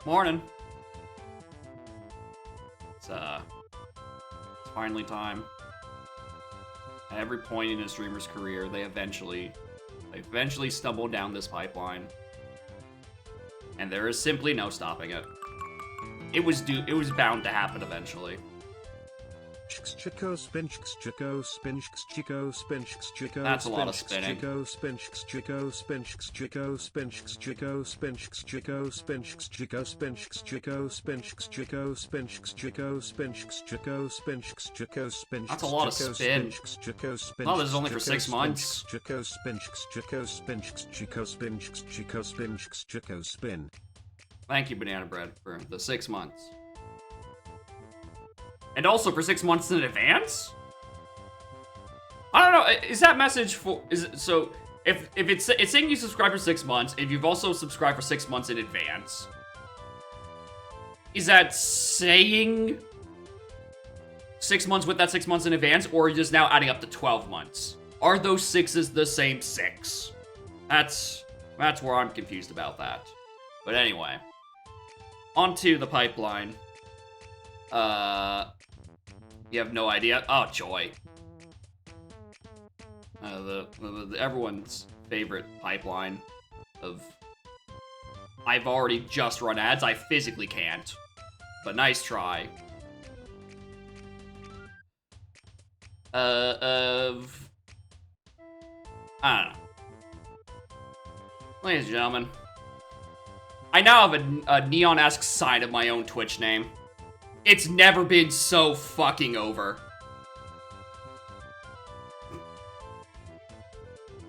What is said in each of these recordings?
Morning. It's finally time. At every point in a streamer's career, they eventually stumble down this pipeline. And there is simply no stopping it. It was bound to happen eventually. That's a lot of spinning. That's a lot of spin. No, this is only for 6 months. Thank you, Banana Bread, for the 6 months. And also for 6 months in advance? I don't know, is that message for, so, if it's saying you subscribe for 6 months, if you've also subscribed for 6 months in advance, is that saying 6 months with that 6 months in advance, or are you just now adding up to 12 months? Are those 6s the same 6? That's where I'm confused about that. But anyway, onto the pipeline. You have no idea? Oh, joy. Everyone's favorite pipeline of... I've already just run ads, I physically can't. But nice try. I don't know. Ladies and gentlemen, I now have a neon-esque sign of my own Twitch name. It's never been so fucking over.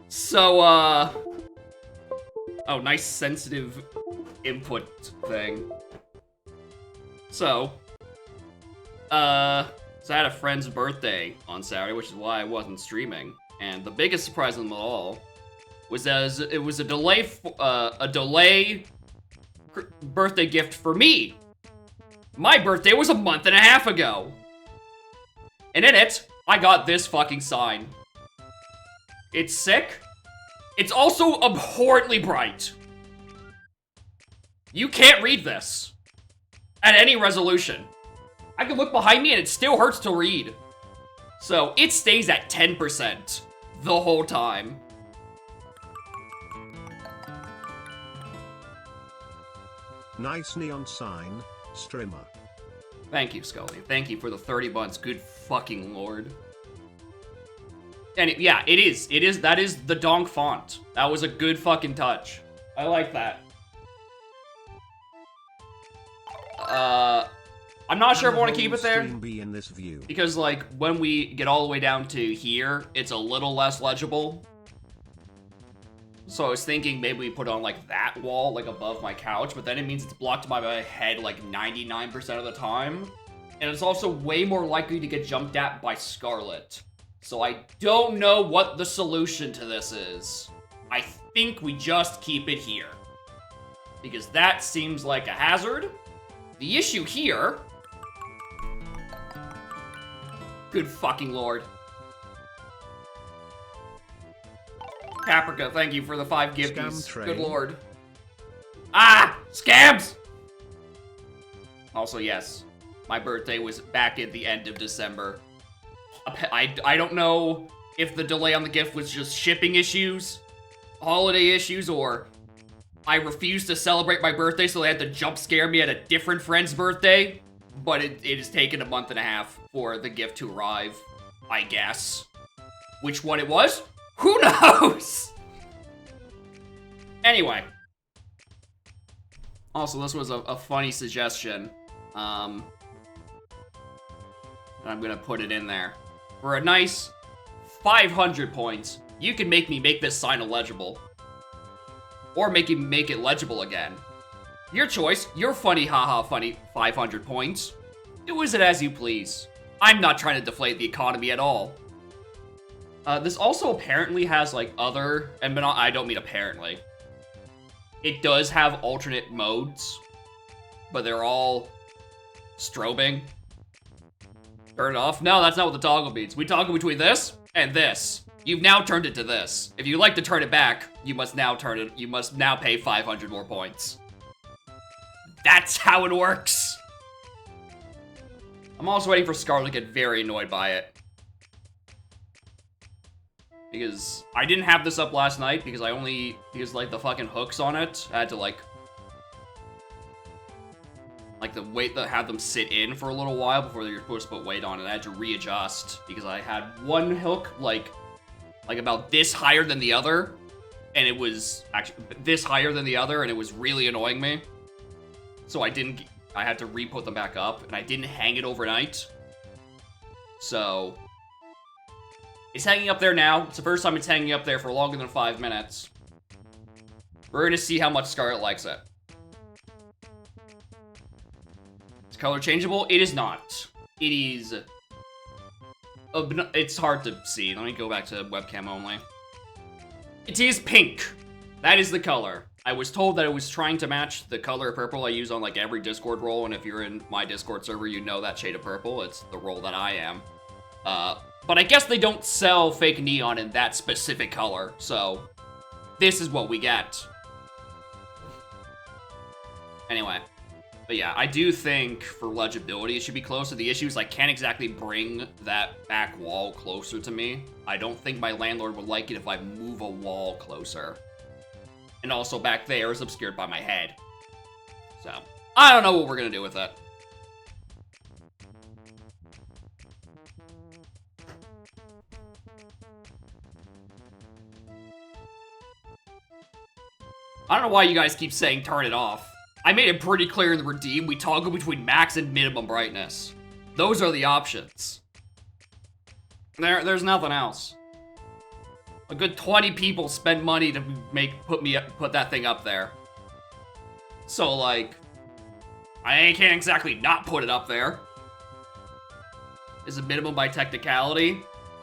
So, oh, nice sensitive input thing. So I had a friend's birthday on Saturday, which is why I wasn't streaming. And the biggest surprise of them all was that it was a delay birthday gift for me. My birthday was a month and a half ago. And in it, I got this fucking sign. It's sick. It's also abhorrently bright. You can't read this at any resolution. I can look behind me and it still hurts to read. So it stays at 10% the whole time. Nice neon sign, streamer. Thank you, Scully. Thank you for the 30 months. Good fucking lord. And yeah, it is. That is the donk font. That was a good fucking touch. I like that. I'm not sure if I want to keep it there. Because, like, when we get all the way down to here, it's a little less legible. So I was thinking maybe we put on, like, that wall, like, above my couch, but then it means it's blocked by my head, like, 99% of the time. And it's also way more likely to get jumped at by Scarlet. So I don't know what the solution to this is. I think we just keep it here. Because that seems like a hazard. The issue here... Good fucking lord. Paprika, thank you for the 5 gifties. Good lord. Ah! Scams! Also, yes. My birthday was back at the end of December. I don't know if the delay on the gift was just shipping issues, holiday issues, or I refused to celebrate my birthday, so they had to jump scare me at a different friend's birthday. But it has taken a month and a half for the gift to arrive, I guess. Which one it was? Who knows? Anyway. Also, this was a funny suggestion. And I'm gonna put it in there. For a nice 500 points, you can make me make this sign illegible. Or make it legible again. Your choice. Your funny, haha, funny 500 points. Do with it as you please. I'm not trying to deflate the economy at all. This also apparently has, like, other... And I don't mean apparently. It does have alternate modes. But they're all... strobing. Turn it off? No, that's not what the toggle means. We toggle between this and this. You've now turned it to this. If you'd like to turn it back, you must now pay 500 more points. That's how it works. I'm also waiting for Scarlet to get very annoyed by it. Because I didn't have this up last night because like the fucking hooks on it, I had to like the weight that had them sit in for a little while before you're supposed to put weight on it. I had to readjust because I had one hook like about this higher than the other, and it was actually this higher than the other, and it was really annoying me. So I had to re-put them back up, and I didn't hang it overnight. So it's hanging up there now. It's the first time it's hanging up there for longer than 5 minutes. We're gonna see how much Scarlet likes it. It's color changeable? It is not. It is... it's hard to see. Let me go back to webcam only. It is pink. That is the color. I was told that it was trying to match the color of purple I use on like every Discord role, and if you're in my Discord server, you know that shade of purple. It's the role that I am. But I guess they don't sell fake neon in that specific color, so this is what we get. Anyway, but yeah, I do think for legibility it should be closer. The issue is I can't exactly bring that back wall closer to me. I don't think my landlord would like it if I move a wall closer. And also back there is obscured by my head. So, I don't know what we're gonna do with it. I don't know why you guys keep saying turn it off. I made it pretty clear in the redeem, we toggle between max and minimum brightness. Those are the options. There's nothing else. A good 20 people spent money to put that thing up there. So like, I can't exactly not put it up there. Is it minimum by technicality?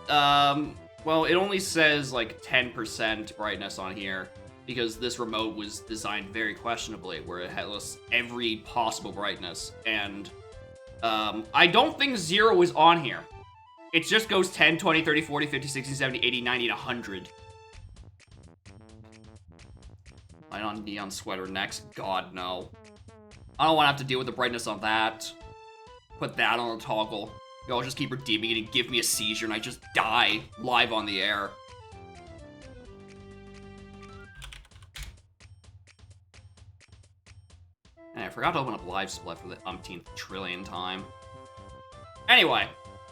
Well, it only says like 10% brightness on here because this remote was designed very questionably, where it has every possible brightness, and I don't think 0 is on here. It just goes 10, 20, 30, 40, 50, 60, 70, 80, 90, and 100. Light on neon sweater next? God, no. I don't want to have to deal with the brightness on that. Put that on a toggle. Y'all just keep redeeming it and give me a seizure and I just die live on the air. And I forgot to open up Live Split for the umpteenth trillion time. Anyway.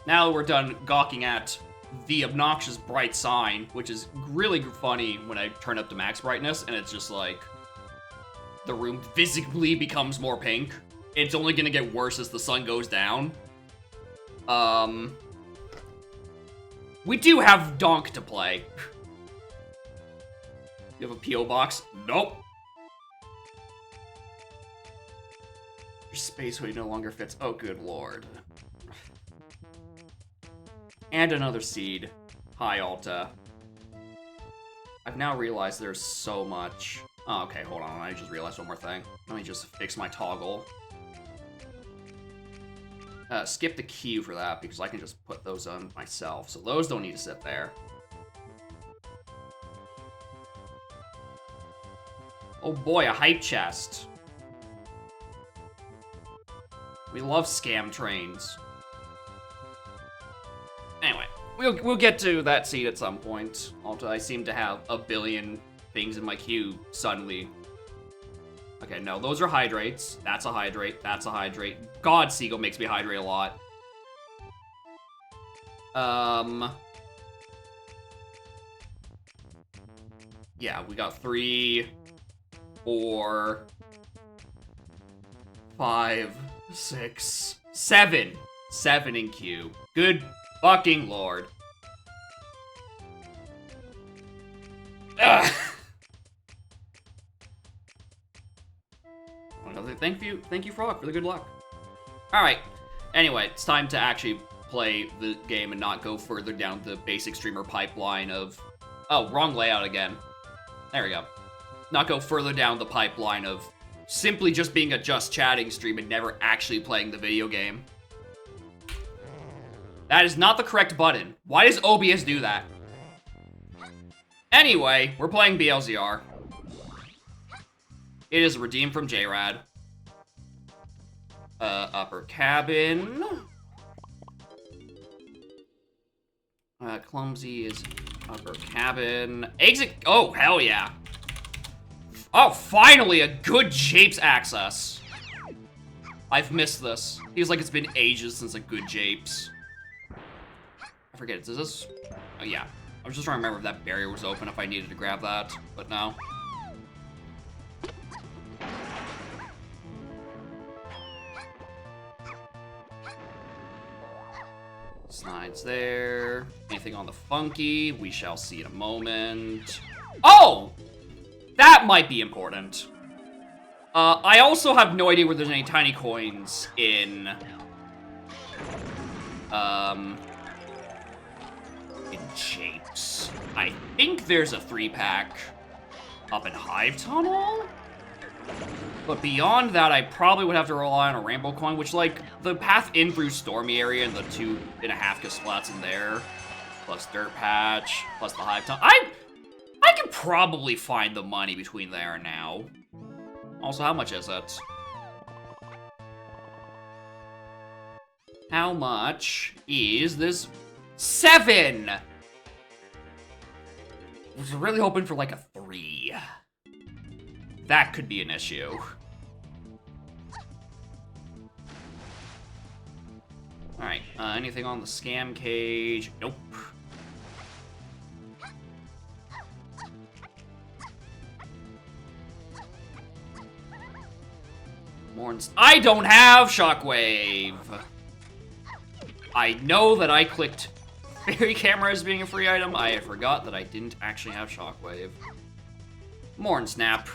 Now we're done gawking at the obnoxious bright sign, which is really funny when I turn up to max brightness, and it's just like, the room visibly becomes more pink. It's only gonna get worse as the sun goes down. We do have Donk to play. You have a P.O. box? Nope. Your space hoodie no longer fits. Oh, good lord. And another seed. Hi, Alta. I've now realized there's so much. Oh, okay, hold on. I just realized one more thing. Let me just fix my toggle. Skip the queue for that, because I can just put those on myself. So those don't need to sit there. Oh boy, a hype chest. We love scam trains. Anyway, we'll get to that seed at some point. Although I seem to have a billion things in my queue suddenly. Okay, no, those are hydrates. That's a hydrate. That's a hydrate. God, Seagull makes me hydrate a lot. Yeah, we got 3, 4, 5, 6, 7. 7 in queue. Good fucking lord. Ugh. Thank you, Frog, for the good luck. Alright, anyway, it's time to actually play the game and not go further down the basic streamer pipeline of... Oh, wrong layout again. There we go. Not go further down the pipeline of simply just being a just chatting stream and never actually playing the video game. That is not the correct button. Why does OBS do that? Anyway, we're playing BLZR. It is redeemed from JRAD. Upper cabin. Clumsy is upper cabin. Exit. Oh, hell yeah. Oh, finally a good Japes access. I've missed this. Feels like it's been ages since a good Japes. I forget, is this? Oh, yeah. I was just trying to remember if that barrier was open, if I needed to grab that, but no. Slides there. Anything on the funky? We shall see in a moment. Oh! That might be important. I also have no idea where there's any tiny coins in Japes. I think there's a 3-pack up in Hive Tunnel? But beyond that, I probably would have to rely on a Rainbow Coin, which, like, the path in through Stormy area and the 2.5 Castlats in there, plus Dirt Patch, plus the Hive Tunnel. I could probably find the money between there and now. Also, how much is it? How much is this? 7! I was really hoping for like a 3. That could be an issue. Alright, anything on the scam cage? Nope. I don't have Shockwave! I know that I clicked Fairy Camera as being a free item. I forgot that I didn't actually have Shockwave. Morn Snap.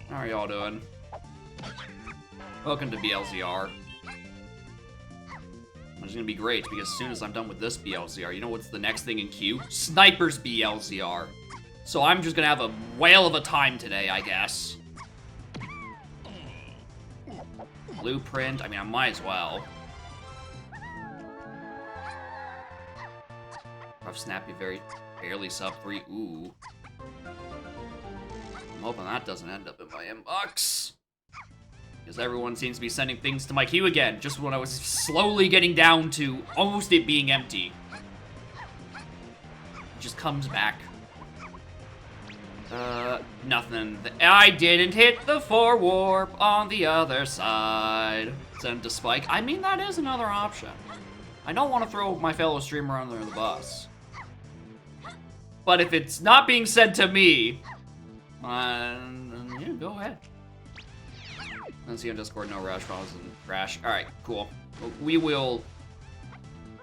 How are y'all doing? Welcome to BLZR. It's gonna be great, because as soon as I'm done with this BLZR, you know what's the next thing in queue? Sniper's BLZR. So I'm just gonna have a whale of a time today, I guess. Blueprint, I mean, I might as well. Rough Snappy, very barely sub 3. Ooh. I'm hoping that doesn't end up in my inbox. Because everyone seems to be sending things to my queue again, just when I was slowly getting down to almost it being empty. It just comes back. Nothing. I didn't hit the 4 warp on the other side. Send to Spike. I mean, that is another option. I don't want to throw my fellow streamer under the bus. But if it's not being said to me, yeah, go ahead. Let's see on Discord, no rush, problems and crash. Alright, cool. We will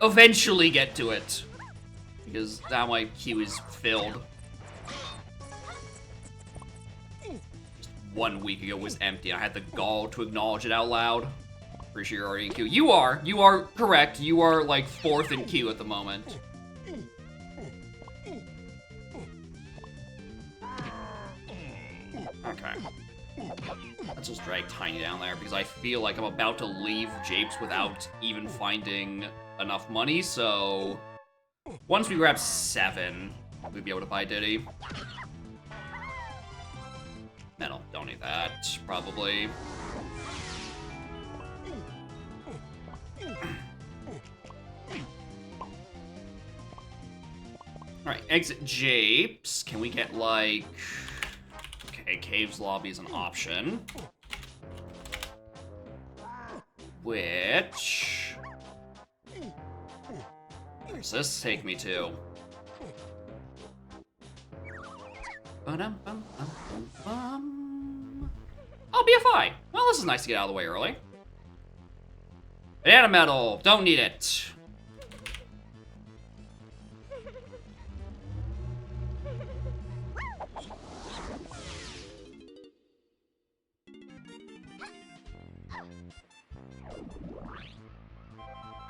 eventually get to it. Because now my queue is filled. Just 1 week ago was empty. I had the gall to acknowledge it out loud. Pretty sure you're already in queue. You are correct. You are like 4th in queue at the moment. Okay. Let's just drag Tiny down there because I feel like I'm about to leave Japes without even finding enough money, so once we grab 7, we'll be able to buy Diddy. Metal, don't need that, probably. Alright, exit Japes. Can we get, like... Okay, Caves Lobby is an option. Which... Where's this take me to? Oh, BFI! Well, this is nice to get out of the way early. Banana Metal! Don't need it!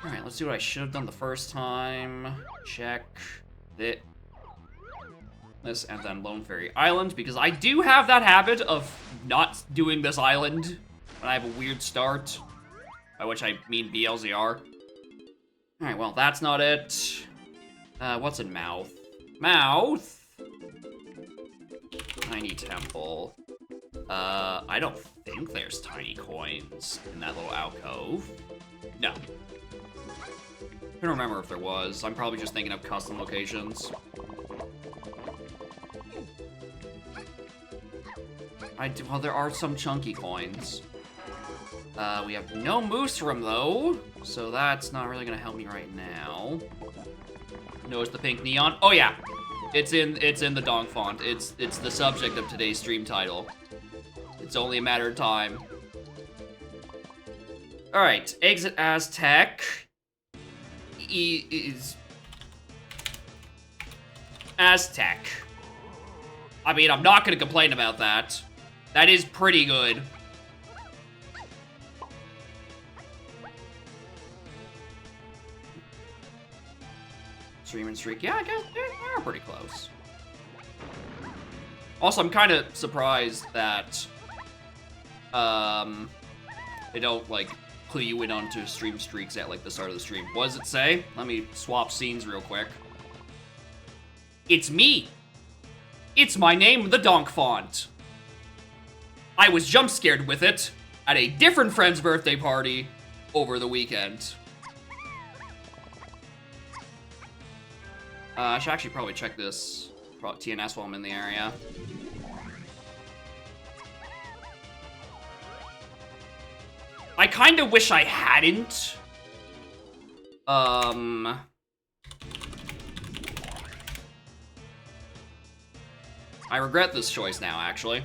Alright, let's see what I should have done the first time. Check this and then Lone Fairy Island, because I do have that habit of not doing this island when I have a weird start, by which I mean BLZR. Alright, well, that's not it. What's in Mouth? Mouth? Tiny Temple. I don't think there's tiny coins in that little alcove. No. I don't remember if there was. I'm probably just thinking of custom locations. Well, there are some chunky coins. We have no moose room though, so that's not really gonna help me right now. Notice the pink neon. Oh yeah, it's in the dong font. It's the subject of today's stream title. It's only a matter of time. All right, exit Aztec is Aztec. I mean, I'm not gonna complain about that. That is pretty good. Stream and streak. Yeah, I guess they're pretty close. Also, I'm kind of surprised that they don't like clue you in onto stream streaks at like the start of the stream. What does it say? Let me swap scenes real quick. It's me. It's my name, the donk font. I was jump scared with it at a different friend's birthday party over the weekend. I should actually probably check this TNS while I'm in the area. I kind of wish I hadn't. I regret this choice now, actually.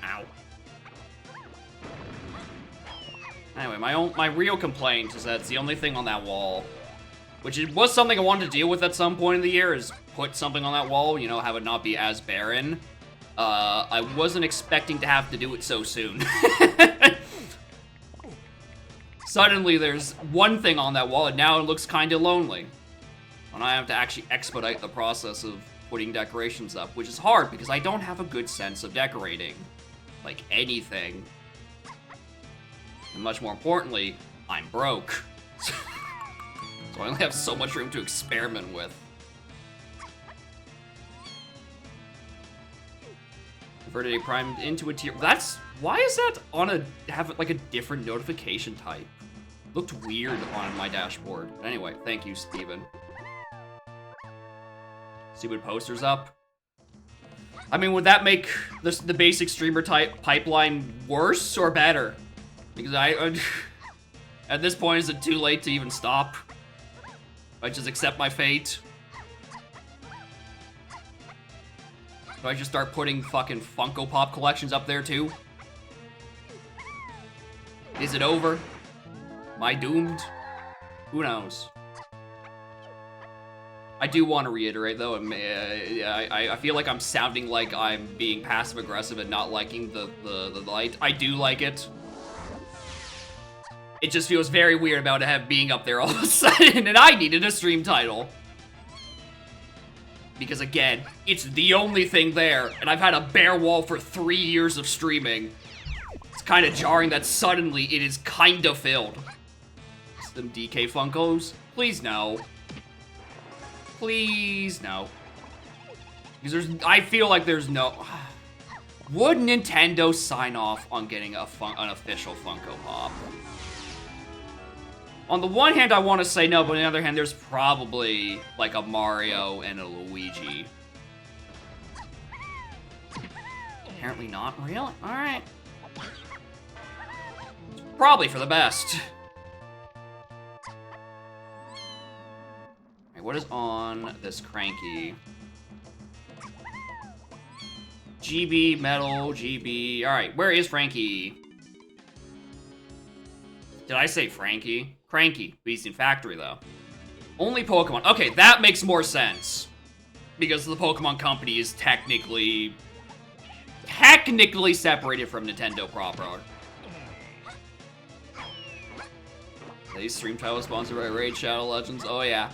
Ow. Anyway, my real complaint is that it's the only thing on that wall, which was something I wanted to deal with at some point in the year, is put something on that wall, you know, have it not be as barren. I wasn't expecting to have to do it so soon. Suddenly, there's one thing on that wall, and now it looks kind of lonely. And I have to actually expedite the process of putting decorations up, which is hard because I don't have a good sense of decorating. Like, anything. And much more importantly, I'm broke. So I only have so much room to experiment with. Converted a prime into a tier. That's, why is that on have like a different notification type? Looked weird on my dashboard. But anyway, thank you, Steven. Stupid posters up. I mean, would that make the basic streamer type pipeline worse or better? Because at this point, is it too late to even stop? I just accept my fate. Do I just start putting fucking Funko Pop collections up there too? Is it over? Am I doomed? Who knows? I do want to reiterate though, I feel like I'm sounding like I'm being passive aggressive and not liking the light. I do like it. It just feels very weird about it being up there all of a sudden, and I needed a stream title. Because again, it's the only thing there, and I've had a bare wall for 3 years of streaming. It's kind of jarring that suddenly it is kind of filled. Some DK Funkos? Please no. Please no. Because I feel like there's no... Would Nintendo sign off on getting an official Funko Pop? On the one hand, I want to say no, but on the other hand, there's probably like a Mario and a Luigi. Apparently not. Really? Alright. Probably for the best. Alright, what is on this cranky? GB, metal, GB. Alright, where is Frankie? Did I say Frankie? Cranky, Beast in Factory, though. Only Pokemon. Okay, that makes more sense. Because the Pokemon Company is technically separated from Nintendo proper. Today's stream title sponsored by Raid Shadow Legends. Oh, yeah.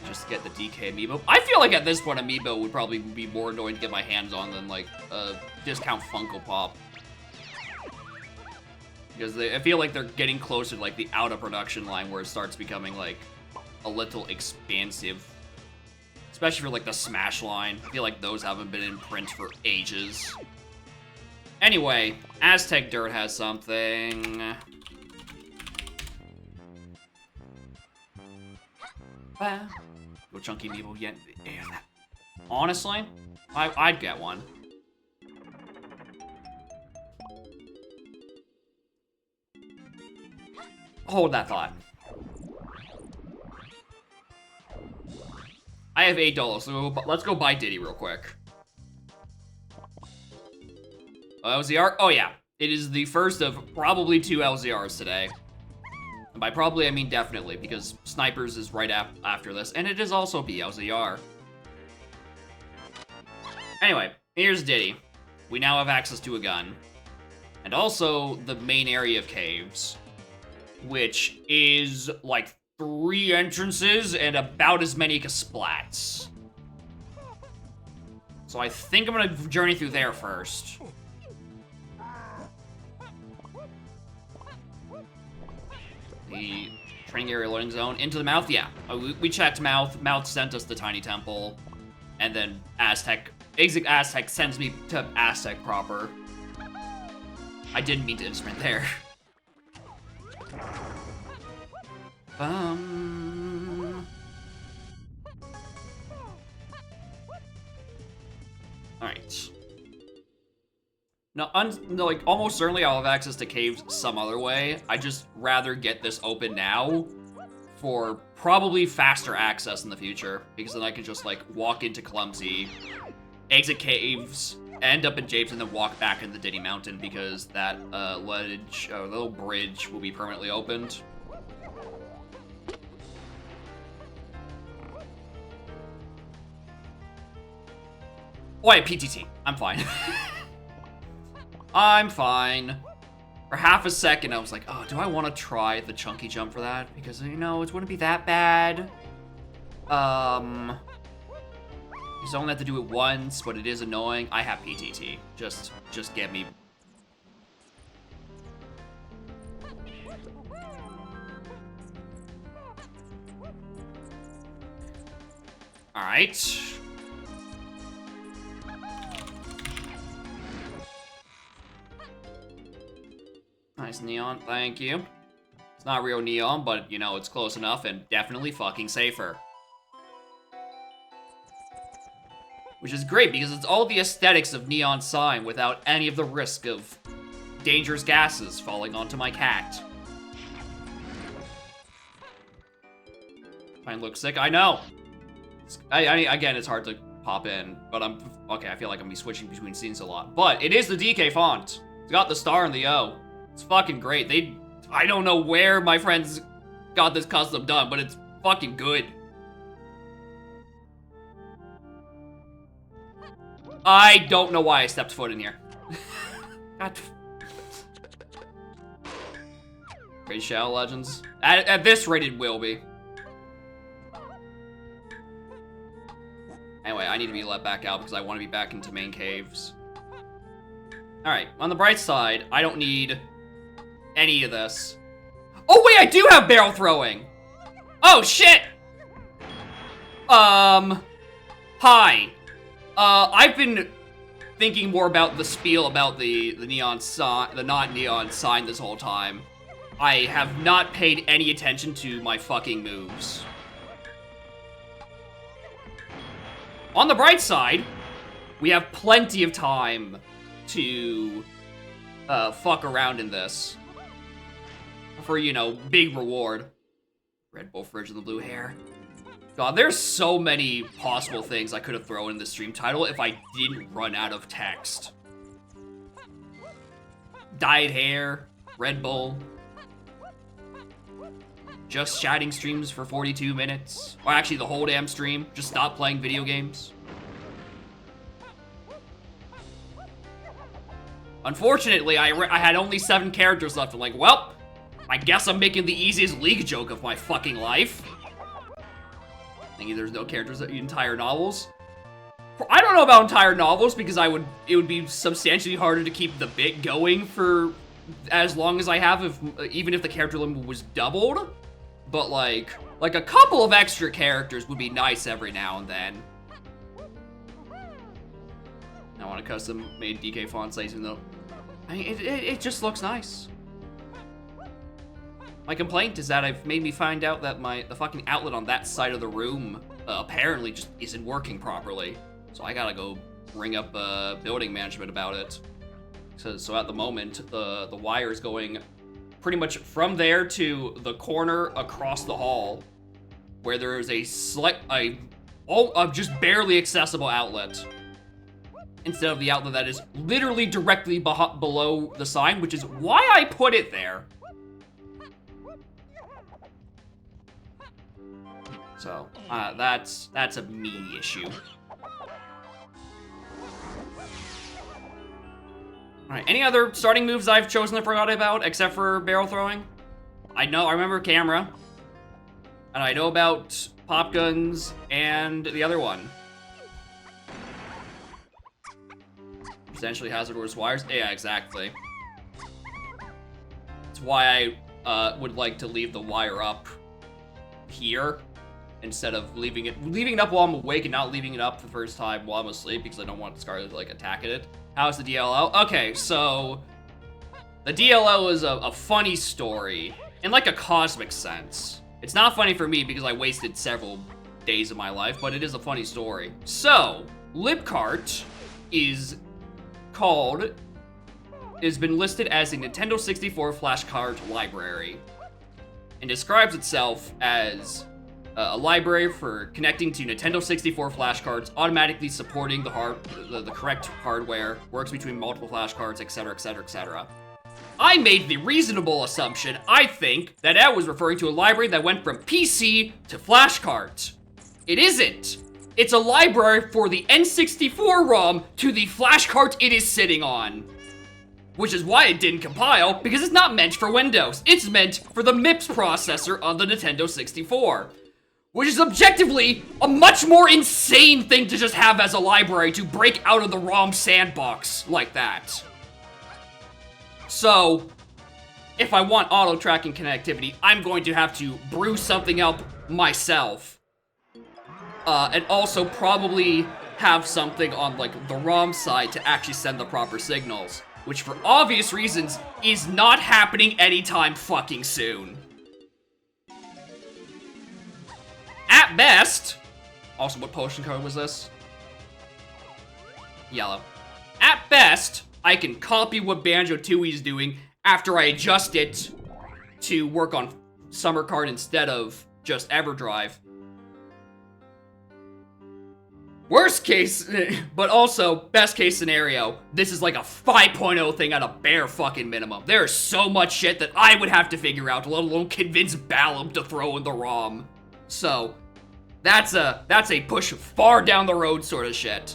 Just get the DK amiibo. I feel like at this point, amiibo would probably be more annoying to get my hands on than, like, a discount Funko Pop. Because I feel like they're getting closer to, like, the out-of-production line where it starts becoming, like, a little expansive. Especially for, like, the Smash line. I feel like those haven't been in print for ages. Anyway, Aztec Dirt has something. Go Chunky Meeple yet. Honestly, I'd get one. Hold that thought. I have $8, so let's go buy Diddy real quick. LZR? Oh yeah, it is the first of probably 2 LZRs today. And by probably, I mean definitely, because Snipers is right after this, and it is also BLZR. Anyway, here's Diddy. We now have access to a gun. And also the main area of caves, which is like 3 entrances and about as many splats. So I think I'm gonna journey through there first. The training area loading zone. Into the mouth? Yeah. We checked mouth. Mouth sent us the tiny temple. And then Aztec. Exit Aztec sends me to Aztec proper. I didn't mean to instrument there. Alright. No, like, almost certainly I'll have access to caves some other way. I just rather get this open now for probably faster access in the future, because then I can just, like, walk into Clumsy, exit caves, end up in Japes, and then walk back into Diddy Mountain, because that ledge, little bridge will be permanently opened. Oh, I have PTT. I'm fine. I'm fine. For half a second, I was like, oh, do I want to try the chunky jump for that? Because, you know, it wouldn't be that bad. You only have to do it once, but it is annoying. I have PTT. Just get me. All right. Nice neon, thank you. It's not real neon, but, you know, it's close enough and definitely fucking safer. Which is great, because it's all the aesthetics of neon sign without any of the risk of dangerous gases falling onto my cat. Mine looks sick, I know. Again, it's hard to pop in, but okay, I feel like I'm gonna be switching between scenes a lot. But it is the DK font. It's got the star and the O. It's fucking great. I don't know where my friends got this custom done, but it's fucking good. I don't know why I stepped foot in here. God. Great Shadow Legends. At this rate, it will be. Anyway, I need to be let back out because I want to be back into main caves. Alright, on the bright side, I don't need any of this. Oh wait, I do have barrel throwing! Oh shit! Hi. I've been thinking more about the spiel about the neon sign, the not neon sign this whole time. I have not paid any attention to my fucking moves. On the bright side, we have plenty of time to fuck around in this. For, you know, big reward. Red Bull Fridge and the blue hair. God, there's so many possible things I could have thrown in the stream title if I didn't run out of text. Dyed hair, Red Bull. Just chatting streams for 42 minutes. Or actually the whole damn stream. Just stop playing video games. Unfortunately, I had only 7 characters left. I'm like, well, I guess I'm making the easiest League joke of my fucking life. Thinking there's no characters in entire novels. I don't know about entire novels because it would be substantially harder to keep the bit going for as long as I have, even if the character limit was doubled. But like a couple of extra characters would be nice every now and then. I want a custom-made DK font size, even though it just looks nice. My complaint is that I've made me find out that the fucking outlet on that side of the room apparently just isn't working properly. So I gotta go ring up building management about it. So at the moment, the wire is going pretty much from there to the corner across the hall, where there is a just barely accessible outlet, instead of the outlet that is literally directly below the sign, which is why I put it there. So that's a me issue. Alright, any other starting moves I've chosen to forgot about, except for barrel throwing? I remember camera. And I know about pop guns and the other one. Essentially hazardous wires? Yeah, exactly. That's why I would like to leave the wire up here, instead of leaving it up while I'm awake and not leaving it up the first time while I'm asleep, because I don't want Scarlet to like attack it. How's the DLL? Okay, so the DLL is a funny story in like a cosmic sense. It's not funny for me because I wasted several days of my life, but it is a funny story. So Libcart has been listed as a Nintendo 64 flashcard library and describes itself as a library for connecting to Nintendo 64 flashcards, automatically supporting the correct hardware, works between multiple flashcards, etc., etc., etc. I made the reasonable assumption, I think, that I was referring to a library that went from PC to flashcards. It isn't. It's a library for the N64 ROM to the flashcard it is sitting on. Which is why it didn't compile, because it's not meant for Windows. It's meant for the MIPS processor on the Nintendo 64. Which is objectively a much more insane thing to just have as a library to break out of the ROM sandbox like that. So, if I want auto-tracking connectivity, I'm going to have to brew something up myself. And also probably have something on like the ROM side to actually send the proper signals. Which for obvious reasons is not happening anytime fucking soon. At best, also what potion code was this? Yellow. At best, I can copy what Banjo-Tooie is doing after I adjust it to work on Summer Card instead of just EverDrive. Worst case, but also best case scenario, this is like a 5.0 thing at a bare fucking minimum. There's so much shit that I would have to figure out, let alone convince Ballum to throw in the ROM. So, that's a push far down the road sort of shit.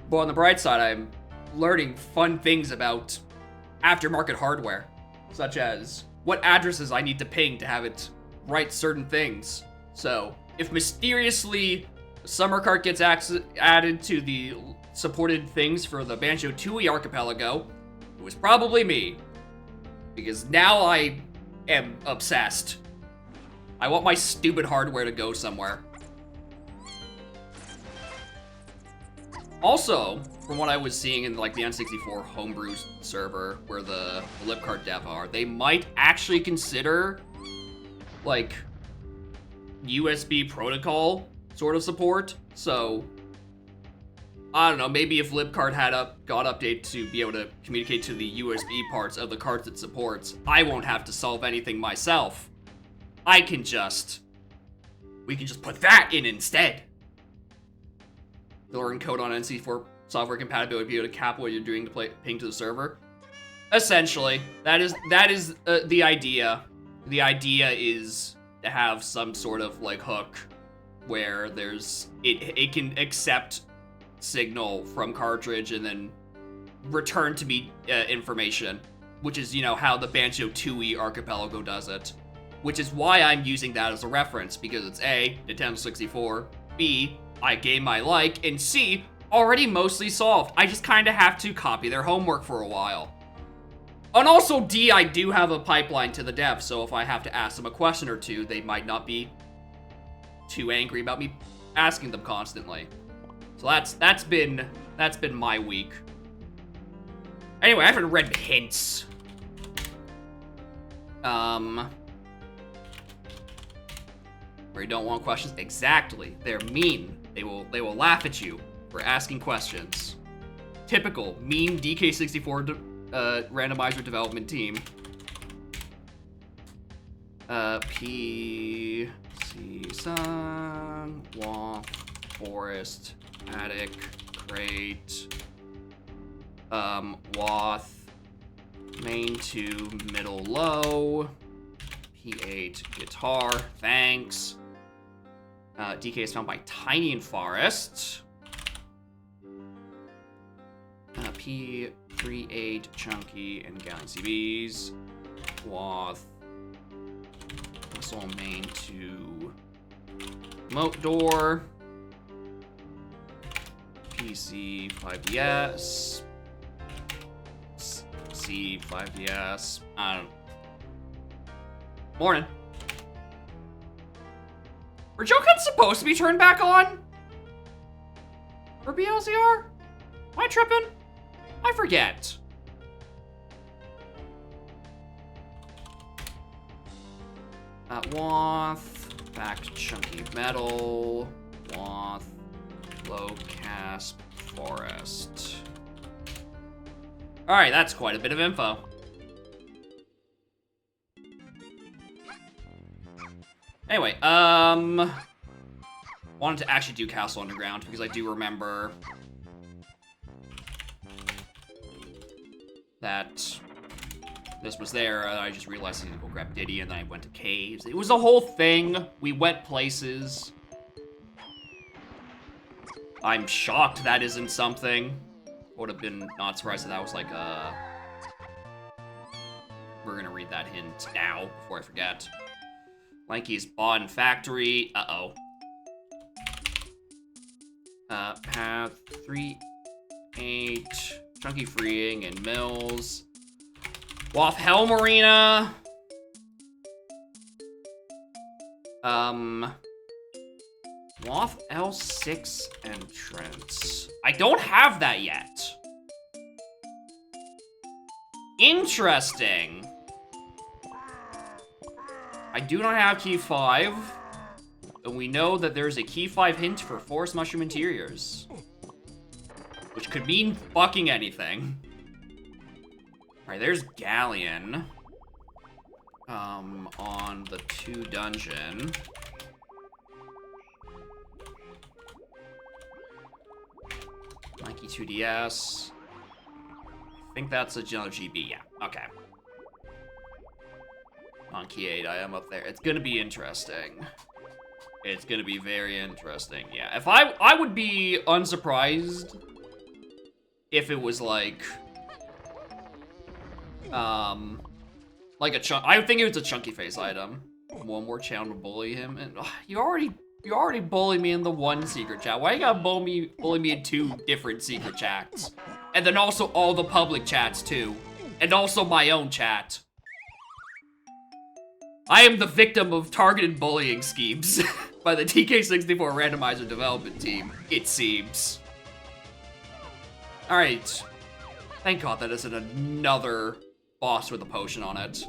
But on the bright side, I'm learning fun things about aftermarket hardware, such as what addresses I need to ping to have it write certain things. So, if mysteriously Summer Cart gets added to the supported things for the Banjo-Tooie archipelago, it was probably me. Because now I am obsessed. I want my stupid hardware to go somewhere. Also, from what I was seeing in like the N64 homebrew server where the Libcart dev are, they might actually consider like USB protocol sort of support. So I don't know, maybe if Libcart got updated to be able to communicate to the USB parts of the cards it supports, I won't have to solve anything myself. We can just put that in instead. Learn code on N64 software compatibility, be able to cap what you're doing to ping to the server. Essentially, that is the idea. The idea is to have some sort of like hook where it can accept signal from cartridge and then return to me information, which is, you know, how the Banjo-Tooie archipelago does it. Which is why I'm using that as a reference, because it's A, Nintendo 64, B, a game I like, and C, already mostly solved. I just kind of have to copy their homework for a while. And also, D, I do have a pipeline to the dev, so if I have to ask them a question or two, they might not be too angry about me asking them constantly. So that's been my week. Anyway, I haven't read hints. Where you don't want questions? Exactly. They're mean. They will laugh at you for asking questions. Typical mean DK64 randomizer development team. PC Sun, Waff, Forest, Attic, Crate, Wath, main 2, middle low, P8, guitar, thanks. DK is found by Tiny and Forest. P38, Chunky, and Galleon CBs. Wath. Whistle main 2. Moat door. PC 5DS. C 5DS. I don't know. Morning. Were Joken supposed to be turned back on? For BLZR? Am I tripping? I forget. Wath, back to Chunky Metal, Wath, Low Casp, Forest. Alright, that's quite a bit of info. Anyway, wanted to actually do Castle Underground because I do remember that this was there. I just realized I need to go grab Diddy, and then I went to caves. It was a whole thing. We went places. I'm shocked that isn't something. Would have been not surprised if that was like a... We're gonna read that hint now before I forget. Lanky's Bond Factory. Uh-oh. Path 3, 8, Chunky Freeing, and Mills. Waff Hell Marina. Waff L6 entrance. I don't have that yet. Interesting. I do not have key 5. And we know that there's a key 5 hint for Forest Mushroom Interiors. Which could mean fucking anything. Alright, there's Galleon. On the 2 dungeon. Nike 2DS. I think that's another GB, yeah. Okay. On key 8, I am up there. It's gonna be interesting. It's gonna be very interesting, yeah. If I would be unsurprised if it was like a chunk. I think it was a Chunky Face item. One more channel to bully him, and you already bullied me in the one secret chat. Why you gotta bully me in 2 different secret chats, and then also all the public chats too, and also my own chat? I am the victim of targeted bullying schemes by the TK64 randomizer development team, it seems. Alright. Thank God that isn't another boss with a potion on it.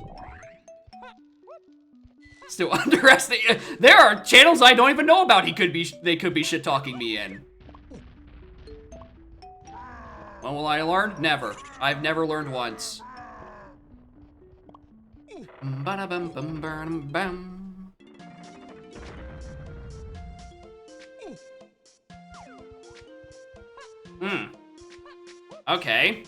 Still underestimating. There are channels I don't even know about they could be shit-talking me in. When will I learn? Never. I've never learned once. Ba-da-bum-bum-bum-bum. Okay.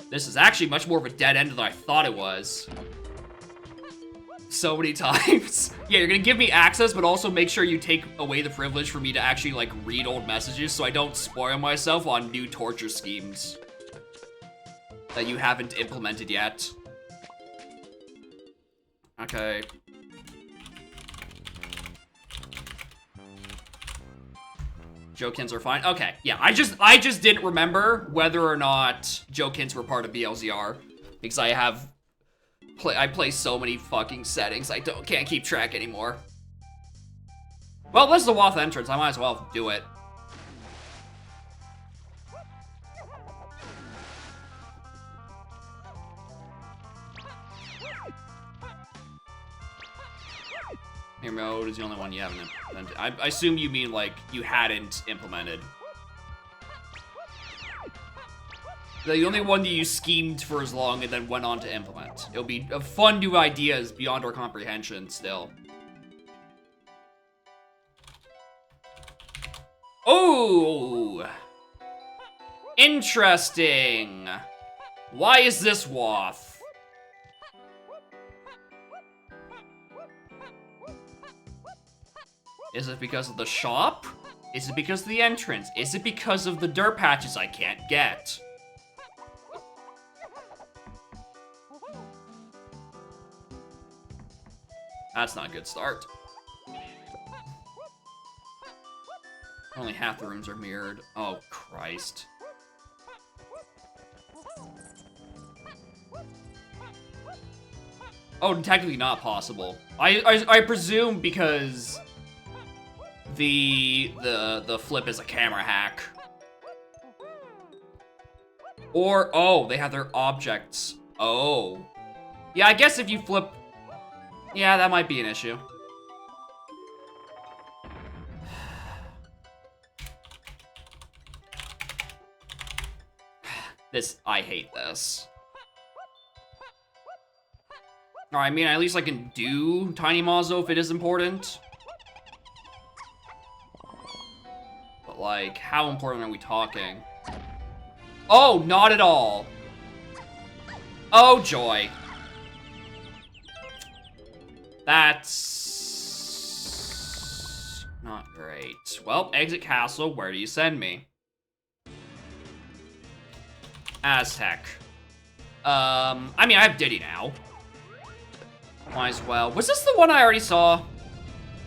This is actually much more of a dead end than I thought it was. So many times. Yeah, you're gonna give me access, but also make sure you take away the privilege for me to actually, like, read old messages so I don't spoil myself on new torture schemes that you haven't implemented yet. Okay. Jokins are fine. Okay, yeah, I just didn't remember whether or not Jokins were part of BLZR because I play so many fucking settings I can't keep track anymore. Well, this is the Wath entrance. I might as well do it. Your mode is the only one you haven't implemented. I assume you mean, like, you hadn't implemented. The only one that you schemed for as long and then went on to implement. It'll be fun new ideas beyond our comprehension still. Oh! Interesting! Why is this Wath? Is it because of the shop? Is it because of the entrance? Is it because of the dirt patches I can't get? That's not a good start. Only half the rooms are mirrored. Oh, Christ. Oh, technically not possible. I presume because the flip is a camera hack. Or, oh, they have their objects. Oh. Yeah, I guess if you flip... Yeah, that might be an issue. I hate this. Alright, I mean, at least I can do Tiny Mazo if it is important. But, like, how important are we talking? Oh, not at all. Oh, joy. That's not great. Well, exit castle, where do you send me? Aztec. I mean, I have Diddy now. Might as well. Was this the one I already saw? I'm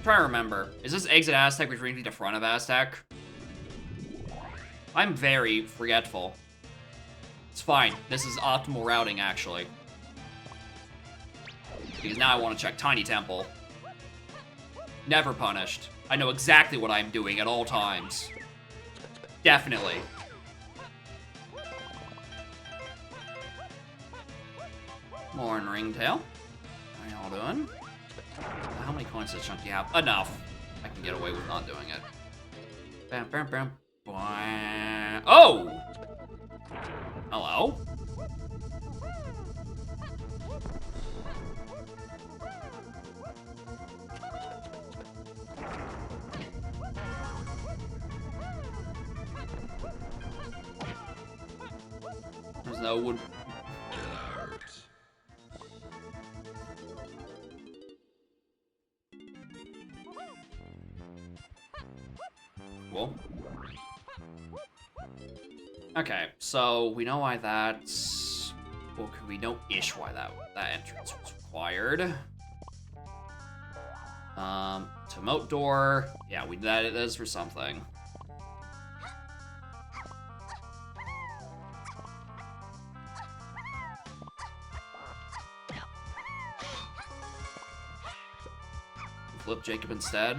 trying to remember. Is this exit Aztec, which brings me to front of Aztec? I'm very forgetful. It's fine. This is optimal routing, actually. Because now I want to check Tiny Temple. Never punished. I know exactly what I'm doing at all times. Definitely. More in Ringtail. How y'all doing? How many coins does Chunky have? Enough. I can get away with not doing it. Bam, bam, bam. Oh! Hello? There's no wood. Cool. Okay, so we know why that's... Well, we know-ish why that entrance was required. Tomote door. Yeah, that is for something. Flip Jacob instead.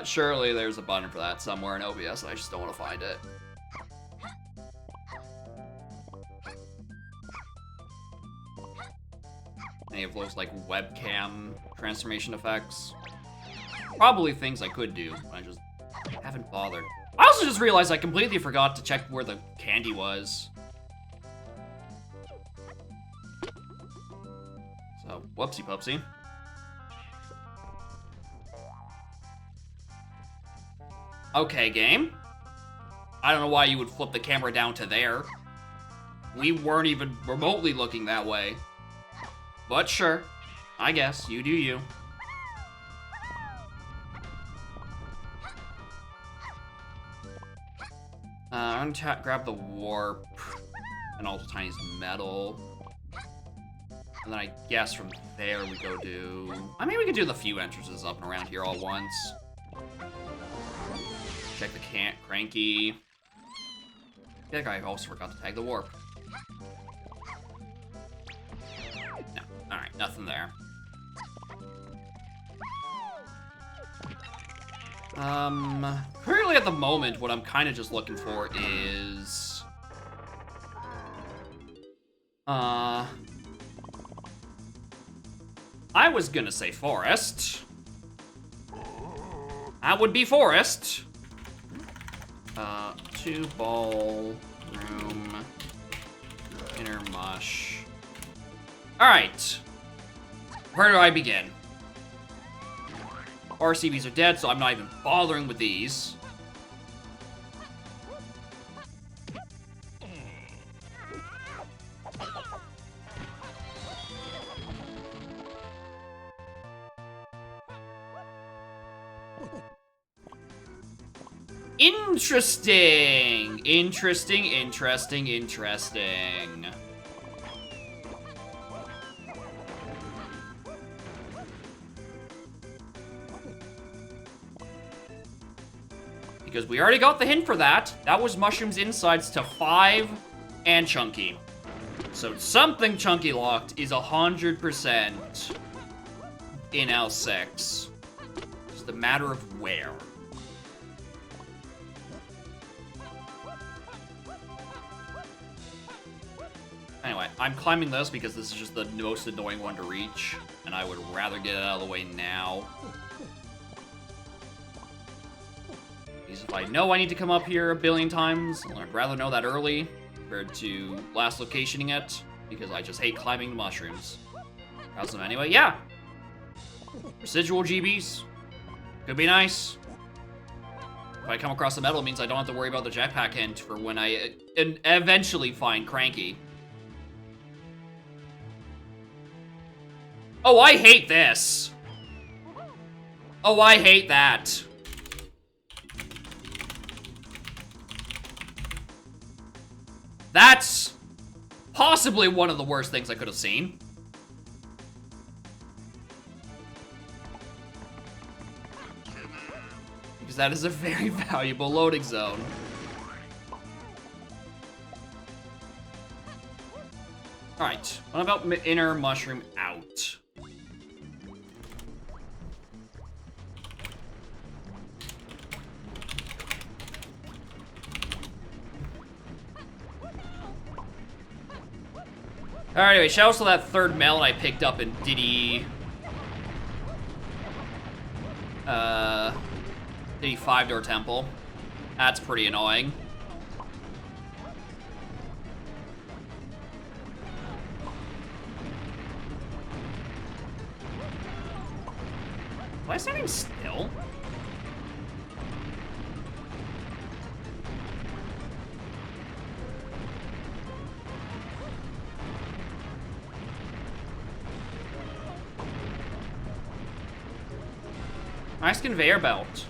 Surely there's a button for that somewhere in OBS, and I just don't want to find it. Any of those, like, webcam transformation effects? Probably things I could do, but I just haven't bothered. I also just realized I completely forgot to check where the candy was. So, whoopsie poopsie. Okay, game. I don't know why you would flip the camera down to there. We weren't even remotely looking that way. But sure, I guess, you do you. I'm gonna grab the warp and also Tiny's metal. And then I guess from there we go do... I mean, we could do the few entrances up and around here all once. Check the cranky. I think I also forgot to tag the warp. No. Alright, nothing there. Currently at the moment, what I'm kind of just looking for is... I was gonna say forest. That would be forest. 2 ball room, inner mush. Alright. Where do I begin? RCBs are dead, so I'm not even bothering with these. Interesting! Interesting. Because we already got the hint for that. That was Mushroom's insides to 5 and Chunky. So something Chunky locked is 100% in L6. It's just a matter of where. Anyway, I'm climbing this because this is just the most annoying one to reach, and I would rather get it out of the way now. Because if I know I need to come up here a billion times, I'd rather know that early compared to last locationing it, because I just hate climbing the mushrooms. How's them anyway? Yeah! Residual GBs. Could be nice. If I come across the metal, it means I don't have to worry about the jetpack hint for when I eventually find Cranky. Oh, I hate this. Oh, I hate that. That's possibly one of the worst things I could have seen. Because that is a very valuable loading zone. Alright, what about inner mushroom out? Alright, anyway, shout out to that third melon I picked up in Diddy 5-door temple. That's pretty annoying. Am I standing still? Nice conveyor belt.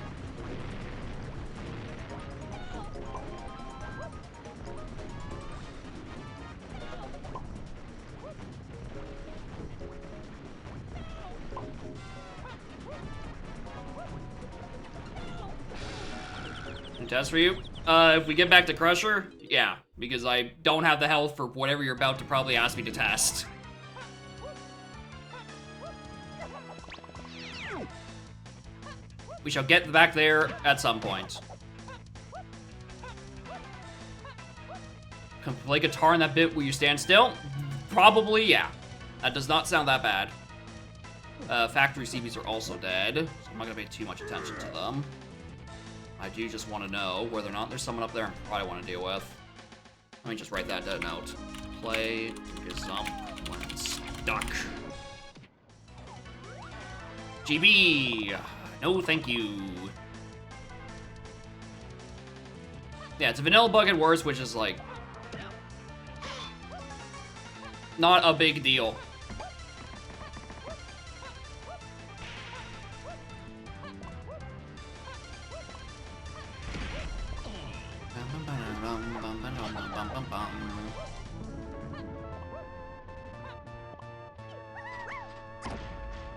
Test for you? If we get back to Crusher, yeah, because I don't have the health for whatever you're about to probably ask me to test. We shall get back there at some point. Can play guitar in that bit where you stand still? Probably, yeah. That does not sound that bad. Factory CBs are also dead, so I'm not gonna pay too much attention to them. I do just want to know whether or not there's someone up there I probably want to deal with. Let me just write that note. Play Gazump when stuck. GB! No, thank you. Yeah, it's a vanilla bug at worst, which is like not a big deal.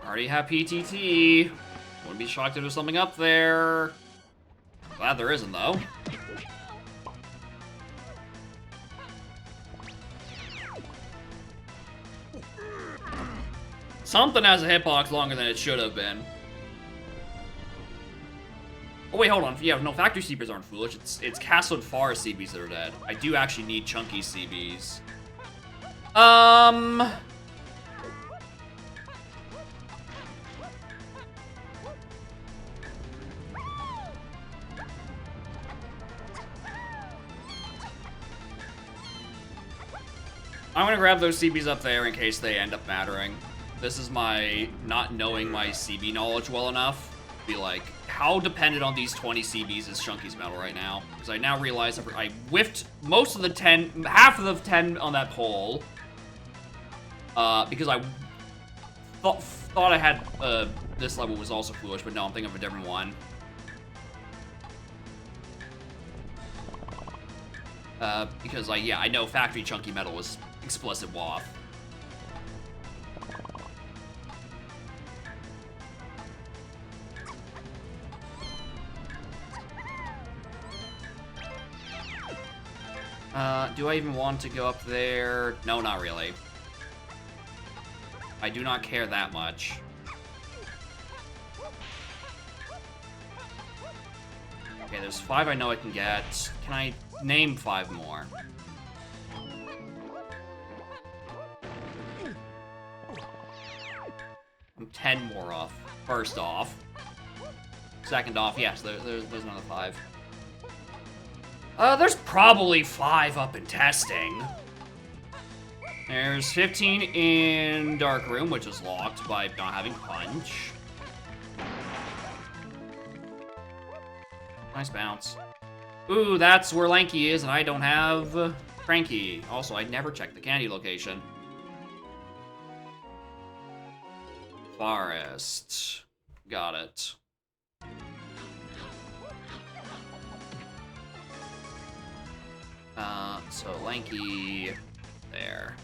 Already have PTT. Wouldn't be shocked if there's something up there. Glad there isn't, though. Something has a hitbox longer than it should have been. Oh wait, hold on. Yeah, no, factory CBs aren't foolish. It's Castle and Forest CBs that are dead. I do actually need chunky CBs. I'm gonna grab those CBs up there in case they end up mattering. This is my not knowing my CB knowledge well enough to be like, how dependent on these 20 CBs is Chunky's Metal right now? Because I now realize I whiffed most of the 10, half of the 10 on that pole. Because I thought I had, this level was also foolish, but no, I'm thinking of a different one. Because I know Factory Chunky Metal was explicit WAF. Do I even want to go up there? No, not really. I do not care that much. Okay, there's 5 I know I can get. Can I name 5 more? I'm 10 more off. First off. Second off, yes, there's another 5. There's probably 5 up in testing. There's 15 in Dark Room, which is locked by not having Punch. Nice bounce. Ooh, that's where Lanky is, and I don't have Cranky. Also, I never checked the candy location. Forest. Got it. So Lanky there.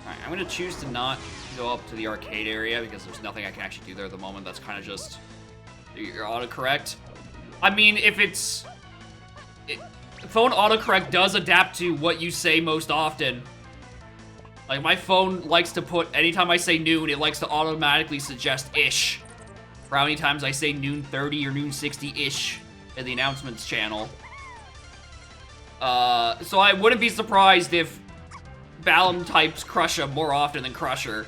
Alright, I'm gonna choose to not go up to the arcade area because there's nothing I can actually do there at the moment. That's kind of just your autocorrect. I mean, if it's... phone autocorrect does adapt to what you say most often. Like, my phone likes to put, anytime I say noon, it likes to automatically suggest ish. For how many times I say noon 30 or noon 60-ish in the announcements channel. So I wouldn't be surprised if Balam types Crusher more often than Crusher.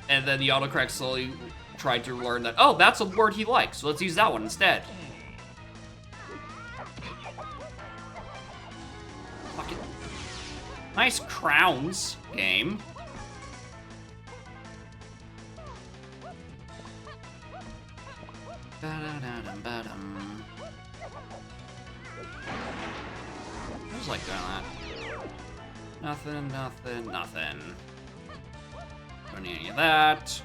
And then the autocorrect slowly tried to learn that, oh, that's a word he likes, so let's use that one instead. Fucking nice crowns, game. I just like doing that. Nothing, nothing, nothing. Don't need any of that.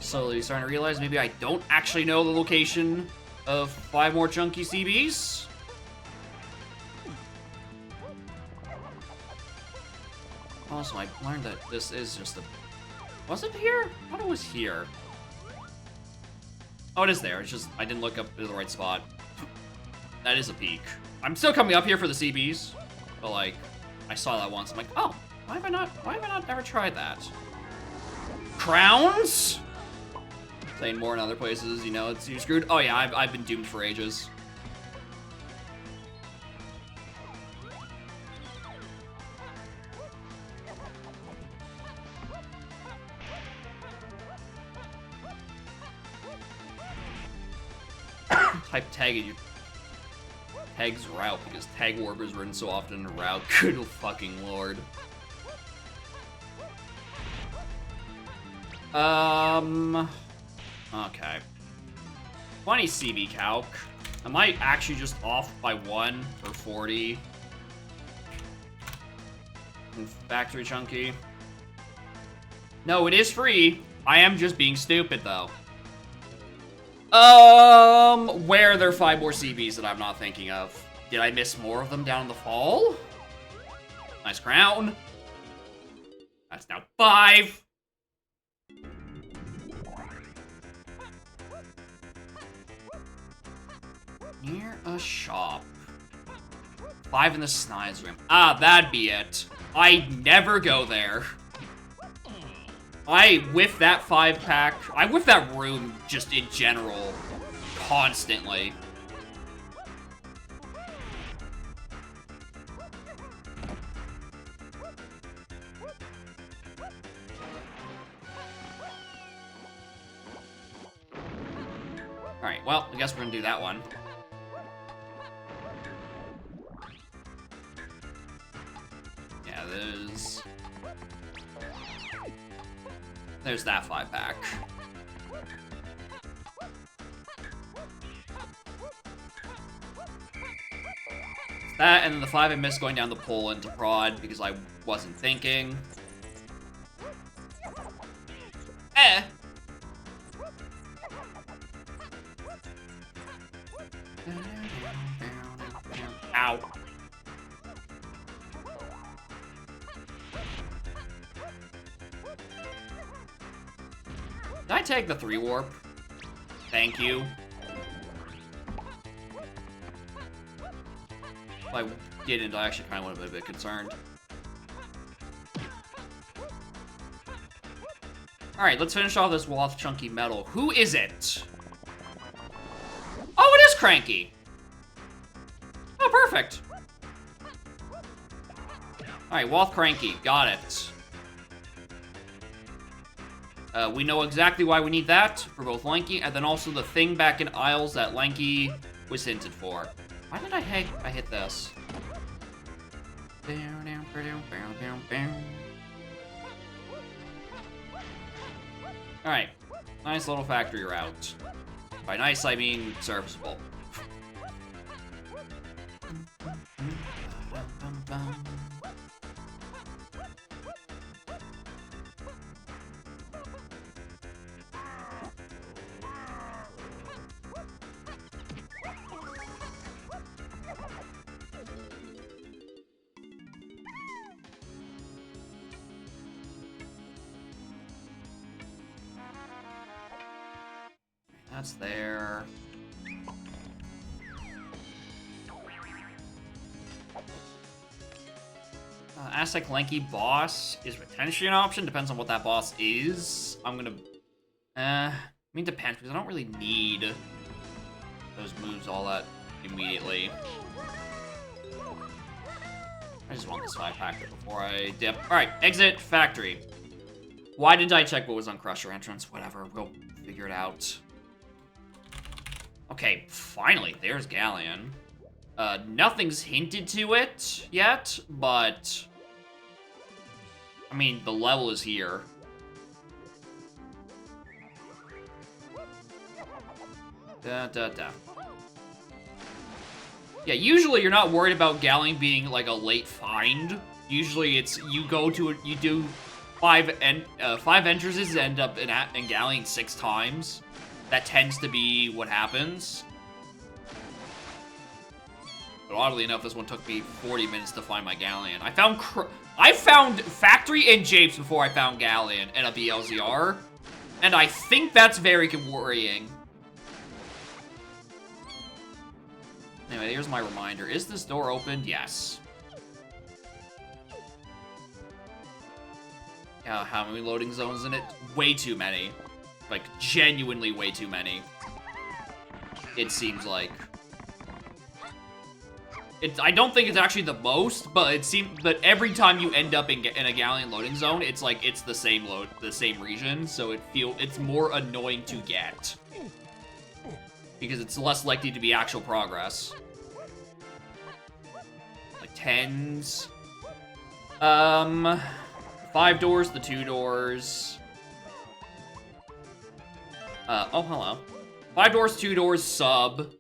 Slowly starting to realize maybe I don't actually know the location of 5 more chunky CBs. Also, I learned that this is just a... Was it here? I thought it was here. Oh, it is there. It's just I didn't look up to the right spot. That is a peak. I'm still coming up here for the CBs, but like, I saw that once. I'm like, oh, why have I not ever tried that? Crowns? Saying more in other places, you know, it's you screwed. Oh yeah, I've been doomed for ages. Type tag in your tag's route because tag warp is written so often in route. Good fucking lord. Okay. 20 CB calc. I might actually just off by 1 for 40. And factory chunky. No, it is free. I am just being stupid though. Where are there 5 more CBs that I'm not thinking of? Did I miss more of them down in the fall? Nice crown. That's now 5. Near a shop. 5 in the Snides room. Ah, that'd be it. I never go there. I whiff that 5-pack. I whiff that room just in general. Constantly. Alright, well, I guess we're gonna do that one. Yeah, there's that 5-pack. That, and then the 5 I missed going down the pole into prod because I wasn't thinking. Eh. Ow. Did I take the 3 warp? Thank you. If I didn't, I actually kind of would have been a bit concerned. Alright, let's finish off this wall of chunky metal. Who is it? Oh, it is Cranky! Oh, perfect. Alright, Walth Cranky. Got it. We know exactly why we need that for both Lanky, and then also the thing back in Isles that Lanky was hinted for. Why did I hit this? Alright. Nice little factory route. By nice, I mean serviceable. That's there. Aztec Lanky boss is potentially an option. Depends on what that boss is. I'm gonna... I mean, depends, because I don't really need those moves all that immediately. I just want this 5-pack before I dip. Alright, exit factory. Why didn't I check what was on Crusher entrance? Whatever, we'll figure it out. Okay, finally, there's Galleon. Nothing's hinted to it yet, but... I mean, the level is here. Yeah, usually you're not worried about Galleon being, like, a late find. Usually it's, you go to, you do 5 entrances, end up in Galleon 6 times. That tends to be what happens. But oddly enough, this one took me 40 minutes to find my Galleon. I found Factory and Japes before I found Galleon and a BLZR. And I think that's very worrying. Anyway, here's my reminder. Is this door opened? Yes. How many loading zones in it? Way too many. Like, genuinely way too many. It seems like. I don't think it's actually the most, but it seems that every time you end up in a Galleon loading zone, it's like, it's the same region, so it's more annoying to get. Because it's less likely to be actual progress. Like, 10s. 5 doors, the 2 doors. Oh, hello. 5 doors, 2 doors, sub.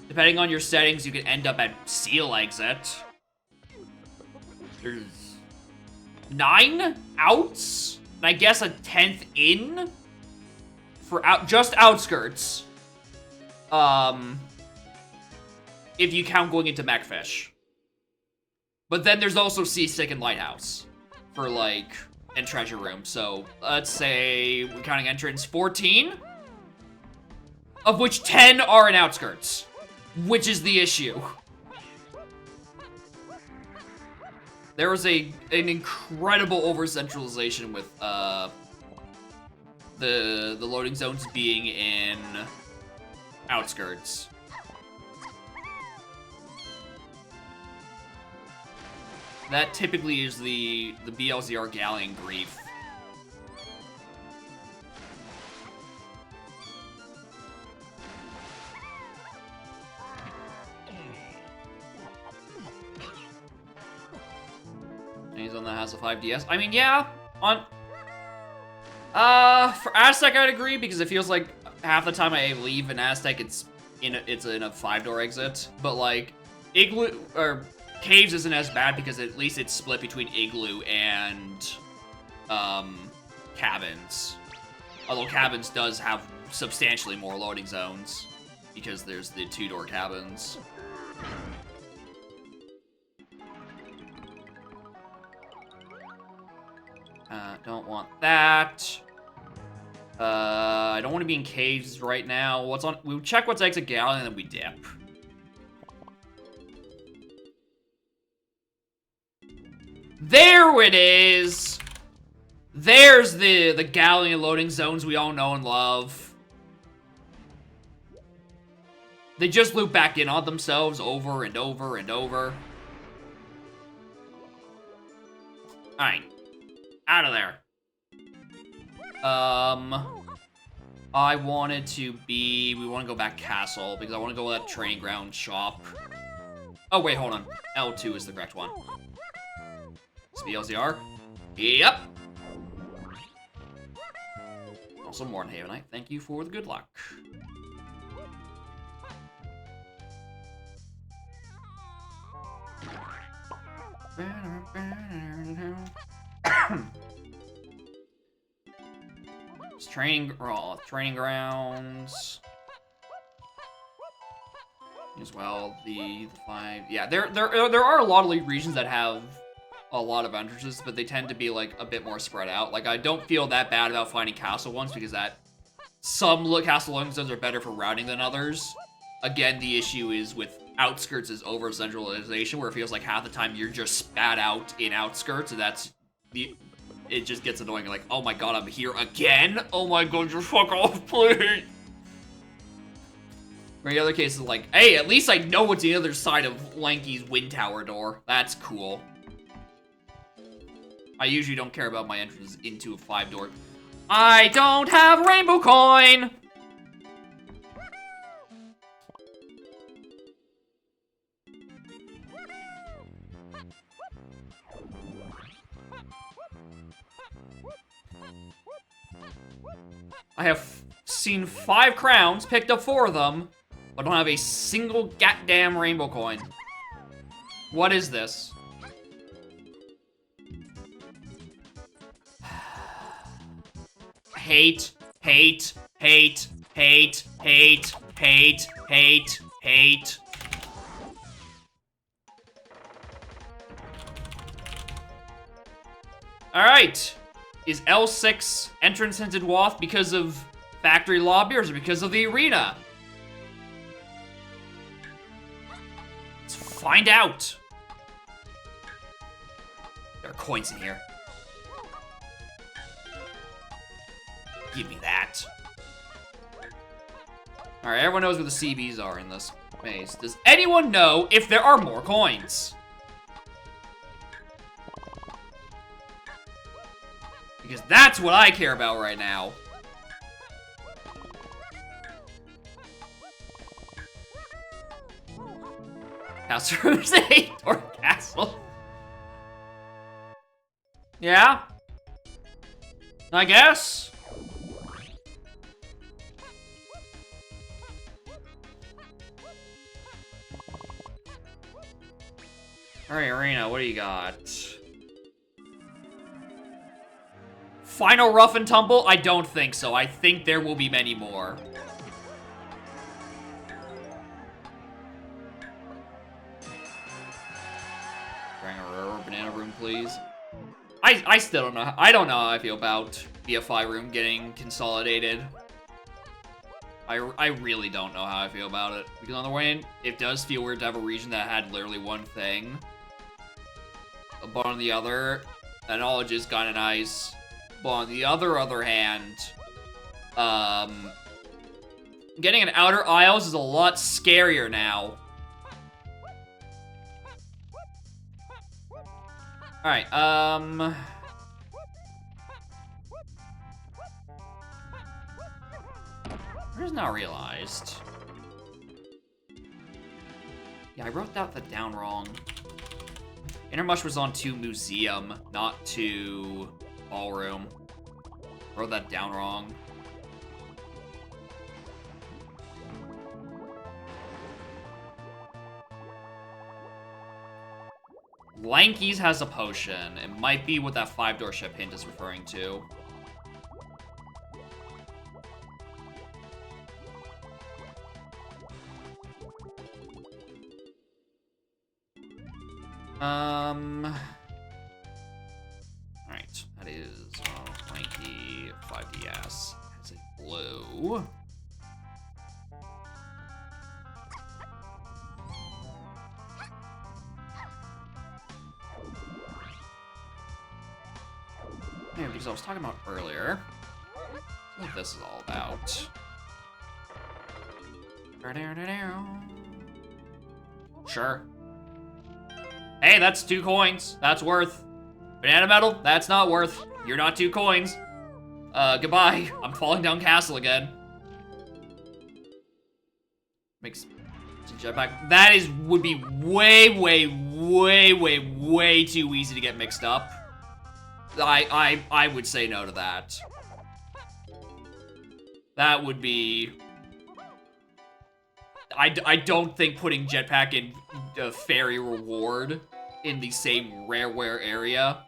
Depending on your settings, you can end up at seal exit. There's 9 outs, and I guess a 10th in for just outskirts. If you count going into Mechfish. But then there's also Seasick and Lighthouse for, like, and Treasure Room. So, let's say, we're counting entrance 14, of which 10 are in Outskirts, which is the issue. There was an incredible over-centralization with, the loading zones being in Outskirts. That typically is the BLZR Galleon grief. He's on that has a 5DS. I mean, yeah, on for Aztec I'd agree because it feels like half the time I leave an Aztec it's in a 5-door exit, but like Igloo or Caves isn't as bad because at least it's split between Igloo and Cabins. Although Cabins does have substantially more loading zones because there's the 2-door Cabins. Don't want that. I don't want to be in Caves right now. What's on? We check what's exit Galleon and then we dip. There it is! There's the Galleon loading zones we all know and love. They just loop back in on themselves over and over and over. Alright. Out of there. I wanted to be... We want to go back Castle because I want to go to that training ground shop. Oh, wait, hold on. L2 is the correct one. BLZR. Yep. Also, Morton Havenite, thank you for the good luck. It's training grounds. As well, the 5. Yeah, there are a lot of league regions that have a lot of entrances, but they tend to be like a bit more spread out. Like I don't feel that bad about finding castle ones because some castle loading zones are better for routing than others. Again, the issue is with Outskirts is over centralization, where it feels like half the time you're just spat out in Outskirts, and it just gets annoying. Like, oh my god, I'm here again? Oh my god, just fuck off, please. Or in the other cases, like, hey, at least I know what's the other side of Lanky's wind tower door. That's cool. I usually don't care about my entrance into a 5-door. I don't have Rainbow Coin! I have seen 5 crowns, picked up 4 of them, but don't have a single goddamn Rainbow Coin. What is this? Hate, hate, hate, hate, hate, hate, hate, hate. Alright. Is L6 entrance into Dwarf because of Factory Lobby or is it because of the arena? Let's find out. There are coins in here. Give me that. Alright, everyone knows where the CBs are in this maze. Does anyone know if there are more coins? Because that's what I care about right now. House Rooms 8 or Castle. Yeah? I guess. Alright, Arena, what do you got? Final Rough and Tumble? I don't think so. I think there will be many more. Bring banana room, please. I still don't know. I don't know how I feel about BFI room getting consolidated. I really don't know how I feel about it. Because on the way in, it does feel weird to have a region that had literally one thing. But on the other, that knowledge is kind of nice. But on the other hand, getting an outer aisles is a lot scarier now. Alright, I just now realized. Yeah, I wrote that down wrong. Intermush was on to museum, not to ballroom. Wrote that down wrong. Lanky's has a potion. It might be what that 5-door ship hint is referring to. Alright, that is Lanky 5DS has a blue. Yeah, because I was talking about earlier. That's what this is all about. Sure. Hey, that's 2 coins. That's worth. Banana medal? That's not worth. You're not 2 coins. Goodbye. I'm falling down castle again. Makes jetpack. That would be way too easy to get mixed up. I would say no to that. That would be... I don't think putting jetpack in fairy reward in the same rareware area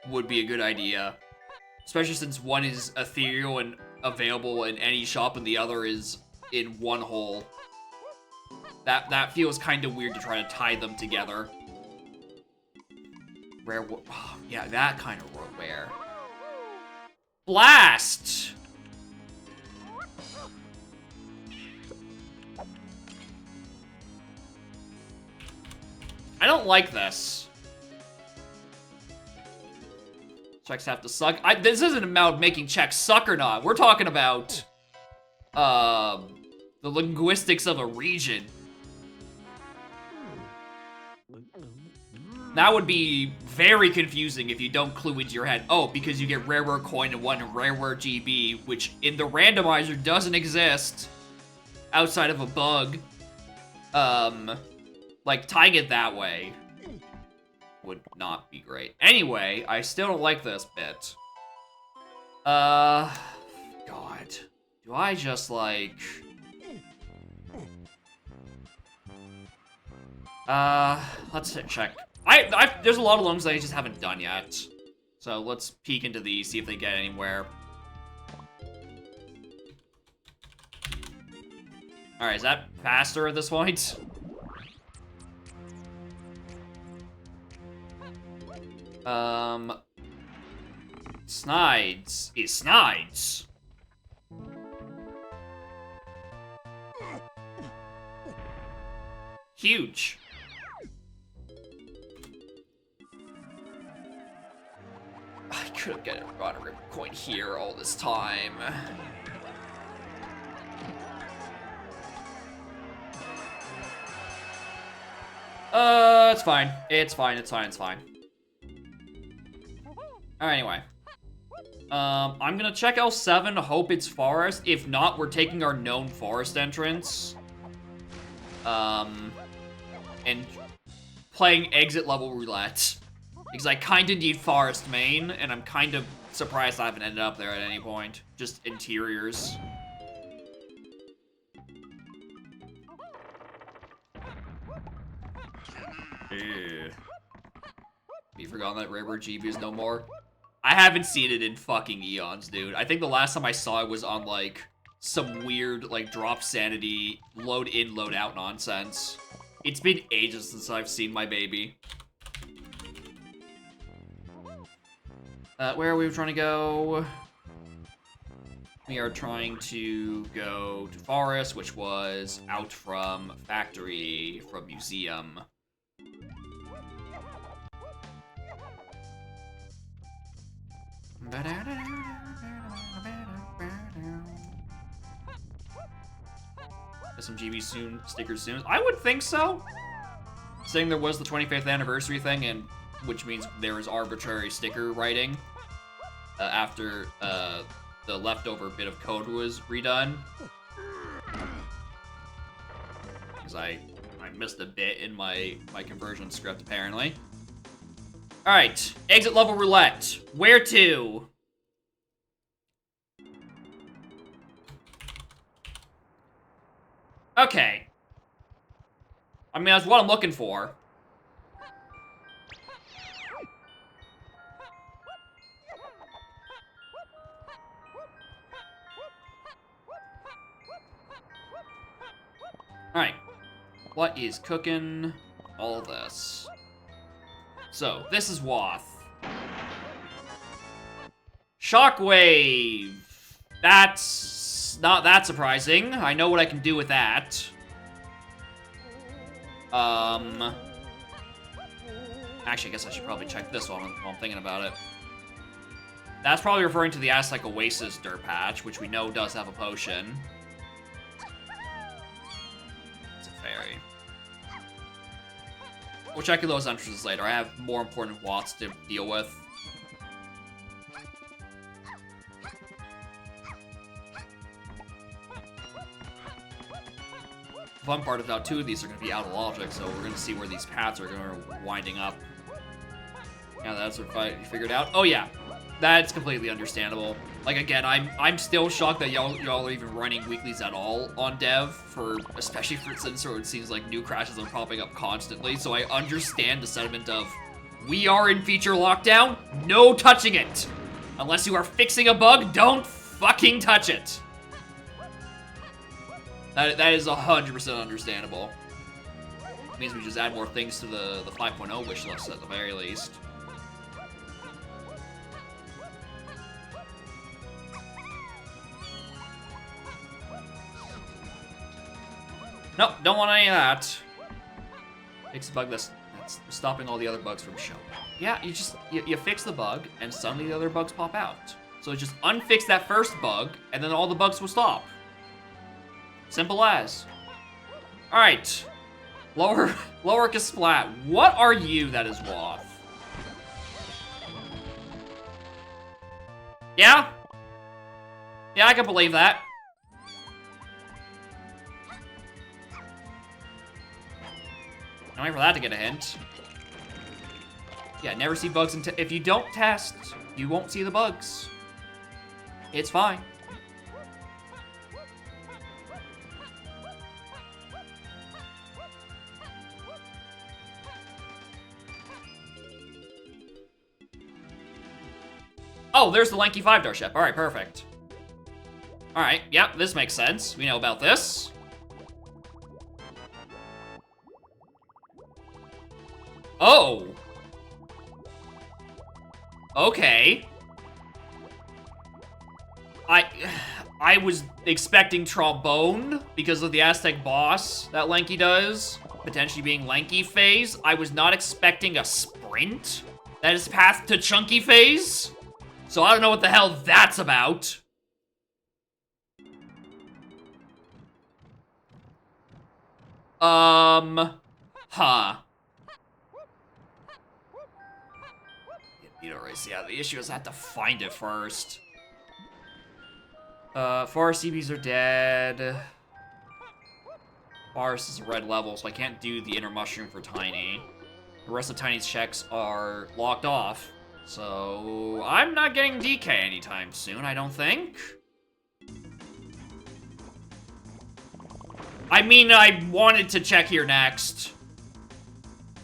would be a good idea. Especially since one is ethereal and available in any shop and the other is in one hole. That feels kind of weird to try to tie them together. Rare, oh, yeah, that kind of rareware. Blast! I don't like this. Checks have to suck. This isn't about making checks suck or not. We're talking about the linguistics of a region. That would be very confusing if you don't clue into your head. Oh, because you get rareware coin and 1 rareware GB, which in the randomizer doesn't exist outside of a bug. Like, tying it that way would not be great. Anyway, I still don't like this bit. God. Do I just, like... let's check. There's a lot of loans that I just haven't done yet. So let's peek into these, see if they get anywhere. Alright, is that faster at this point? Snides is Snides. Huge. I could have got a rip coin here all this time. It's fine. It's fine. It's fine. It's fine. Alright, anyway. I'm gonna check L7, hope it's forest. If not, we're taking our known forest entrance. And playing exit level roulette. Because I kinda need forest main, and I'm kind of surprised I haven't ended up there at any point. Just interiors. Ew. Have you forgotten that rareware GB is no more? I haven't seen it in fucking eons, dude. I think the last time I saw it was on, like, some weird, like, drop sanity, load in, load out nonsense. It's been ages since I've seen my baby. Where are we trying to go? We are trying to go to Forest, which was out from Factory, from Museum. Some GB soon, stickers soon. I would think so. Saying there was the 25th anniversary thing, and which means there was arbitrary sticker writing after the leftover bit of code was redone. Because I missed a bit in my conversion script, apparently. Alright, exit level roulette. Where to? Okay. I mean, that's what I'm looking for. Alright. What is cooking? All this. So, this is Wath. Shockwave! That's not that surprising. I know what I can do with that. Actually, I guess I should probably check this while I'm thinking about it. That's probably referring to the Aztec Oasis dirt patch, which we know does have a potion. It's a fairy. We'll check those entrances later. I have more important Watts to deal with. The fun part is now 2 of these are going to be out of logic, so we're going to see where these paths are going to winding up. Yeah, that's what I figured out. Oh yeah, that's completely understandable. Like again, I'm still shocked that y'all are even running weeklies at all on dev, especially since it seems like new crashes are popping up constantly. So I understand the sentiment of, we are in feature lockdown, no touching it. Unless you are fixing a bug, don't fucking touch it. That is 100% understandable. It means we just add more things to the 5.0 wish list at the very least. Nope, don't want any of that. Fix the bug that's stopping all the other bugs from showing. Yeah, you fix the bug, and suddenly the other bugs pop out. So just unfix that first bug, and then all the bugs will stop. Simple as. Alright. Lower Kasplat. What are you that is Wath? Yeah? Yeah, I can believe that. I'm waiting for that to get a hint. Yeah, never see bugs until... If you don't test, you won't see the bugs. It's fine. Oh, there's the lanky 5-star ship. Alright, perfect. Alright, yeah, this makes sense. We know about this. Oh! Okay. I was expecting Trombone because of the Aztec boss that Lanky does, potentially being Lanky phase. I was not expecting a sprint that is path to Chunky phase. So I don't know what the hell that's about. Huh. You don't really see how the issue is I have to find it first. Forest CBs are dead. Forest is a red level, so I can't do the inner mushroom for Tiny. The rest of Tiny's checks are locked off. So, I'm not getting DK anytime soon, I don't think. I mean, I wanted to check here next.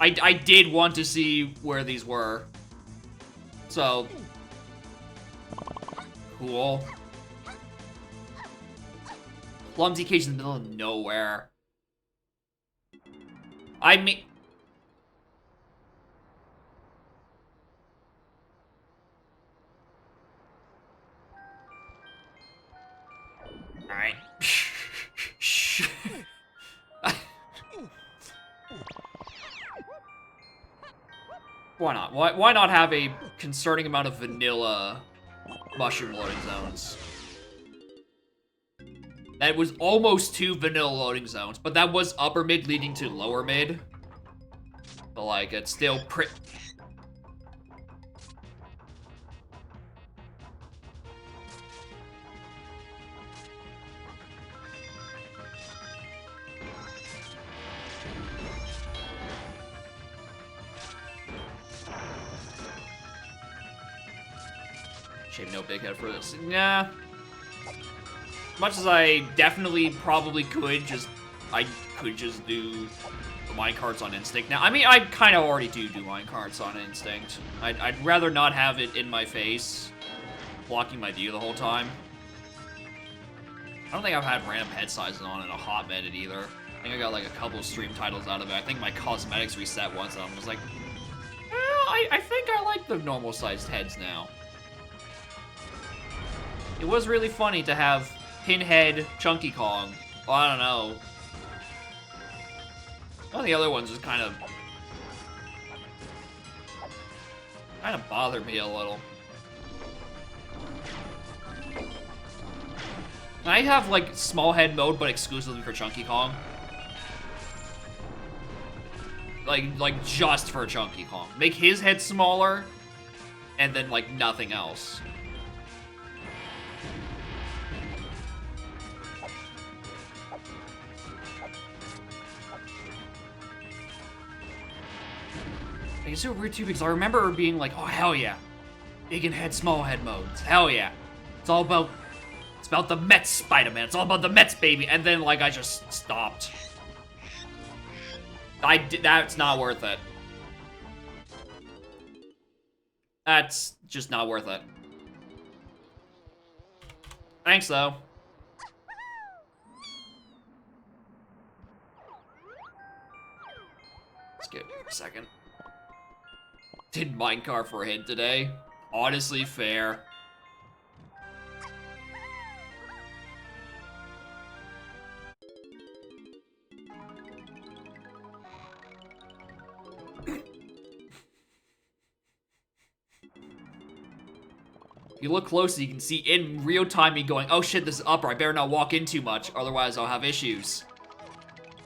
I did want to see where these were. So, cool. Clumsy cage in the middle of nowhere. I mean... Alright. Why not? Why not have a concerning amount of vanilla mushroom loading zones? That was almost 2 vanilla loading zones, but that was upper mid leading to lower mid. But like, it's still Shame no big head for this. Nah. Much as I definitely probably could just... I could just do the minecarts on instinct. Now, I mean, I kind of already do minecarts on instinct. I'd rather not have it in my face, blocking my view the whole time. I don't think I've had random head sizes on in a hot minute either. I think I got like a couple of stream titles out of it. I think my cosmetics reset once and I was like, I think I like the normal sized heads now. It was really funny to have Pinhead Chunky Kong. Well, I don't know. One of the other ones just kind of bothered me a little. I have like small head mode, but exclusively for Chunky Kong. Like just for Chunky Kong. Make his head smaller, and then like nothing else. It's so weird too because I remember being like, oh hell yeah, big and head, small head modes, hell yeah. It's about the Mets, Spider-Man. It's all about the Mets, baby. And then like I just stopped. That's not worth it. That's just not worth it. Thanks though. Let's get a second. Did minecart for a hint today. Honestly, fair. If you look closely, you can see in real time me going, oh shit, this is upper, I better not walk in too much, otherwise I'll have issues.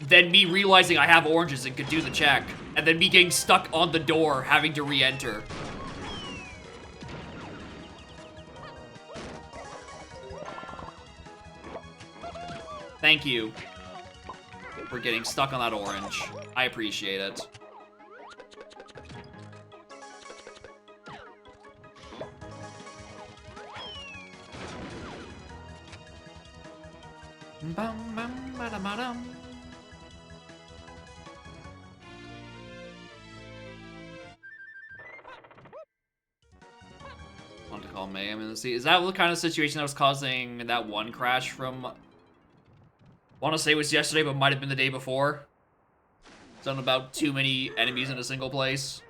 Then me realizing I have oranges and could do the check. And then me getting stuck on the door, having to re-enter. Thank you for getting stuck on that orange. I appreciate it. Want to call May? I mean, let's see. Is that the kind of situation that was causing that one crash from... I want to say it was yesterday, but might have been the day before. Something about too many enemies in a single place.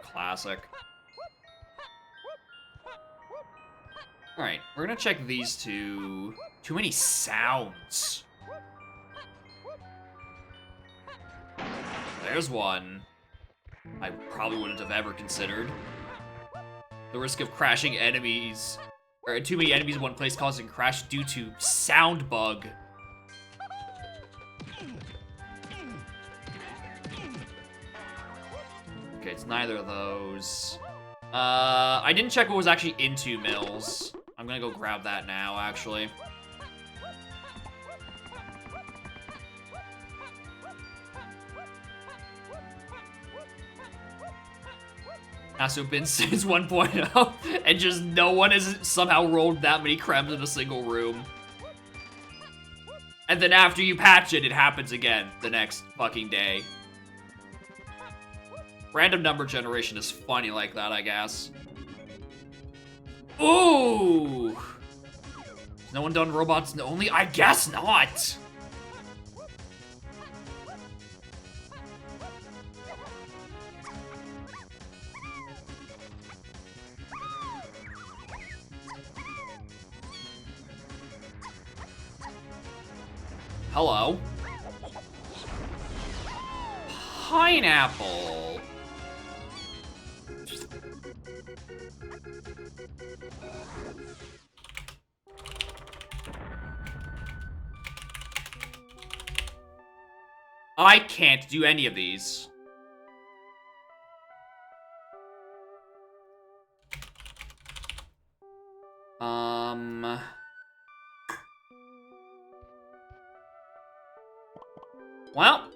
Classic. Alright, we're gonna check these two. Too many sounds. There's one I probably wouldn't have ever considered. The risk of crashing enemies, or too many enemies in one place causing crash due to sound bug. Okay, it's neither of those. I didn't check what was actually in 2 mills. I'm gonna go grab that now, actually. Has been since 1.0, and just no one has somehow rolled that many crems in a single room. And then after you patch it, it happens again the next fucking day. Random number generation is funny like that, I guess. Ooh! Has no one done robots only? I guess not! Hello. Pineapple. I can't do any of these. Well,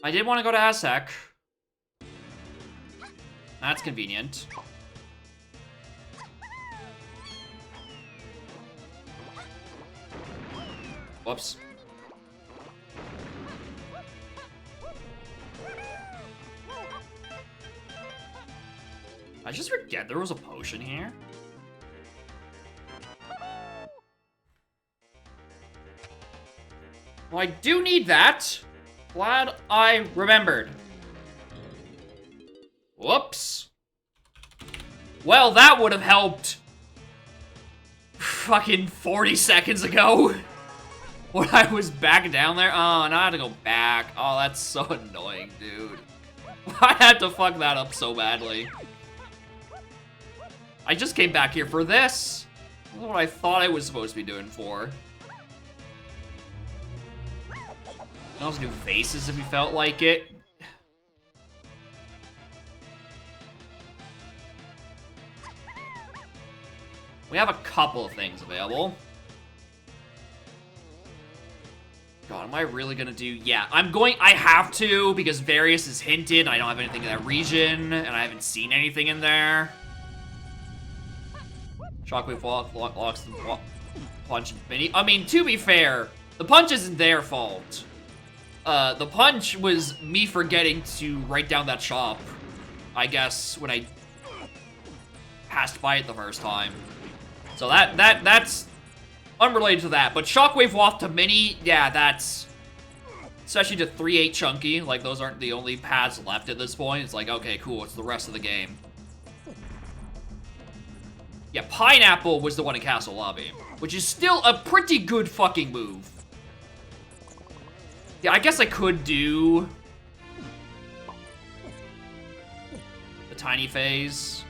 I did want to go to Aztec. That's convenient. Whoops. I just forget there was a potion here. Well, I do need that. Glad I remembered. Whoops. Well, that would have helped fucking 40 seconds ago. When I was back down there. Oh, now I have to go back. Oh, that's so annoying, dude. I had to fuck that up so badly. I just came back here for this. This is what I thought I was supposed to be doing for. You can also do faces if you felt like it. We have a couple of things available. God, am I really gonna do... Yeah, I have to, because Various is hinted, I don't have anything in that region, and I haven't seen anything in there. Shockwave locks the punch mini. I mean, to be fair, the punch isn't their fault. The punch was me forgetting to write down that shop, I guess, when I passed by it the first time. So that's unrelated to that. But Shockwave Waft to Mini, yeah, that's... Especially to 3-8 Chunky, like, those aren't the only paths left at this point. It's like, okay, cool, it's the rest of the game. Yeah, Pineapple was the one in Castle Lobby, which is still a pretty good fucking move. Yeah, I guess I could do the tiny phase.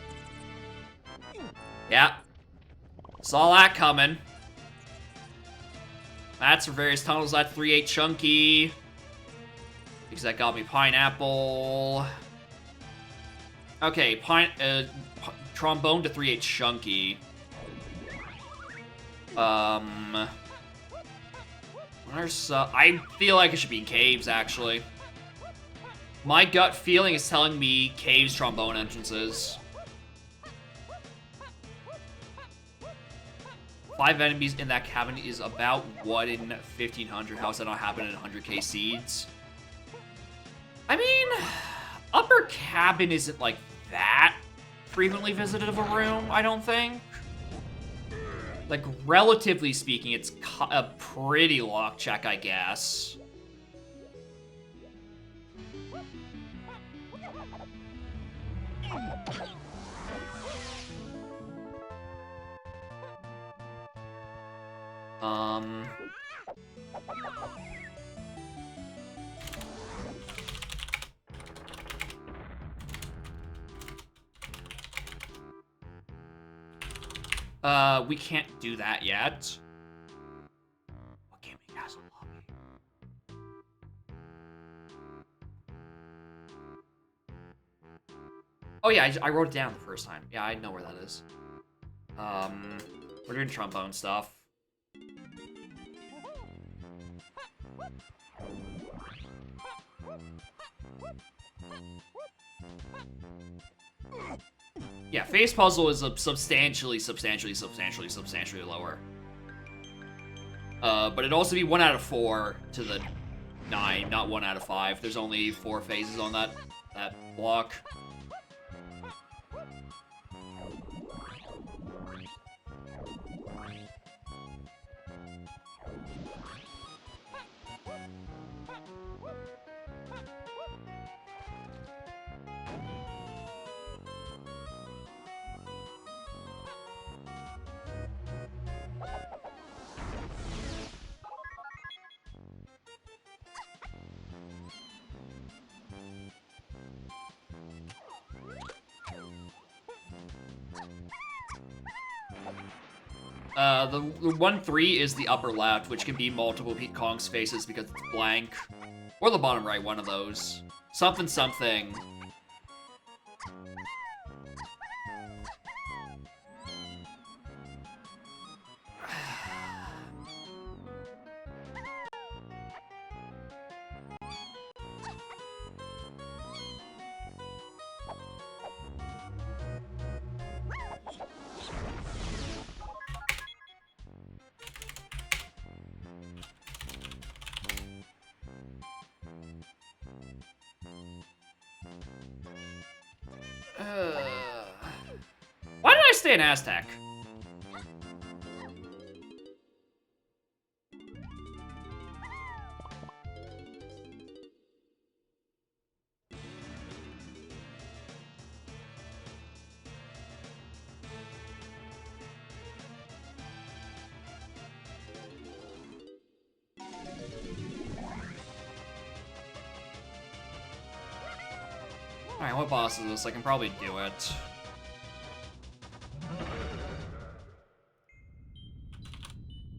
Yeah. Saw that coming. That's for Various Tunnels. That's 3-8 Chunky. Because that got me Pineapple. Okay, Trombone to 3-8 Chunky. I feel like it should be in Caves, actually. My gut feeling is telling me Caves Trombone entrances. 5 enemies in that cabin is about what in 1500? How does that not happen in 100k seeds? I mean, Upper Cabin isn't like that frequently visited of a room, I don't think. Like, relatively speaking, it's a pretty lock check, I guess. We can't do that yet. What can't we Castle Lobby? Oh yeah, I wrote it down the first time. Yeah, I know where that is. We're doing trombone stuff. Yeah, Face Puzzle is a substantially lower. But it'd also be 1 out of 4 to the 9, not 1 out of 5. There's only 4 phases on that block. The 1-3 is the upper left, which can be multiple Kong's faces because it's blank. Or the bottom right, one of those. Something, something. Why did I stay in Aztec? Alright, what boss is this? I can probably do it.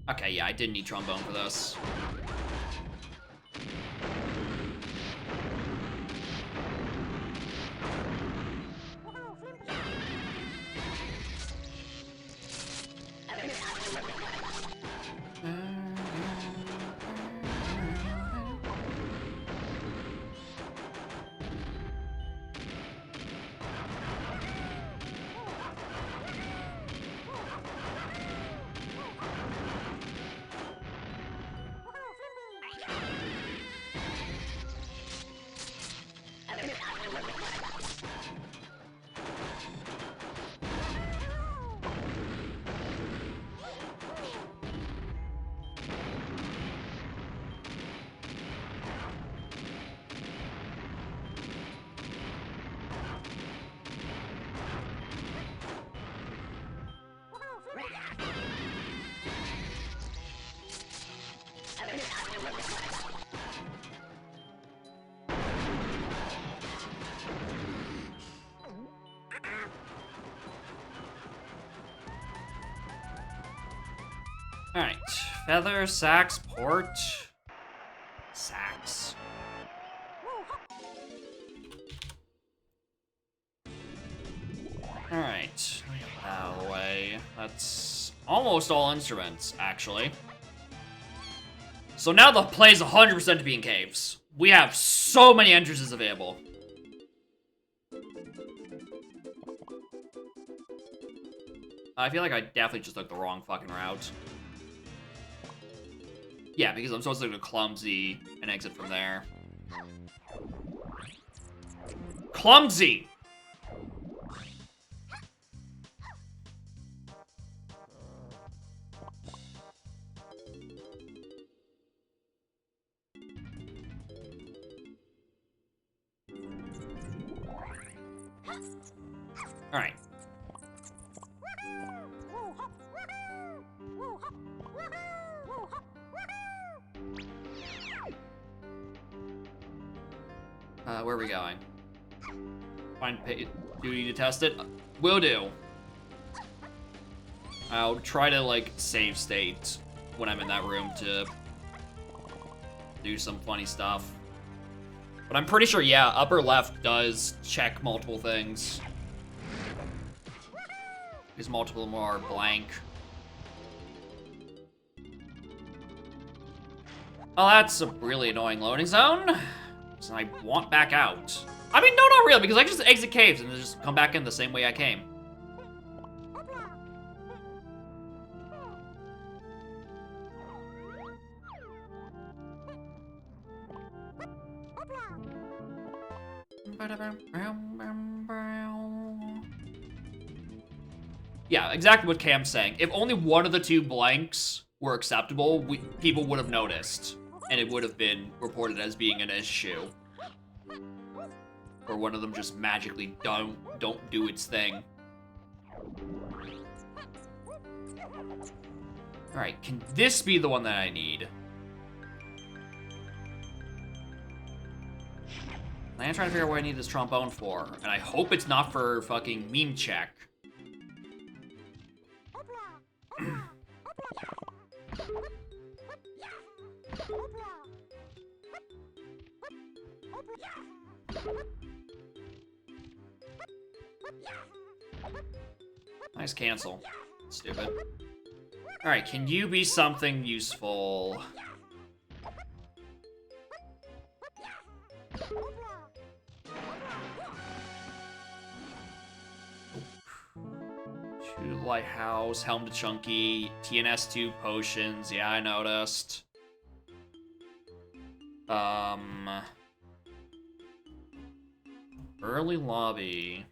Okay, yeah, I did need trombone for this. Alright, feather, sax, port, sax. Alright, get that out of the way. That's almost all instruments, actually. So now the play is 100% to be in caves. We have so many entrances available. I feel like I definitely just took the wrong fucking route. Yeah, because I'm supposed to go clumsy and exit from there. Clumsy! Alright. Where are we going? Find duty to test it? Will do. I'll try to, like, save state when I'm in that room to do some funny stuff. But I'm pretty sure, yeah, upper left does check multiple things. Because multiple more are blank. Well, that's a really annoying loading zone. So I want back out. I mean, no, not really, because I just exit caves and then just come back in the same way I came. Yeah, exactly what Cam's saying. If only one of the two blanks were acceptable, people would have noticed. And it would have been reported as being an issue. Or one of them just magically don't do its thing. Alright, can this be the one that I need? I'm trying to figure out what I need this trombone for. And I hope it's not for fucking meme check. Nice cancel. Stupid. Alright, can you be something useful? Two Lighthouse, Helm to Chunky, TNS2 potions. Yeah, I noticed. Early lobby.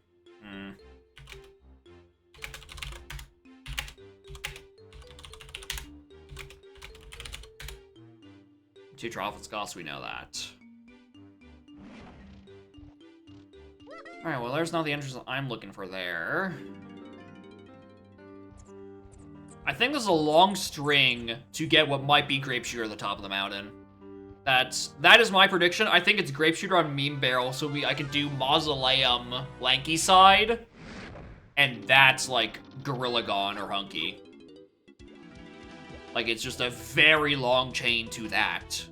Two Truffles costs, we know that. Alright, well, there's not the entrance I'm looking for there. I think there's a long string to get what might be Grape Shooter at the top of the mountain. That is my prediction. I think it's Grape Shooter on Meme Barrel, so I can do Mausoleum Lanky Side, and that's like Gorilla Gone or Hunky. Like, it's just a very long chain to that.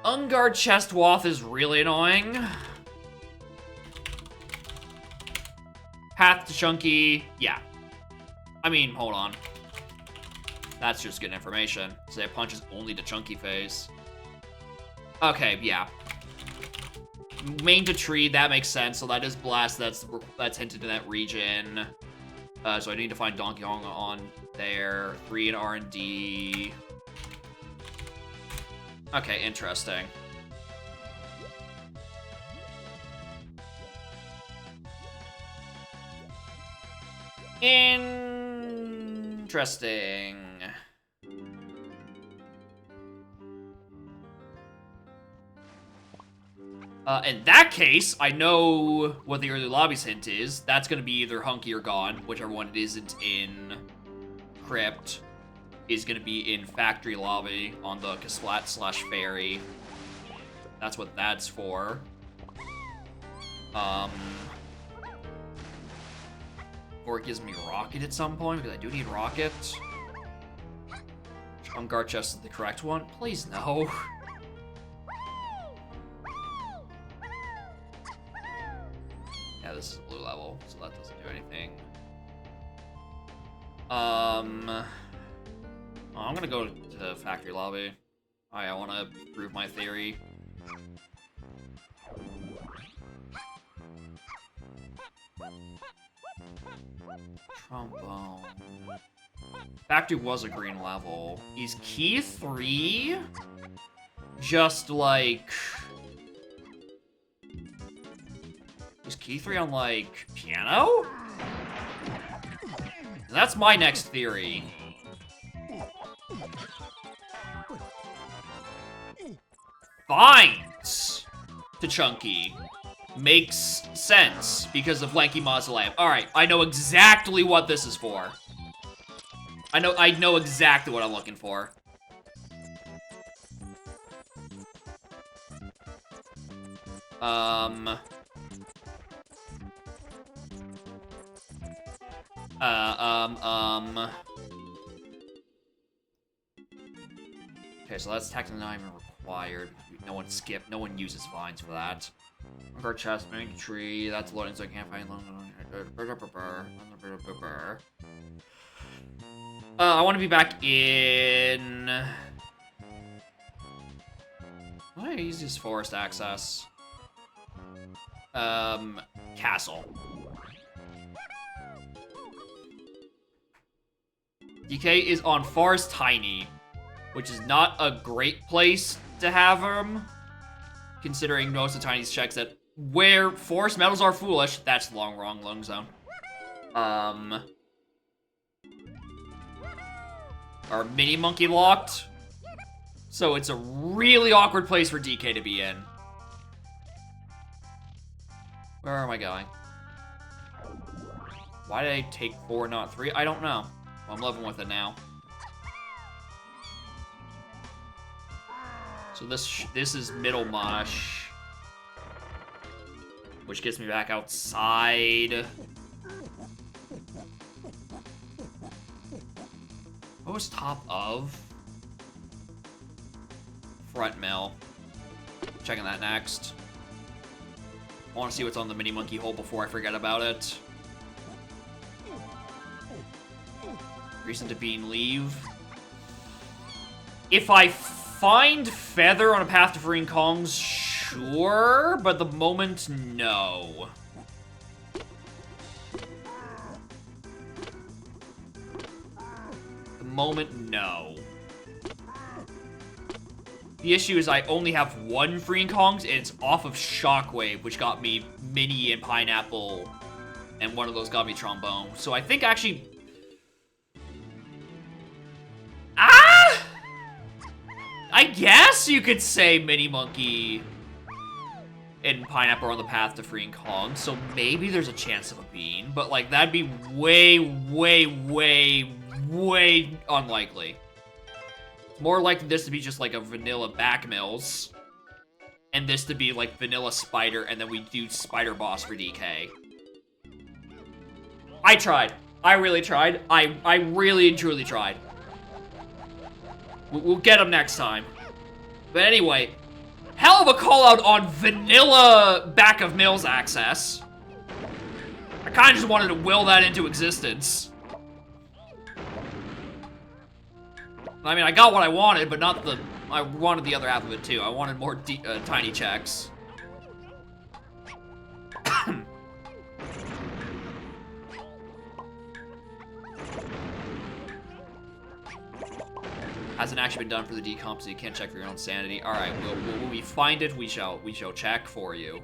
Ungard Chestwath is really annoying. Path to Chunky, yeah. I mean, hold on. That's just good information. So it punches only the Chunky phase. Okay, yeah. Main to tree, that makes sense. So that is Blast, that's hinted in that region. So I need to find Donkey Kong on there. 3 in R&D. Okay, interesting. Interesting. In that case, I know what the early lobby's hint is. That's gonna be either Hunky or Gone, whichever one it isn't in Crypt is gonna be in Factory Lobby on the Kasplat/Fairy. That's what that's for. Or it gives me Rocket at some point, because I do need Rocket. Ungard Chest is the correct one. Please, no. Yeah, this is blue level, so that doesn't do anything. Oh, I'm gonna go to Factory Lobby. I want to prove my theory. Trombone. Factory was a green level. Is Key 3 just like... Is Key 3 on, like, piano? That's my next theory. Vines to Chunky makes sense because of Lanky Mausoleum. Alright, I know exactly what this is for. I know exactly what I'm looking for. Okay, so that's technically not even required. No one uses vines for that. Ungard Chest, main tree, that's loading so I can't find I want to be back in... What do I use this forest access? Castle. DK is on Forest Tiny, which is not a great place to have him, considering most of Tiny's checks that where forest metals are foolish, that's wrong zone. Are Mini Monkey locked? So it's a really awkward place for DK to be in. Where am I going? Why did I take 4, not 3? I don't know. Well, I'm living with it now. So this is Middlemarsh, which gets me back outside. Post top of front mill. Checking that next. I want to see what's on the mini monkey hole before I forget about it. Reason to bean leave. If I find feather on a path to freeing Kongs, sure, but the moment, no. The moment, no. The issue is I only have one freeing Kongs, and it's off of Shockwave, which got me Mini and Pineapple, and one of those got me Trombone. So I think actually... Ah! I guess you could say Mini Monkey and Pineapple are on the path to freeing Kong, so maybe there's a chance of a bean, but like that'd be way, way, way, way unlikely. It's more likely this to be just like a vanilla back mills, and this to be like vanilla spider, and then we do spider boss for DK. I tried. I really tried. I really and truly tried. We'll get him next time. But anyway, hell of a call out on vanilla back of mills access. I kind of just wanted to will that into existence. I mean, I got what I wanted, but not the... I wanted the other half of it too. I wanted more tiny checks. Hasn't actually been done for the decomp, so you can't check for your own sanity. All right, when we find it, we shall check for you.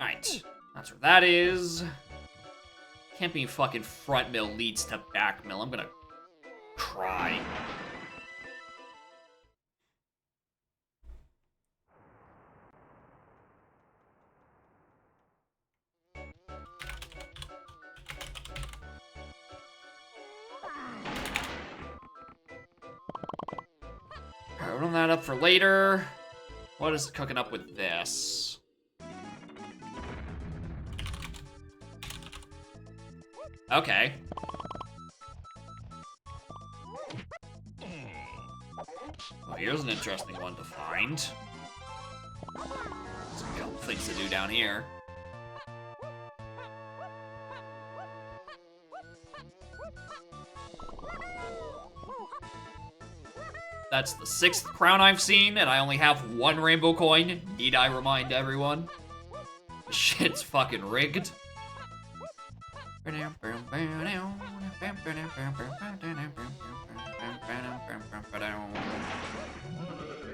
Alright, that's where that is. Can't be fucking front mill leads to back mill. I'm gonna cry. Alright, we'll run that up for later. What is cooking up with this? Okay. Well, here's an interesting one to find. Some couple things to do down here. That's the 6th crown I've seen, and I only have one rainbow coin. Need I remind everyone? This shit's fucking rigged.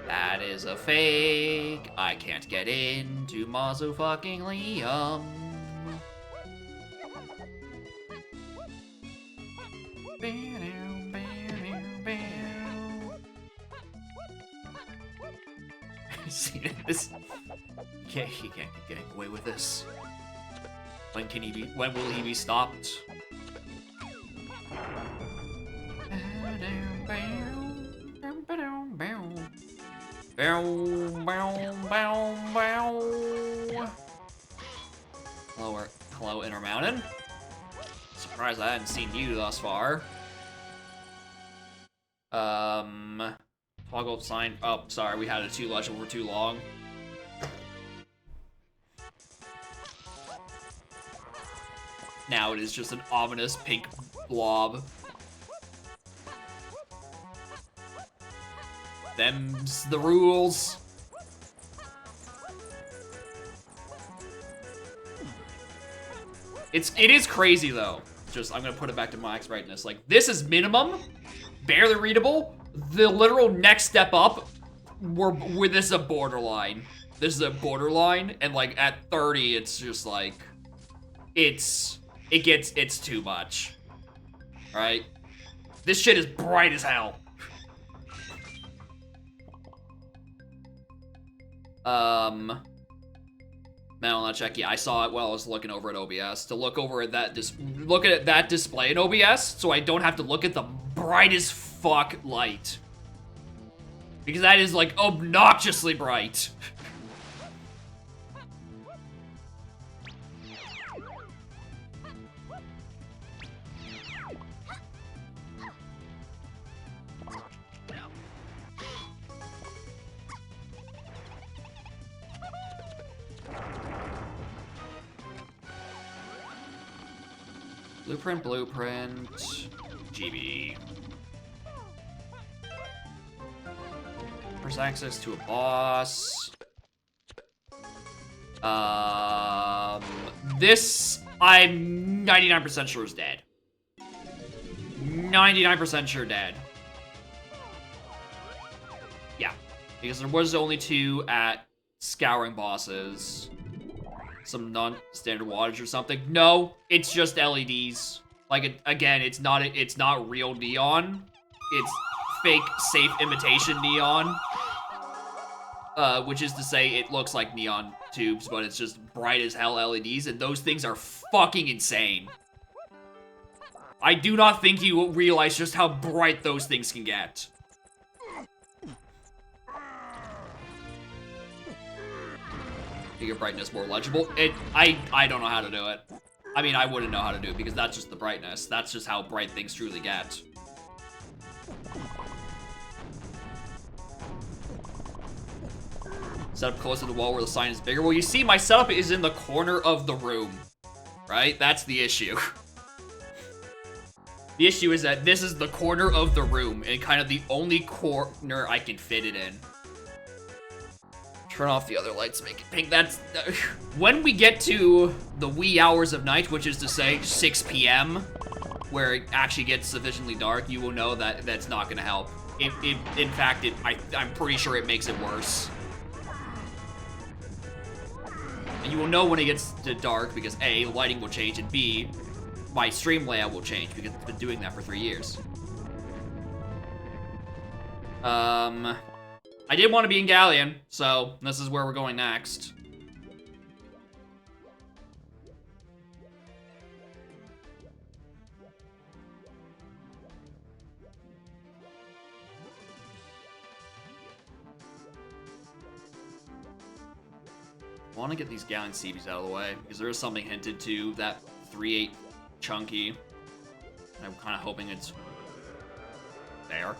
That is a fake. I can't get into Mazu fucking Liam. See this? He can't keep getting away with this. When will he be stopped? Hello, Intermountain. Surprised I hadn't seen you thus far. Toggle sign. Oh, sorry, we had a 2 legend for too long. Now it is just an ominous pink blob. Them's the rules. It is crazy though. Just I'm gonna put it back to max brightness. Like this is minimum, barely readable. The literal next step up, this is a borderline. This is a borderline, and like at 30, it's just like it's too much. Right? This shit is bright as hell. Mental not check. Yeah, I saw it while I was looking over at OBS. To look over at that, look at that display in OBS, so I don't have to look at the bright as fuck light. Because that is, like, obnoxiously bright. Blueprint, GB. First access to a boss. This, I'm 99% sure is dead. 99% sure dead. Yeah, because there was only 2 at scouring bosses. Some non-standard wattage or something. No, it's just LEDs. Like, again, it's not real neon. It's fake, safe imitation neon. Which is to say, it looks like neon tubes, but it's just bright as hell LEDs, and those things are fucking insane. I do not think you realize just how bright those things can get. Make your brightness more legible. I don't know how to do it. I mean, I wouldn't know how to do it because that's just the brightness. That's just how bright things truly get. Set up close to the wall where the sign is bigger. Well, you see, my setup is in the corner of the room, right? That's the issue. The issue is that this is the corner of the room and kind of the only corner I can fit it in. Turn off the other lights, make it pink. That's when we get to the wee hours of night, which is to say 6 p.m., where it actually gets sufficiently dark, you will know that that's not gonna help. In fact, I'm pretty sure it makes it worse. And you will know when it gets to dark because A, lighting will change, and B, my stream layout will change because it's been doing that for 3 years. I did want to be in Galleon, so this is where we're going next. I want to get these Galleon CBs out of the way because there is something hinted to that 3-8 chunky. I'm kind of hoping it's there.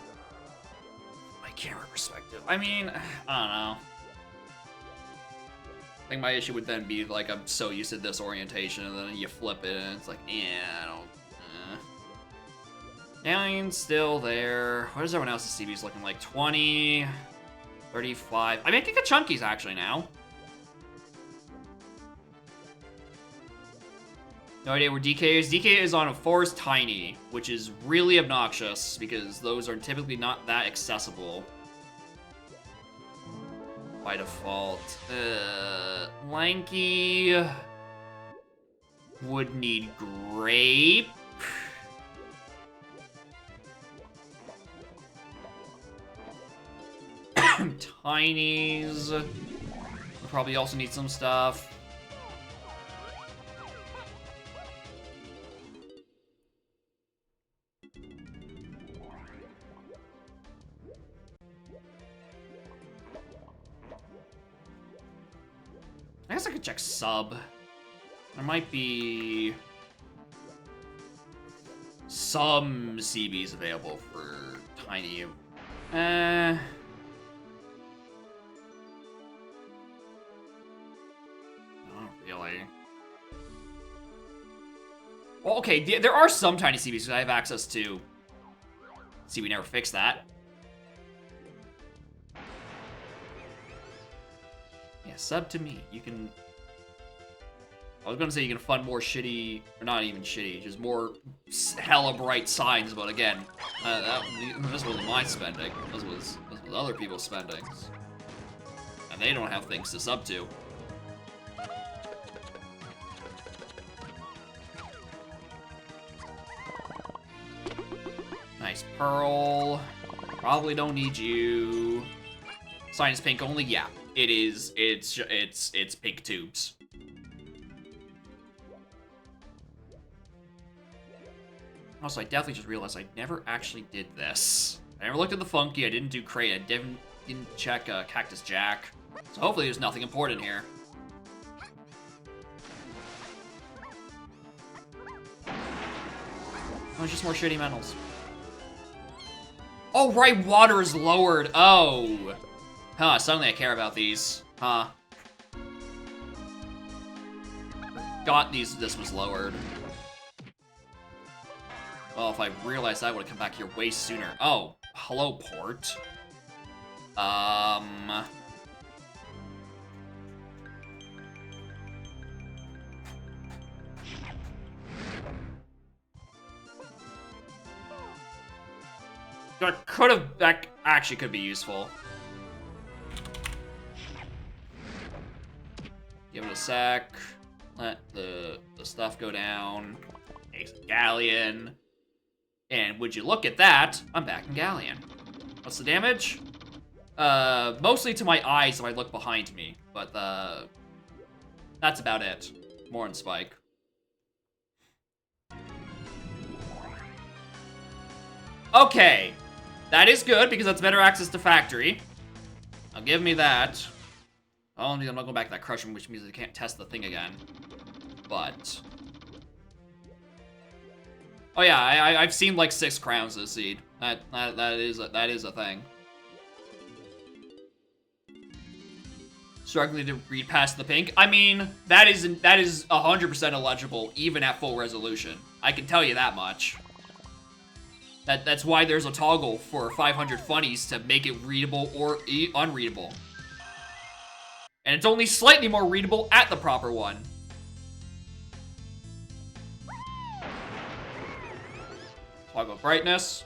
Camera perspective. I mean, I don't know. I think my issue would then be like I'm so used to this orientation, and then you flip it, and it's like, yeah, I don't. Alien's still there. What is everyone else's CBs looking like? 20, 35. I mean, I can get chunkies actually now. No idea where DK is. DK is on a Forest Tiny, which is really obnoxious because those are typically not that accessible by default. Lanky would need grape. Tinies would probably also need some stuff. I guess I could check sub. There might be some CBs available for tiny. Not really. Well, okay, there are some tiny CBs that I have access to. See, we never fixed that. Yeah, sub to me. You can... I was gonna say you can fund more shitty, or not even shitty, just more hella bright signs, but again, this wasn't my spending. This was other people's spending. And they don't have things to sub to. Nice pearl. Probably don't need you. Sign is pink only? Yeah, it is. It's pink tubes. Also, I definitely just realized I never actually did this. I never looked at the Funky, I didn't do Crate, I didn't check Cactus Jack. So hopefully there's nothing important here. Oh, it's just more shitty mentals. Oh, right, water is lowered. Oh. Huh, suddenly I care about these. Huh. Forgot this was lowered. Well, if I realized that, I would have come back here way sooner. Oh, hello, port. That actually could be useful. Give it a sec. Let the stuff go down. Ace Galleon. And would you look at that, I'm back in Galleon. What's the damage? Mostly to my eyes if I look behind me, but that's about it. More on Spike. Okay. That is good, because that's better access to Factory. Now give me that. Oh, I'm not going back to that Crush Room, which means I can't test the thing again. But... oh yeah, I've seen like 6 crowns this seed. That is a thing. Struggling to read past the pink. I mean, that is 100% illegible, even at full resolution. I can tell you that much. That's why there's a toggle for 500 funnies to make it readable or unreadable. And it's only slightly more readable at the proper one. Toggle brightness.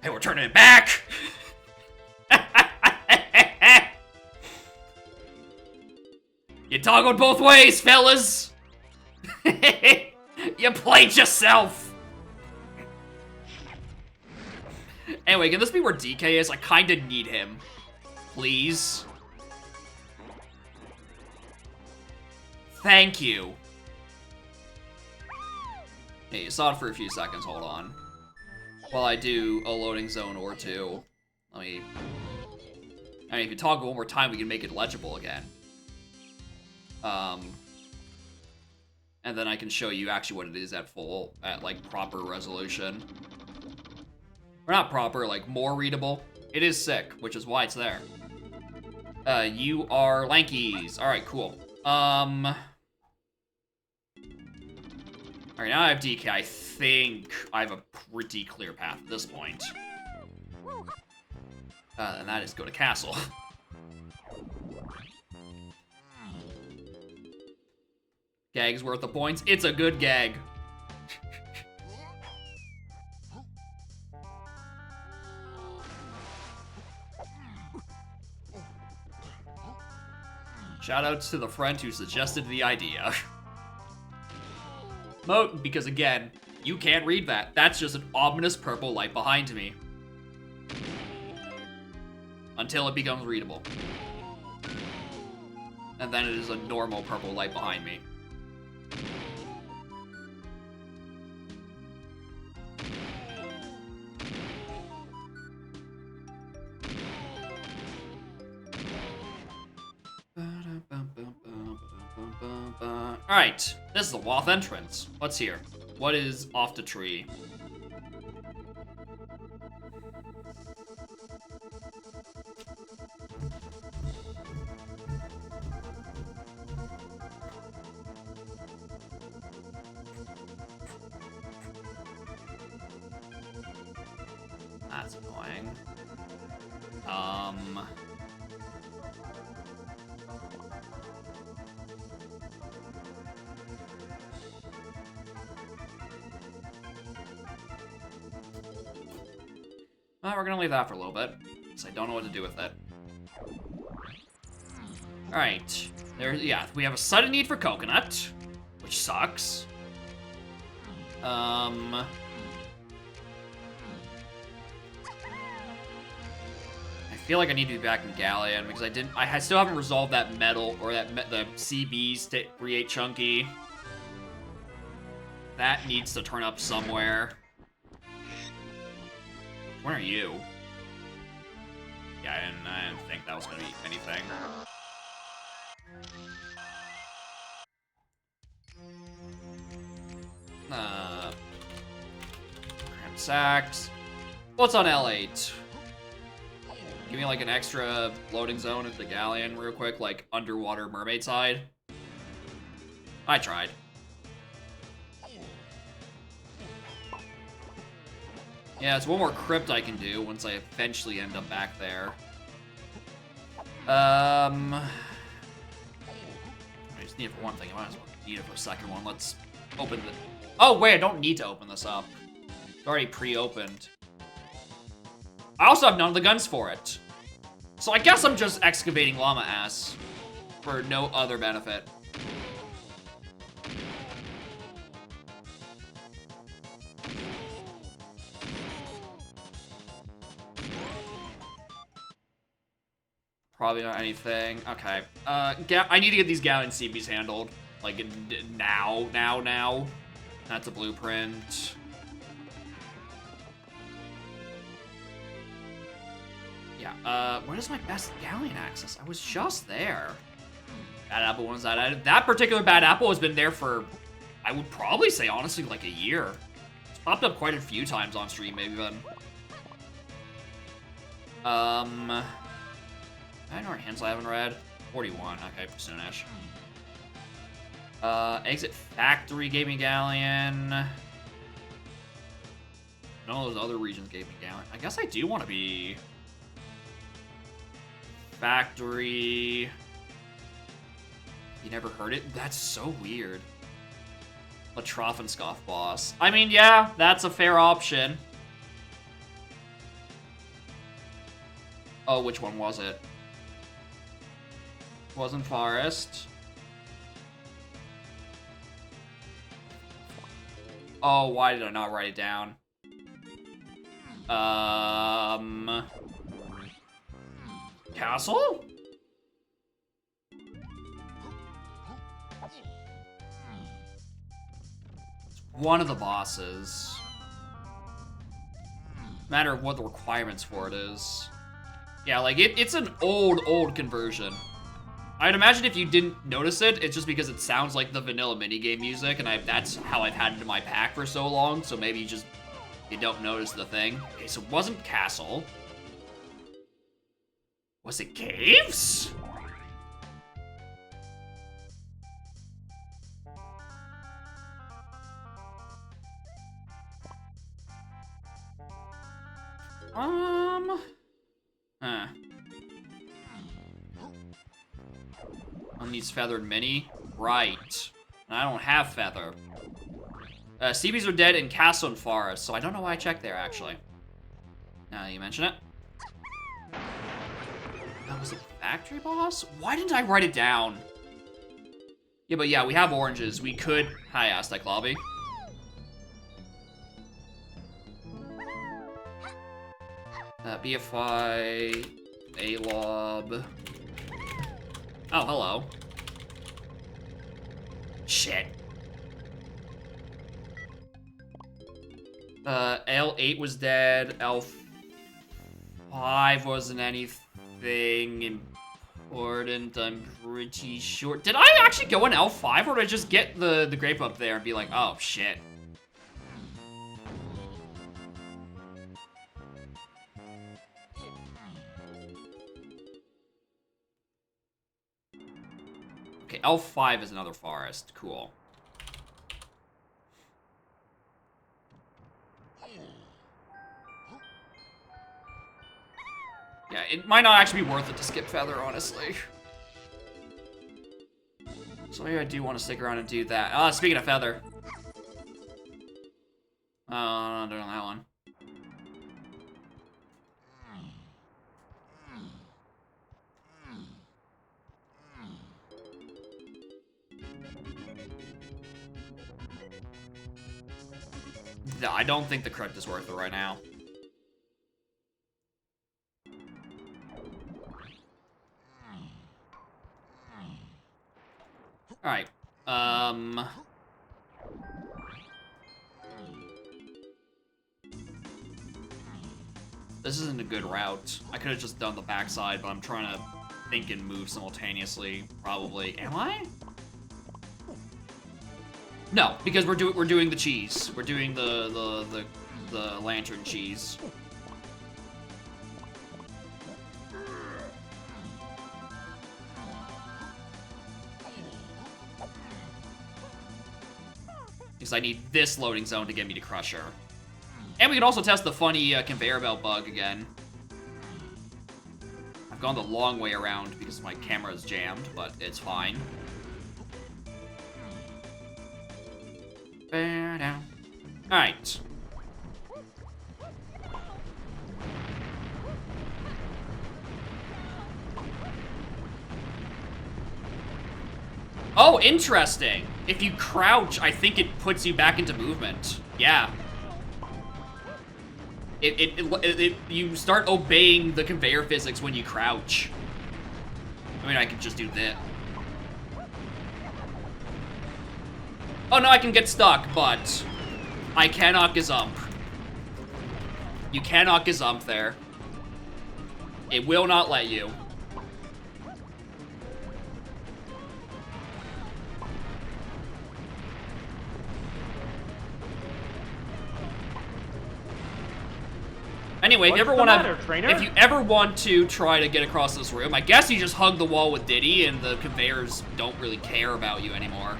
Hey, we're turning it back! You toggled both ways, fellas! You played yourself! Anyway, can this be where DK is? I kinda need him. Please. Thank you. Hey, you saw it for a few seconds, hold on. While I do a loading zone or two. I mean, if you toggle one more time, we can make it legible again. And then I can show you actually what it is at like, proper resolution. Or not proper, like, more readable. It is sick, which is why it's there. You are Lankies. Alright, cool. Alright, now I have DK. I think I have a pretty clear path at this point. And that is go to Castle. Gag's worth the points. It's a good gag. Shoutouts to the friend who suggested the idea. Moat, because again, you can't read that. That's just an ominous purple light behind me. Until it becomes readable. And then it is a normal purple light behind me. Alright, this is the Wath entrance. What's here? What is off the tree? That's annoying. Well, we're gonna leave that for a little bit, because I don't know what to do with it. Alright. Yeah, we have a sudden need for coconut, which sucks. I feel like I need to be back in Galleon, because I still haven't resolved that metal, or the CBs to create Chunky. That needs to turn up somewhere. Where are you? Yeah, I didn't think that was gonna be anything. Cramp sacks. What's on L8? Give me like an extra loading zone at the Galleon real quick, like underwater mermaid side. I tried. Yeah, it's one more crypt I can do once I eventually end up back there. I just need it for one thing. I might as well need it for a second one. Let's open the... Oh, wait, I don't need to open this up. It's already pre-opened. I also have none of the guns for it. So I guess I'm just excavating llama ass for no other benefit. Probably not anything. Okay. I need to get these Galleon CBs handled. Like, now. That's a blueprint. Yeah, when is my best Galleon access? I was just there. Bad apple one's that particular bad apple has been there for, I would probably say, honestly, like a year. It's popped up quite a few times on stream, maybe even. I know our hands I haven't read. 41, okay, soonish. Exit Factory gave me Galleon. None of those other regions gave me Galleon. I guess I do want to be... Factory... You never heard it? That's so weird. Latroffenscoff boss. I mean, yeah, that's a fair option. Oh, which one was it? Wasn't Forest. Oh, why did I not write it down? Castle? It's one of the bosses. Matter of what the requirements for it is. Yeah, like, it's an old conversion. I'd imagine if you didn't notice it, it's just because it sounds like the vanilla minigame music, and that's how I've had it in my pack for so long, so maybe you don't notice the thing. Okay, so it wasn't Castle. Was it Caves? Huh. Needs Feathered Mini? Right. And I don't have Feather. CBs are dead in Castle and Forest, so I don't know why I checked there, actually. Now that you mention it. That was a factory boss? Why didn't I write it down? Yeah, but yeah, we have oranges. We could... Hi, Aztec Lobby. BFI... A-Lob... Oh, hello. Shit. L8 was dead. L5 wasn't anything important, I'm pretty sure. Did I actually go on L5, or did I just get the grape up there and be like, oh, shit. Okay, L5 is another forest. Cool. Yeah, it might not actually be worth it to skip Feather, honestly. So maybe I do want to stick around and do that. Speaking of Feather. I'm not doing that one. No, I don't think the crypt is worth it right now. Alright. This isn't a good route. I could have just done the backside, but I'm trying to think and move simultaneously, probably. Am I? No, because we're doing the cheese. We're doing the lantern cheese. Because I need this loading zone to get me to Crusher. And we can also test the funny conveyor belt bug again. I've gone the long way around because my camera is jammed, but it's fine. Alright. Oh, interesting. If you crouch, I think it puts you back into movement. Yeah. You start obeying the conveyor physics when you crouch. I mean, I could just do that. Oh no, I can get stuck, but I cannot gazump. You cannot gazump there. It will not let you. Anyway, if you ever want to try to get across this room, I guess you just hug the wall with Diddy and the conveyors don't really care about you anymore.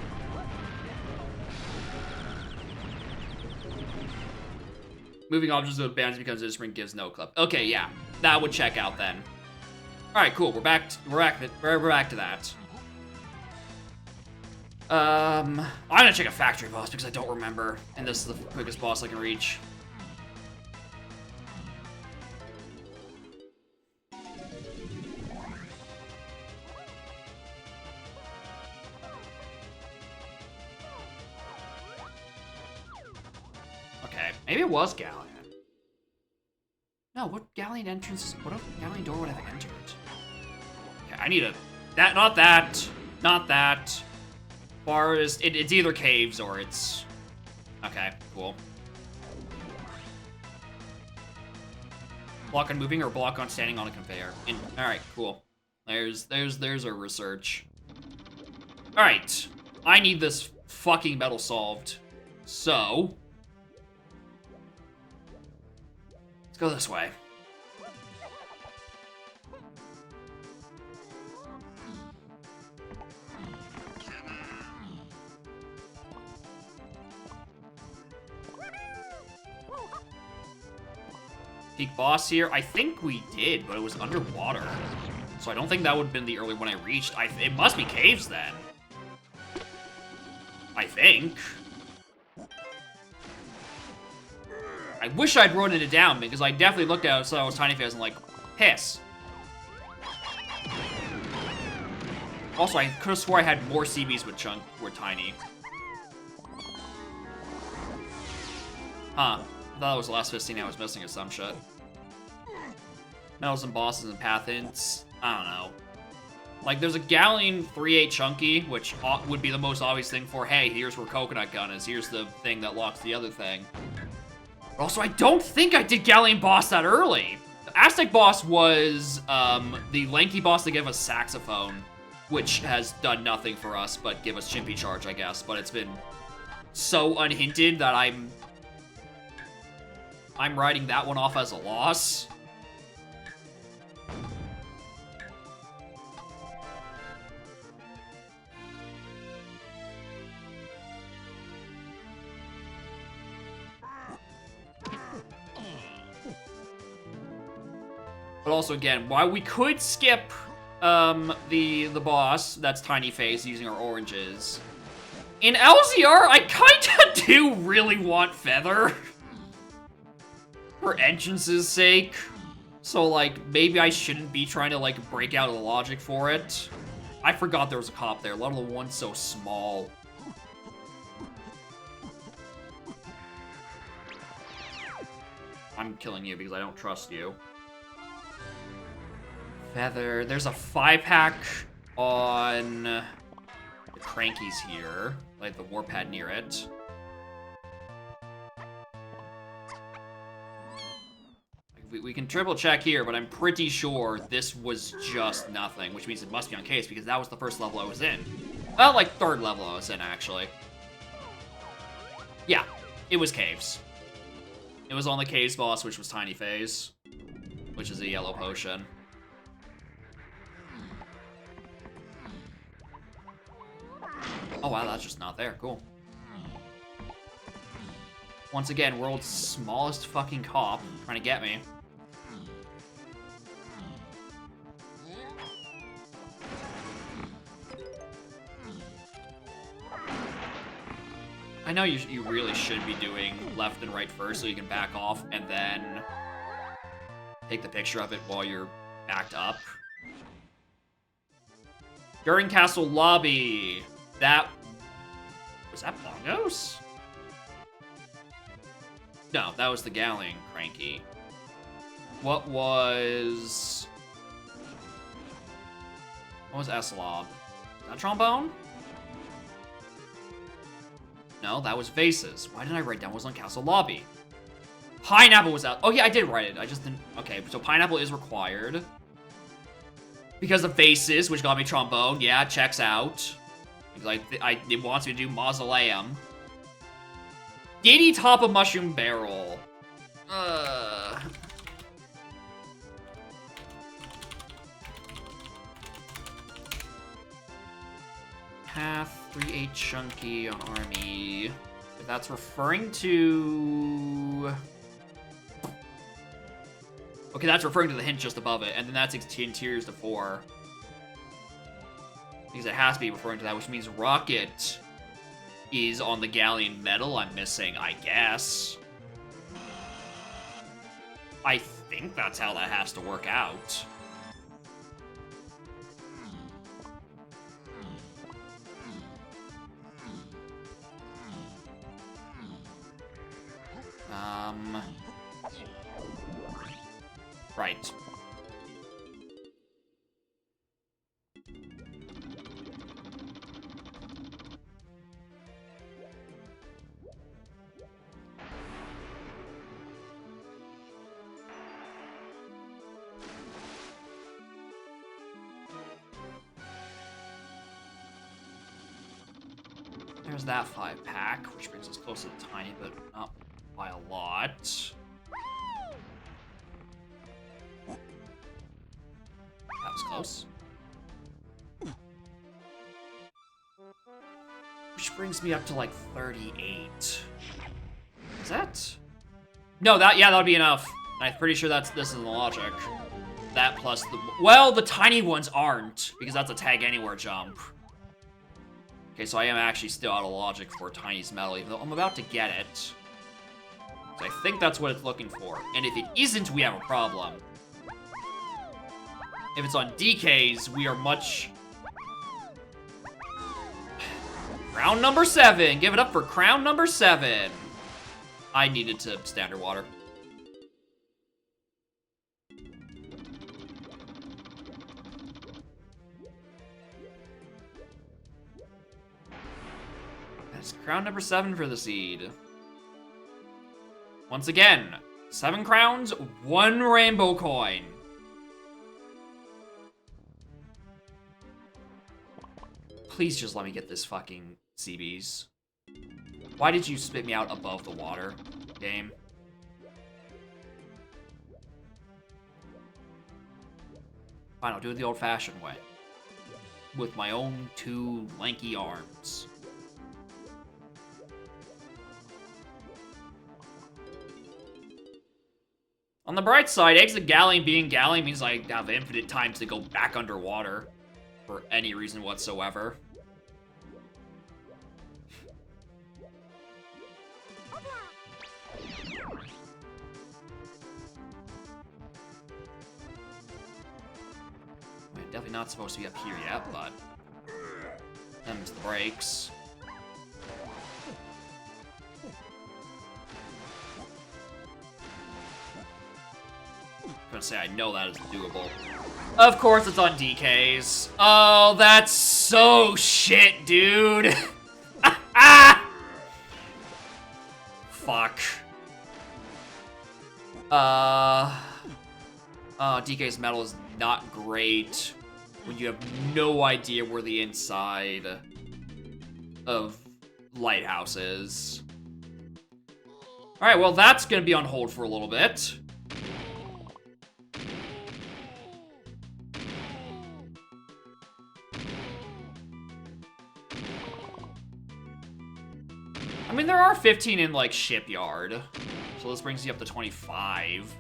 Moving objects with bounds becomes this ring gives no clip. Okay, yeah, that would check out then. All right, cool. We're back to that. I'm gonna check a factory boss because I don't remember, and this is the quickest boss I can reach. Okay, maybe it was Galleon. No, what Galleon entrance? What Galleon door would have entered? Okay, I need a not that. Forest. It's either caves or it's. Okay, cool. Block on moving or block on standing on a conveyor. All right, cool. There's our research. All right, I need this fucking metal solved. So. Let's go this way. Peak boss here? I think we did, but it was underwater. So I don't think that would have been the early one I reached. It must be caves then. I think. I wish I'd written it down because I definitely looked at it so I was tiny face and like, piss. Also, I could have swore I had more CVs with Chunk were tiny. Huh. I thought it was the last 15 I was missing or some shit. Metals and bosses and path hints. I don't know. Like, there's a Galleon 3-8 Chunky, which would be the most obvious thing for, hey, here's where Coconut Gun is. Here's the thing that locks the other thing. Also, I don't think I did Galleon boss that early. The Aztec boss was the lanky boss that gave us Saxophone, which has done nothing for us but give us Chimpy Charge, I guess. But it's been so unhinted that I'm writing that one off as a loss. But also, again, while we could skip the boss, that's Tiny Face, using our oranges, in LZR, I kinda do really want Feather. For entrance's sake. So, like, maybe I shouldn't be trying to, like, break out of the logic for it. I forgot there was a cop there, let alone one so small. I'm killing you because I don't trust you. Feather. There's a 5-pack on the Crankies here. Like the warpad near it. We can triple check here, but I'm pretty sure this was just nothing, which means it must be on caves because that was the first level I was in. Well, like third level I was in, actually. Yeah, it was caves. It was on the caves boss, which was Tiny Phase, which is a yellow potion. Oh wow, that's just not there. Cool. Once again, world's smallest fucking cop trying to get me. I know you really should be doing left and right first so you can back off and then take the picture of it while you're backed up. During Castle Lobby, was that Bongos? No, that was the Galleon Cranky. What was S-Lob? Is that Trombone? No, that was Vases. Why didn't I write down what was on Castle Lobby? Pineapple was out. Oh yeah, I did write it. I just didn't. Okay, so Pineapple is required. Because of Vases, which got me Trombone. Yeah, checks out. Because it wants me to do Mausoleum. Giddy Top of Mushroom Barrel. Path 3-8 Chunky on Army. If that's referring to... Okay, that's referring to the hint just above it, and then that's 16 tiers to 4. Because it has to be referring to that, which means Rocket is on the Galleon Medal I'm missing, I guess. I think that's how that has to work out. Right. There's that 5-pack, which brings us close to the tiny, but not by a lot. That was close. Which brings me up to like 38. Is that? No, that would be enough. I'm pretty sure this is the logic. That plus the... Well, the tiny ones aren't, because that's a tag anywhere jump. Okay, so I am actually still out of logic for Tiny's Medal, even though I'm about to get it. So I think that's what it's looking for. And if it isn't, we have a problem. If it's on DKs, we are much... Crown number 7! Give it up for crown number 7! I needed to standard water. That's crown number 7 for the seed. Once again, 7 crowns, 1 rainbow coin. Please just let me get this fucking CBs. Why did you spit me out above the water, game? Fine, I'll do it the old-fashioned way. With my own 2 lanky arms. On the bright side, exit Galleon being Galleon means I have infinite time to go back underwater. For any reason whatsoever. We're definitely not supposed to be up here yet, but... Them's the brakes. I'm gonna say I know that is doable. Of course it's on DKs. Oh, that's so shit, dude. Fuck. DK's metal is not great when you have no idea where the inside of Lighthouse is. Alright, well, that's gonna be on hold for a little bit. I mean, there are 15 in, like, Shipyard. So this brings you up to 25.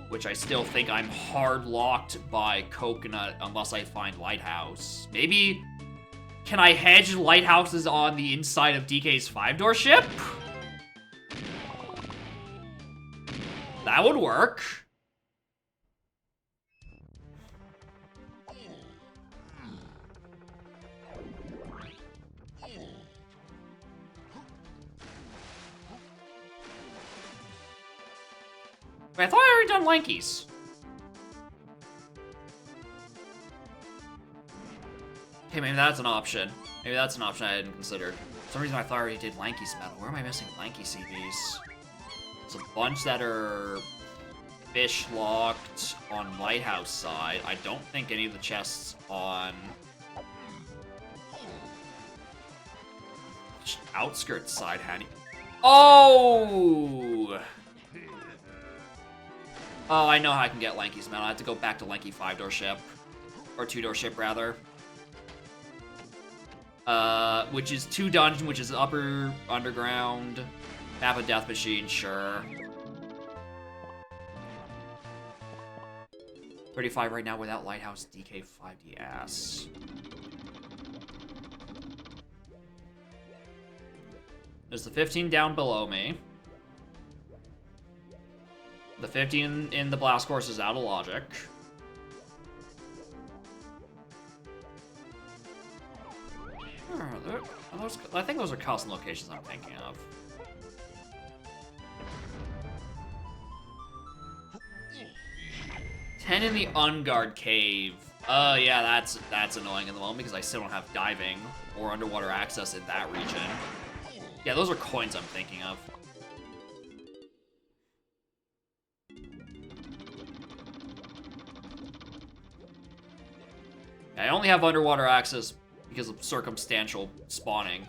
Which I still think I'm hard-locked by Coconut unless I find Lighthouse. Maybe... Can I hedge lighthouses on the inside of DK's 5-door ship? That would work. Wait, I thought I already done Lankies. Okay, maybe that's an option. Maybe that's an option I hadn't considered. For some reason I thought I already did Lanky's metal. Where am I missing Lanky CBs? There's a bunch that are fish locked on Lighthouse side. I don't think any of the chests on outskirts side had any. Oh! Oh, I know how I can get Lanky's metal. I have to go back to Lanky 5-door ship. Or 2-door ship, rather. Which is 2 dungeon, which is upper underground. Have a death machine, sure. 35 right now without Lighthouse DK 5D ass. There's the 15 down below me. The 15 in the blast course is out of logic. I think those are custom locations I'm thinking of. Ten in the Unguard Cave. Oh yeah, that's annoying in the moment because I still don't have diving or underwater access in that region. Yeah, those are coins I'm thinking of. I only have underwater access because of circumstantial spawning.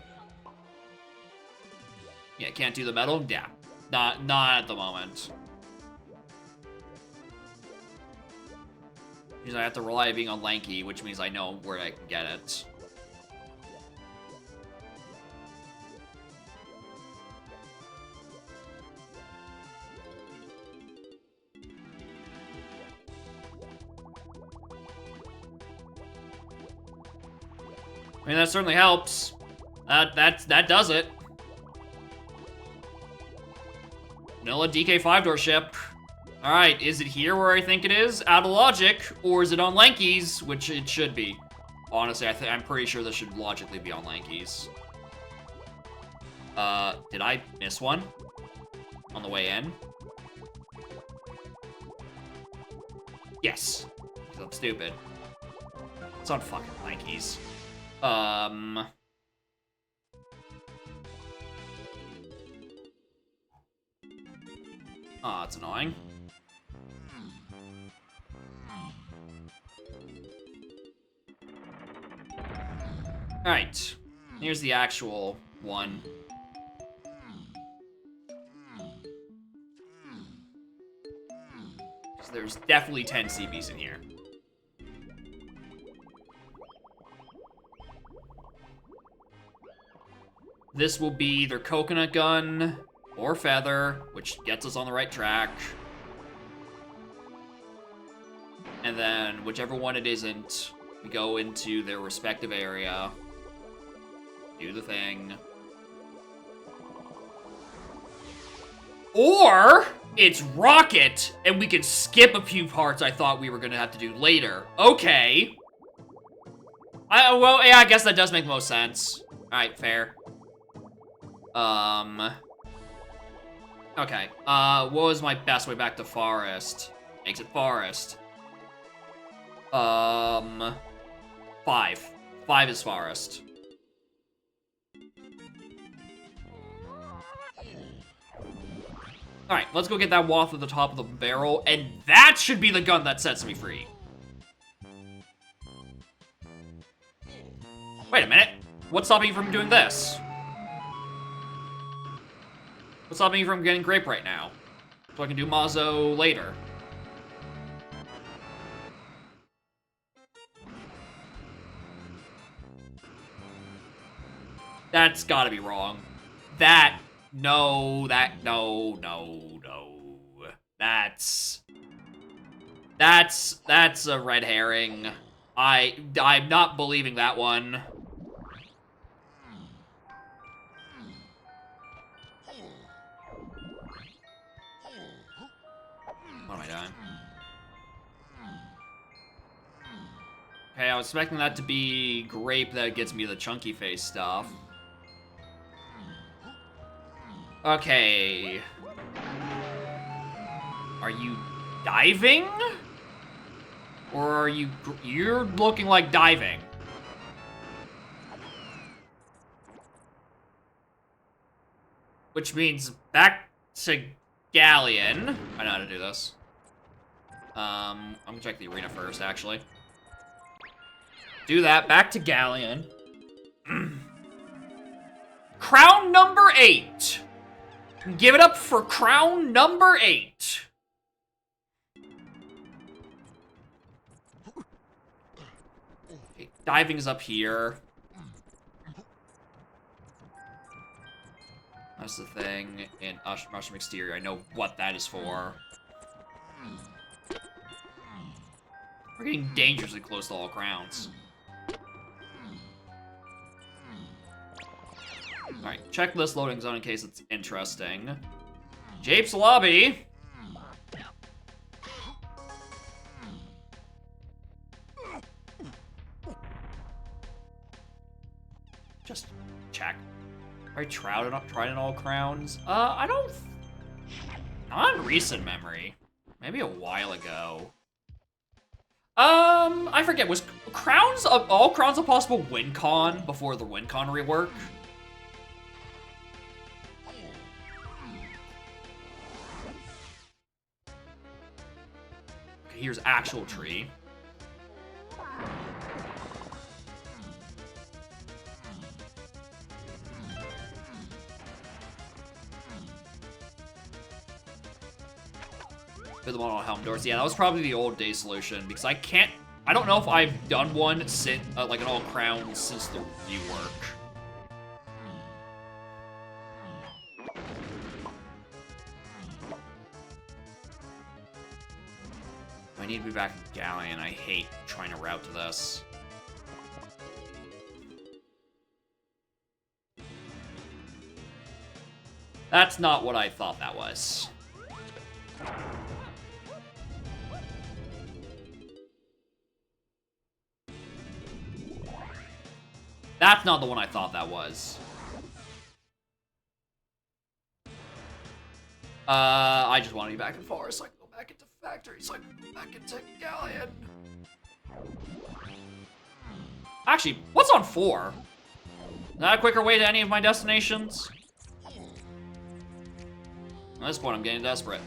Yeah, can't do the metal? Yeah. Not at the moment. Because I have to rely on being on Lanky, which means I know where I can get it. I mean, that certainly helps. That does it. Vanilla DK 5-door ship. Alright, is it here where I think it is? Out of logic, or is it on Lanky's? Which it should be. Honestly, I'm pretty sure this should logically be on Lanky's. Did I miss one? On the way in? Yes. Because I'm stupid. It's on fucking Lanky's. Oh, that's annoying. Alright. Here's the actual one. So there's definitely 10 CBs in here. This will be either Coconut Gun or Feather, which gets us on the right track. And then whichever one it isn't, we go into their respective area. Do the thing. Or it's Rocket, and we can skip a few parts I thought we were gonna have to do later. Okay. Well, yeah, I guess that does make the most sense. Alright, fair. Okay. What was my best way back to Forest? Exit Forest. 5. 5 is Forest. Alright, let's go get that waft at the top of the barrel, and that should be the gun that sets me free. Wait a minute. What's stopping you from doing this? What's stopping you from getting grape right now? So I can do Mazo later. That's gotta be wrong. No. That's a red herring. I'm not believing that one. What am I doing? Okay, I was expecting that to be grape that gets me the chunky face stuff. Okay. Are you diving? Or are you... You're looking like diving. Which means back to Galleon. I know how to do this. I'm gonna check the arena first, actually. Do that. Back to Galleon. Crown number 8. Give it up for crown number 8. Okay, diving is up here. That's the thing in Mushroom Exterior. I know what that is for. We're getting dangerously close to all crowns. Alright, checklist loading zone in case it's interesting. Jape's Lobby. Just check. Are you tried in all crowns? I don't... Not in recent memory. Maybe a while ago. I forget, was crowns, all crowns a possible win con before the win con rework? Okay, here's actual tree. Put them on all helm doors. Yeah, that was probably the old day solution because I don't know if I've done one since, like an all crown since the rework. I need to be back in Galleon. I hate trying to route to this. That's not what I thought that was. That's not the one I thought that was. I just want to be back in Forest so I can go back into Factory, so I can go back into Galleon. Actually, what's on 4? Is that a quicker way to any of my destinations? At this point, I'm getting desperate.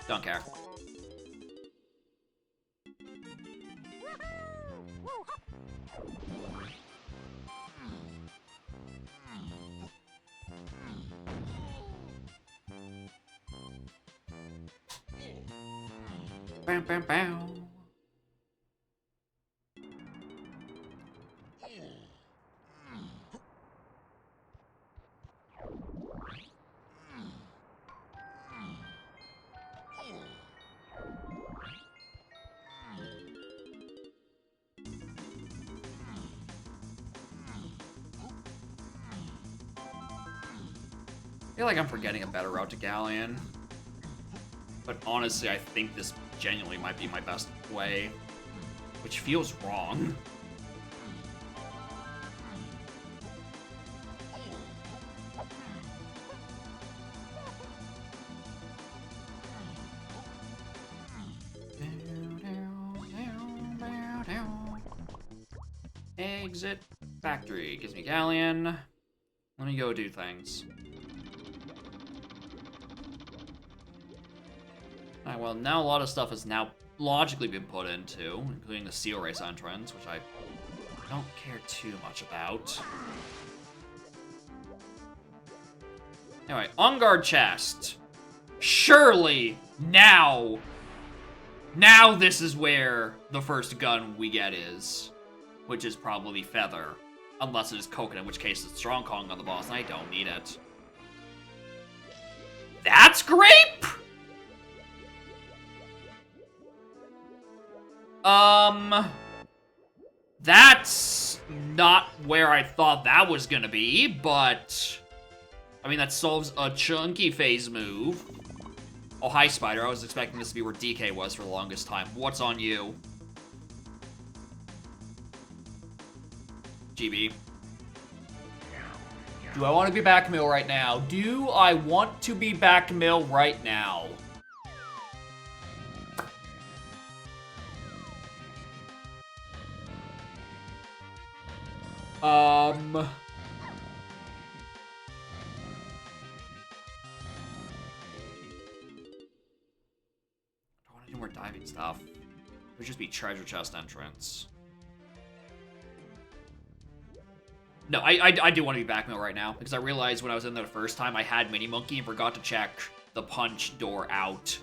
Don't care. Bam, bam, bam. I feel like I'm forgetting a better route to Galleon. But honestly, I think this genuinely might be my best way. Which feels wrong. Exit factory. Gives me galleon. Let me go do things. Alright, well, now a lot of stuff has now logically been put into, including the seal race entrance, which I don't care too much about. Anyway, on guard chest. Surely, now this is where the first gun we get is. Which is probably Feather. Unless it is Coconut, in which case it's Strong Kong on the boss, and I don't need it. That's Grape?! That's not where I thought that was gonna be, but... I mean, that solves a chunky phase move. Oh, hi, Spider. I was expecting this to be where DK was for the longest time. What's on you? GB. Do I want to be back mill right now? Do I want to be back mill right now? I don't want to do more diving stuff. It would just be treasure chest entrance. No, I do want to be back mill right now, because I realized when I was in there the first time I had Mini Monkey and forgot to check the punch door out.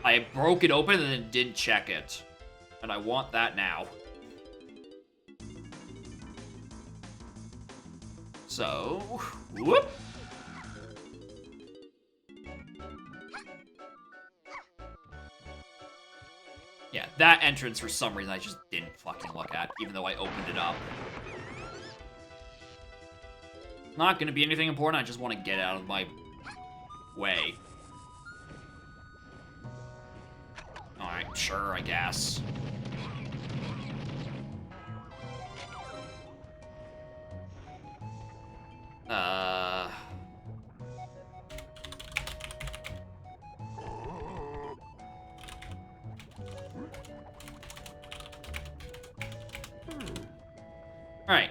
I broke it open and then didn't check it. And I want that now. So, whoop! Yeah, that entrance for some reason I just didn't fucking look at, even though I opened it up. Not gonna be anything important, I just want to get out of my way. Alright, sure, I guess. Alright,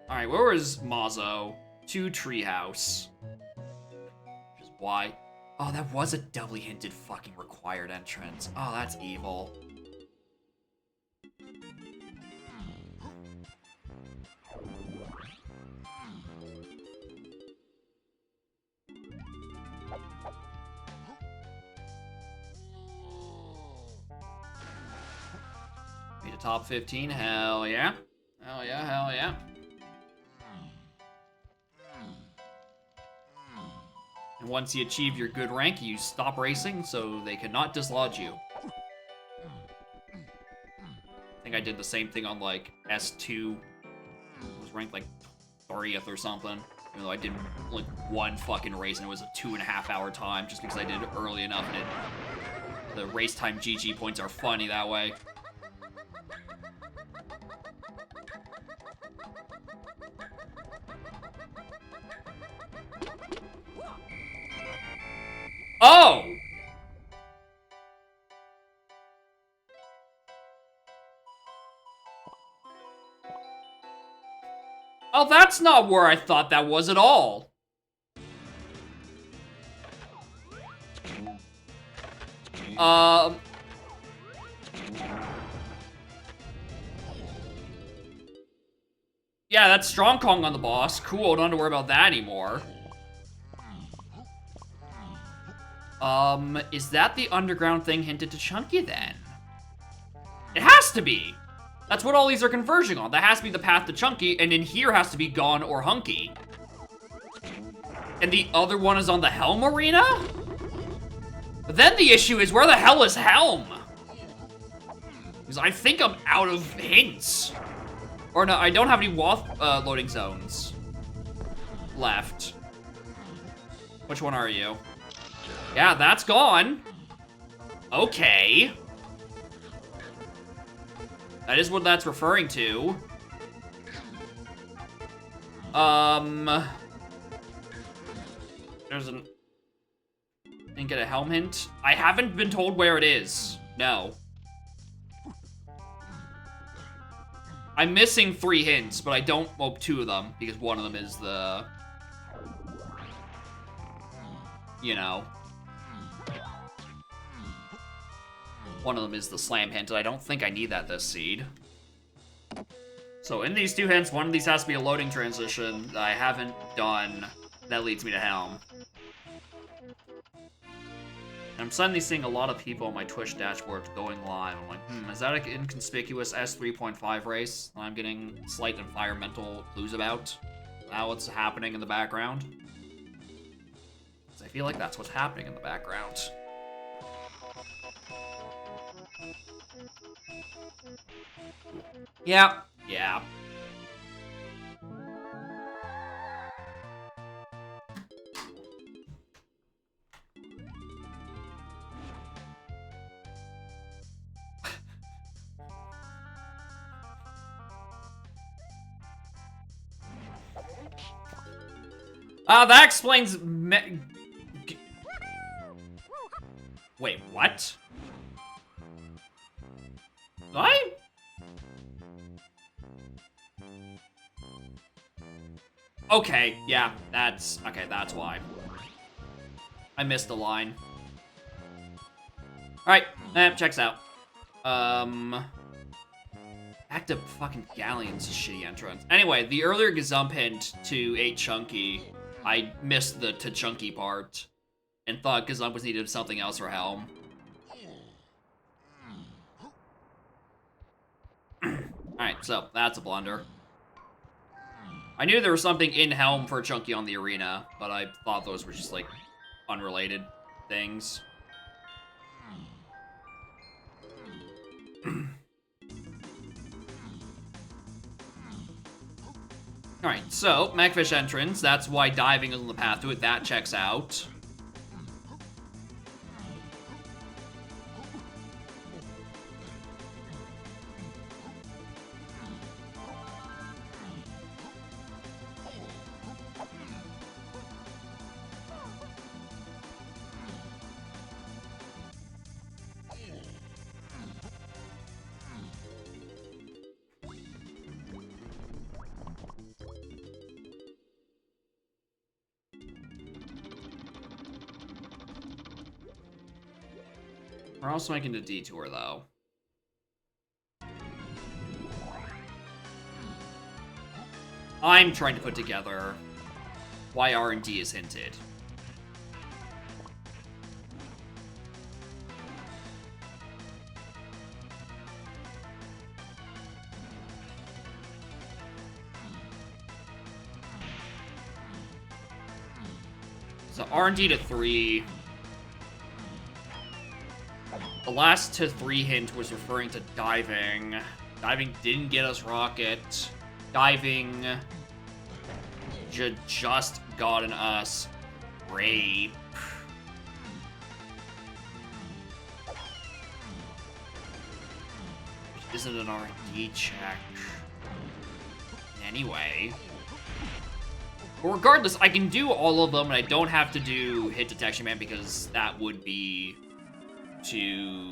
Alright, where was Mazo? To Treehouse. Which is why... Oh, that was a doubly hinted fucking required entrance. Oh, that's evil. Be the top 15? Hell yeah. Hell yeah, hell yeah. And once you achieve your good rank, you stop racing so they cannot dislodge you. I think I did the same thing on, like, S2. I was ranked, like, 30th or something. Even though I did, like, one fucking race and it was a 2.5 hour time just because I did it early enough and the race time GG points are funny that way. Oh! Oh, that's not where I thought that was at all. Yeah, that's Strong Kong on the boss. Cool, don't have to worry about that anymore. Is that the underground thing hinted to Chunky then? It has to be! That's what all these are converging on. That has to be the path to Chunky, and in here has to be Gone or Hunky. And the other one is on the Helm Arena? But then the issue is, where the hell is Helm? Because I think I'm out of hints. Or no, I don't have any loading zones left. Which one are you? Yeah, that's gone. Okay. That is what that's referring to. There's an... Didn't get a helm hint. I haven't been told where it is. No. I'm missing 3 hints, but I don't... Well, 2 of them, because one of them is the... You know. One of them is the slam hint, and I don't think I need that this seed. So in these 2 hints, one of these has to be a loading transition that I haven't done. That leads me to helm. I'm suddenly seeing a lot of people on my Twitch dashboard going live. I'm like, is that an inconspicuous S3.5 race that I'm getting slight environmental clues about? Now what's happening in the background? 'Cause I feel like that's what's happening in the background. Yeah. Yeah. That explains wait, what? What? Okay, yeah, that's why. I missed the line. Alright, checks out. Back to fucking Galleon's shitty entrance. Anyway, the earlier Gazump hint to 8 Chunky, I missed the to Chunky part and thought Gazump was needed something else for Helm. Alright, so that's a blunder. I knew there was something in Helm for Chunky on the arena, but I thought those were just, like, unrelated things. Alright, so, Magfish entrance, that's why diving is on the path to it, that checks out. We're also making a detour, though. I'm trying to put together why R&D is hinted. So R&D to 3... The last to 3 hint was referring to diving. Diving didn't get us rocket. Diving just gotten us rape. Which isn't an R&D check. Anyway. But regardless, I can do all of them and I don't have to do hit detection man because that would be to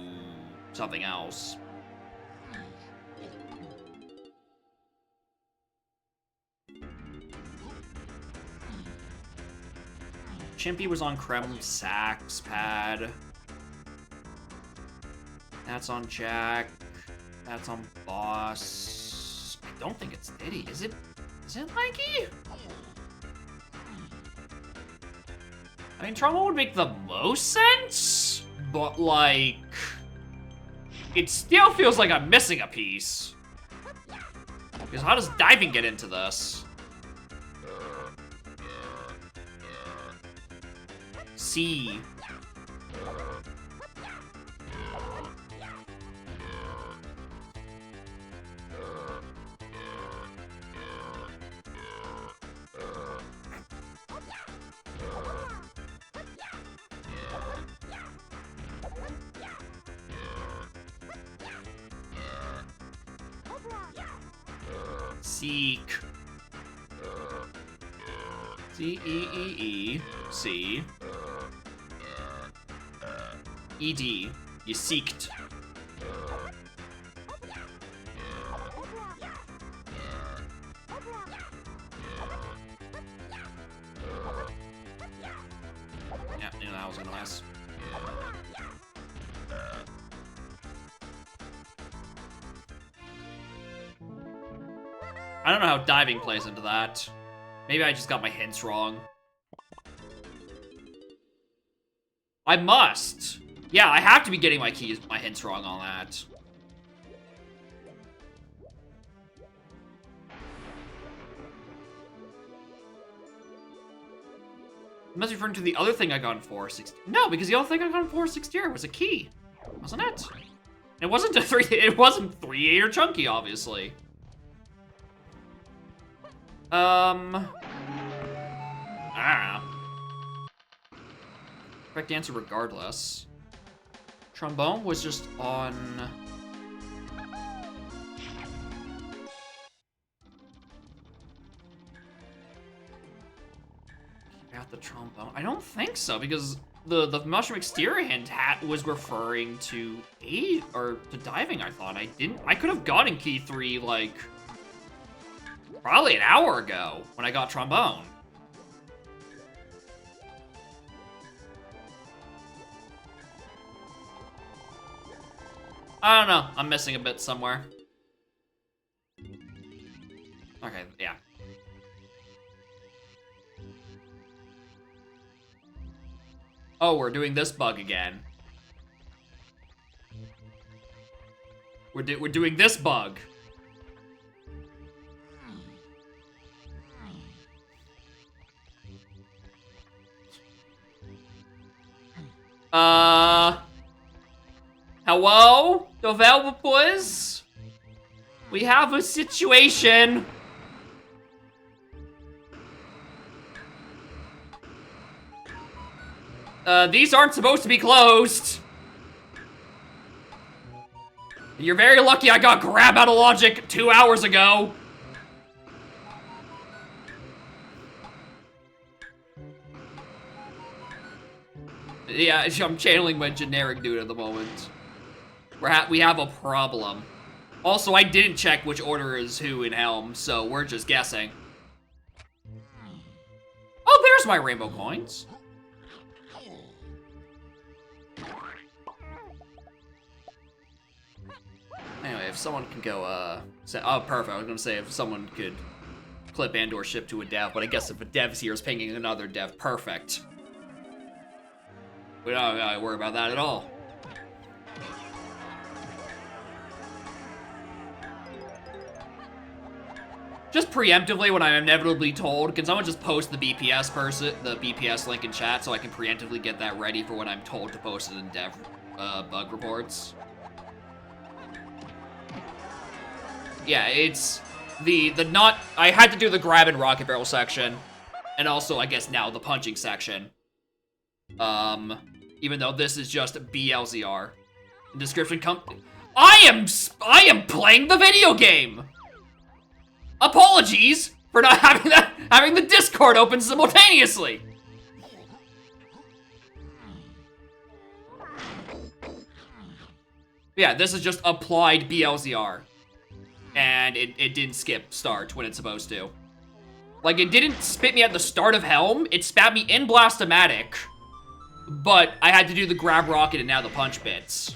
something else. Chimpy was on Krem Sack's pad. That's on Jack. That's on Boss. I don't think it's Diddy. Is it Lanky? I mean, Trauma would make the most sense, but, like, it still feels like I'm missing a piece. Because how does diving get into this? C. Seek. C-E-E-E. C. E-D. You seeked. Yeah, knew that was gonna miss. I don't know how diving plays into that. Maybe I just got my hints wrong. I must! Yeah, I have to be getting my hints wrong on that. I must be referring to the other thing I got in 460. No, because the other thing I got in 460 was a key, wasn't it? It wasn't it wasn't 3-8 or chunky, obviously. I don't know. Correct answer regardless. Trombone was just on... Got the trombone. I don't think so, because the mushroom exterior hint hat was referring to to diving, I thought. I could have gotten key 3, like, probably an hour ago when I got trombone. I don't know. I'm missing a bit somewhere. Okay, yeah. Oh, we're doing this bug again. We're doing this bug. Hello? Developers? We have a situation. These aren't supposed to be closed. You're very lucky I got grab out of logic 2 hours ago. Yeah, I'm channeling my generic dude at the moment. We have a problem. Also, I didn't check which order is who in Helm, so we're just guessing. Oh, there's my rainbow coins. Anyway, if someone can go, oh, perfect. I was gonna say if someone could clip and/or ship to a dev, but I guess if a dev's here is pinging another dev, perfect. We don't gotta worry about that at all. Just preemptively, when I'm inevitably told, can someone just post the BPS link in chat so I can preemptively get that ready for when I'm told to post it in dev bug reports? Yeah, it's I had to do the grab and rocket barrel section, and also, I guess now, the punching section. Even though this is just BLZR. The description I am playing the video game! Apologies for not having the Discord open simultaneously! Yeah, this is just applied BLZR. And it didn't skip start when it's supposed to. Like, it didn't spit me at the start of Helm, it spat me in Blastomatic. But I had to do the grab rocket and now the punch bits.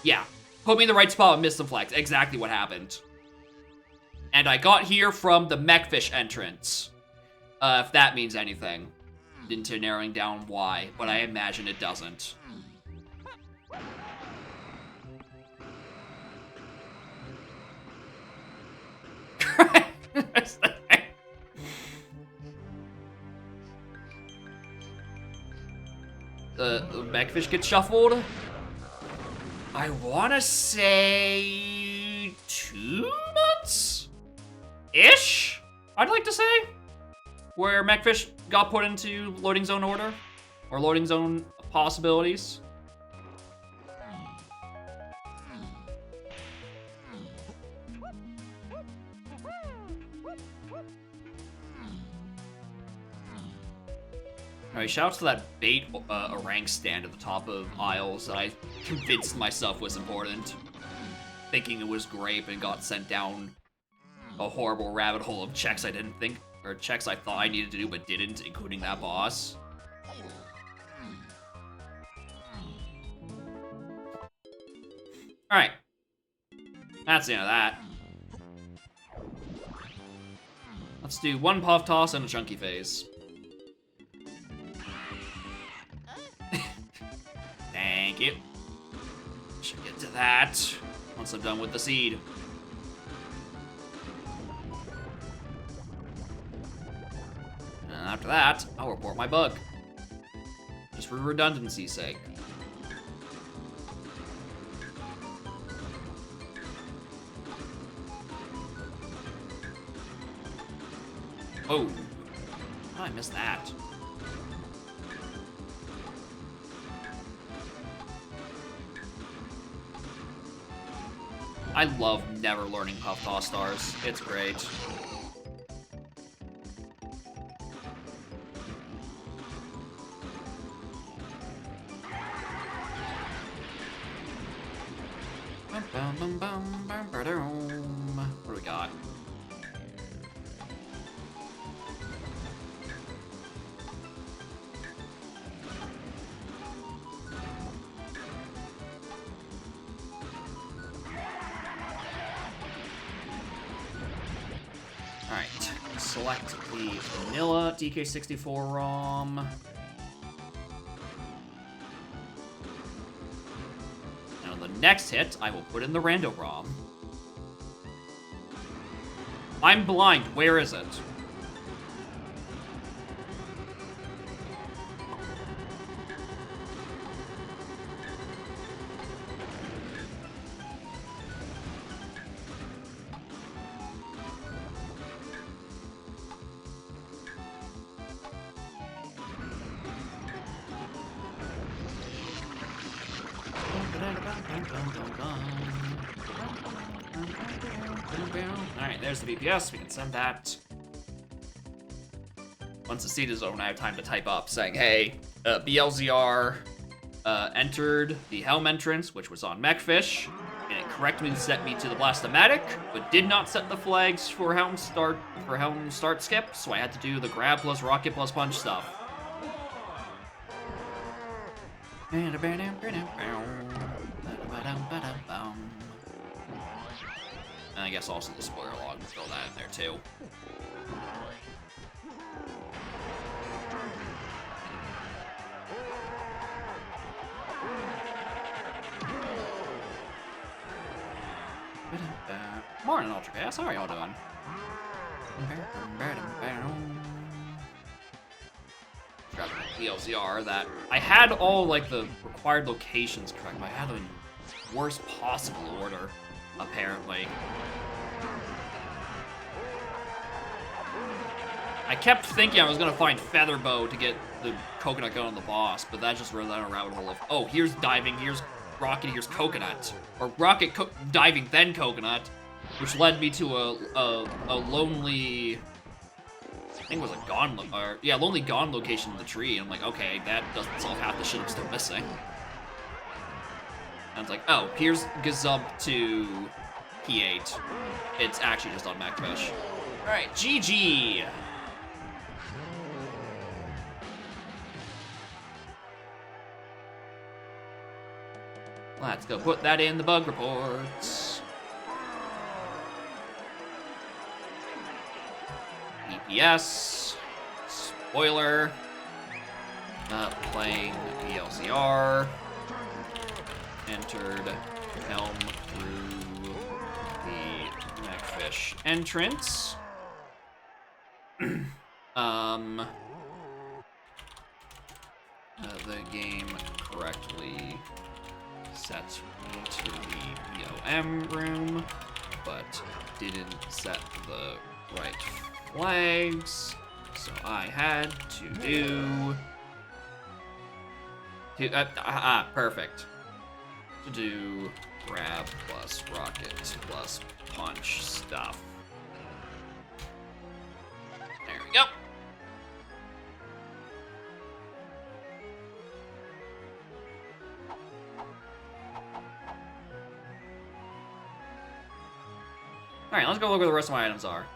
Yeah. Put me in the right spot with Mist Flex. Exactly what happened. And I got here from the Mechfish entrance. If that means anything. Into narrowing down why, but I imagine it doesn't. The Mechfish gets shuffled? I wanna say 2 months? Ish? I'd like to say. Where Mechfish got put into loading zone order. Or loading zone possibilities. Alright, shout out to that bait orang stand at the top of aisles that I convinced myself was important. Thinking it was great, and got sent down a horrible rabbit hole of checks I didn't think, or checks I thought I needed to do but didn't, including that boss. Alright. That's the end of that. Let's do one puff toss and a chunky phase. Thank you. Should get to that once I'm done with the seed. And after that, I'll report my bug. Just for redundancy's sake. Oh. How did I miss that? I love never learning Puff Toss stars. It's great. What do we got? Alright, select the vanilla DK64 ROM. And on the next hit, I will put in the rando ROM. I'm blind, where is it? Alright, there's the VPS. We can send that. Once the seed is over, I have time to type up saying, hey, BLZR entered the Helm entrance, which was on Mechfish, and it correctly set me to the Blastomatic, but did not set the flags for Helm start skip, so I had to do the grab plus rocket plus punch stuff. And I guess also the spoiler log, we'll throw that in there too. Morning, Ultra Chaos. How are y'all doing? Grab the LZR that I had all like the required locations correct, but I had them in worst possible order, apparently. I kept thinking I was gonna find Featherbow to get the coconut gun on the boss, but that just ran down a rabbit hole of, oh, here's diving, here's rocket, here's coconut. Or rocket diving, then coconut, which led me to a lonely, I think it was a lonely gone location in the tree. And I'm like, okay, that doesn't solve half the shit I'm still missing. And it's like, oh, here's Gazump to P8. It's actually just on Macfish. Alright, GG! Let's go put that in the bug reports. EPS. Spoiler. Playing BLZR. Entered Helm through the Macfish entrance. The game correctly set me to the BOM room, but didn't set the right flags, so I had to do... perfect. To do grab plus rocket plus punch stuff. There we go. Alright, let's go look where the rest of my items are.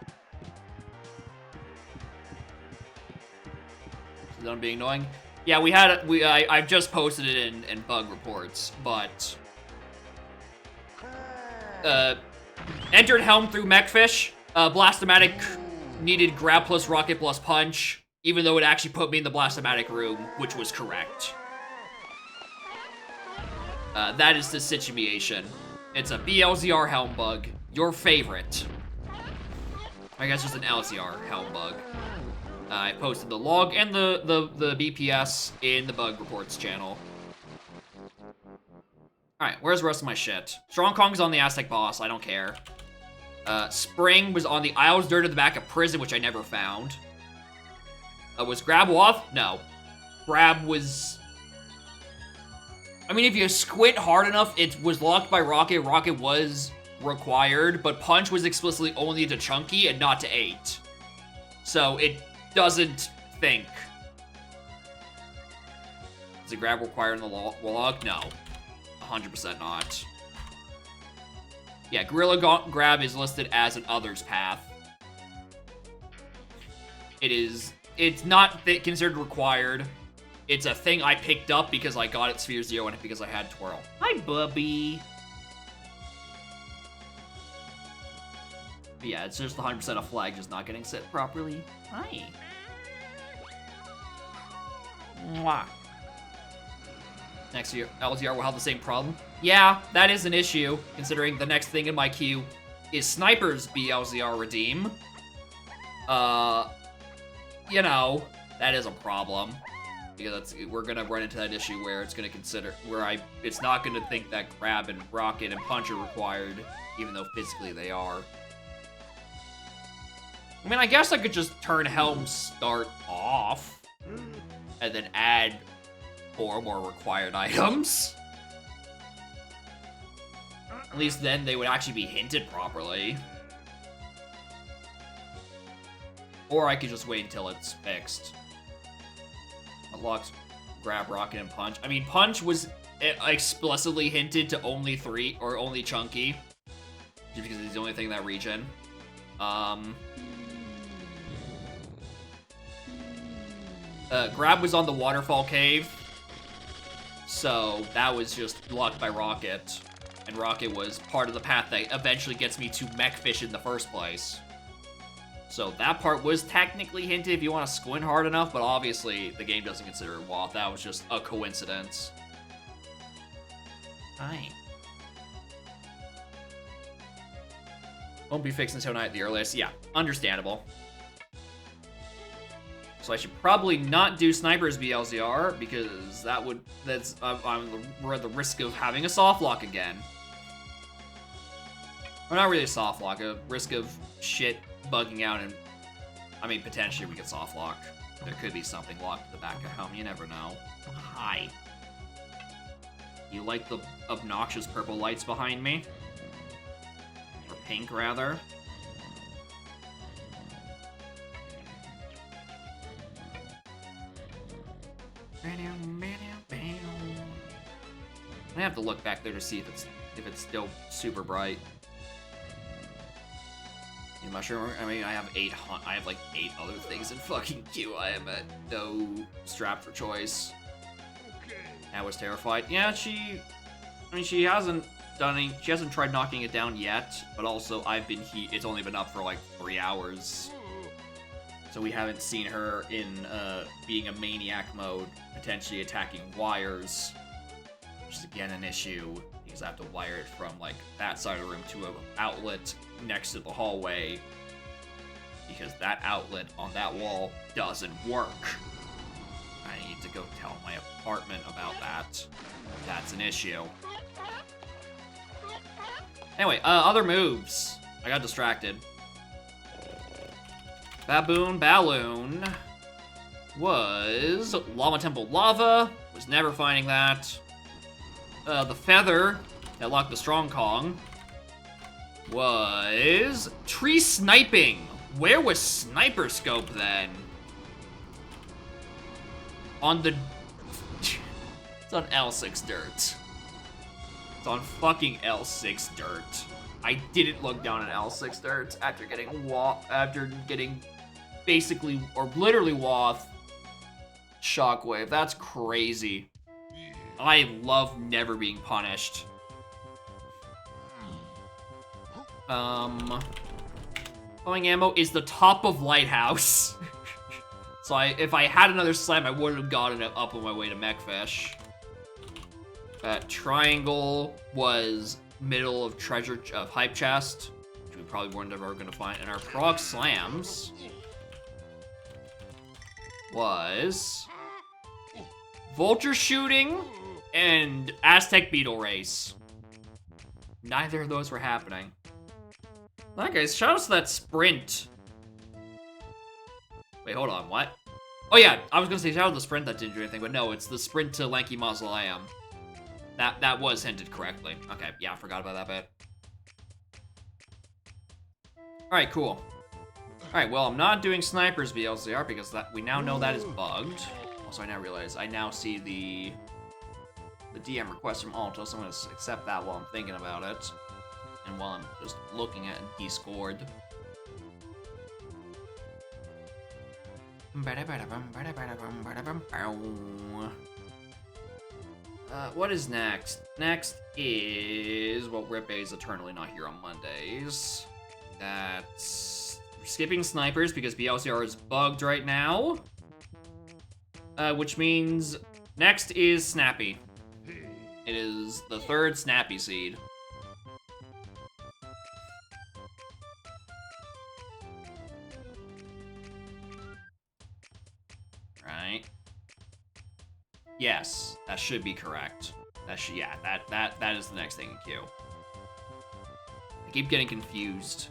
Is that being annoying? Yeah, I've just posted it in bug reports, but entered helm through Mechfish. Blastomatic needed grab plus rocket plus punch, even though it actually put me in the Blastomatic room, which was correct. That is the situation. It's a BLZR helm bug, your favorite. I guess just an LZR helm bug. I posted the log and the BPS in the bug reports channel. Alright, where's the rest of my shit? Strong Kong's on the Aztec boss, I don't care. Spring was on the Isles Dirt at the back of prison, which I never found. Was Grab off? No. Grab was... I mean, if you squint hard enough, it was locked by Rocket. Rocket was required, but Punch was explicitly only to Chunky and not to 8. So it doesn't think. Is a grab required in the log? No. 100% not. Yeah, Gorilla Grab is listed as an others path. It's not considered required. It's a thing I picked up because I got it Sphere Zero and because I had Twirl. Hi, Bubby. But yeah, it's just 100% a flag just not getting set properly. Hi. Mwah. Next year, LZR will have the same problem. Yeah, that is an issue, considering the next thing in my queue is Sniper's BLZR Redeem. You know, that is a problem. Because we're gonna run into that issue where it's gonna consider, it's not gonna think that Grab and Rocket and Punch are required, even though physically they are. I mean, I guess I could just turn Helm Start off, and then add 4 more required items. At least then they would actually be hinted properly. Or I could just wait until it's fixed. Unlocks Grab, Rocket, and Punch. I mean, Punch was explicitly hinted to only 3, or only Chunky. Just because he's the only thing in that region. Grab was on the Waterfall Cave. So that was just blocked by Rocket. And Rocket was part of the path that eventually gets me to Mechfish in the first place. So that part was technically hinted if you want to squint hard enough, but obviously the game doesn't consider it WoW. That was just a coincidence. Hi. Won't be fixed until night at the earliest. Yeah, understandable. So I should probably not do Sniper's BLZR because we're at the risk of having a soft lock again. Or not really a soft lock, a risk of shit bugging out, and I mean potentially we get soft lock. There could be something locked at the back of helm, you never know. Hi. You like the obnoxious purple lights behind me? Or pink, rather? I have to look back there to see if it's still super bright. You mushroom? I mean, I have like 8 other things in fucking queue. I am at no strap for choice. Okay. I was terrified. Yeah, she hasn't tried knocking it down yet, but also it's only been up for like 3 hours. So we haven't seen her in being a maniac mode, potentially attacking wires, which is again an issue because I have to wire it from like that side of the room to an outlet next to the hallway because that outlet on that wall doesn't work. I need to go tell my apartment about that. That's an issue. Anyway, other moves. I got distracted. Baboon Balloon was Lava Temple Lava. Was never finding that. The Feather that locked the Strong Kong was Tree Sniping. Where was Sniper Scope then? On the... It's on L6 dirt. It's on fucking L6 dirt. I didn't look down at L6 there after getting basically or literally Woth Shockwave. That's crazy. I love never being punished. Throwing ammo is the top of Lighthouse. So if I had another slam, I wouldn't have gotten it up on my way to Mechfish. Triangle was middle of treasure of hype chest, which we probably weren't ever gonna find. And our frog slams was vulture shooting and Aztec beetle race. Neither of those were happening. Alright guys, shout out to that sprint. Wait, hold on, what? Oh yeah, I was gonna say shout out to the sprint that didn't do anything, but no, it's the sprint to Lanky Mausoleum. That was hinted correctly. Okay, yeah, I forgot about that bit. Alright, cool. Alright, well, I'm not doing Snipers VLCR because we now know that is bugged. Also, I now realize, I now see the DM request from Alto, so I'm gonna accept that while I'm thinking about it. And while I'm just looking at Discord. What is next? Next is, well, Rip is eternally not here on Mondays. That's skipping Snipers because BLCR is bugged right now. Which means next is Snappy. It is the third Snappy seed. Right. Yes, that should be correct. That should, yeah, that is the next thing in queue. I keep getting confused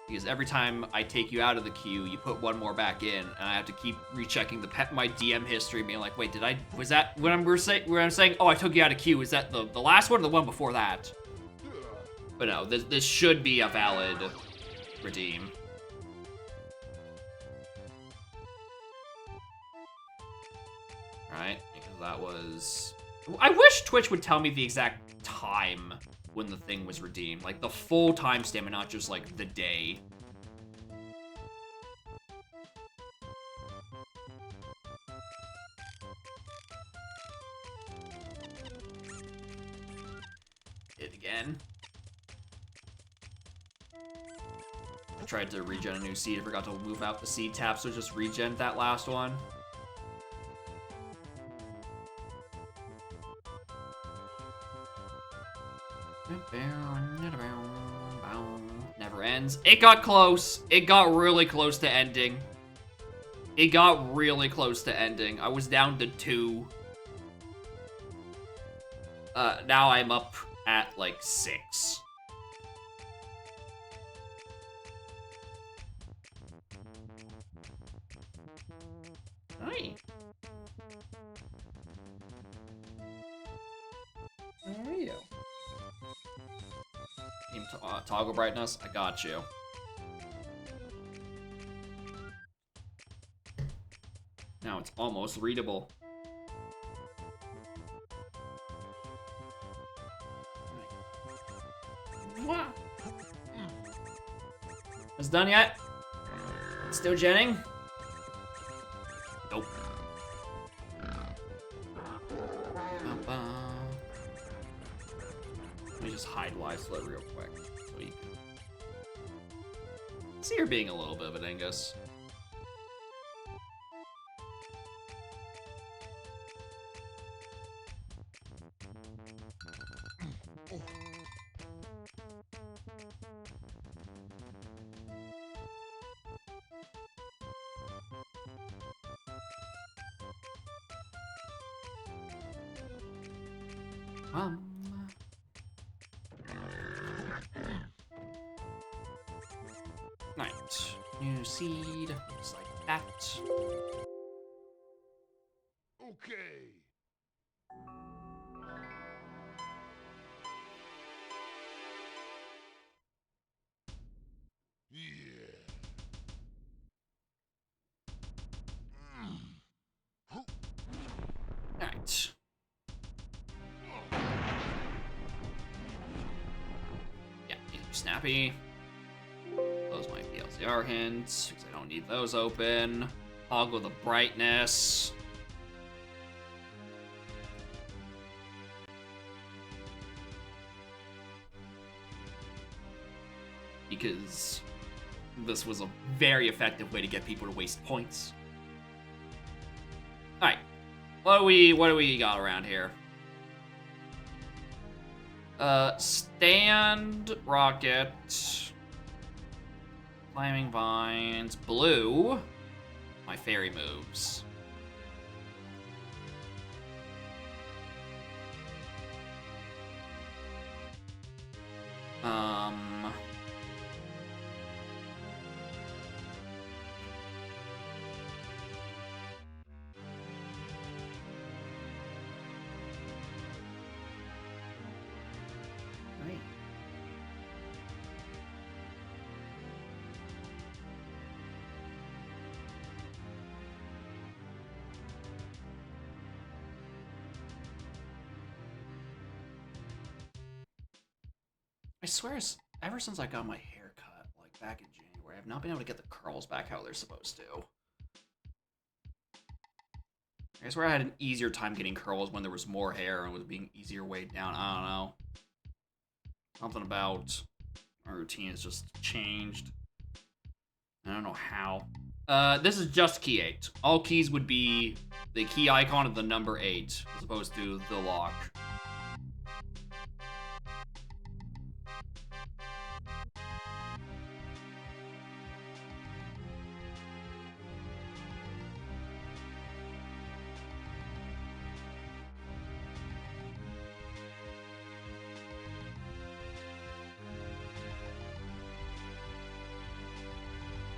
because every time I take you out of the queue, you put one more back in, and I have to keep rechecking my DM history, being like, wait, was that when I'm saying, oh, I took you out of queue? Is that the last one or the one before that? But no, this should be a valid redeem. Right, because that was... I wish Twitch would tell me the exact time when the thing was redeemed. Like, the full timestamp and not just, like, the day. It again. I tried to regen a new seed. I forgot to move out the seed tab, so just regen that last one. Never ends. It got close. It got really close to ending. It got really close to ending. I was down to 2. Now I'm up at, like, 6. Hi. How are you? Toggle brightness, I got you. Now it's almost readable. It's done yet? Still genning? Nope. Let me just hide live flow real quick. So you can see her being a little bit of a dingus. Right. New seed. Looks like that. Okay. Yeah. Alright. Yeah, Snappy. Close my PLCR hints, because I don't need those open. Toggle the brightness. Because this was a very effective way to get people to waste points. Alright. What do we got around here? Stand, rocket, climbing vines, blue, my fairy moves. Right. I swear, ever since I got my hair cut, like back in January, I've not been able to get the curls back how they're supposed to. I swear I had an easier time getting curls when there was more hair and was being easier weighed down. I don't know. Something about my routine has just changed. I don't know how. This is just key 8. All keys would be the key icon of the number 8, as opposed to the lock.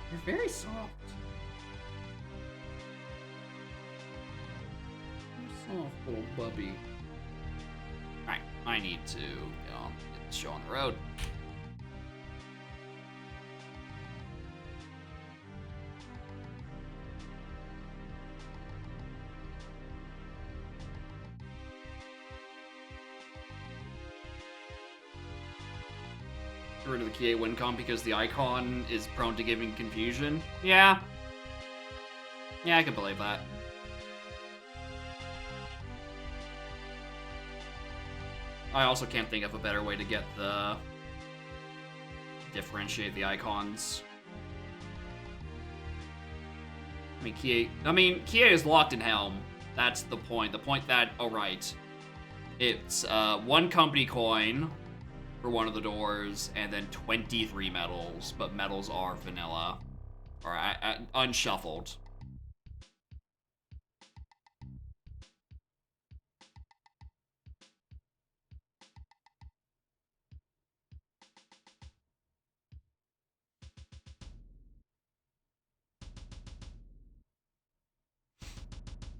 You're very soft. You're soft, little bubby. Alright, I need to get the show on the road. Get rid of the key 8 win con because the icon is prone to giving confusion. Yeah. Yeah, I can believe that. I also can't think of a better way to get differentiate the icons. Key 8 is locked in Helm. That's the point. The point that, oh right. It's one company coin for one of the doors, and then 23 medals, but medals are vanilla. Or unshuffled.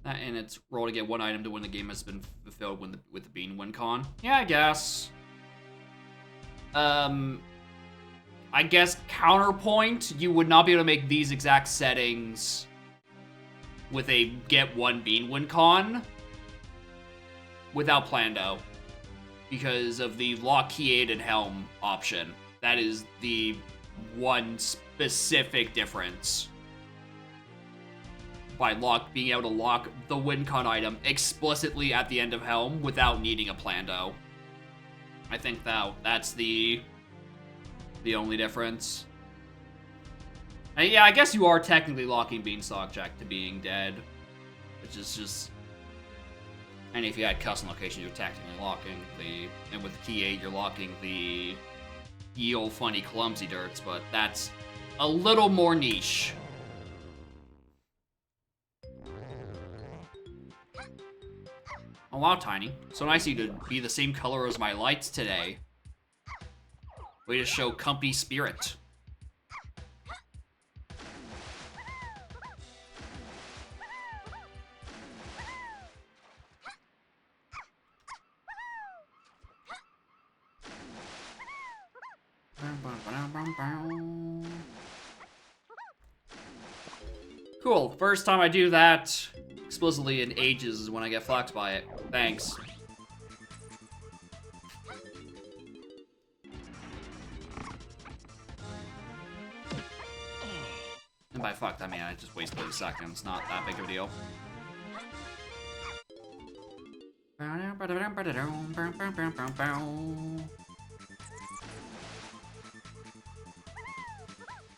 And it's roll to get one item to win the game has been fulfilled with the bean win con. Yeah, I guess. I guess counterpoint, you would not be able to make these exact settings with a get one bean win con without Plando because of the lock key 8 and Helm option. That is the one specific difference. By being able to lock the win con item explicitly at the end of Helm without needing a Plando. I think that's the only difference. And yeah, I guess you are technically locking Beanstalk Jack to being dead, which is just. And if you had custom location, you're technically locking and with key 8, you're locking the ye old funny clumsy dirts, but that's a little more niche. Oh wow, Tiny. So nice of you to be the same color as my lights today. Way to show company spirit. Cool. First time I do that explicitly in ages is when I get fucked by it. Thanks. And by fucked, I mean I just waste 30 seconds. Not that big of a deal.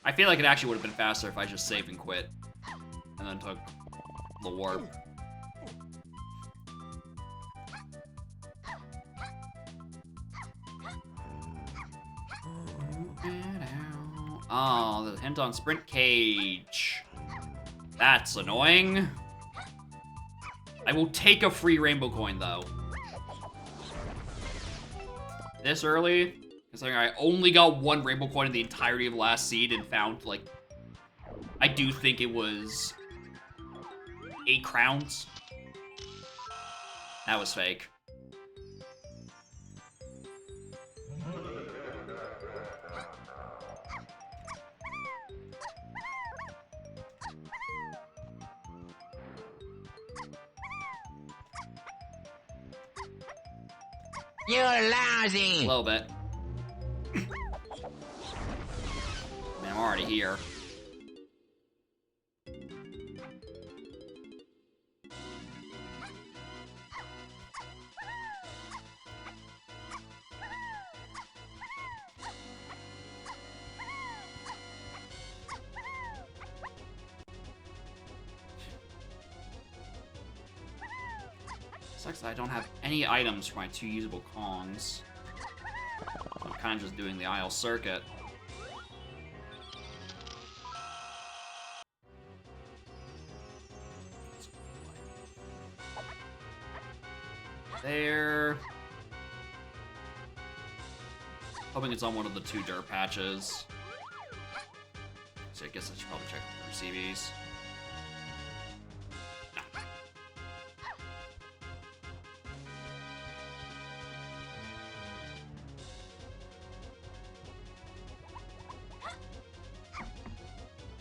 I feel like it actually would have been faster if I just saved and quit. And then took the warp. Oh, the hint on sprint cage. That's annoying. I will take a free rainbow coin, though. This early? Considering I only got one rainbow coin in the entirety of last seed and found, like... I do think it was... 8 crowns. That was fake. You're lousy! A little bit. I mean, I'm already here. Sucks that I don't have any items for my 2 usable Kongs. I'm kind of just doing the aisle circuit. There. Hoping it's on one of the 2 dirt patches. So I guess I should probably check the receivies.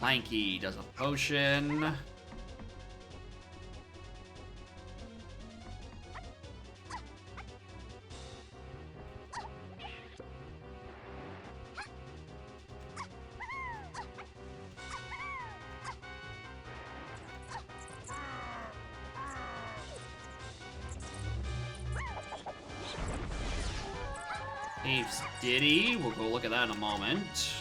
Lanky does a potion. Ape's Diddy. We'll go look at that in a moment.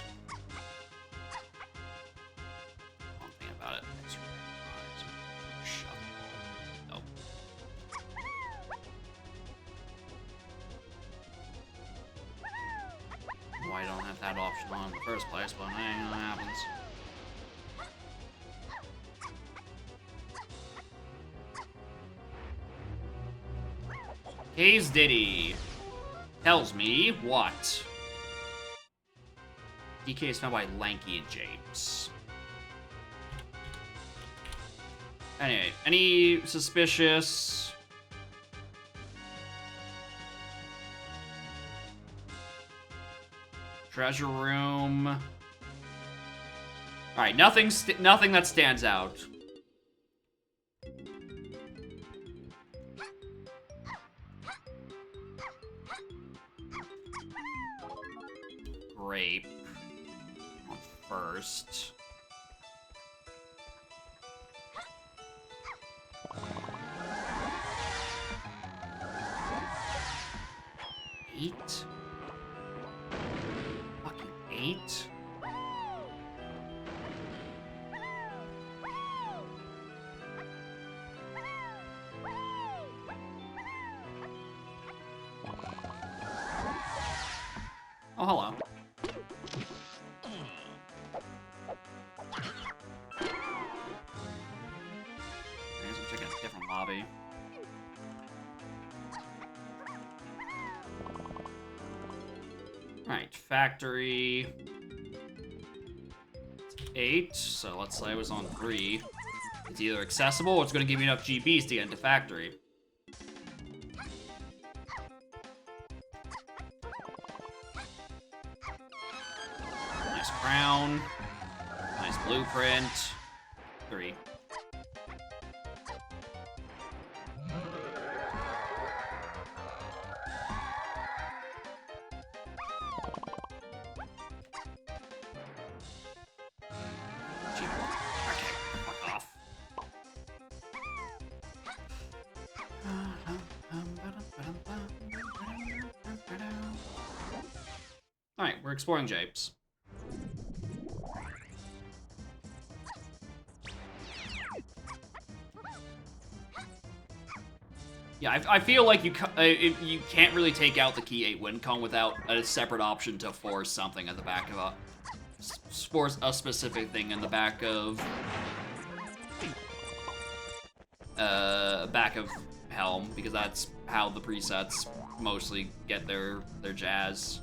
Why don't have that option on in the first place, but hey, that happens. Hayes Diddy tells me what? DK is found by Lanky and James. Anyway, any suspicious... Treasure room. Alright, nothing that stands out. Grape. On first. Eight? 8? Oh, hello. I guess I'm checking a different lobby. Alright, factory. It's 8, so let's say I was on 3. It's either accessible or it's going to give me enough GBs to get into factory. Nice crown. Nice blueprint. 3. We're exploring japes. Yeah, I feel like you can't really take out the Key 8 win con without a separate option to force something at the back of force a specific thing in the back of Helm, because that's how the presets mostly get their jazz.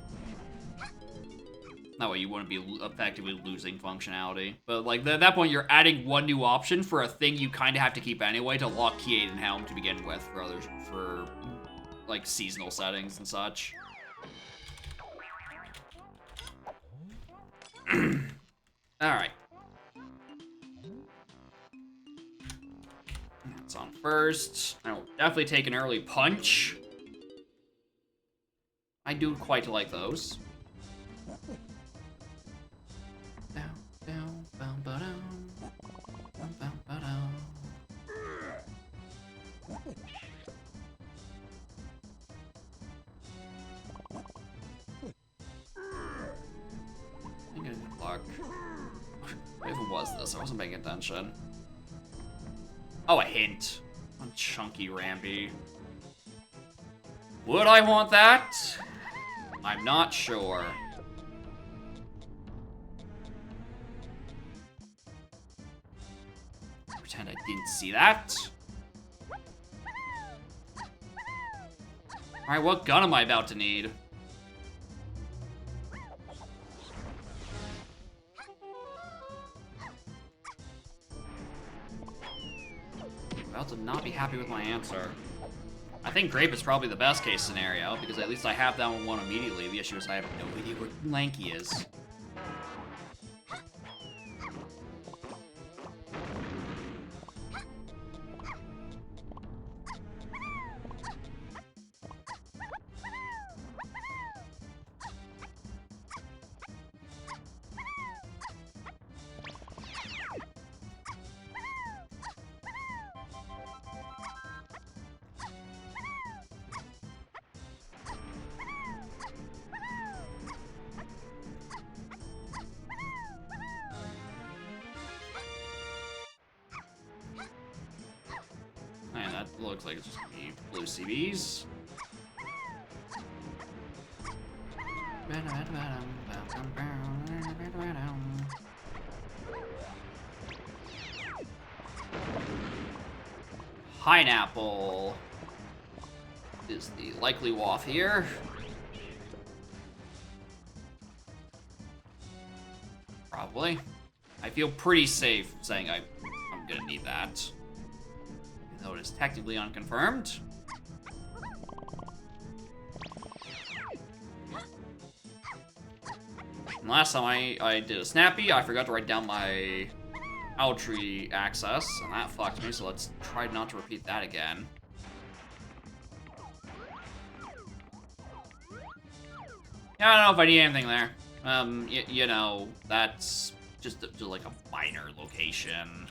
That way you wouldn't be effectively losing functionality. But like at that point, you're adding one new option for a thing you kind of have to keep anyway to lock Key 8 and Helm to begin with for like seasonal settings and such. All right. That's on first. I will definitely take an early punch. I do quite like those. What even was this? I wasn't paying attention. Oh, a hint. On Chunky Ramby. Would I want that? I'm not sure. Pretend I didn't see that. Alright, what gun am I about to need? About to not be happy with my answer. I think Grape is probably the best case scenario, because at least I have that one immediately. The issue is I have no idea where Lanky is. Man, that looks like it's just me. Blue CBs. Pineapple is the likely waff here. Probably. I feel pretty safe saying I'm gonna need that. Though it is technically unconfirmed. And last time I did a snappy, I forgot to write down my Owltree access, and that fucked me, so let's try not to repeat that again. Yeah, I don't know if I need anything there. You know, that's just like a minor location.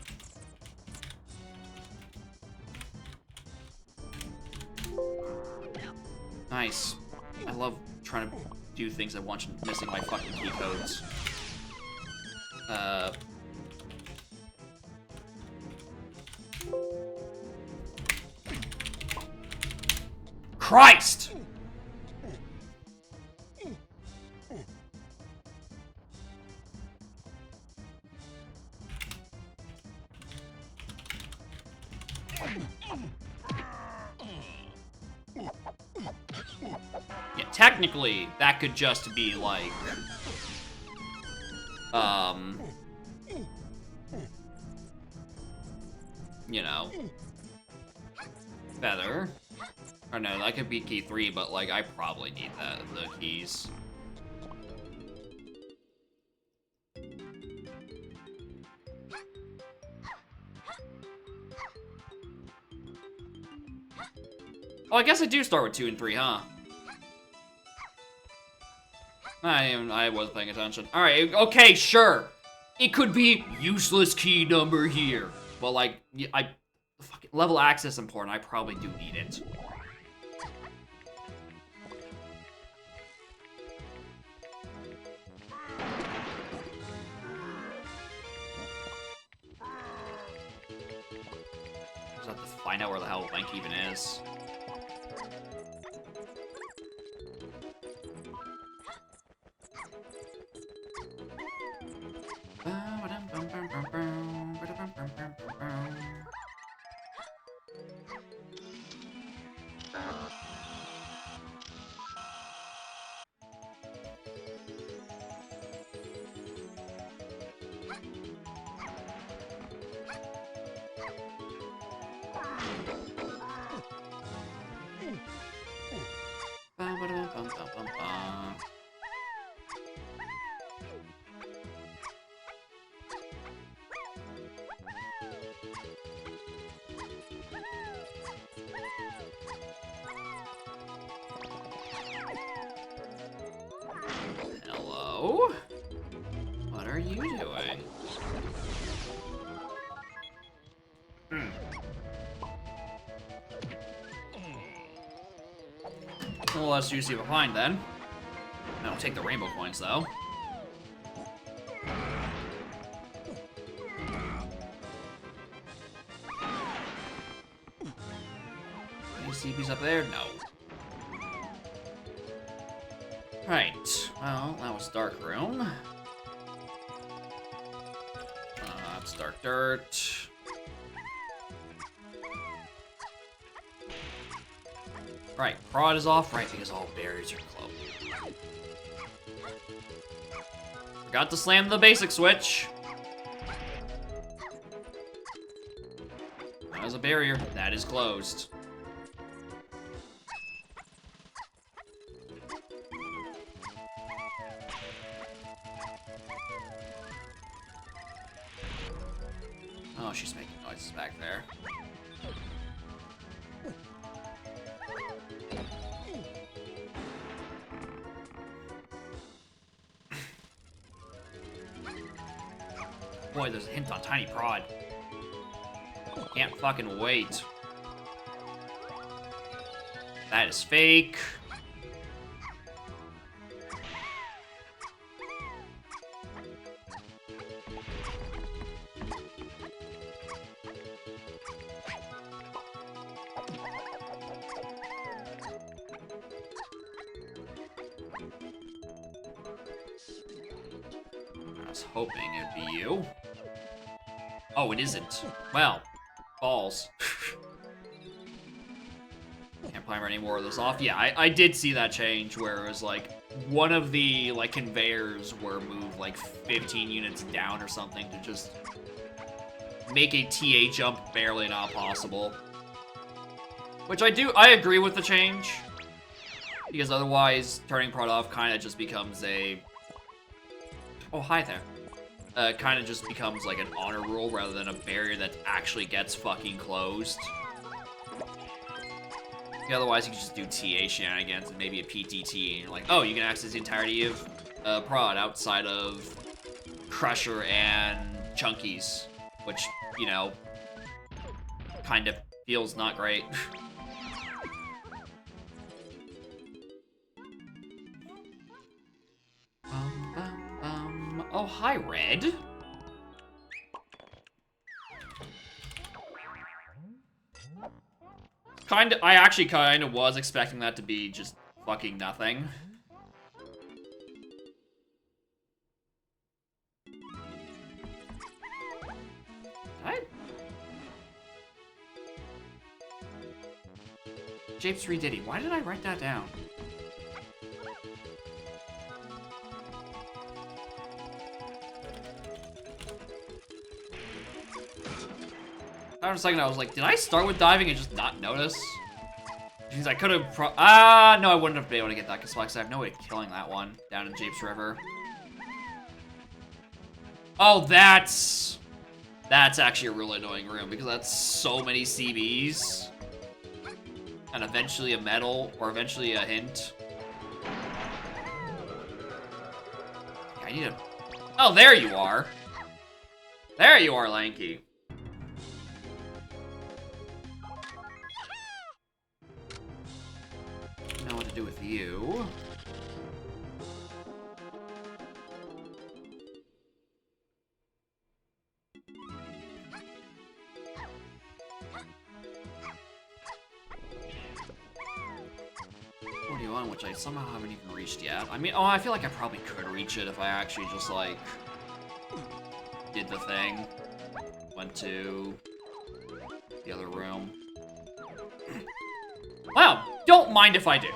Nice. I love trying to do things at once and missing my fucking key codes. Christ! Yeah, technically, that could just be like, you know, feather. Or no, that could be key 3, but like, I probably need the keys. Oh, I guess I do start with 2 and 3, huh? I wasn't paying attention. Alright, okay, sure. It could be useless key number here. But like, fucking level access important, I probably do need it. find out where the hell Link even is. Hello? What are you doing? Well, let's usually behind then. I don't take the rainbow coins though. Any CPs up there? No. Right. Well, that was Dark Room. That's Dark Dirt. Right, prod is off, right, because all barriers are closed. Forgot to slam the basic switch. That was a barrier. That is closed. Oh, she's making noises back there. Boy, there's a hint on Tiny Prod. Can't fucking wait. That is fake. I was hoping it'd be you. Oh, it isn't. Well, balls. Can't climb any more of those off. Yeah, I did see that change where it was like one of the like conveyors were moved like 15 units down or something to just make a TA jump barely not possible. Which I agree with the change. Because otherwise, turning prod off kind of just becomes a... Oh, hi there. Kind of just becomes like an honor rule rather than a barrier that actually gets fucking closed. Yeah, otherwise, you can just do TA shenanigans and maybe a PTT, and you're like, oh, you can access the entirety of prod outside of Crusher and Chunkies, which, you know, kind of feels not great. Oh, hi, Red. I actually kind of was expecting that to be just fucking nothing. Japes Rediddy. Why did I write that down? For a second, I was like, did I start with diving and just not notice? Because I could have no, I wouldn't have been able to get that because I have no way of killing that one down in Japes River. Oh, that's actually a really annoying room because that's so many CBs. And eventually a medal, or eventually a hint. I need a... Oh, there you are. There you are, Lanky. Know what to do with you. 41, which I somehow haven't even reached yet. I mean, oh, I feel like I probably could reach it if I actually just, like, did the thing. Went to the other room. Wow, don't mind if I do.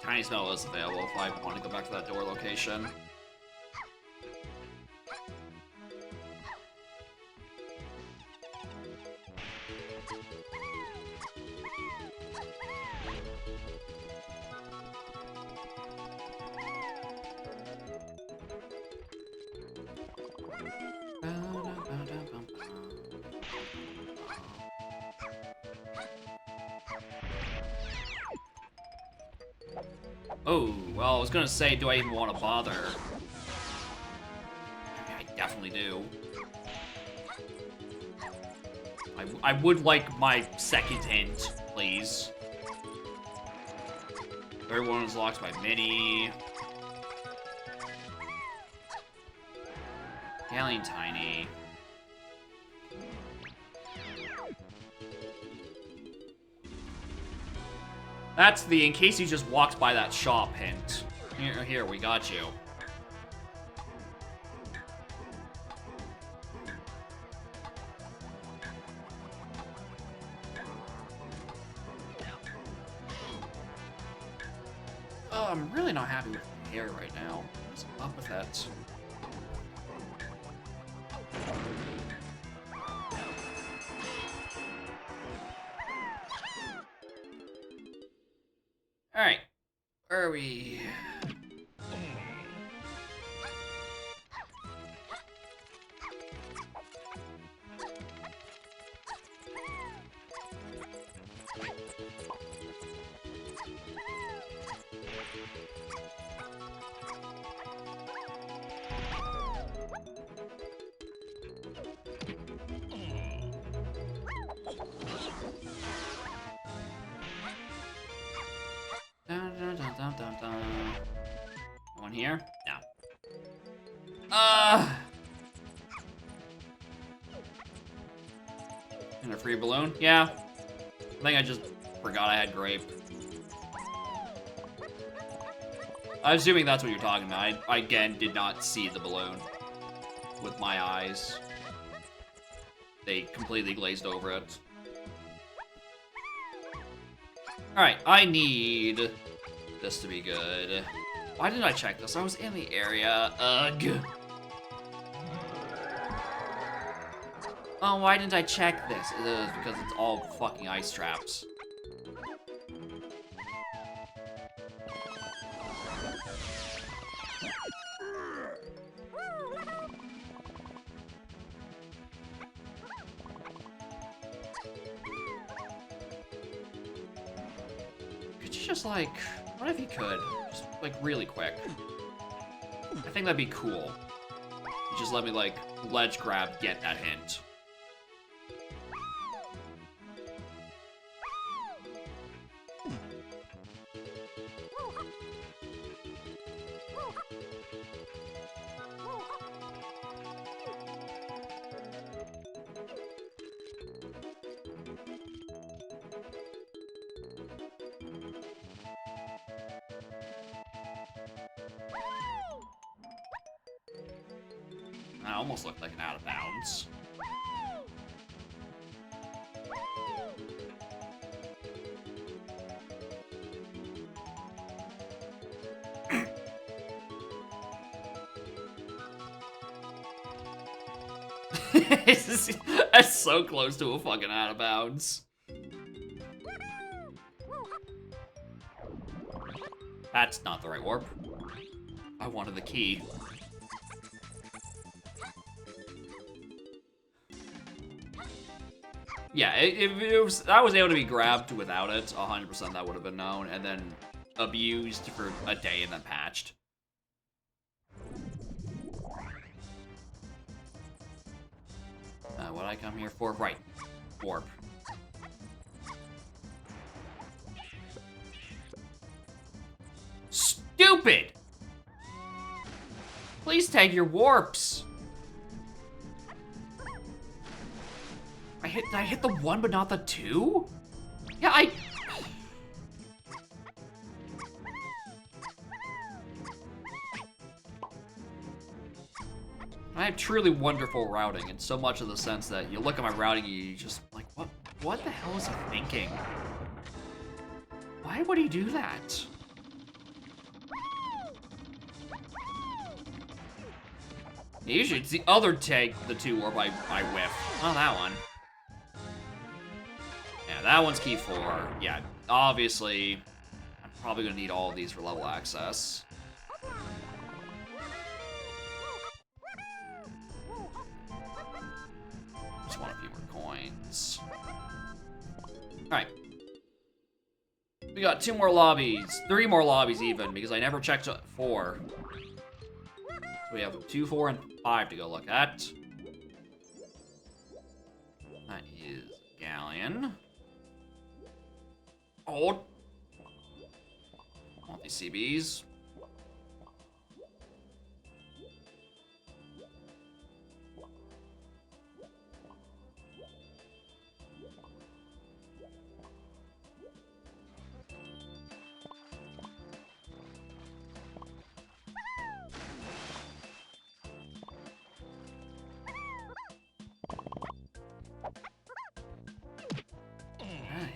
Tiny Smell is available if I want to go back to that door location. Oh, well, I was gonna say, do I even want to bother? I definitely do. I would like my second hint, please. Third one is locked by Minnie. Alien Tiny. That's the in case you just walked by that shop hint. Here, we got you. Oh, I'm really not happy with my hair right now. What's up with that? Alright. Where are we? One here? No. And a free balloon? Yeah. I think I just forgot I had grape. I'm assuming that's what you're talking about. I again did not see the balloon with my eyes. They completely glazed over it. Alright, I need this to be good. Why didn't I check this? I was in the area. Ugh. Oh, why didn't I check this? It is because it's all fucking ice traps. Could you just, like... What if you could? Just, like, really quick. I think that'd be cool. You just let me, like, ledge grab, get that hint. That almost looked like an out of bounds. That's so close to a fucking out of bounds. That's not the right warp. I wanted the key. Yeah, if I was able to be grabbed without it, 100% that would have been known, and then abused for a day and then patched. What what I come here for? Right. Warp. Stupid! Please take your warps. I hit the 1 but not the 2? Yeah, I have truly wonderful routing in so much of the sense that you look at my routing and you just like, what the hell is he thinking? Why would he do that? Usually it's the other take, the 2 warp I whiff. Not that one. Yeah, that one's key 4. Yeah, obviously, I'm probably gonna need all of these for level access. Just want a few more coins. Alright. We got 2 more lobbies. 3 more lobbies even, because I never checked 4. So we have 2, 4, and 5 to go look at. That is Galleon. Oh. Want these CBs.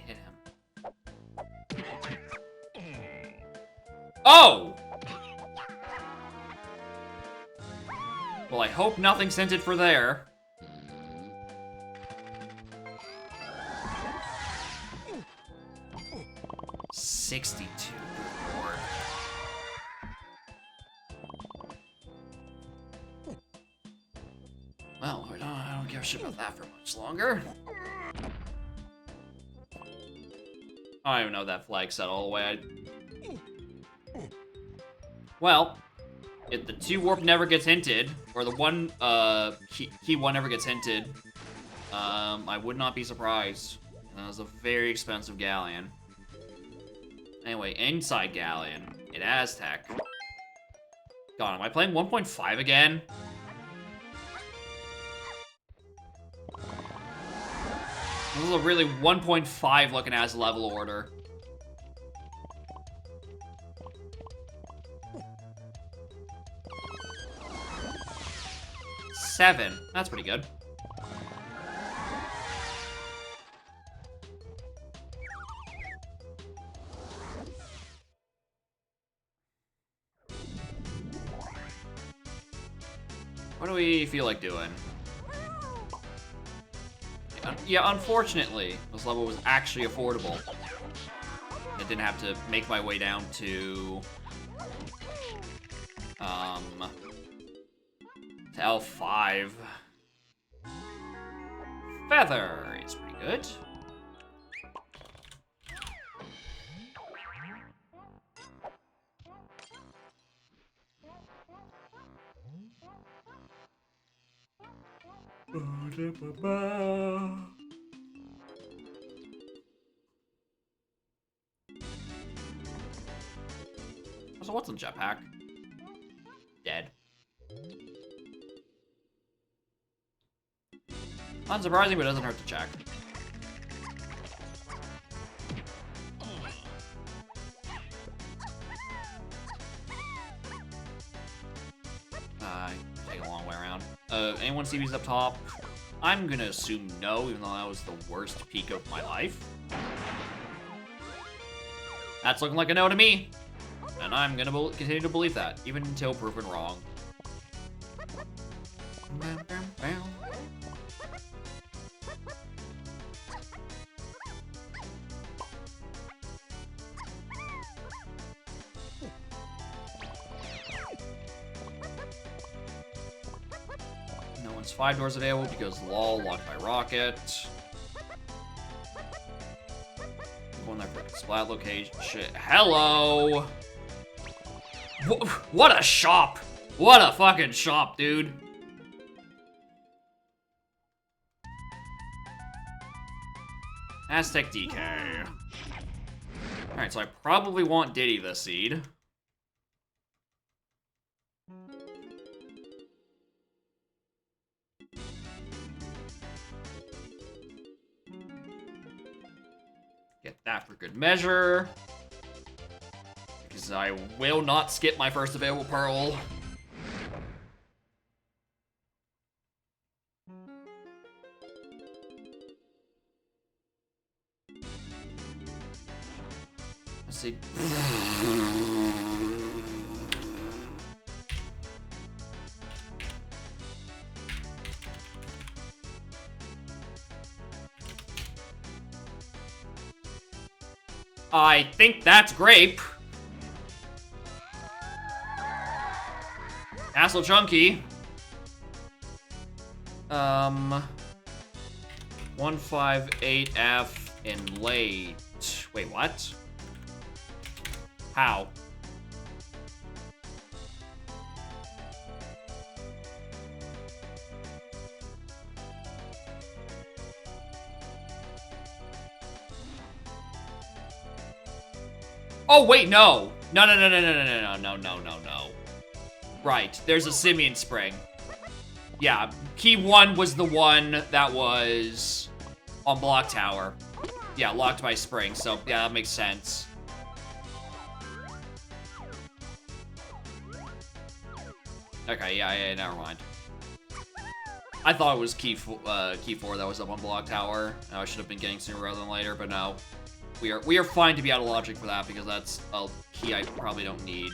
Hit him. Oh! Well, I hope nothing sent it for there. $62. Good lord. Well, I don't give a shit about that for much longer. I don't even know that flag set all the way. Well, if the 2 warp never gets hinted, or the 1 key 1 never gets hinted, I would not be surprised. That was a very expensive galleon. Anyway, inside galleon in Aztec. God, am I playing 1.5 again? This is a really 1.5 looking ass level order. $7. That's pretty good. What do we feel like doing? Yeah, unfortunately, this level was actually affordable. I didn't have to make my way down to L5. Feather is pretty good. So what's in jetpack? Dead. Unsurprising, but it doesn't hurt to check. Take a long way around. Anyone see these up top? I'm gonna assume no, even though that was the worst peak of my life. That's looking like a no to me. And I'm gonna continue to believe that, even until proven wrong. No one's 5 doors available because lol, locked by rocket. Going there for splat location. Shit. Hello! What a shop! What a fucking shop, dude! Aztec DK. Alright, so I probably want Diddy this seed. Get that for good measure. Because I will not skip my first available Pearl. Let's see. I think that's grape. Castle Chunky. 158F in late. Wait, what? How? Oh, wait, no. No. Right, there's a Simian Spring. Yeah, key 1 was the one that was on Block Tower. Yeah, locked by Spring, so yeah, that makes sense. Okay, yeah, never mind. I thought it was key 4 that was up on Block Tower. I should have been getting sooner rather than later, but no. We are fine to be out of logic for that because that's a key I probably don't need.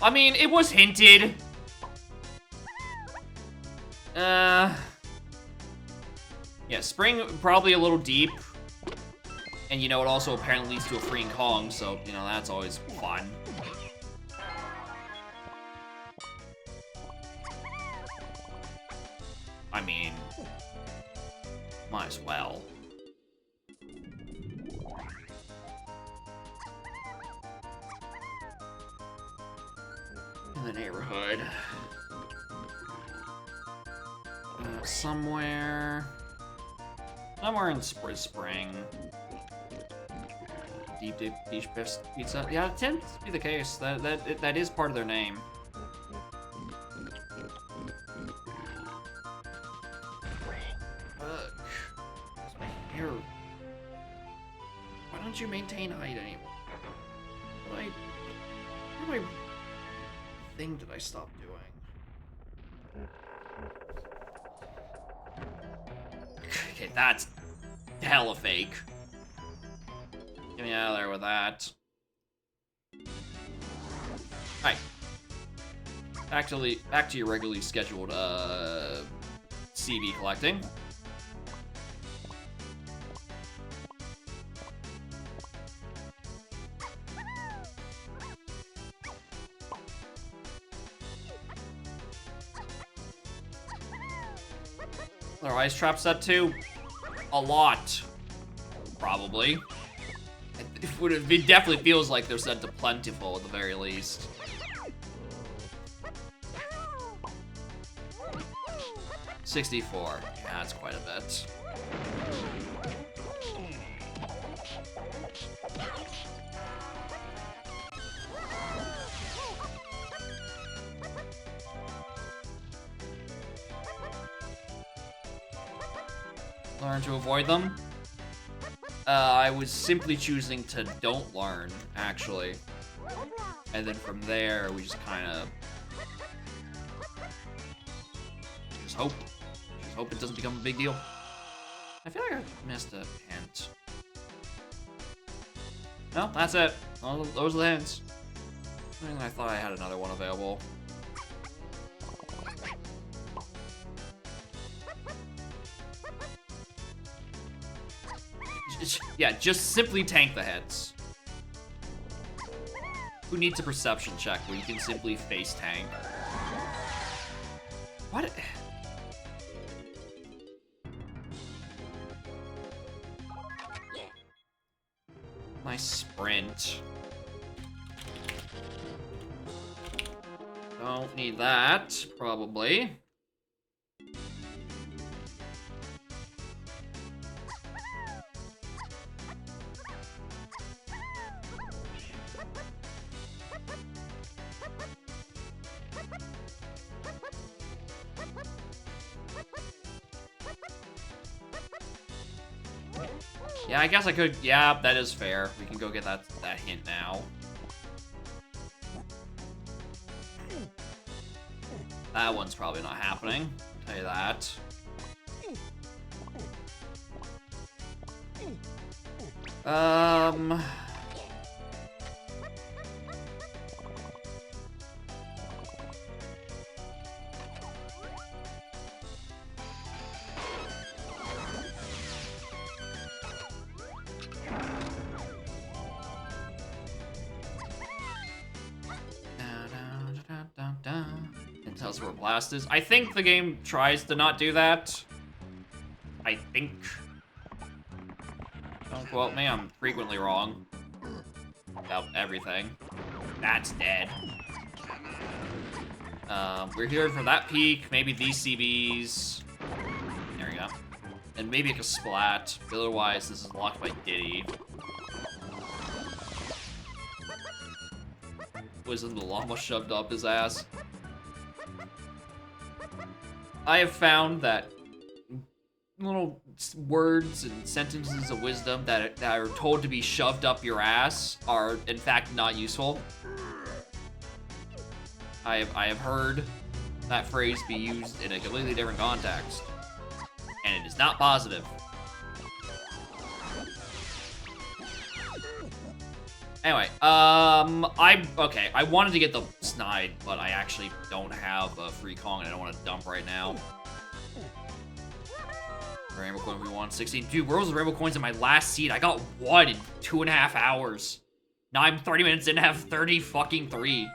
I mean, it was hinted. Yeah, Spring probably a little deep. And you know, it also apparently leads to a freeing Kong, so, you know, that's always fun. I mean, might as well. In the neighborhood. Somewhere in Spring. Deep Beach Pizza. Yeah, it tends to be the case. That is part of their name. Why don't you maintain height anymore? What thing did I stop doing? Okay, that's hella fake. Get me out of there with that. Alright. Back to your regularly scheduled CV collecting. Our ice trap set too? A lot. Probably. It definitely feels like they're set to plentiful at the very least. $64. Yeah, that's quite a bit. Learn to avoid them. I was simply choosing to don't learn, actually. And then from there, we just kind of... Just hope it doesn't become a big deal. I feel like I missed a hint. No, that's it. Those are the hints. I thought I had another one available. Yeah, just simply tank the heads. Who needs a perception check where you can simply face tank? What? Nice sprint. Don't need that, probably. Yeah, I guess I could. Yeah, that is fair. We can go get that hint now. That one's probably not happening. I'll tell you that. It tells where blast is. I think the game tries to not do that. I think. Don't quote me, I'm frequently wrong. About everything. That's dead. We're here for that peak, maybe these CBs. There we go. And maybe like a splat. Otherwise, this is locked by Diddy. Wasn't the llama shoved up his ass? I have found that little words and sentences of wisdom that are told to be shoved up your ass are, in fact, not useful. I have heard that phrase be used in a completely different context, and it is not positive. Anyway, okay. I wanted to get the snide, but I actually don't have a free Kong, and I don't want to dump right now. Rainbow coin we won 16. Dude, where was the rainbow coins in my last seed? I got one in 2.5 hours. Now I'm 30 minutes in and have 30 fucking 3.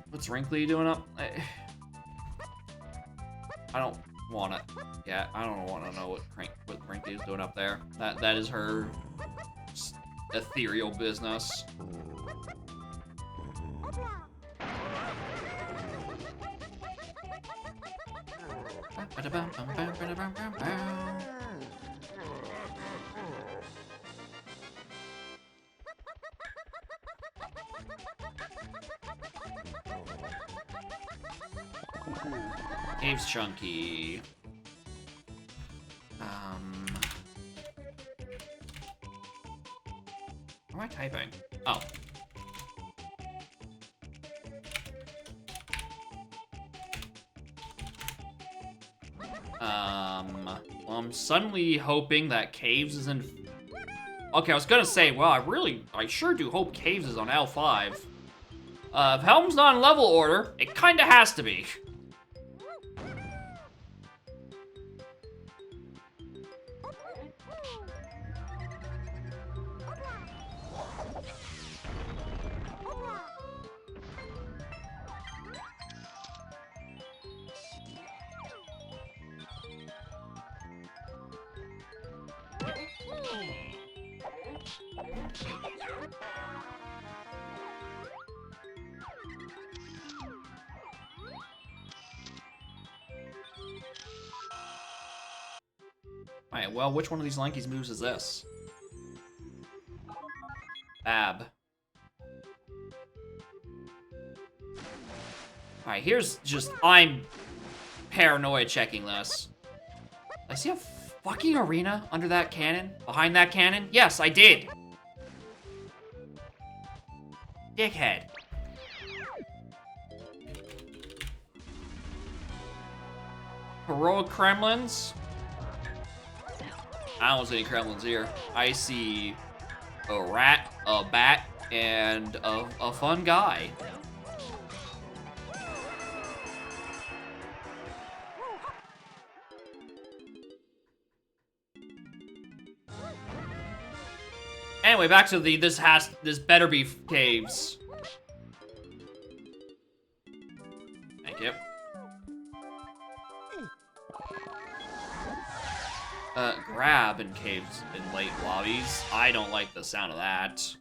What's Wrinkly doing up? I don't want to. Yeah, I don't want to know what Wrinkly is doing up there. That is her ethereal business. Cave's chunky. What am I typing? Oh. Well, I'm suddenly hoping that Caves is in... Okay, I was gonna say, well, I sure do hope Caves is on L5. If Helm's not in level order, it kinda has to be. Alright, well, which one of these Lanky's moves is this? Ab. Alright, here's just... I'm paranoid checking this. I see a fucking arena under that cannon? Behind that cannon? Yes, I did! Dickhead. Heroic Kremlins? I don't see any Kremlins here. I see a rat, a bat, and a fun guy. Anyway, back to the this better be Caves. Thank you. Grab in Caves in late lobbies. I don't like the sound of that.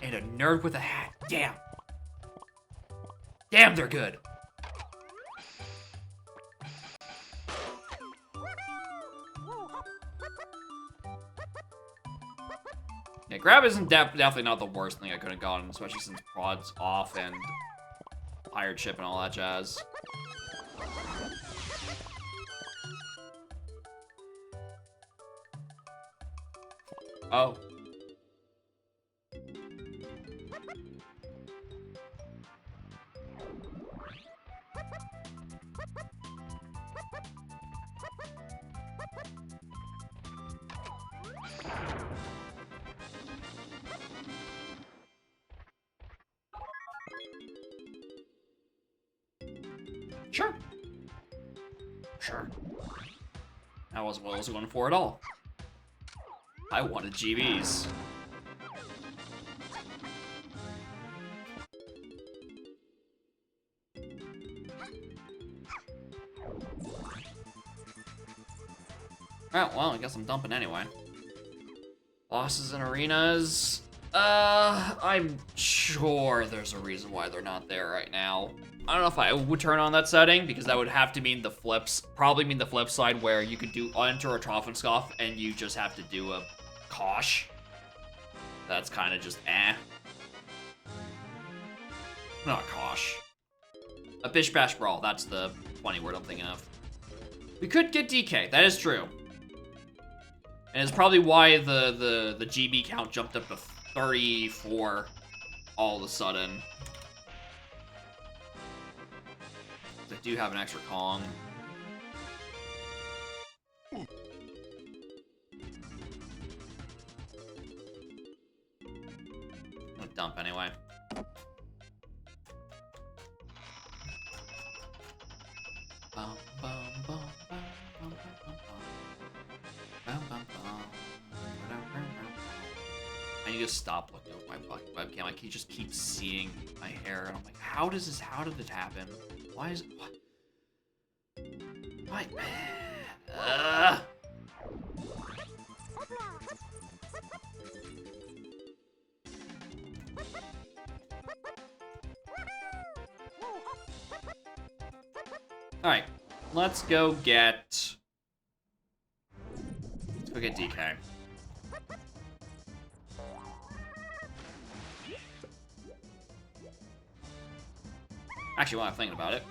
And a nerd with a hat. Damn. Damn, they're good. Yeah, grab isn't definitely not the worst thing I could have gotten, especially since prod's off and higher chip and all that jazz. Oh. Sure. Sure. That wasn't what I was going for at all. I wanted GBs. Oh, well, I guess I'm dumping anyway. Bosses and arenas. I'm sure there's a reason why they're not there right now. I don't know if I would turn on that setting, because that would have to mean the flips, probably mean the flip side where you could do enter or Trophenscoff and you just have to do a Kosh. That's kind of just Not Kosh. A Bish Bash Brawl, that's the funny word I'm thinking of. We could get DK, that is true. And it's probably why the GB count jumped up to 34 all of a sudden. I do have an extra Kong. I'll dump anyway. Bum, bum, bum, bum, bum, bum, bum, bum, bum. I need to stop looking at my fucking webcam. I can just keep seeing my hair, and I'm like, how did it happen? Why is it, what? Alright, let's go get DK. Actually, while I'm thinking about it,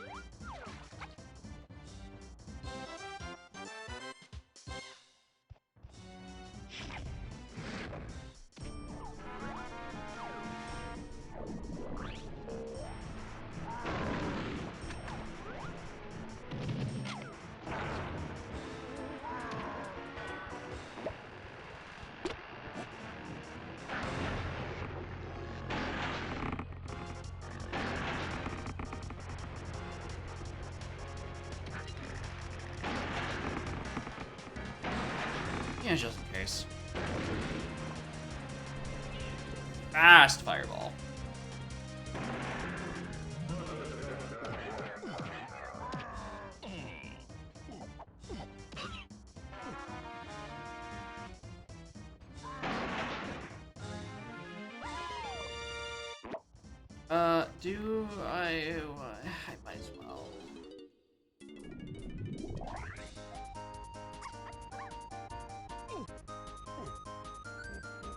yeah, just in case. Fast fireball. Do I might as well.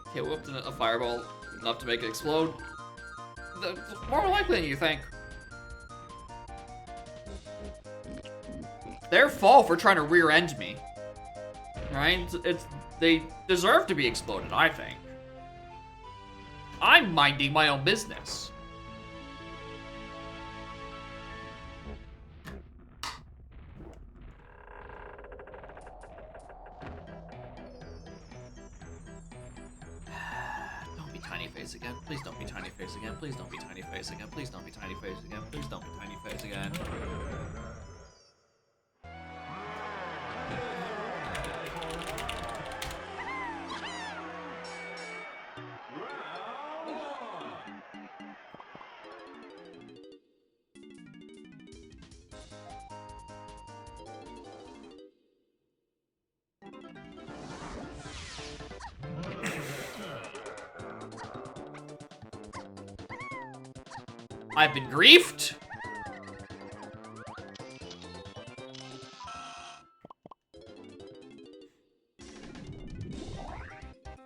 Okay, whooped a fireball enough to make it explode. More likely than you think. Their fault for trying to rear-end me. Right? They deserve to be exploded, I think. I'm minding my own business. Don't be Tiny Face again. Please don't be Tiny Face again. Please don't be Tiny Face again. Please don't be Tiny Face again. Please don't be Tiny Face again. I've been griefed.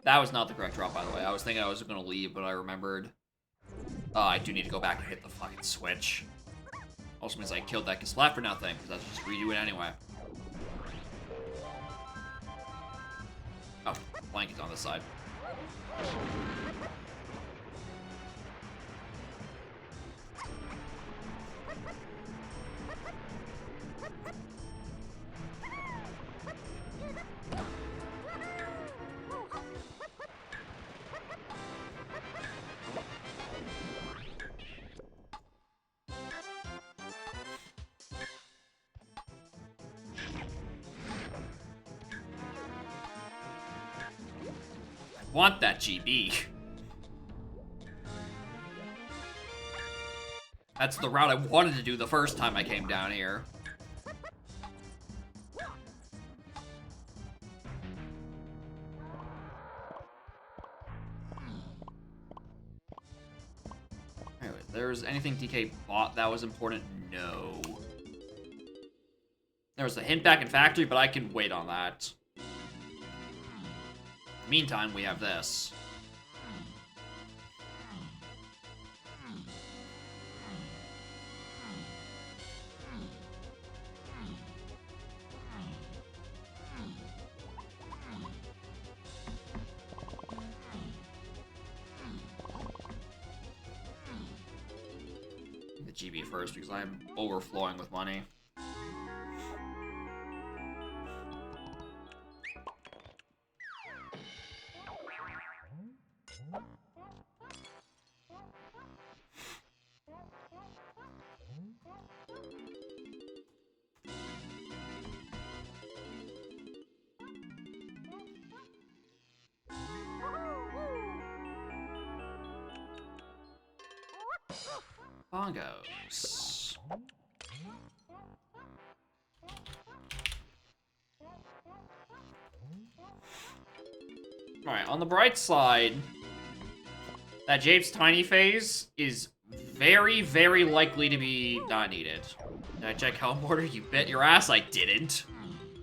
That was not the correct drop, by the way. I was thinking I was gonna leave, but I remembered. I do need to go back and hit the fucking switch. Also means I killed that splat for nothing, because I just redo it anyway. Oh, blanket's on this side. Want that GB. That's the route I wanted to do the first time I came down here. Anyway, there's anything DK bought that was important? No. There was a hint back in factory, but I can wait on that. Meantime, we have this. The GB first because I'm overflowing with money. Bongos. Alright, on the bright side, that Jape's Tiny phase is very, very likely to be not needed. Did I check Helm Order? You bet your ass I didn't.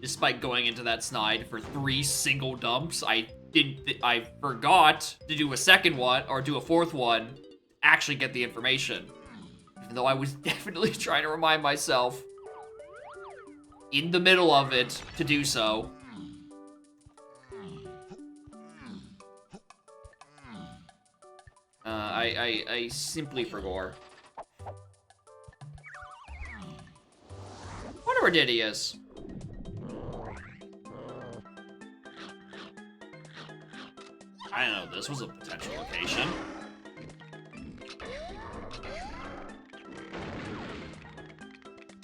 Despite going into that snide for 3 single dumps, I forgot to do a second one, or do a fourth one, actually get the information. Even though I was definitely trying to remind myself in the middle of it to do so. I simply forgot. Wonder where Diddy is. I don't know, this was a potential location.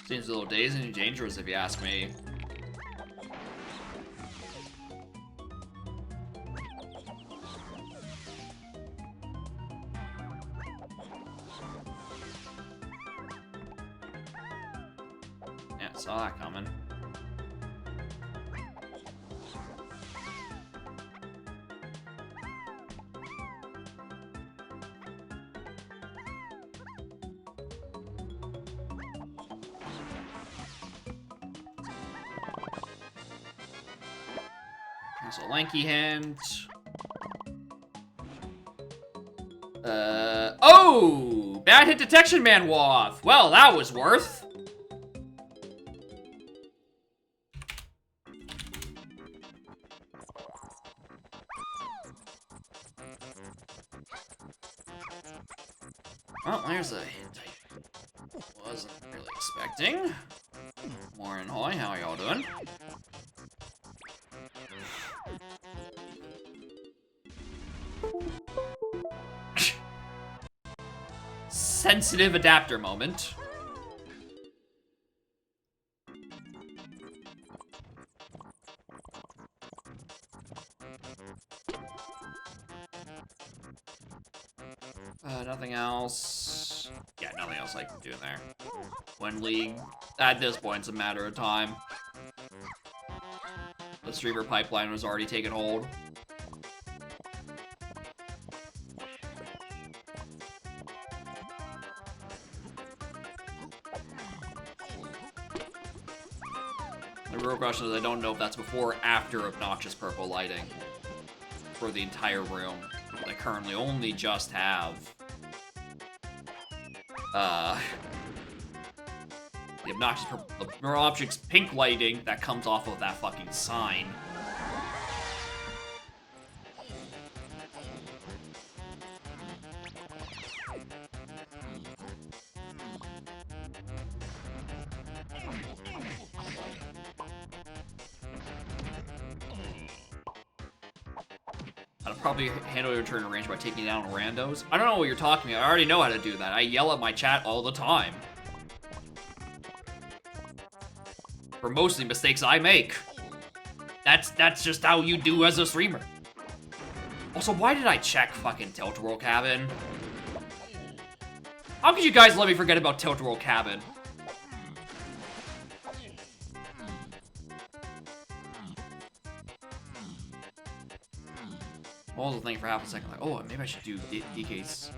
Seems a little dazed and dangerous if you ask me. Yeah, saw that coming. That's a lanky hint. Oh! Bad hit detection man waff. Well, that was worth. Well, there's a hint I wasn't really expecting. Warren Hoy, how are y'all doing? Sensitive adapter moment. Nothing else. Yeah, nothing else I can do in there. When League, at this point, it's a matter of time. The streamer pipeline was already taking hold. The real question is I don't know if that's before or after obnoxious purple lighting. for the entire room. I currently only just have the obnoxious pink lighting that comes off of that fucking sign. I'd probably handle your turn in range by taking down randos. I don't know what you're talking about. I already know how to do that. I yell at my chat all the time. For most of the mistakes I make. That's just how you do as a streamer. Also, why did I check fucking Tilt-A-Whirl Cabin? How could you guys let me forget about Tilt-A-Whirl Cabin? What was the thing for half a second? Like, oh, maybe I should do DK's.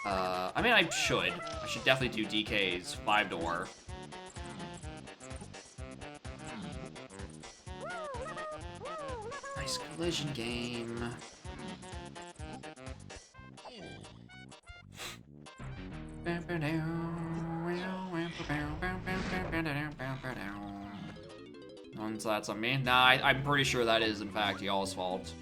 I mean, I should. I should definitely do DK's 5-door. Nice collision game. So that's on me. Nah, I'm pretty sure that is, in fact, y'all's fault.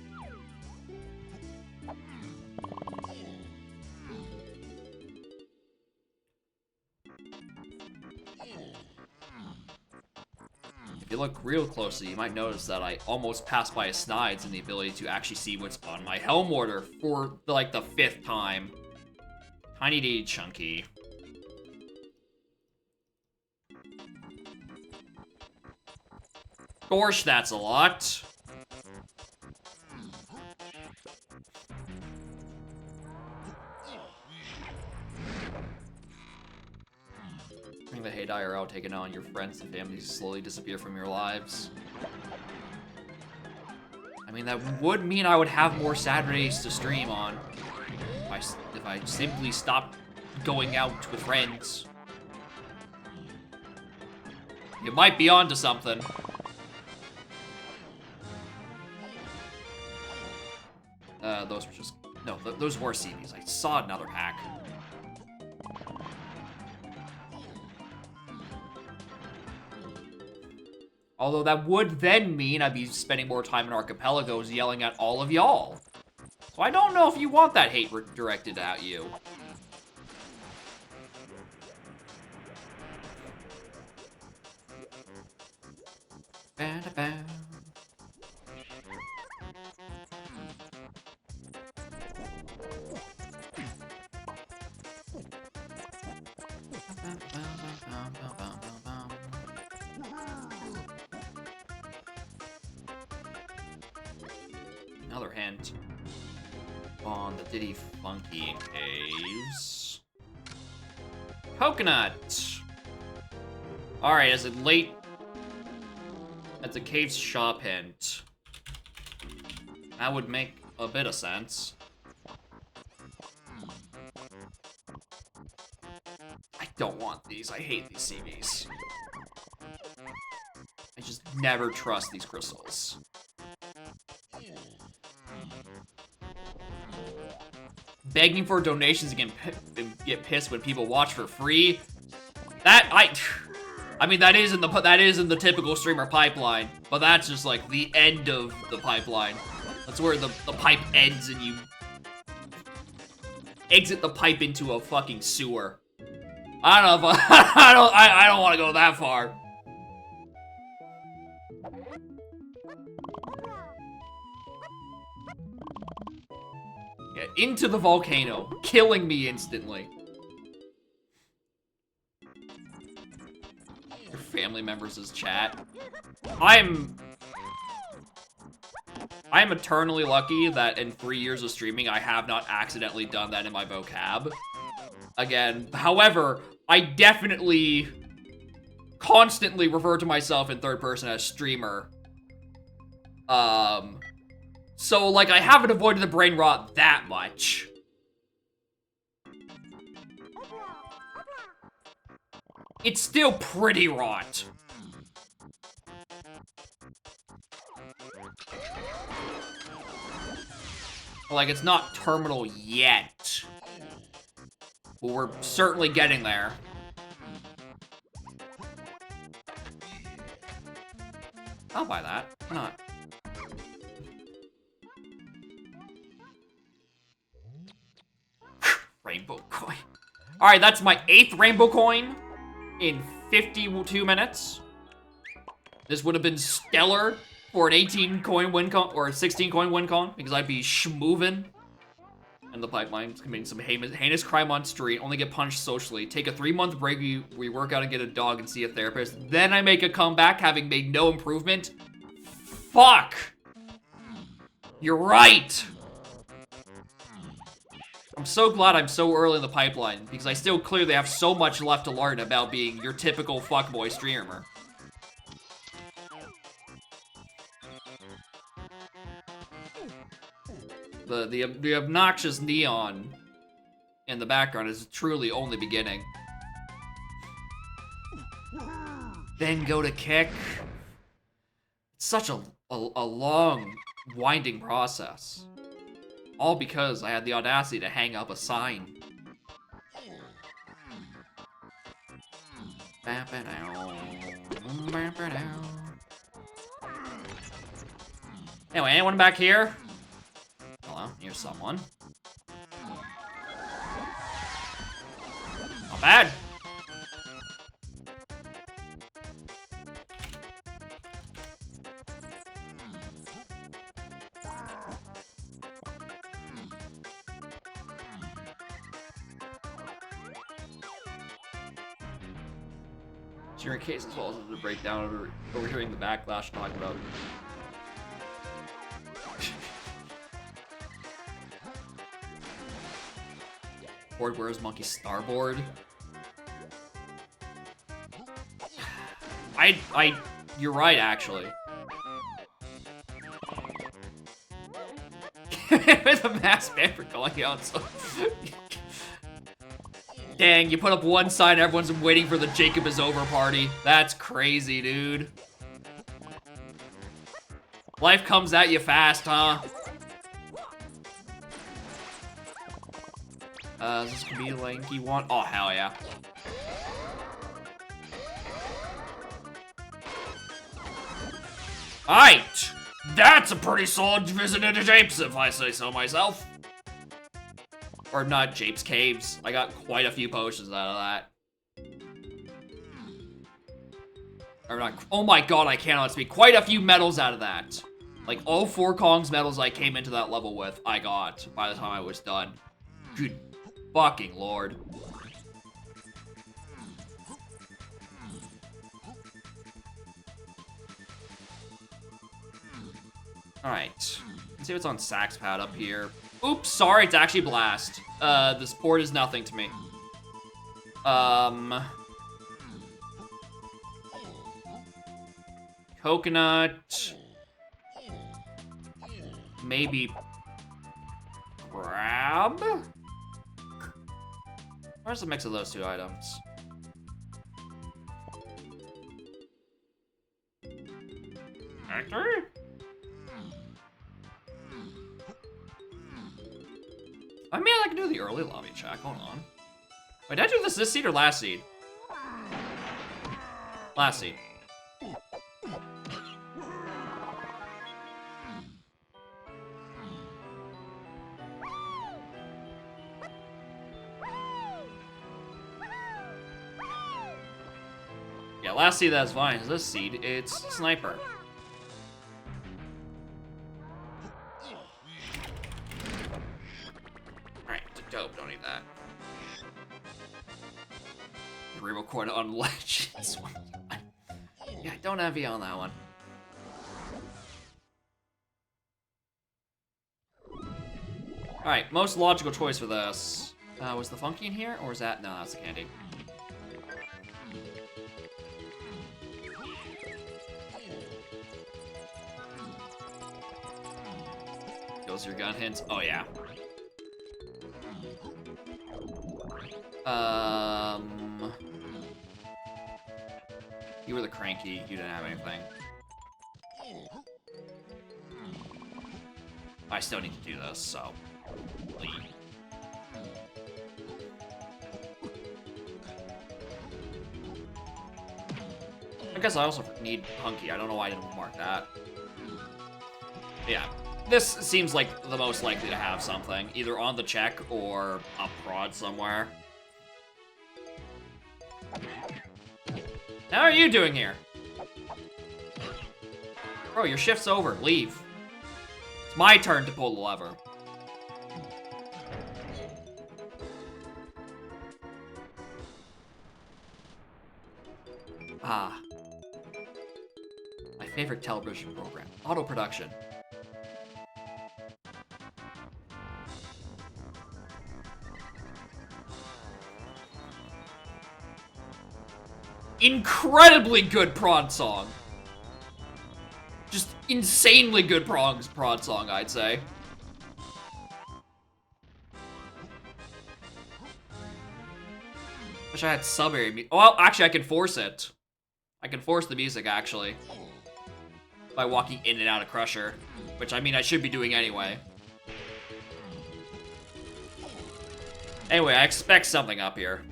If you look real closely, you might notice that I almost passed by a Snides in the ability to actually see what's on my Helm order for, like, the 5th time. Tiny D Chunky. Gosh, that's a lot. I think the Hey IRL taking on your friends and family slowly disappear from your lives. I mean, that would mean I would have more Saturdays to stream on. If I simply stopped going out with friends. You might be onto something. Those were just... No, those were CVs. I saw another pack. Although that would then mean I'd be spending more time in archipelagos yelling at all of y'all. So I don't know if you want that hate directed at you. Ba-da-ba. Another hint on the Diddy Funky Caves. Coconut! Alright, as a late... That's a Caves shop hint. That would make a bit of sense. I don't want these. I hate these CVs. I just never trust these crystals. Begging for donations and get pissed when people watch for free. I mean that is in the typical streamer pipeline, but that's just like the end of the pipeline. That's where the pipe ends and you exit the pipe into a fucking sewer. I don't know if I don't want to go that far. Yeah, into the volcano, killing me instantly. Your family members' chat. I'm eternally lucky that in 3 years of streaming, I have not accidentally done that in my vocab. Again, however, I definitely constantly refer to myself in third person as streamer. So, like, I haven't avoided the brain rot that much. It's still pretty rot. Like, it's not terminal yet. But we're certainly getting there. I'll buy that. Why not? Rainbow coin. Alright, that's my 8th rainbow coin in 52 minutes. This would have been stellar for an 18 coin win con, or a 16 coin win con, because I'd be schmoovin'. And the pipeline, committing some heinous crime on street, only get punished socially. Take a 3-month break, we work out and get a dog and see a therapist. Then I make a comeback, having made no improvement. Fuck! You're right! I'm so glad I'm so early in the pipeline, because I still clearly have so much left to learn about being your typical fuckboy streamer. The obnoxious neon in the background is truly only beginning. Then go to kick. It's such a long, winding process. All because I had the audacity to hang up a sign. Anyway, anyone back here? Hello, here's someone. Not bad. During case as well as the breakdown over overhearing the backlash talk about it. Board, where's Monkey Starboard? You're right, actually. With a mass ban for going out, so... Dang, you put up one sign, everyone's waiting for the Jacob is over party. That's crazy, dude. Life comes at you fast, huh? Is this gonna be lanky one? Oh, hell yeah. Alright! That's a pretty solid visit into Japes, if I say so myself. Or not Japes Caves. I got quite a few potions out of that. Or not, oh my god, I cannot speak. Quite a few medals out of that. Like, all 4 Kong's medals I came into that level with, I got by the time I was done. Good fucking lord. Alright. Let's see what's on Sax Pad up here. Oops, sorry, it's actually Blast. This port is nothing to me. Coconut. Maybe crab? Where's the mix of those 2 items? Factory? I mean, I can do the early lobby check. Hold on. Wait, did I do this seed or last seed? Last seed. Yeah, last seed, that's fine. This seed, it's Sniper. Alright, dope, don't need that. Rainbow coin on Legends. Yeah, don't envy on that one. Alright, most logical choice for this. Was the Funky in here? Or is that? No, that's the candy. Those are your gun hints. Oh, yeah. You were the cranky. You didn't have anything. I still need to do this, so... Leave. I guess I also need Hunky. I don't know why I didn't mark that. Yeah. This seems like the most likely to have something. Either on the check or a prod somewhere. How are you doing here? Bro, your shift's over. Leave. It's my turn to pull the lever. Ah. My favorite television program. Auto production. Incredibly good prod song. Just insanely good prod song, I'd say. Wish I had sub-area music. Well, actually, I can force it. I can force the music, actually. By walking in and out of Crusher. Which, I mean, I should be doing anyway. Anyway, I expect something up here.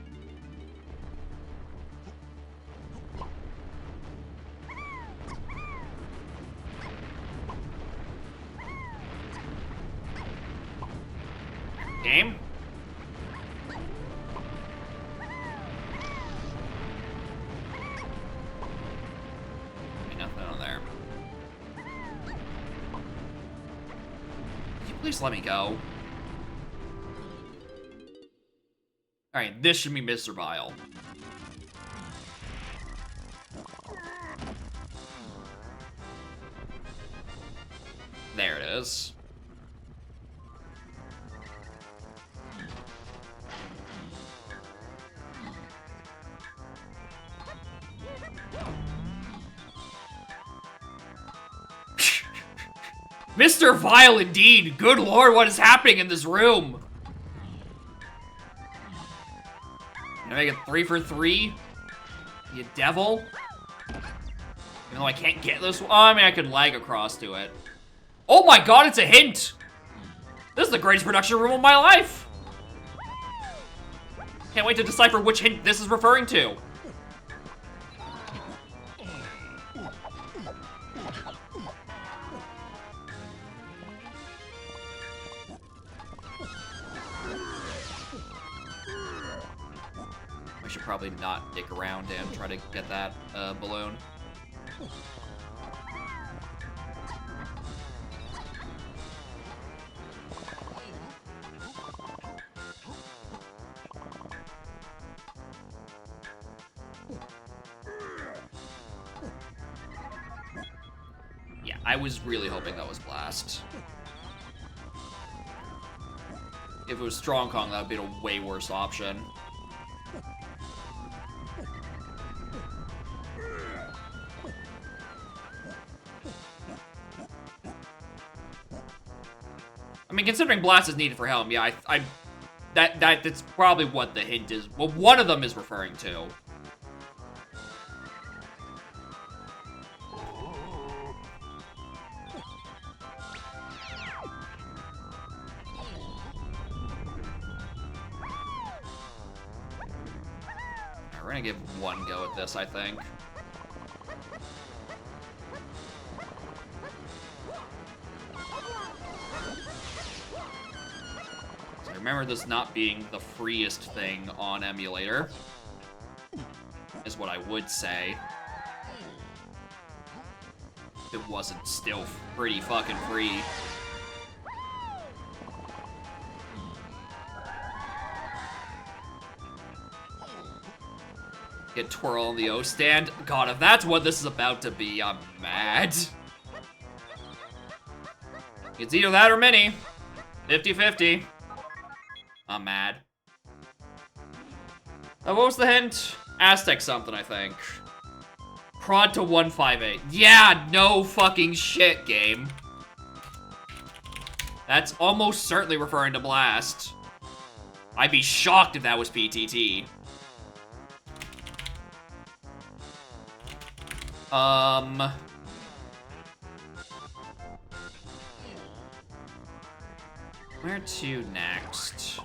Game? Okay, nothing on there. Can you please let me go? Alright, this should be Mr. Vile. There it is. Mr. Vile indeed! Good lord, what is happening in this room? Can I make it 3 for 3? You devil? Even though I can't get this one. Oh, I mean, I could lag across to it. Oh my god, it's a hint! This is the greatest production room of my life! Can't wait to decipher which hint this is referring to. I should probably not dick around and try to get that balloon. Yeah, I was really hoping that was Blast. If it was Strong Kong, that would be a way worse option. I mean, considering Blast is needed for Helm, yeah, that's probably what the hint is. Well, one of them is referring to. Alright, we're gonna give one go at this, I think. Remember this not being the freest thing on emulator, is what I would say. It wasn't still pretty fucking free. Get twirl on the O stand. God, if that's what this is about to be, I'm mad. It's either that or Mini. 50-50. I'm mad. What was the hint? Aztec something, I think. Prod to 158. Yeah, no fucking shit, game. That's almost certainly referring to Blast. I'd be shocked if that was PTT. Where to next?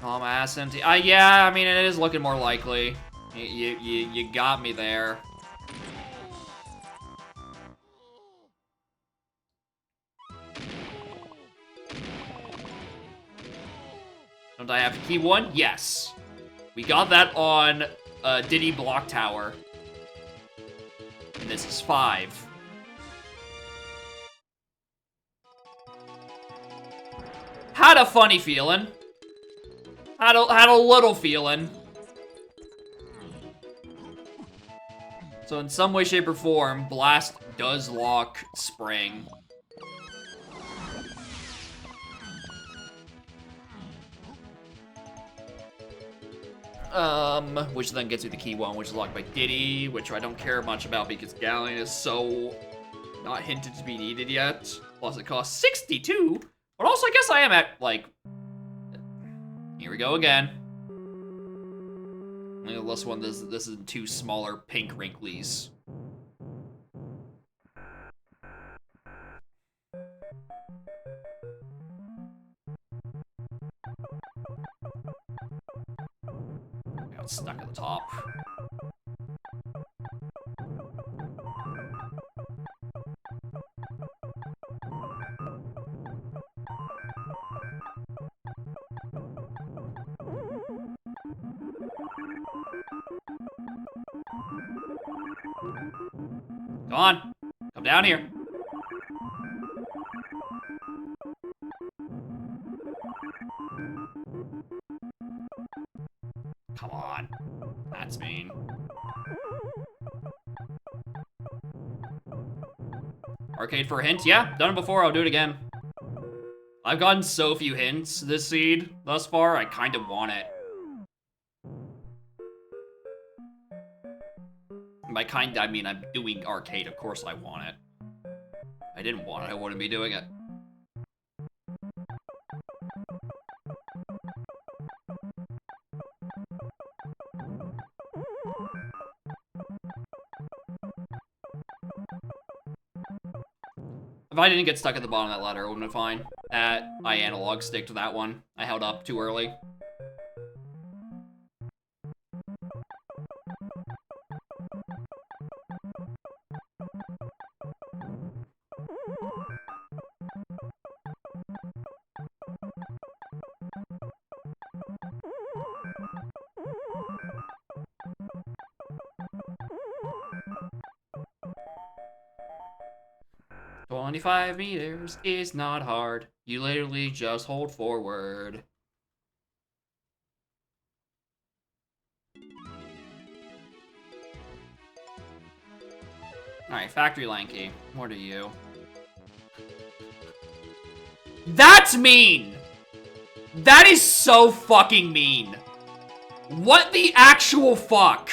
Oh, my ass empty. Yeah, I mean, it is looking more likely. You got me there. Don't I have key 1? Yes. We got that on Diddy Block Tower. And this is 5. Had a funny feeling. Had a little feeling. So in some way, shape, or form, Blast does lock Spring. Which then gets me the key 1, which is locked by Diddy, which I don't care much about because Galleon is so not hinted to be needed yet. Plus it costs 62. But also, I guess I am at, like... Here we go again. This one, this is 2 smaller pink wrinklies. Got stuck at the top. Come on, come down here. Come on, that's mean. Arcade for a hint? Yeah, done it before, I'll do it again. I've gotten so few hints this seed thus far, I kind of want it. By kind, I mean I'm doing arcade. Of course I want it. If I didn't want it, I wouldn't be doing it. If I didn't get stuck at the bottom of that ladder, it would have been fine. I analog sticked to that one. I held up too early. "25 meters is not hard. You literally just hold forward." Alright, Factory Lanky. What are you? That's mean! That is so fucking mean. What the actual fuck?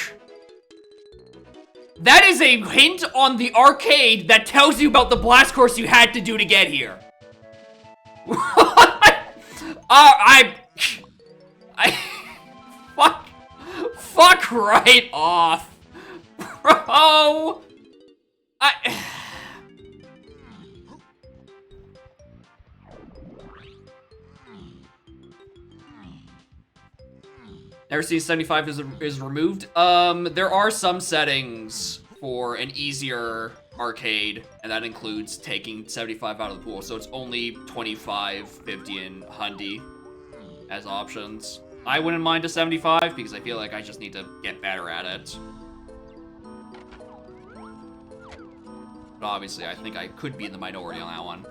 That is a hint on the arcade that tells you about the blast course you had to do to get here. Fuck right off, bro. Never seen 75 is removed. There are some settings for an easier arcade, and that includes taking 75 out of the pool. So it's only 25, 50, and 100 as options. I wouldn't mind a 75 because I feel like I just need to get better at it. But obviously, I think I could be in the minority on that one.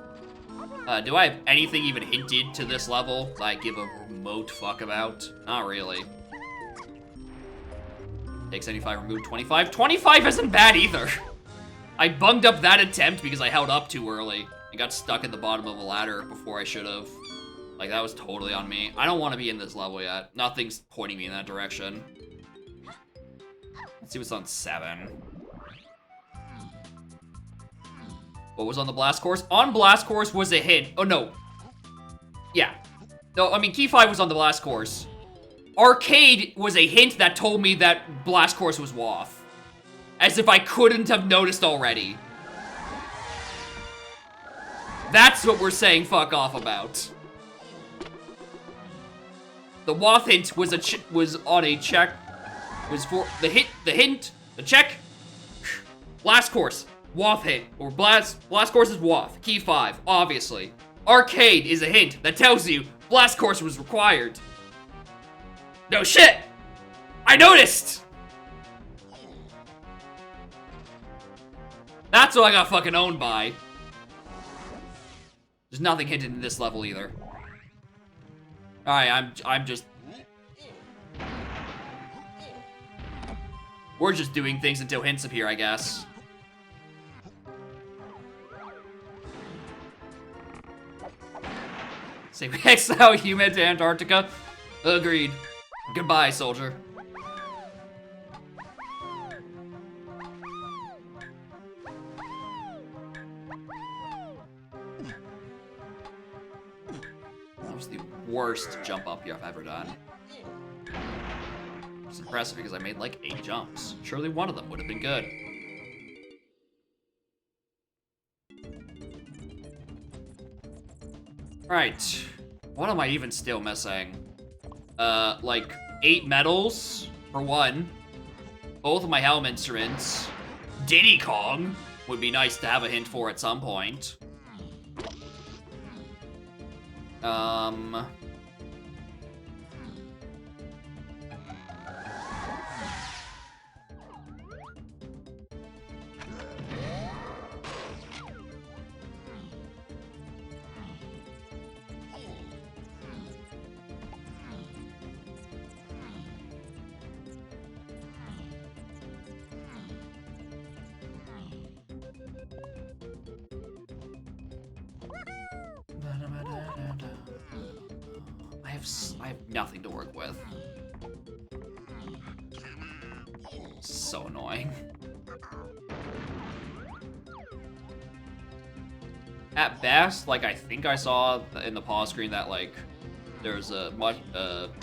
Do I have anything even hinted to this level that I give a remote fuck about? Not really. Take 75, remove 25. 25 isn't bad either. I bunged up that attempt because I held up too early and got stuck at the bottom of a ladder before I should have. Like, that was totally on me. I don't want to be in this level yet. Nothing's pointing me in that direction. Let's see what's on 7. What was on the blast course? On blast course was a hint. Oh, no. Yeah. No, I mean, key 5 was on the blast course. Arcade was a hint that told me that blast course was WAF. As if I couldn't have noticed already. That's what we're saying fuck off about. The Wath hint was on a check. Was for the hint, the check. Blast course, Wath hint, or blast course is Wath. Key 5, obviously. Arcade is a hint that tells you blast course was required. No shit! I noticed! That's what I got fucking owned by. There's nothing hinted in this level either. Alright, I'm just... We're just doing things until hints appear, I guess. Say we exile human to Antarctica. Agreed. Goodbye, soldier. That was the worst jump up here I've ever done. It's impressive because I made like 8 jumps. Surely one of them would have been good. Right. What am I even still missing? Like 8 medals for one. Both of my helm instruments. Diddy Kong would be nice to have a hint for at some point. I have nothing to work with. So annoying. At best, like, I think I saw in the pause screen that, like, there's a much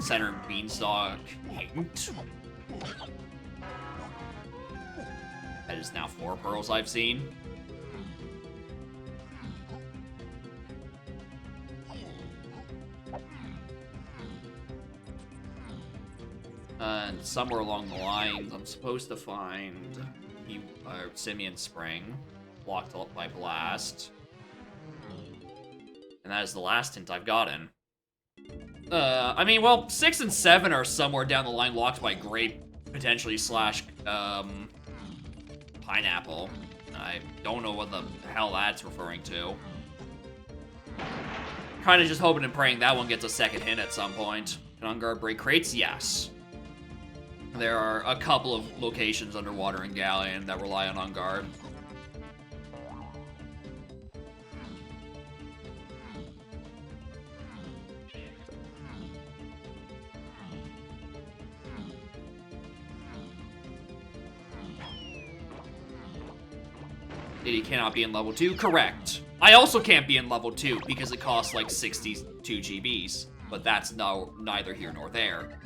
center beanstalk hint. That is now 4 pearls I've seen. And somewhere along the lines, I'm supposed to find Simeon Spring, blocked up by Blast. And that is the last hint I've gotten. I mean, well, 6 and 7 are somewhere down the line locked by Grape, potentially, slash, Pineapple. I don't know what the hell that's referring to. Kinda just hoping and praying that one gets a second hint at some point. Can On Guard break crates? Yes. There are a couple of locations underwater in Galleon that rely on Guard. It cannot be in level 2. Correct. I also can't be in level 2 because it costs like 62 GBs. But that's neither here nor there.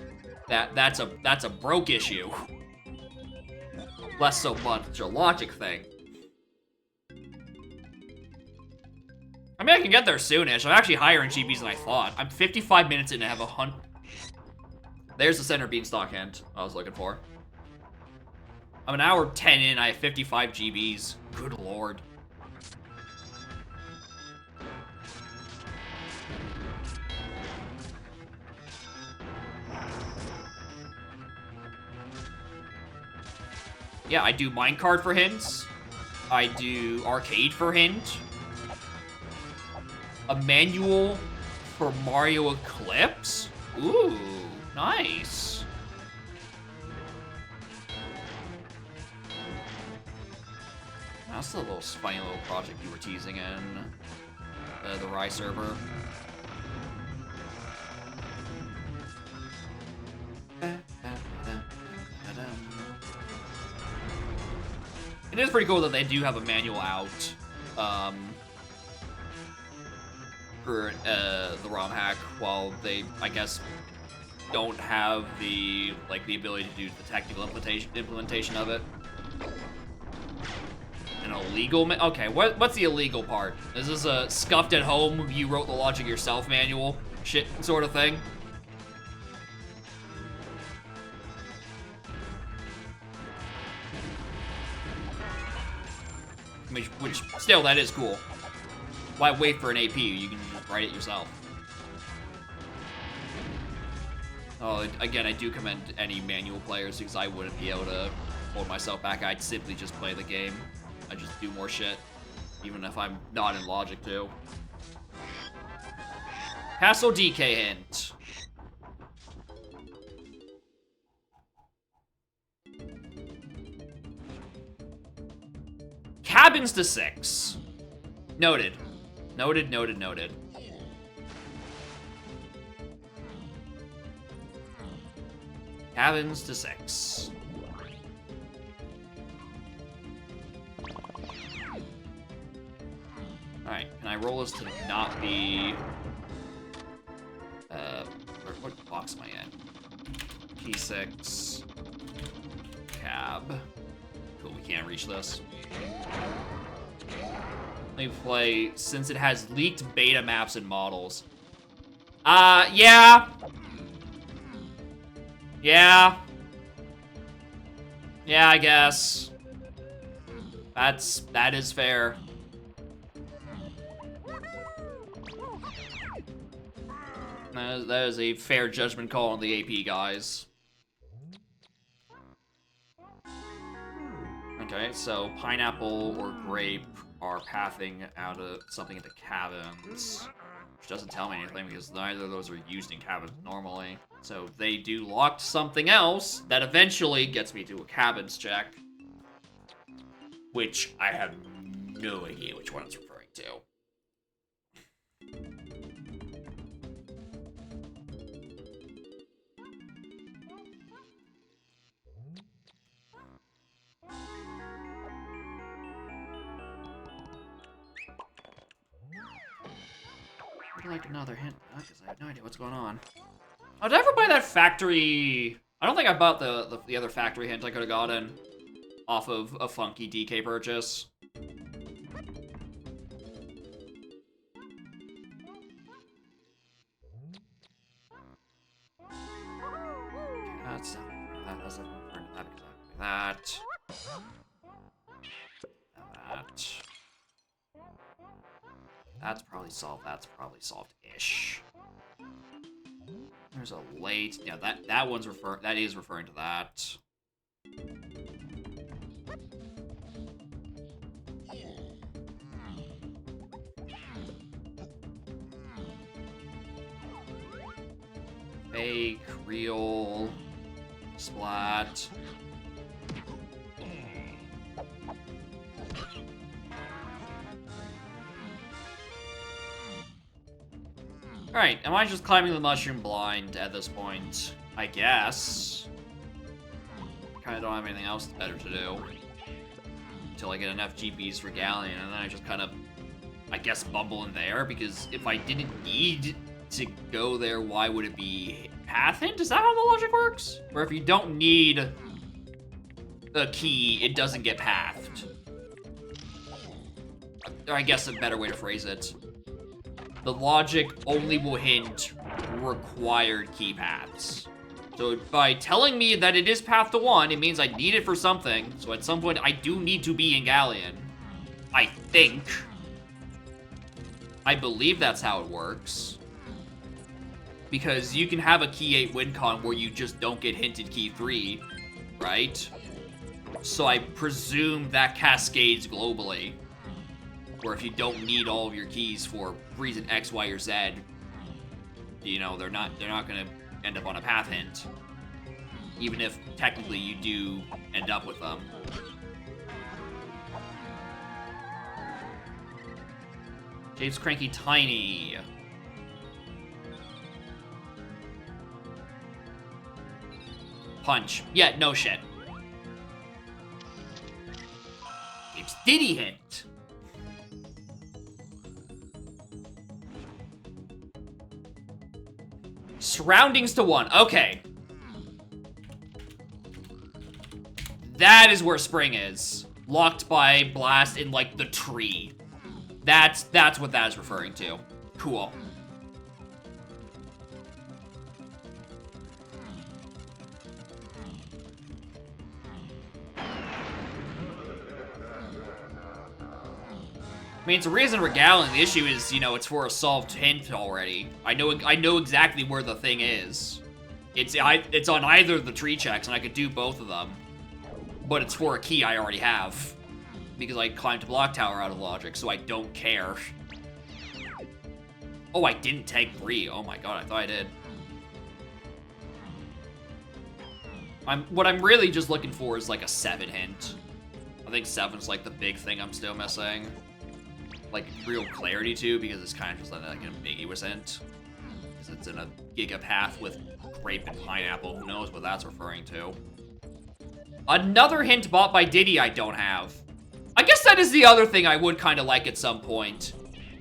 That's a broke issue. Less so much a logic thing. I mean, I can get there soonish. I'm actually higher in GBs than I thought. I'm 55 minutes in and have 100. There's the center beanstalk hint I was looking for. I'm an hour 10 in, I have 55 GBs. Good lord. Yeah, I do minecart for hints. I do arcade for hint. A manual for Mario Eclipse? Ooh, nice. That's the little funny little project you were teasing in the Rye server. It is pretty cool that they do have a manual out for the ROM hack, while they, I guess, don't have the ability to do the technical implementation of it. An illegal okay, what's the illegal part? Is this a scuffed at home, you wrote the logic yourself manual shit sort of thing? Which still, that is cool. Why wait for an AP? You can just write it yourself. Oh, again, I do commend any manual players because I wouldn't be able to hold myself back. I'd simply just play the game. I just do more shit, even if I'm not in logic too. Castle DK hint. Cabins to 6. Noted. Noted, noted, noted. Cabins to 6. Alright, can I roll this to not be... what box am I in? P6. Cab. Cool, we can't reach this. Let me play, since it has leaked beta maps and models. Yeah. Yeah. Yeah, I guess. That is fair. That is a fair judgment call on the AP, guys. Okay, so pineapple or grape are pathing out of something into cabins. Which doesn't tell me anything because neither of those are used in cabins normally. So they do locked something else that eventually gets me to a cabins check. Which I have no idea which one it's referring to. I'd like another hint, because I have no idea what's going on. Oh, did I ever buy that factory? I don't think I bought the other factory hint I could have gotten off of a funky DK purchase. That's that doesn't refer to that exactly. That. That's probably solved. That's probably solved-ish. There's a late. Yeah, that one's referring. That is referring to that. Fake, real, splat. Alright, am I just climbing the mushroom blind at this point? I guess. Kinda don't have anything else better to do. Until I get enough GPs for Galleon, and then I just kind of, I guess, bumble in there, because if I didn't need to go there, why would it be path hint? Is that how the logic works? Or if you don't need a key, it doesn't get pathed. Or I guess a better way to phrase it. The logic only will hint required key paths. So by telling me that it is path to 1, it means I need it for something. So at some point, I do need to be in Galleon. I think. I believe that's how it works. Because you can have a key 8 win con where you just don't get hinted key 3, right? So I presume that cascades globally. Where if you don't need all of your keys for reason X, Y, or Z, you know, they're not gonna end up on a path hint. Even if technically you do end up with them. James Cranky Tiny. Punch. Yeah, no shit. James Diddy hint. Surroundings to 1. Okay. That is where Spring is. Locked by Blast in, like, the tree. That's what that is referring to. Cool. I mean, it's a reasonable gallon. The issue is, you know, it's for a solved hint already. I know exactly where the thing is. It's on either of the tree checks, and I could do both of them. But it's for a key I already have. Because I climbed a block tower out of logic, so I don't care. Oh, I didn't take 3. Oh my god, I thought I did. What I'm really just looking for is like a 7 hint. I think 7's like the big thing I'm still missing. Like, real clarity to, because it's kind of just like an ambiguous hint. Because it's in a giga path with grape and pineapple. Who knows what that's referring to. Another hint bought by Diddy I don't have. I guess that is the other thing I would kind of like at some point.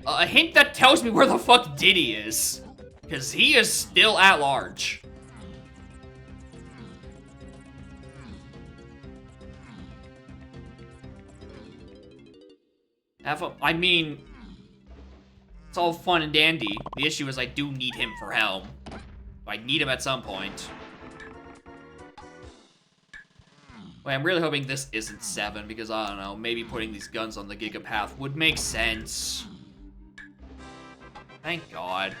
A hint that tells me where the fuck Diddy is. Because he is still at large. I mean, it's all fun and dandy. The issue is I do need him for Helm. I need him at some point. Wait, I'm really hoping this isn't 7, because I don't know, maybe putting these guns on the Giga Path would make sense. Thank God.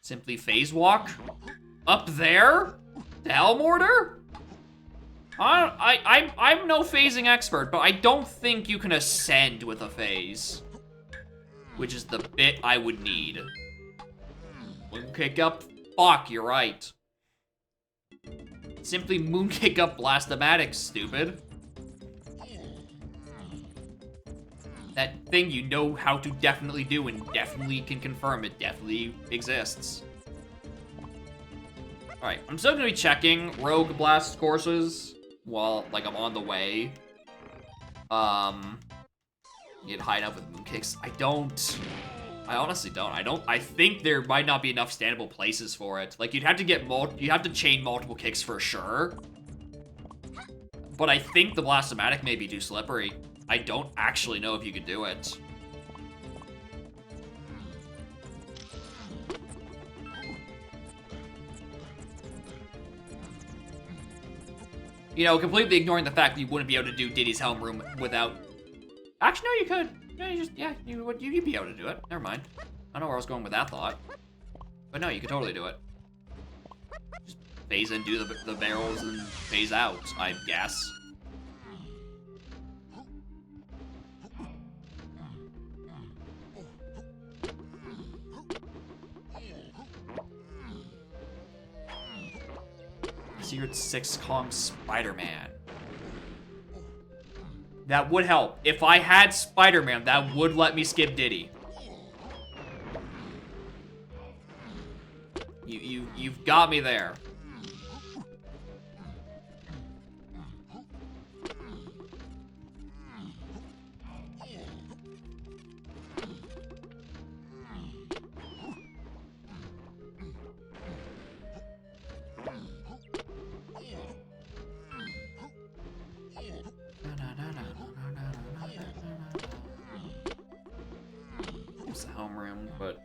Simply phase walk? Up there? The Helm Order? I'm no phasing expert, but I don't think you can ascend with a phase. Which is the bit I would need. Moonkick up. Fuck, you're right. Simply moonkick up Blastomatic, stupid. That thing you know how to definitely do and definitely can confirm it definitely exists. Alright, I'm still gonna be checking Rogue Blast courses while, like, I'm on the way. You'd hide up with moonkicks. I honestly don't. I think there might not be enough standable places for it. Like, you'd have to chain multiple kicks for sure. But I think the Blastomatic may be too slippery. I don't actually know if you could do it. You know, completely ignoring the fact that you wouldn't be able to do Diddy's Helm Room without... Actually, no, you could. You'd be able to do it. Never mind. I don't know where I was going with that thought. But no, you could totally do it. Just phase in, do the barrels, and phase out, I guess. Secret 6 Kong Spider-Man. That would help. If I had Spider-Man, that would let me skip Diddy. You've got me there. The Helm Room, but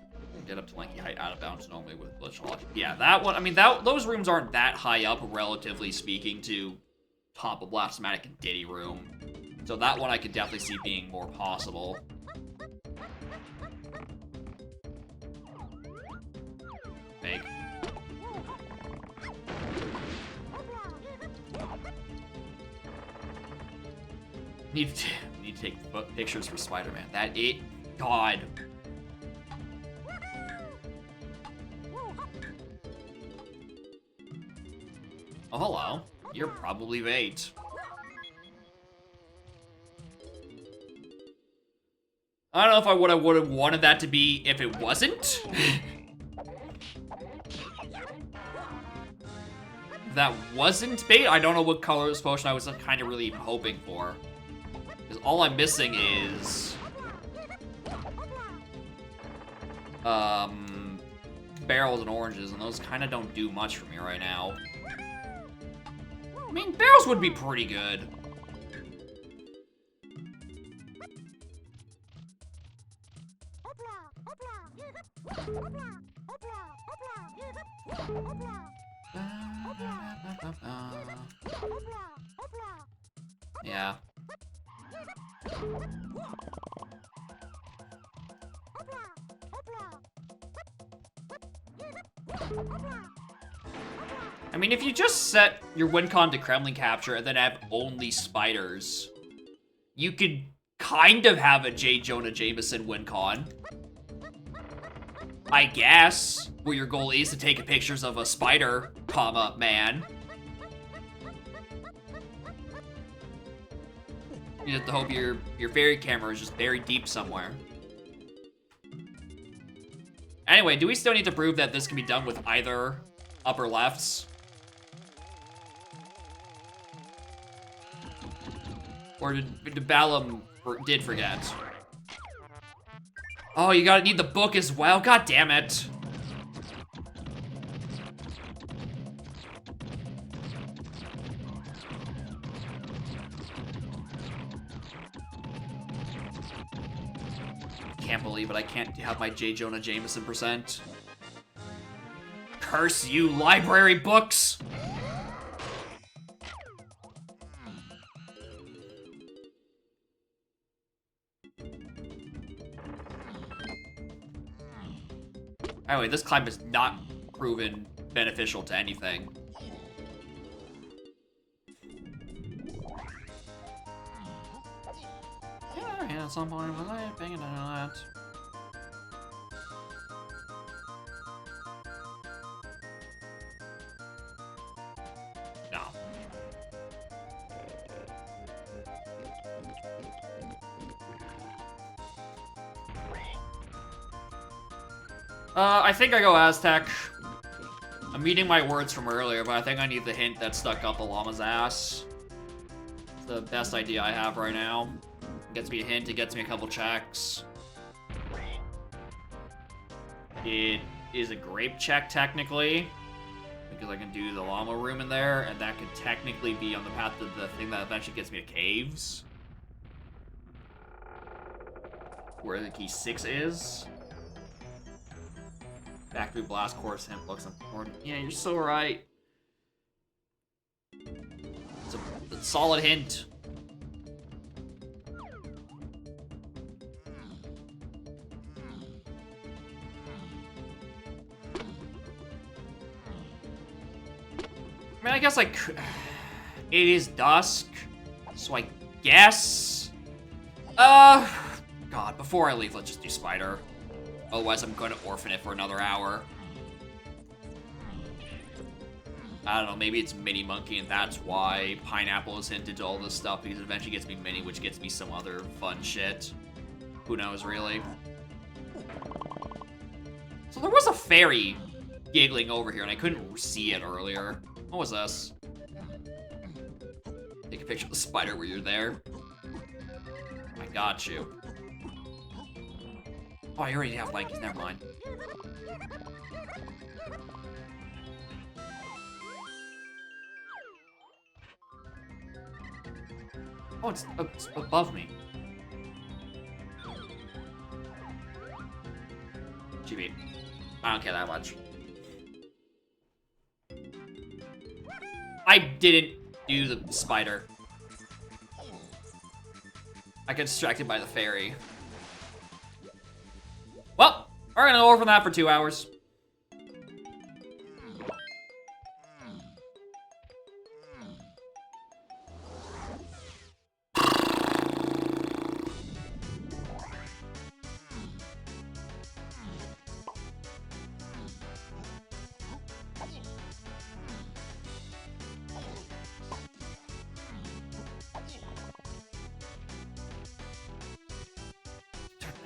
get up to lanky height out of bounds normally with glitch logic. Yeah, that one. I mean, those rooms aren't that high up, relatively speaking, to top of Blastomatic and Diddy Room. So that one I could definitely see being more possible. Fake. Need to take pictures for Spider-Man. God. Oh, hello. You're probably bait. I don't know if I would have wanted that to be if it wasn't. That wasn't bait. I don't know what color this potion I was kind of really even hoping for. Because all I'm missing is... barrels and oranges, and those kind of don't do much for me right now. I mean, barrels would be pretty good. Yeah. I mean, if you just set your win con to Kremlin capture and then have only spiders, you could kind of have a J. Jonah Jameson win con. I guess, where your goal is to take pictures of a spider, comma, man. You have to hope your fairy camera is just buried deep somewhere. Anyway, do we still need to prove that this can be done with either upper lefts? Or did Balam did forget? Oh, you gotta need the book as well. God damn it. Can't believe it. I can't have my J. Jonah Jameson %. Curse you, library books! Anyway, this climb is not proven beneficial to anything. Yeah, at some point in my life, banging on that. No. I think I go Aztec. I'm eating my words from earlier, but I think I need the hint that stuck up the llama's ass. It's the best idea I have right now. It gets me a hint, it gets me a couple checks. It is a grape check, technically, because I can do the llama room in there, and that could technically be on the path to the thing that eventually gets me to caves. Where the key 6 is. Factory blast course hint looks important. Yeah, you're so right. It's a solid hint. I mean, I guess like it is dusk, so I guess. God, before I leave, let's just do spider. Otherwise, I'm going to orphan it for another hour. I don't know, maybe it's Mini Monkey, and that's why Pineapple is hinted to all this stuff, because it eventually gets me Mini, which gets me some other fun shit. Who knows, really? So there was a fairy giggling over here, and I couldn't see it earlier. What was this? Take a picture of the spider where you're there. I got you. Oh, I already have Vikings, never mind. Oh, it's above me. GB. I don't care that much. I didn't do the spider. I got distracted by the fairy. Well, we're gonna go over that for 2 hours.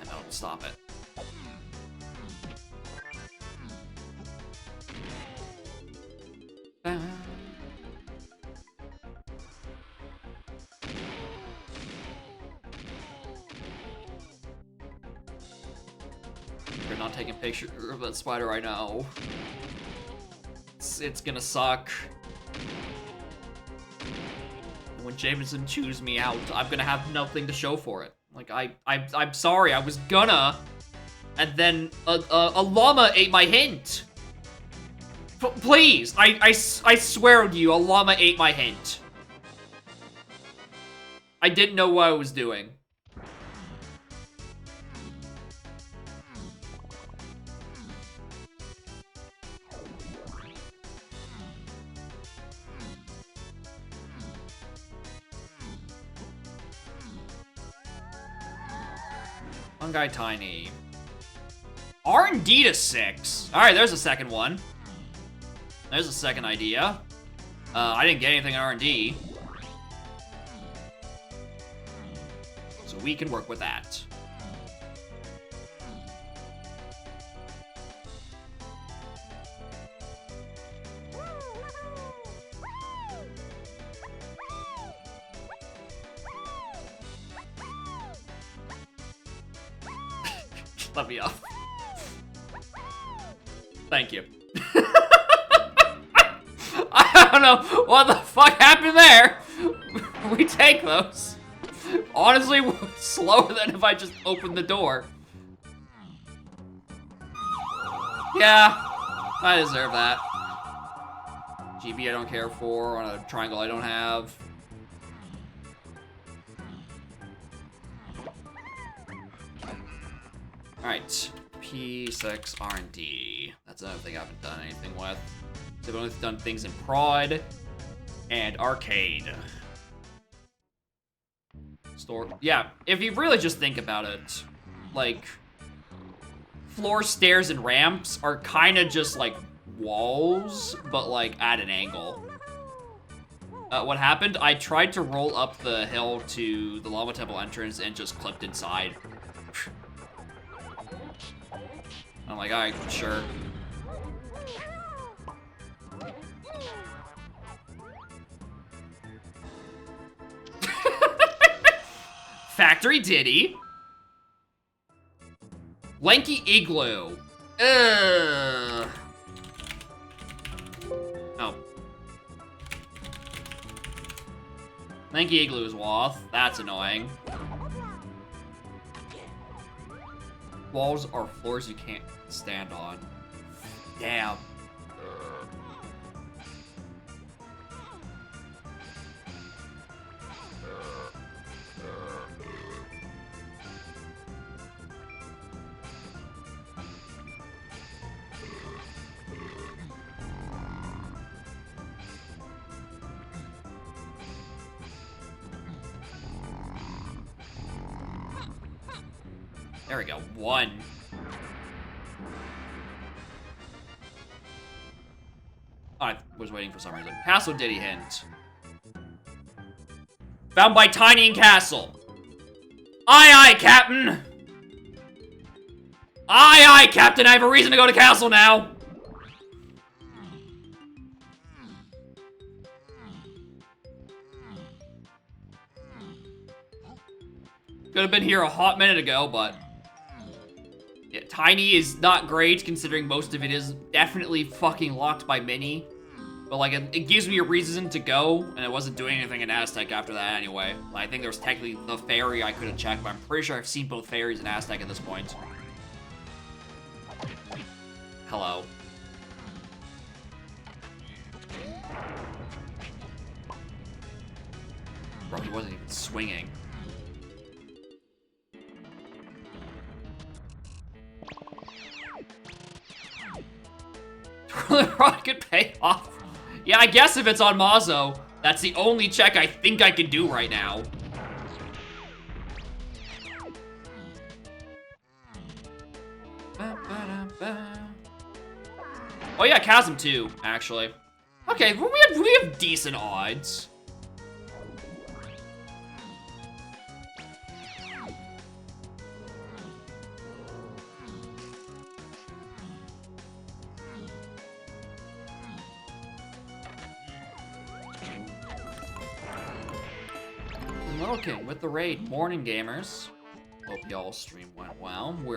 No, stop it. You're not taking a picture of that spider right now. It's gonna suck. when Jameson chews me out, I'm gonna have nothing to show for it. Like, I'm sorry, I was gonna, and then a llama ate my hint. Please, I swear to you, a llama ate my hint. I didn't know what I was doing. One guy tiny. R&D to 6. Alright, there's a second one. There's a second idea. I didn't get anything in R&D. So we can work with that. Let me off. Thank you. I don't know what the fuck happened there. We take those. Honestly, slower than if I just opened the door. Yeah, I deserve that. GB I don't care for, on a triangle I don't have. Alright, P6 R&D. That's another thing I haven't done anything with. So I've only done things in Prod and Arcade. Store. Yeah, if you really just think about it, like, floors, stairs, and ramps are kind of just like walls, but like at an angle. What happened? I tried to roll up the hill to the Lava Temple entrance and just clipped inside. I'm like, alright, sure. Factory Diddy. Lanky Igloo. Ugh. Oh. Lanky Igloo is Woth. That's annoying. Walls are floors you can't stand on. Damn. There we go. 1. I was waiting for some reason. Castle Diddy hint. Found by Tiny and Castle. Aye, aye, Captain. Aye, aye, Captain. I have a reason to go to Castle now. Could have been here a hot minute ago, but... yeah, Tiny is not great, considering most of it is definitely fucking locked by Minnie. But, like, it gives me a reason to go, and it wasn't doing anything in Aztec after that anyway. I think there was technically the fairy I could have checked, but I'm pretty sure I've seen both fairies in Aztec at this point. Hello. Bro, he wasn't even swinging. Rocket payoff. Yeah, I guess if it's on Mazo, that's the only check I think I can do right now. Oh yeah, Chasm 2, actually. Okay, well, we have decent odds. Okay, with the raid, morning gamers. Hope y'all stream went well. We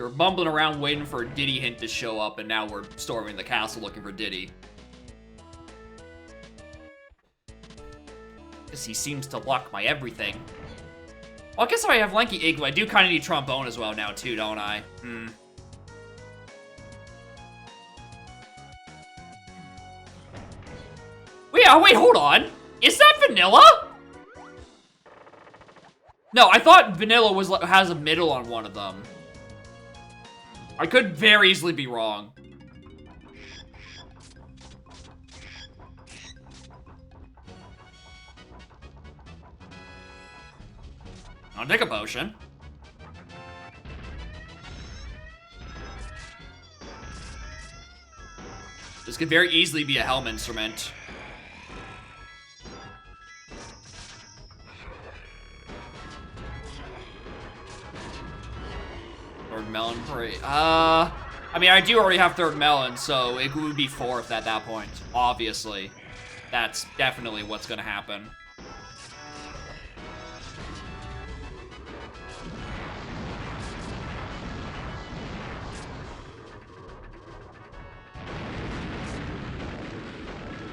were bumbling around waiting for a Diddy hint to show up, and now we're storming the castle looking for Diddy. Because he seems to luck my everything. Well, I guess if I have Lanky Igloo, I do kind of need Trombone as well now, too, don't I? Wait, hold on. Is that Vanilla? No, I thought Vanilla has a middle on one of them. I could very easily be wrong. I'll take a potion. This could very easily be a Helm instrument. Third melon parade. I mean, I do already have third melon, so it would be fourth at that point. Obviously. That's definitely what's gonna happen.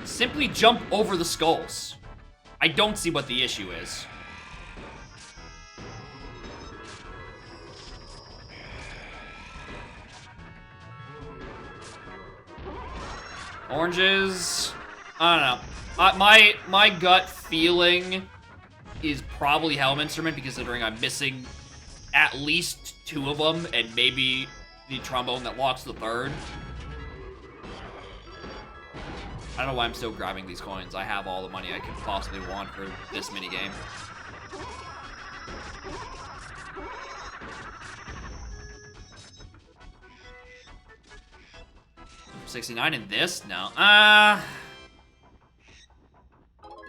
Simply jump over the skulls. I don't see what the issue is. Oranges, I don't know. My gut feeling is probably Helm Instrument, considering I'm missing at least 2 of them, and maybe the trombone that locks the third. I don't know why I'm still grabbing these coins. I have all the money I could possibly want for this minigame. $69 in this? No. Yeah,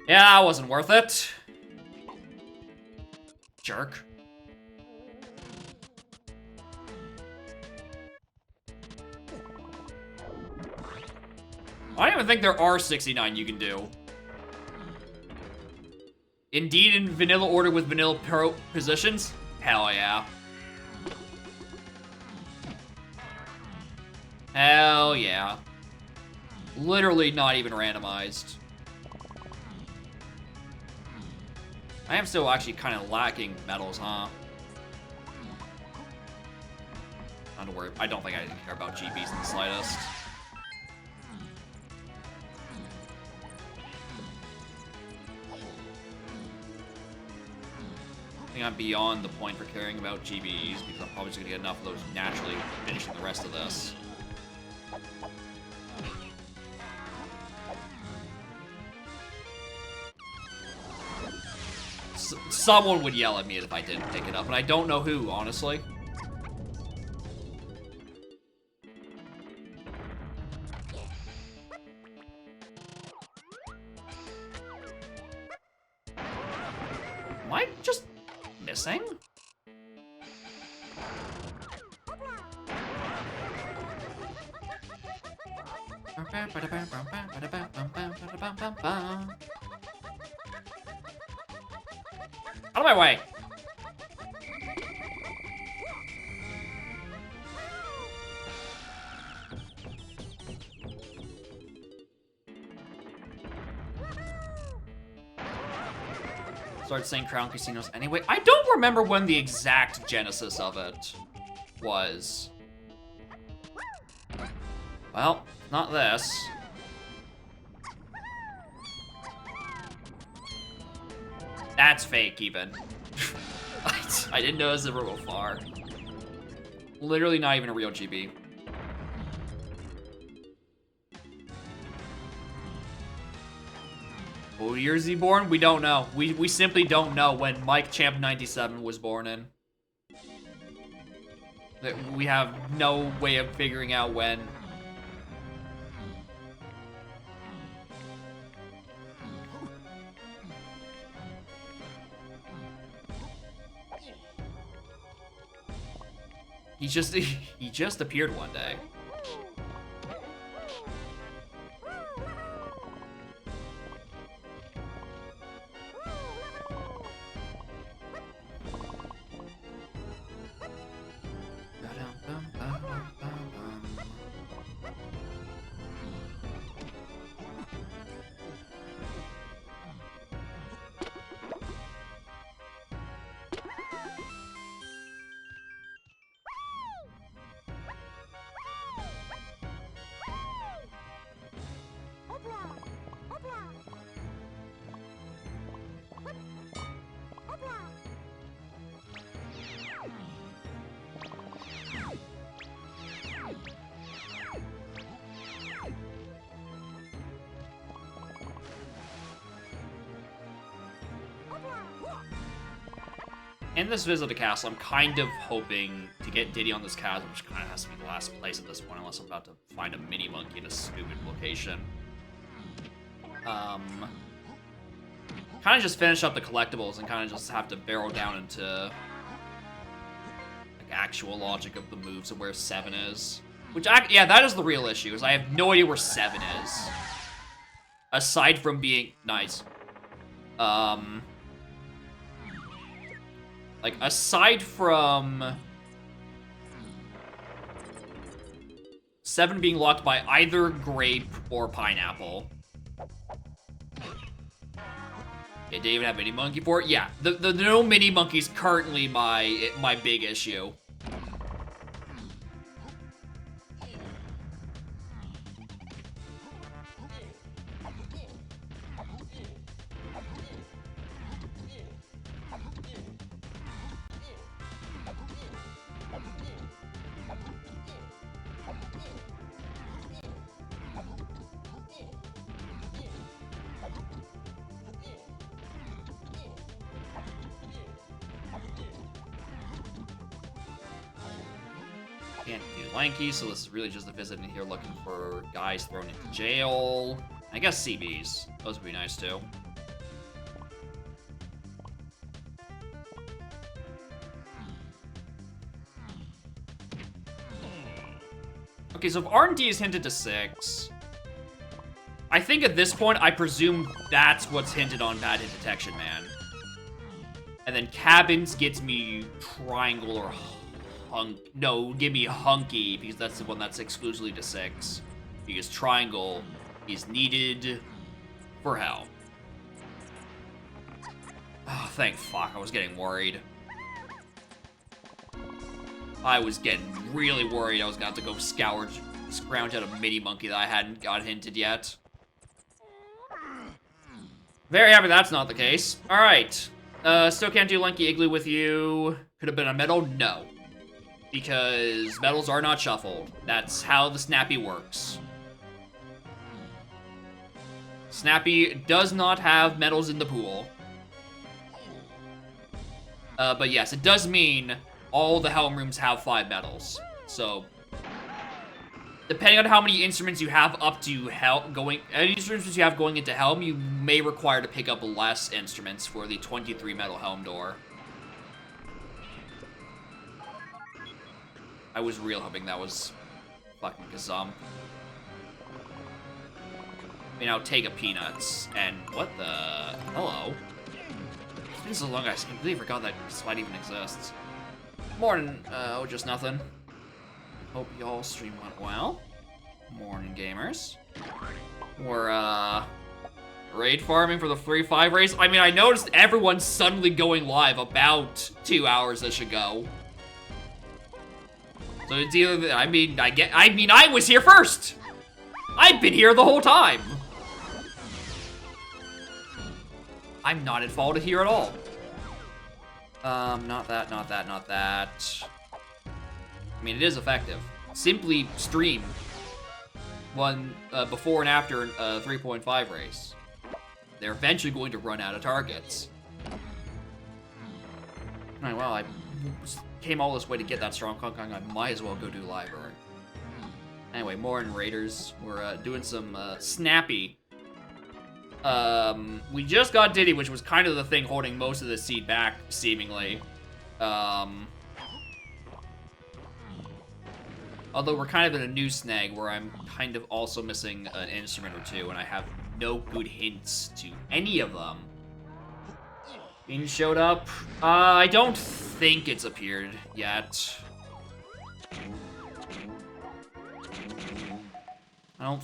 that wasn't worth it. Jerk. I don't even think there are 69 you can do. Indeed, in vanilla order with vanilla positions? Hell yeah. Hell yeah. Literally not even randomized. I am still actually kind of lacking medals, huh? Not to worry. I don't think I care about GBs in the slightest. I think I'm beyond the point for caring about GBs because I'm probably just gonna get enough of those naturally finishing the rest of this. Someone would yell at me if I didn't pick it up, and I don't know who, honestly. Am I just missing? Out of my way! Start saying Crown Casinos anyway. I don't remember when the exact genesis of it was. Well, not this. That's fake, even. I didn't notice it real far. Literally not even a real GB. What year is he born? We don't know. We simply don't know when Mike Champ 97 was born in. We have no way of figuring out when. He just appeared one day. in this visit to castle, I'm kind of hoping to get Diddy on this castle, which kind of has to be the last place at this point, unless I'm about to find a mini monkey in a stupid location. Kind of just finish up the collectibles and kind of just have to barrel down into like actual logic of the moves and where 7 is. Which, yeah, that is the real issue, is I have no idea where 7 is. Aside from being nice. Like, aside from 7 being locked by either grape or pineapple. It didn't even have mini monkey for it. Yeah, the no mini monkey's currently my big issue. Can't do lanky, so this is really just a visit in here looking for guys thrown into jail. I guess CBs. Those would be nice too. Okay, so if R&D is hinted to 6, I think at this point, I presume that's what's hinted on Bad Hit Detection, man. And then Cabins gets me Triangle or no, give me Hunky, because that's the one that's exclusively to 6. Because Triangle is needed for hell. Oh, thank fuck, I was getting worried. I was getting really worried I was gonna have to go scrounge out a mini monkey that I hadn't got hinted yet. Very happy that's not the case. Alright. Still can't do Lanky Igloo with you. Could have been a medal? No. Because medals are not shuffled. That's how the Snappy works. Snappy does not have medals in the pool. But yes, it does mean all the Helm rooms have 5 medals. So, depending on how many instruments you have up to any instruments you have going into Helm, you may require to pick up less instruments for the 23 medal Helm door. I was real hoping that was fucking Gazump. You know, take a peanuts and what the hello? It's been so long I completely forgot that slide even exists. Morning, oh, just nothing. Hope y'all stream went well. Morning, gamers. We're, raid farming for the 3-5 race. I mean, I noticed everyone's suddenly going live about 2 hours ago. So it's either, I mean, I was here first! I've been here the whole time! I'm not at fault here at all. Not that. I mean, it is effective. Simply stream one before and after a 3.5 race. They're eventually going to run out of targets. Alright, well, I came all this way to get that strong Kong Kong. I might as well go do library. Anyway, more in Raiders. We're doing some Snappy. We just got Diddy, which was kind of the thing holding most of the seed back, seemingly. Although we're kind of in a new snag where I'm kind of also missing an instrument or two, and I have no good hints to any of them. Bean showed up. I don't think it's appeared yet. I don't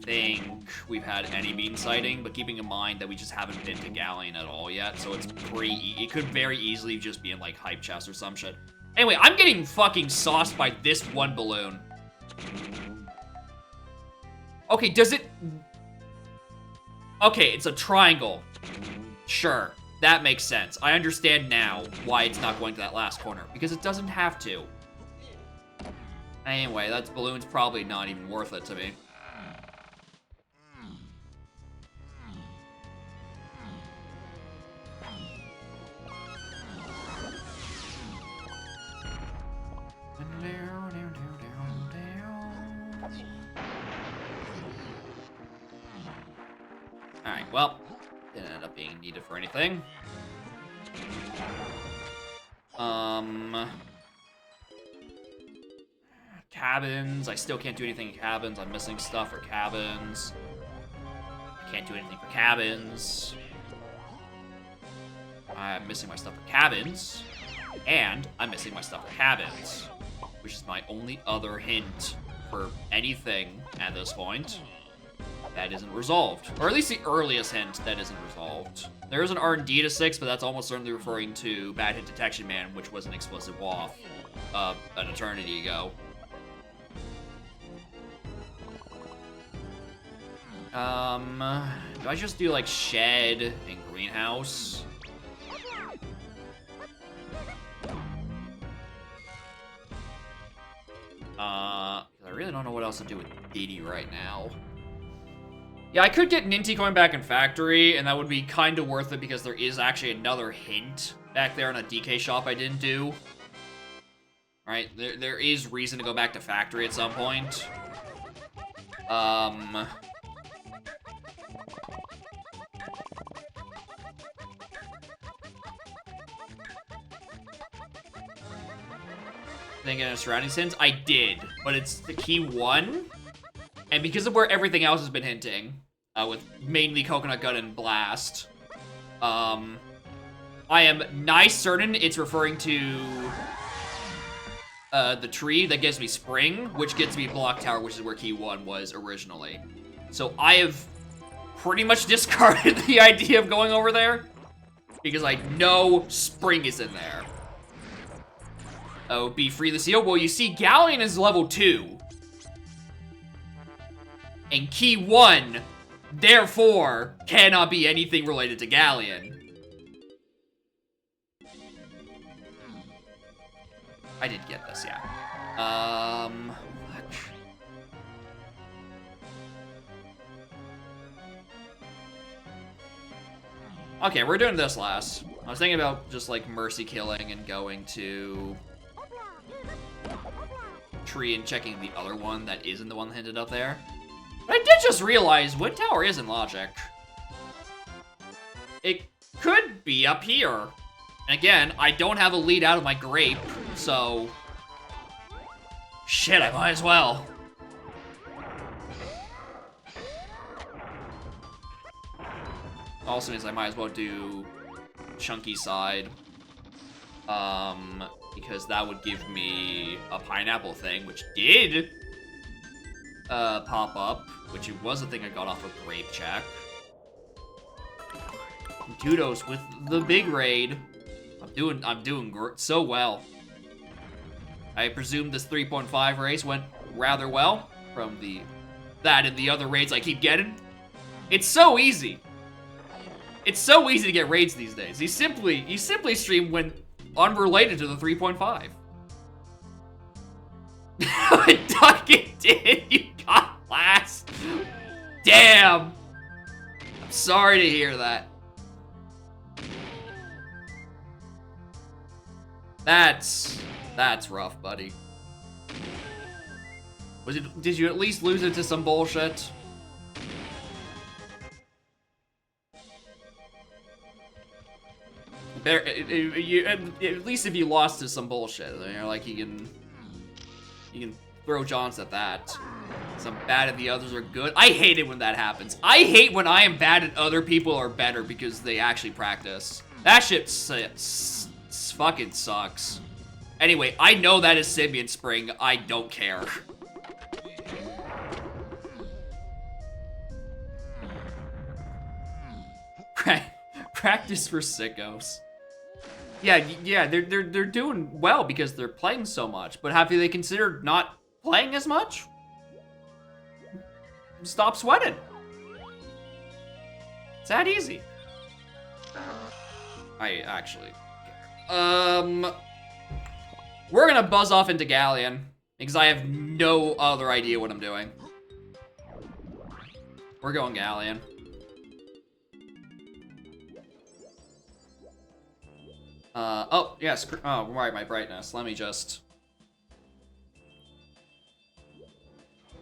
think we've had any Bean sighting, but keeping in mind that we just haven't been to Galleon at all yet, so it's pretty it could very easily just be in, like, Hype Chest or some shit. Anyway, I'm getting fucking sauced by this one balloon. Okay, does it... Okay, it's a triangle. Sure, that makes sense. I understand now why it's not going to that last corner, because it doesn't have to. Anyway, that balloon's probably not even worth it to me. Alright, well, didn't end up being needed for anything. Cabins. I still can't do anything in cabins. I'm missing stuff for cabins. I can't do anything for cabins. I'm missing my stuff for cabins. And I'm missing my stuff for cabins. Which is my only other hint for anything at this point that isn't resolved. Or at least the earliest hint that isn't resolved. There is an R&D to 6, but that's almost certainly referring to Bad Hit Detection Man, which was an explicit WAF an eternity ago. Do I just do, like, shed and greenhouse? I really don't know what else to do with Diddy right now. Yeah, I could get Ninty going back in factory, and that would be kind of worth it because there is actually another hint back there in a DK shop I didn't do. Right, there is reason to go back to factory at some point. Thinking of surrounding hints? I did, but it's the key 1. And because of where everything else has been hinting, with mainly Coconut Gun and Blast, I am nice certain it's referring to the tree that gives me Spring, which gets me Block Tower, which is where key 1 was originally. So I have pretty much discarded the idea of going over there, because I know Spring is in there. Oh, be free the seal. Well, you see, Galleon is level 2. And key 1, therefore, cannot be anything related to Galleon. I did get this, yeah. Okay, we're doing this last. I was thinking about just, like, mercy killing and going to tree and checking the other one that isn't the one that hinted up there. But I did just realize Wind Tower isn't logic. It could be up here. And again, I don't have a lead out of my grape, so... Shit, I might as well. Also means I might as well do Chunky Side. Because that would give me a pineapple thing, which did pop up, which it was a thing I got off of Grape Check. Kudos with the big raid. I'm doing so well. I presume this 3.5 race went rather well from that and the other raids I keep getting. It's so easy. It's so easy to get raids these days. You simply stream when unrelated to the 3.5. Duck it did. You got last. Damn. I'm sorry to hear that. That's rough, buddy. Did you at least lose it to some bullshit? At least if you lost to some bullshit, you know, like you can throw Johns at that. Some bad and the others are good. I hate it when that happens. I hate when I am bad and other people are better because they actually practice. That shit fucking sucks. Anyway, I know that is Simian Spring. I don't care. Practice for sickos. Yeah, they're doing well because they're playing so much. But have they considered not playing as much? Stop sweating. It's that easy. I actually care. We're gonna buzz off into Galleon because I have no other idea what I'm doing. We're going Galleon. Oh, yes, oh, right, my brightness. Let me just...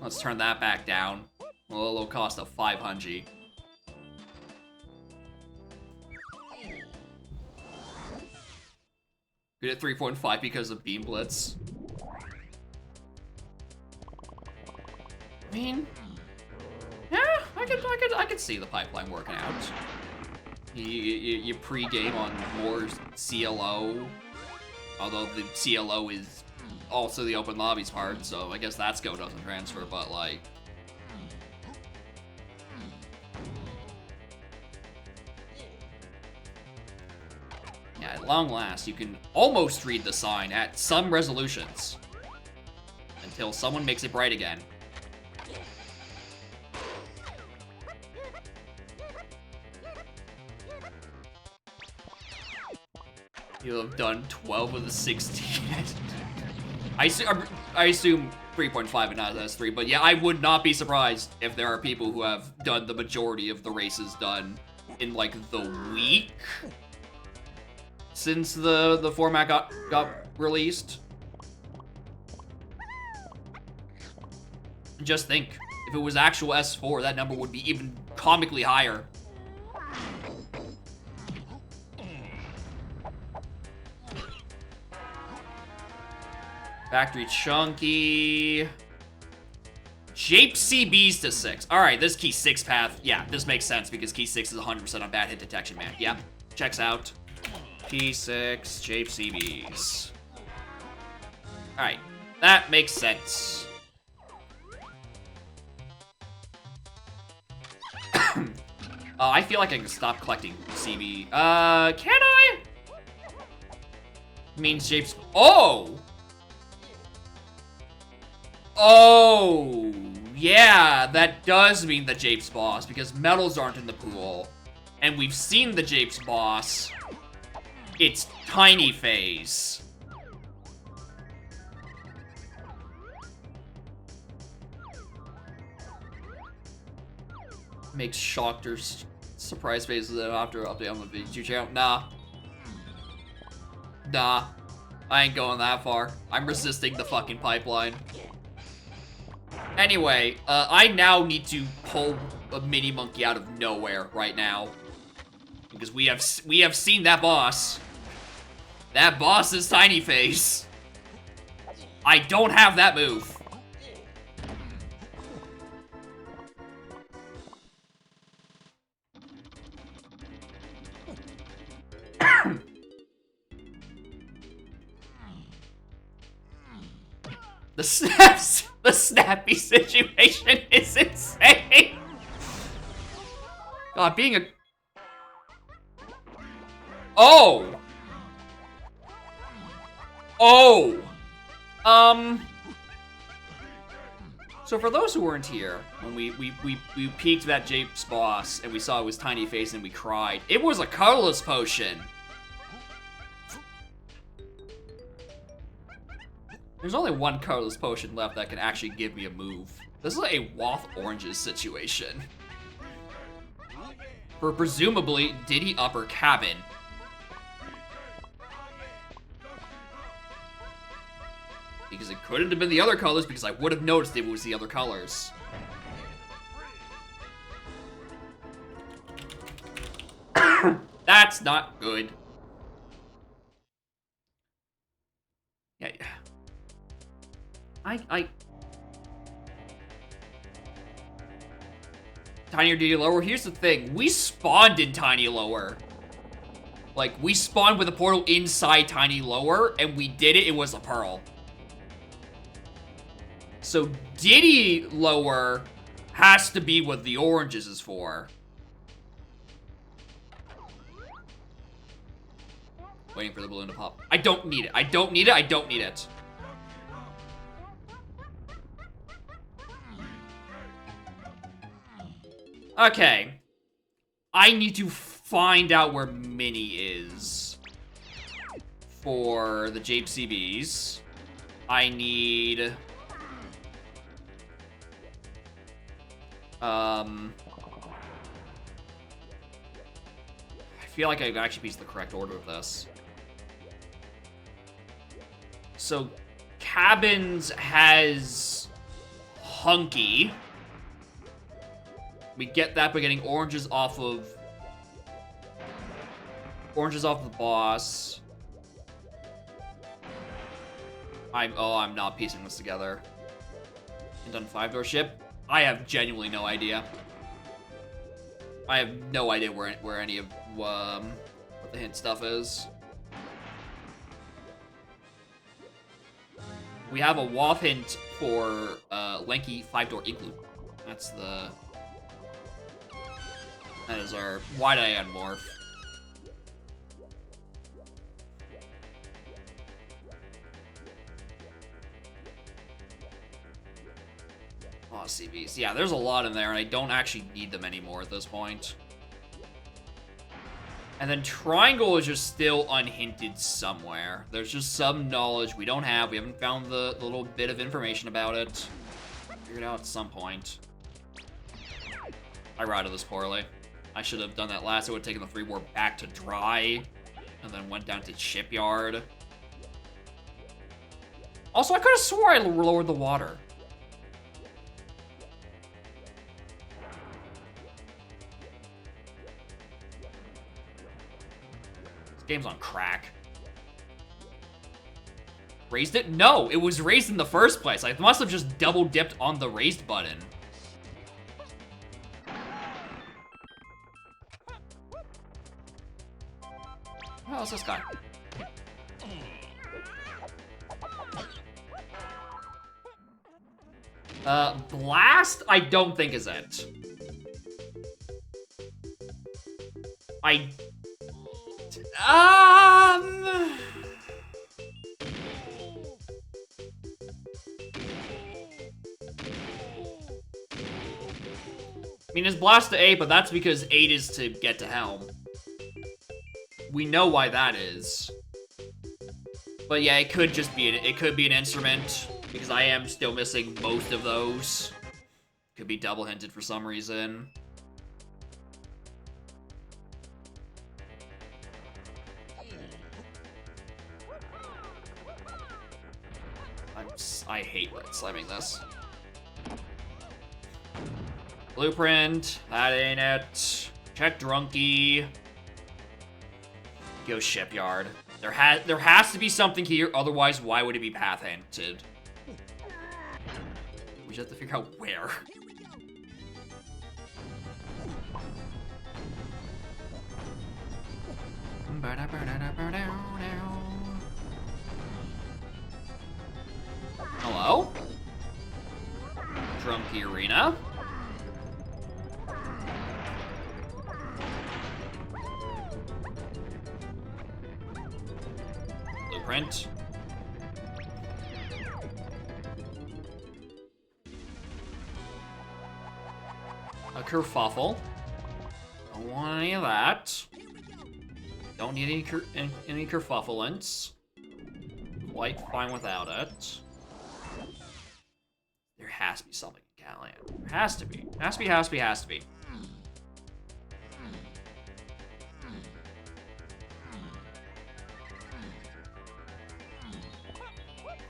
Let's turn that back down. A little cost of 500. Good at 3.5 because of Beam Blitz. I mean, yeah, I could see the pipeline working out. You pre-game on more CLO, although the CLO is also the open lobbies part, so I guess that skill doesn't transfer, but like... Yeah, at long last, you can almost read the sign at some resolutions. Until someone makes it bright again. You'll have done 12 of the 16. I assume 3.5 and not S3, but yeah, I would not be surprised if there are people who have done the majority of the races done in like the week since the format got released. Just think, if it was actual S4, that number would be even comically higher. Factory Chunky. Jape CBs to 6. Alright, this key 6 path. Yeah, this makes sense because key 6 is 100% on bad hit detection, man. Yep, checks out. Key 6, Jape CBs. Alright, that makes sense. I feel like I can stop collecting CB. Can I? Means Jape's... Oh! Oh, yeah, that does mean the Jape's boss, because medals aren't in the pool. And we've seen the Jape's boss. It's Tiny Phase. Makes Shockter's surprise phases after update on the VG channel. Nah. Nah. I ain't going that far. I'm resisting the fucking pipeline. Anyway, I now need to pull a mini monkey out of nowhere right now. Because we have seen that boss. That boss is Tiny Face. I don't have that move. The snappy situation is insane. God, being a... Oh! Oh! So for those who weren't here, when we peeked that Jape's boss, and we saw it was Tiny Face and we cried, it was a colorless potion! There's only one colorless potion left that can actually give me a move. This is a Wath Oranges situation. For presumably Diddy Upper Cabin. Because it couldn't have been the other colors, because I would have noticed it was the other colors. That's not good. Yeah. Tiny or Diddy Lower? Here's the thing. We spawned in Tiny Lower. Like, we spawned with a portal inside Tiny Lower, and we did it. It was a pearl. So, Diddy Lower has to be what the oranges is for. Waiting for the balloon to pop. I don't need it. I don't need it. I don't need it. Okay. I need to find out where Minnie is for the Jape CBs. I need... I feel like I've actually pieced the correct order of this. So, Cabins has Hunky. We get that by getting oranges off of the boss. I'm not piecing this together. And done 5-door ship? I have genuinely no idea. I have no idea where any of what the hint stuff is. We have a WAF hint for lanky 5-door igloo. That is our wide-eye morph. Oh, CVs. Yeah, there's a lot in there, and I don't actually need them anymore at this point. And then Triangle is just still unhinted somewhere. There's just some knowledge we don't have. We haven't found the little bit of information about it. Figure it out at some point. I routed this poorly. I should have done that last. I would have taken the 3 warp back to dry, and then went down to shipyard. Also, I could have swore I lowered the water. Game's on crack. Raised it? No, it was raised in the first place. I must have just double dipped on the raised button. Oh, it's this guy. Blast? I don't think is it. I mean, it's blast to 8, but that's because 8 is to get to Helm. We know why that is. But yeah, it could just be an instrument, because I am still missing most of those. Could be double hinted for some reason. I hate red slamming this. Blueprint, that ain't it. Check Drunky. Go Shipyard. There has to be something here, otherwise why would it be path hinted? We just have to figure out where. Hello? Drunky Arena. Blueprint. A kerfuffle. Don't want any of that. Don't need any kerfufflance. Quite fine without it. There has to be something in Galleon. There has to be. Has to be.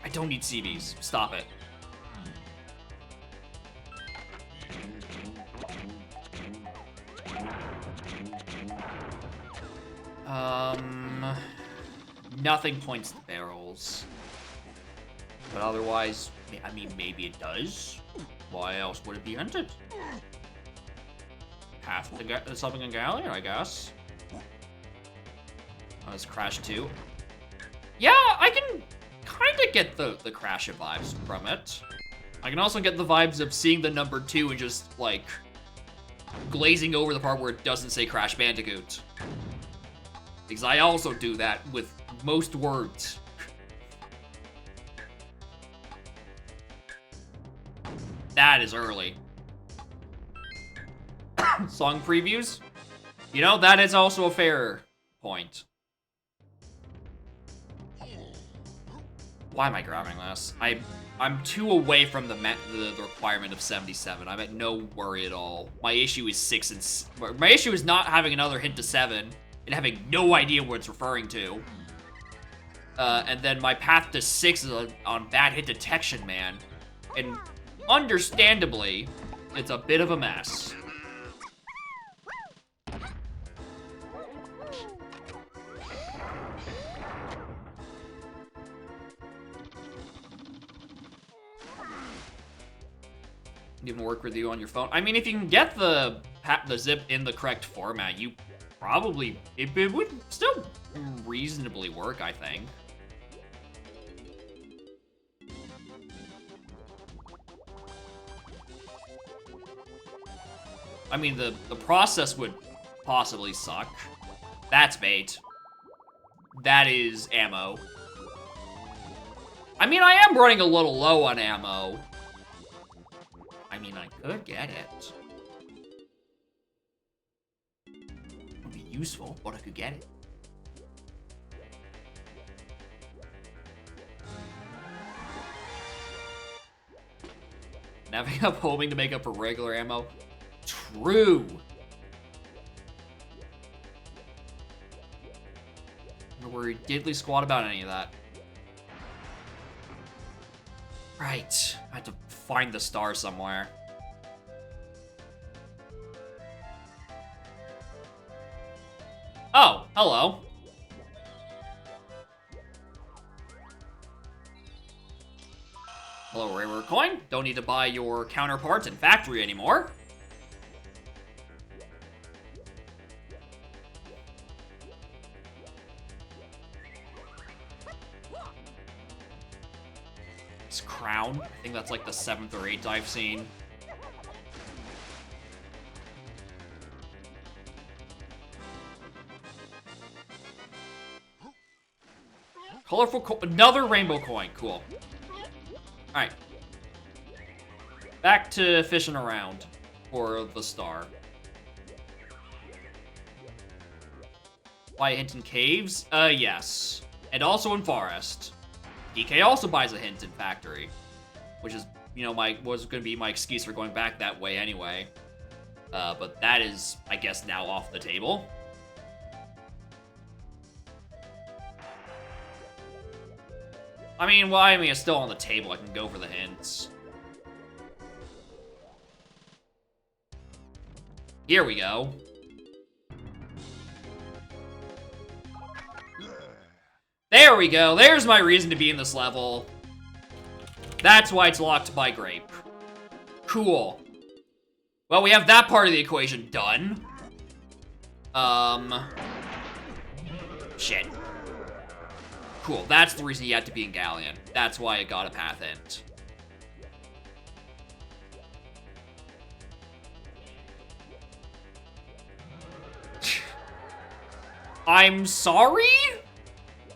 I don't need CVs. Stop it. Nothing points to barrels. But otherwise, I mean, maybe it does. Why else would it be hunted? Have to get something in Galleon, I guess. Oh, it's Crash 2. Yeah, I can kind of get the Crash vibes from it. I can also get the vibes of seeing the number 2 and just, like, glazing over the part where it doesn't say Crash Bandicoot. Because I also do that with most words. That is early. Song previews? You know, that is also a fair point. Why am I grabbing this? I'm too away from the requirement of 77. I'm at no worry at all. My issue is my issue is not having another hint to 7 and having no idea what it's referring to. And then my path to 6 is on bad hit detection, man. And understandably, it's a bit of a mess. Even work with you on your phone. I mean, if you can get the zip in the correct format, you probably it would still reasonably work, I think. I mean, the process would possibly suck. That's bait. That is ammo. I mean, I am running a little low on ammo. I mean, I could get it. It would be useful, but I could get it. Napping up, hoping to make up for regular ammo. True. Don't worry diddly squat about any of that. Right. I have to find the star somewhere. Oh, hello. Hello, Rare Coin. Don't need to buy your counterparts in factory anymore. This crown. I think that's like the 7th or 8th I've seen. Colorful another rainbow coin. Cool. Alright. Back to fishing around for the star. Buy a hint in caves? Yes. And also in forest. DK also buys a hint in factory. Which is, you know, was gonna be my excuse for going back that way anyway. But that is, I guess, now off the table. I mean, well, I mean, it's still on the table. I can go for the hints. Here we go. There we go. There's my reason to be in this level. That's why it's locked by grape. Cool. Well, we have that part of the equation done. Shit. Cool, that's the reason you had to be in Galleon. That's why it got a path hint. I'm sorry?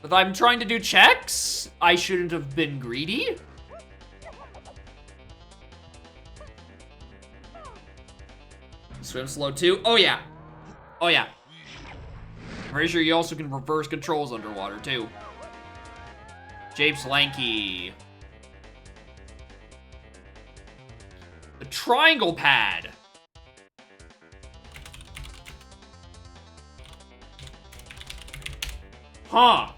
If I'm trying to do checks, I shouldn't have been greedy. Swim slow too? Oh yeah. Oh yeah. I'm pretty sure you also can reverse controls underwater too. Japes Lanky. The triangle pad. Huh.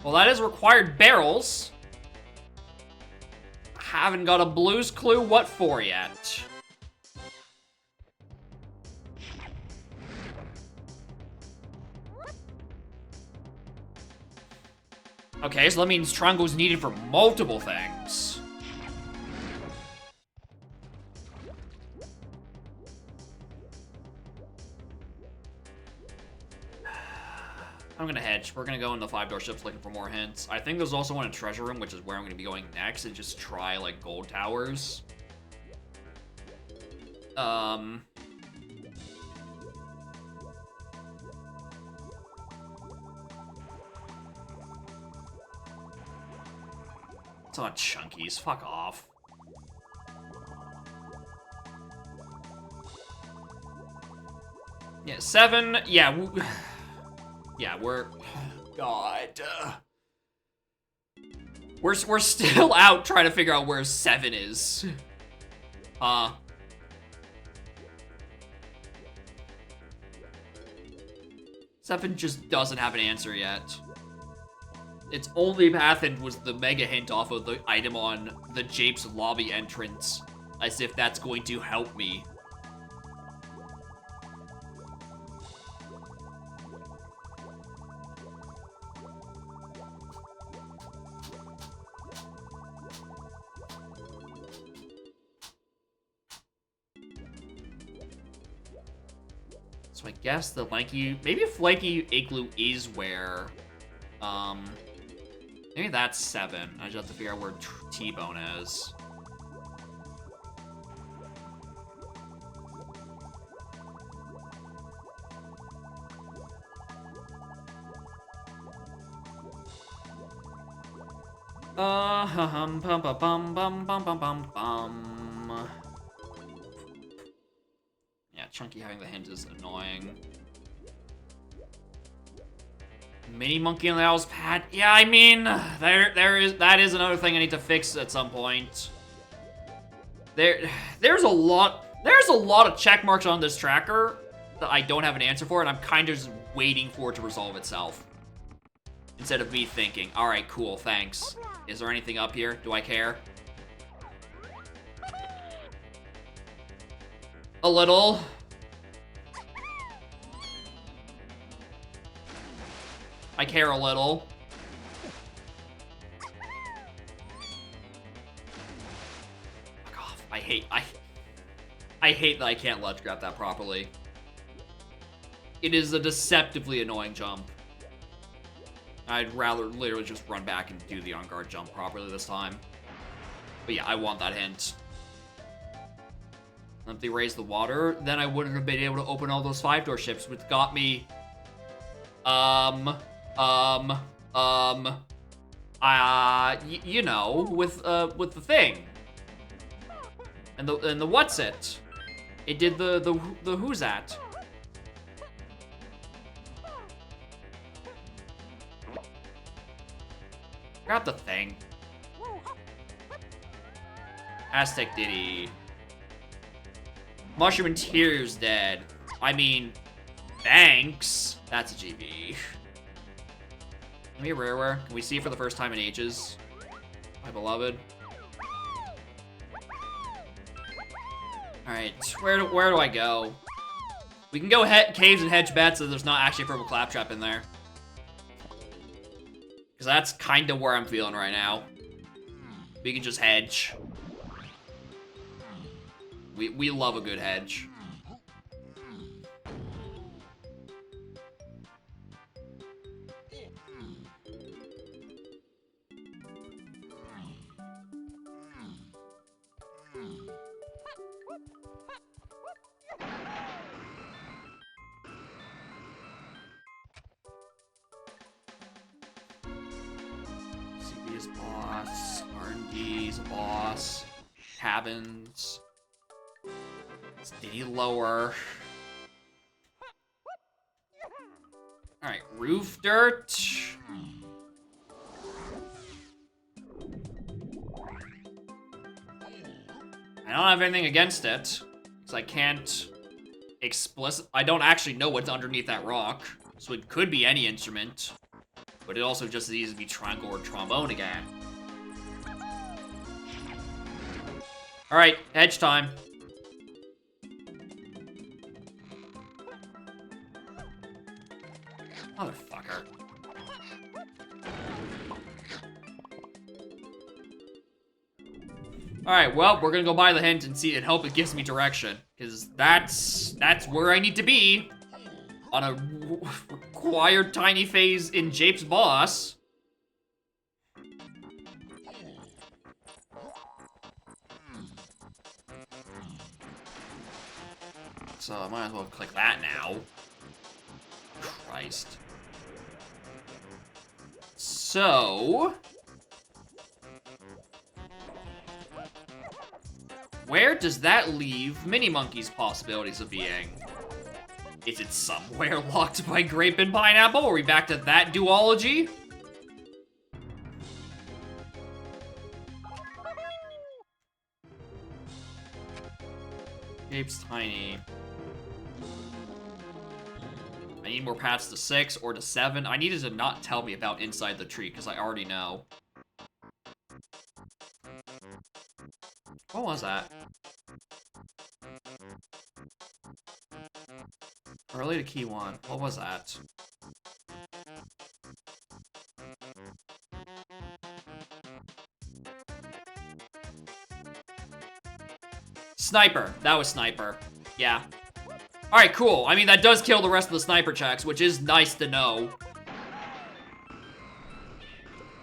Well, that is required barrels. Haven't got a blues clue what for yet. Okay, so that means triangle's needed for multiple things. I'm gonna hedge. We're gonna go in the 5-door ships looking for more hints. I think there's also one in Treasure Room, which is where I'm gonna be going next, and just try, like, gold towers. It's not chunkies. Fuck off. Yeah, 7. Yeah, yeah, we're... God. We're still out trying to figure out where 7 is. 7 just doesn't have an answer yet. Its only path hint was the mega hint off of the item on the Japes lobby entrance, as if that's going to help me. So I guess the lanky... Maybe if lanky igloo is where... Maybe that's 7. I just have to figure out where T-bone is. Bum bum bum bum bum bum bum bum. Yeah, Chunky having the hint is annoying. Mini monkey on the owl's pad. Yeah, I mean, that is another thing I need to fix at some point. There's a lot of check marks on this tracker that I don't have an answer for, and I'm kind of just waiting for it to resolve itself. Instead of me thinking, all right, cool, thanks. Is there anything up here? Do I care? A little. I care a little. Fuck off. I hate that I can't ledge grab that properly. It is a deceptively annoying jump. I'd rather literally just run back and do the on-guard jump properly this time. But yeah, I want that hint. If they raised the water, then I wouldn't have been able to open all those 5-door ships, which got me... you know, with the thing. And the what's it? It did the who's that? Grab the thing. Aztec Diddy. Mushroom Interior's dead. I mean, thanks. That's a GB. Let me rareware. Can we see it for the first time in ages? My beloved. Alright, where do I go? We can go caves and hedge bets so there's not actually a purple claptrap in there. Because that's kind of where I'm feeling right now. We can just hedge. We love a good hedge. CB is boss. R&D is a boss. Cabins. Stay lower. Alright, roof dirt. I don't have anything against it. Because I can't I don't actually know what's underneath that rock. So it could be any instrument. But it also just as easy to be triangle or trombone again. Alright, hedge time. Motherfucker. Alright, well, we're gonna go buy the hint and see and hope it gives me direction. Because that's where I need to be. On a required tiny phase in Jape's boss. So I might as well click that now. Christ. So... where does that leave Mini Monkey's possibilities of being? Is it somewhere locked by grape and pineapple? Are we back to that duology? Gabe's tiny. I need more paths to 6 or to 7. I needed to not tell me about inside the tree because I already know. What was that? Early to key 1. What was that? Sniper. That was Sniper. Yeah. Alright, cool. I mean, that does kill the rest of the sniper checks, which is nice to know.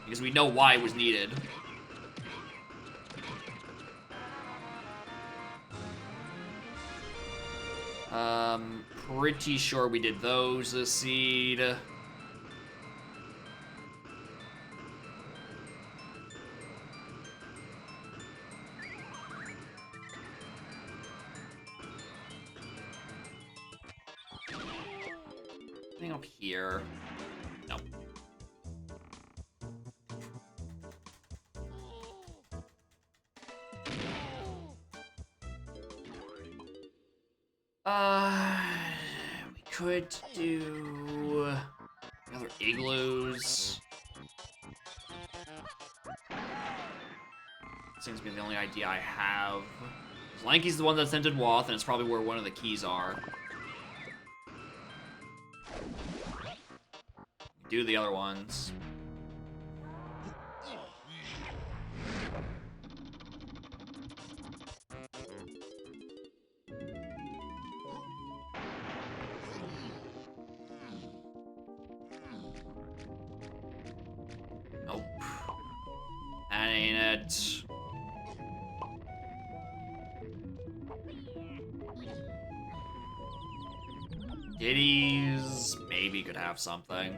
Because we know why it was needed. Pretty sure we did those this seed. Anything up here? No. We could do other igloos. Seems to be the only idea I have. Lanky's the one that's entered Wath, and it's probably where one of the keys are. Do the other ones. Nope. That ain't it. Kitties maybe could have something.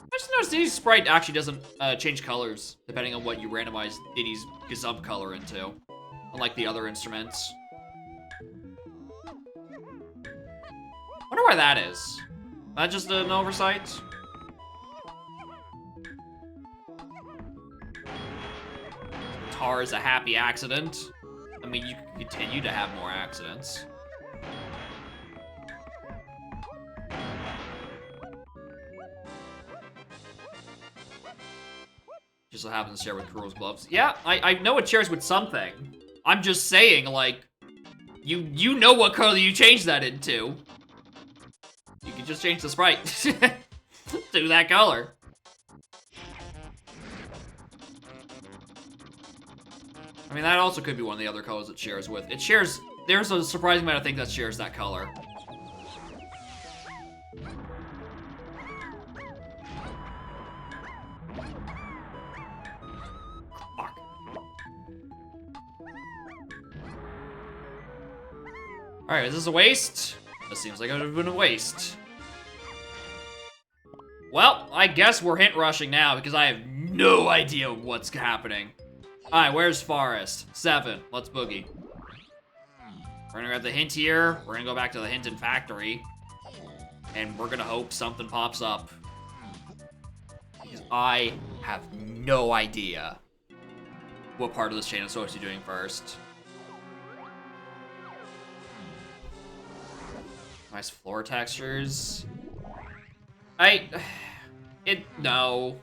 I just noticed Diddy's sprite actually doesn't change colors depending on what you randomize Diddy's gazump color into, unlike the other instruments. Wonder why that is. That just an oversight? Guitar is a happy accident. I mean, you can continue to have more accidents. Just so happens to share with Kurul's gloves. Yeah, I know it shares with something. I'm just saying, like, you know what color you changed that into. You can just change the sprite to that color. I mean, that also could be one of the other colors it shares with. It shares, there's a surprising amount of things that shares that color. Fuck. Alright, is this a waste? This seems like it would have been a waste. Well, I guess we're hint rushing now because I have no idea what's happening. Alright, where's Forest? 7. Let's boogie. We're gonna grab the hint here. We're gonna go back to the hint in factory. And we're gonna hope something pops up. Because I have no idea what part of this chain I'm supposed to be doing first. Nice floor textures. No.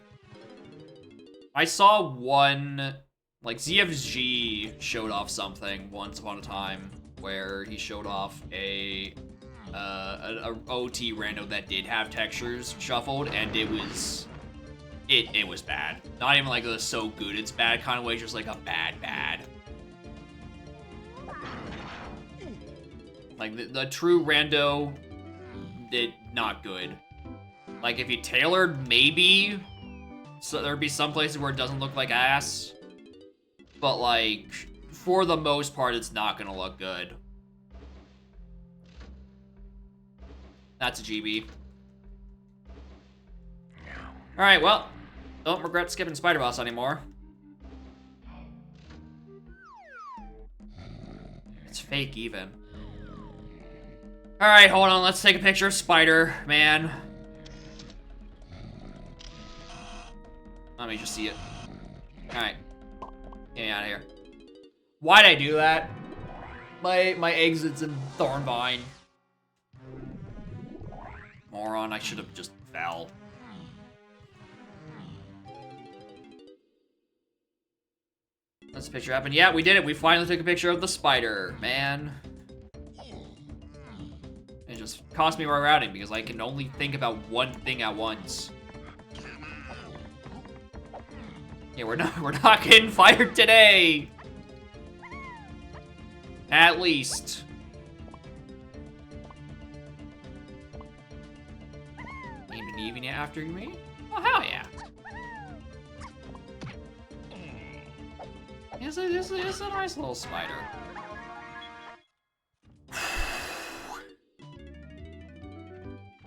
I saw one, like, ZFG showed off something once upon a time where he showed off a OT rando that did have textures shuffled, and it was bad. Not even like the so good it's bad kind of way, just like a bad. Like, the true rando did not good. Like, if you tailored, maybe, so there'd be some places where it doesn't look like ass. But, like, for the most part, it's not gonna look good. That's a GB. Alright, well, don't regret skipping Spider Boss anymore. It's fake, even. Alright, hold on, let's take a picture of Spider-Man. Let me just see it. Alright. Get me out of here. Why'd I do that? My exit's in Thornvine. Moron, I should have just fell. Let's picture happen. Yeah, we did it. We finally took a picture of the Spider-Man. just cost me rerouting because I can only think about one thing at once. Yeah, we're not getting fired today. At least. Even you after me? Oh hell yeah. It's a nice little spider.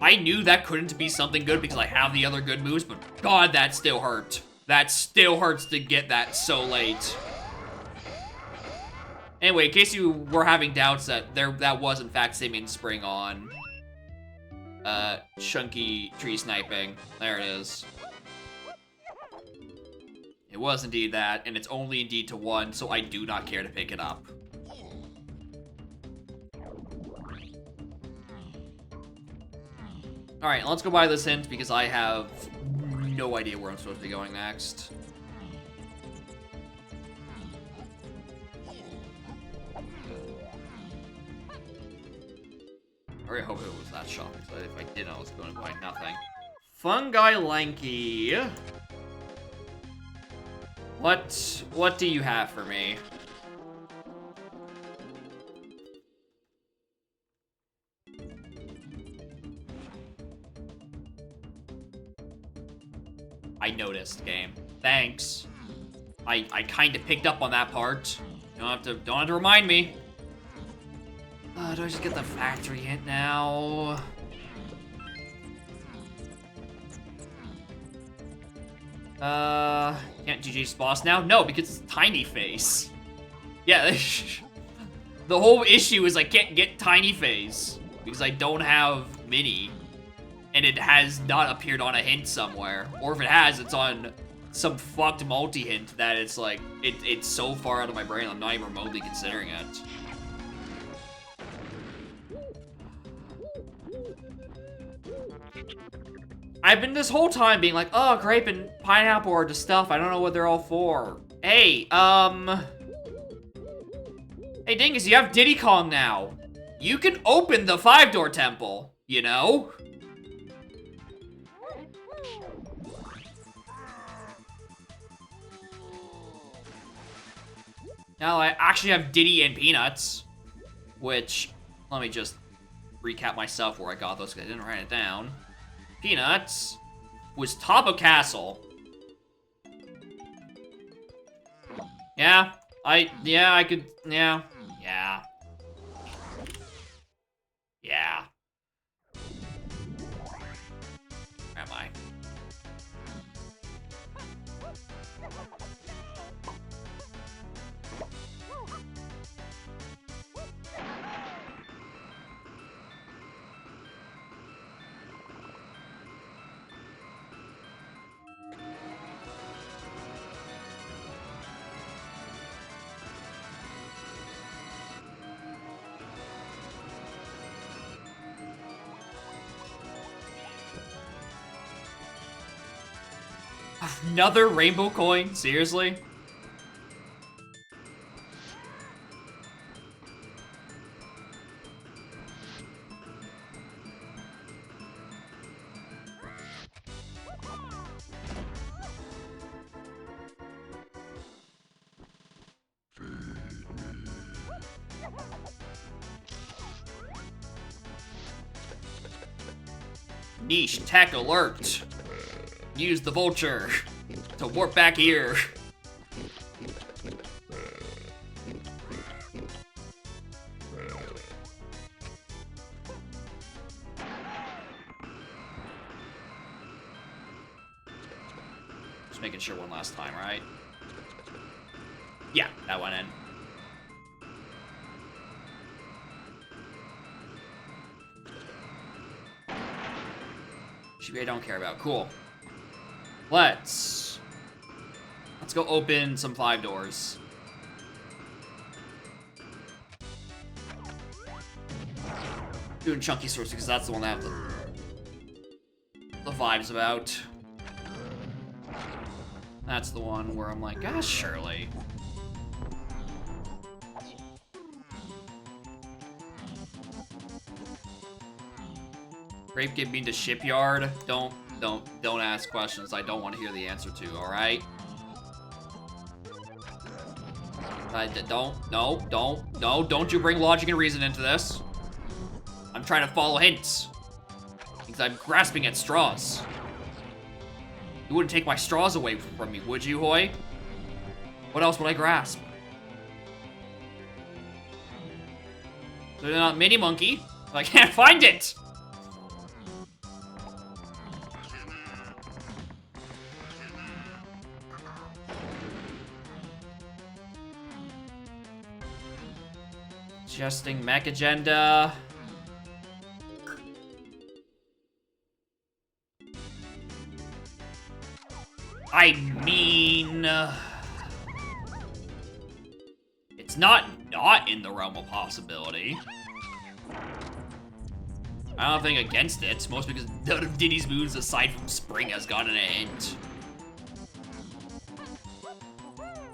I knew that couldn't be something good because I have the other good moves, but God, that still hurt. That still hurts to get that so late. Anyway, in case you were having doubts that was in fact Simeon Spring on chunky tree sniping. There it is. It was indeed that, and it's only indeed to 1, so I do not care to pick it up. Alright, let's go buy this hint because I have no idea where I'm supposed to be going next. I really hope it was that shop, because if I didn't, I was going to buy nothing. Fungi Lanky. What do you have for me? I noticed, game. Thanks. I kind of picked up on that part. Don't have to remind me. Do I just get the factory hint now? Can't GG's boss now? No, because it's Tiny Face. Yeah, the whole issue is I can't get Tiny Face because I don't have Mini. And it has not appeared on a hint somewhere. Or if it has, it's on some fucked multi-hint that it's like, it's so far out of my brain, I'm not even remotely considering it. I've been this whole time being like, oh, grape and pineapple are just stuff. I don't know what they're all for. Hey, Hey, Dingus, you have Diddy Kong now. You can open the 5-door temple, you know? Now I actually have Diddy and Peanuts, which, let me just recap myself where I got those because I didn't write it down. Peanuts was top of castle. Yeah, I could, yeah. Where am I? Another rainbow coin? Seriously? Niche tech alert. Use the vulture to warp back here. Just making sure one last time, right? Yeah, that went in. I don't care about. Cool. Let's go open some 5 doors. Doing chunky source because that's the one that I have the vibes about. That's the one where I'm like, gosh, surely. Grape give me to shipyard. Don't ask questions I don't want to hear the answer to, alright? Don't you bring logic and reason into this. I'm trying to follow hints. Because I'm grasping at straws. You wouldn't take my straws away from me, would you, Hoy? What else would I grasp? They're not Mini Monkey. I can't find it! Adjusting mech agenda. I mean... it's not in the realm of possibility. I don't have anything against it, mostly because none of Diddy's moves aside from Spring has gotten a hint.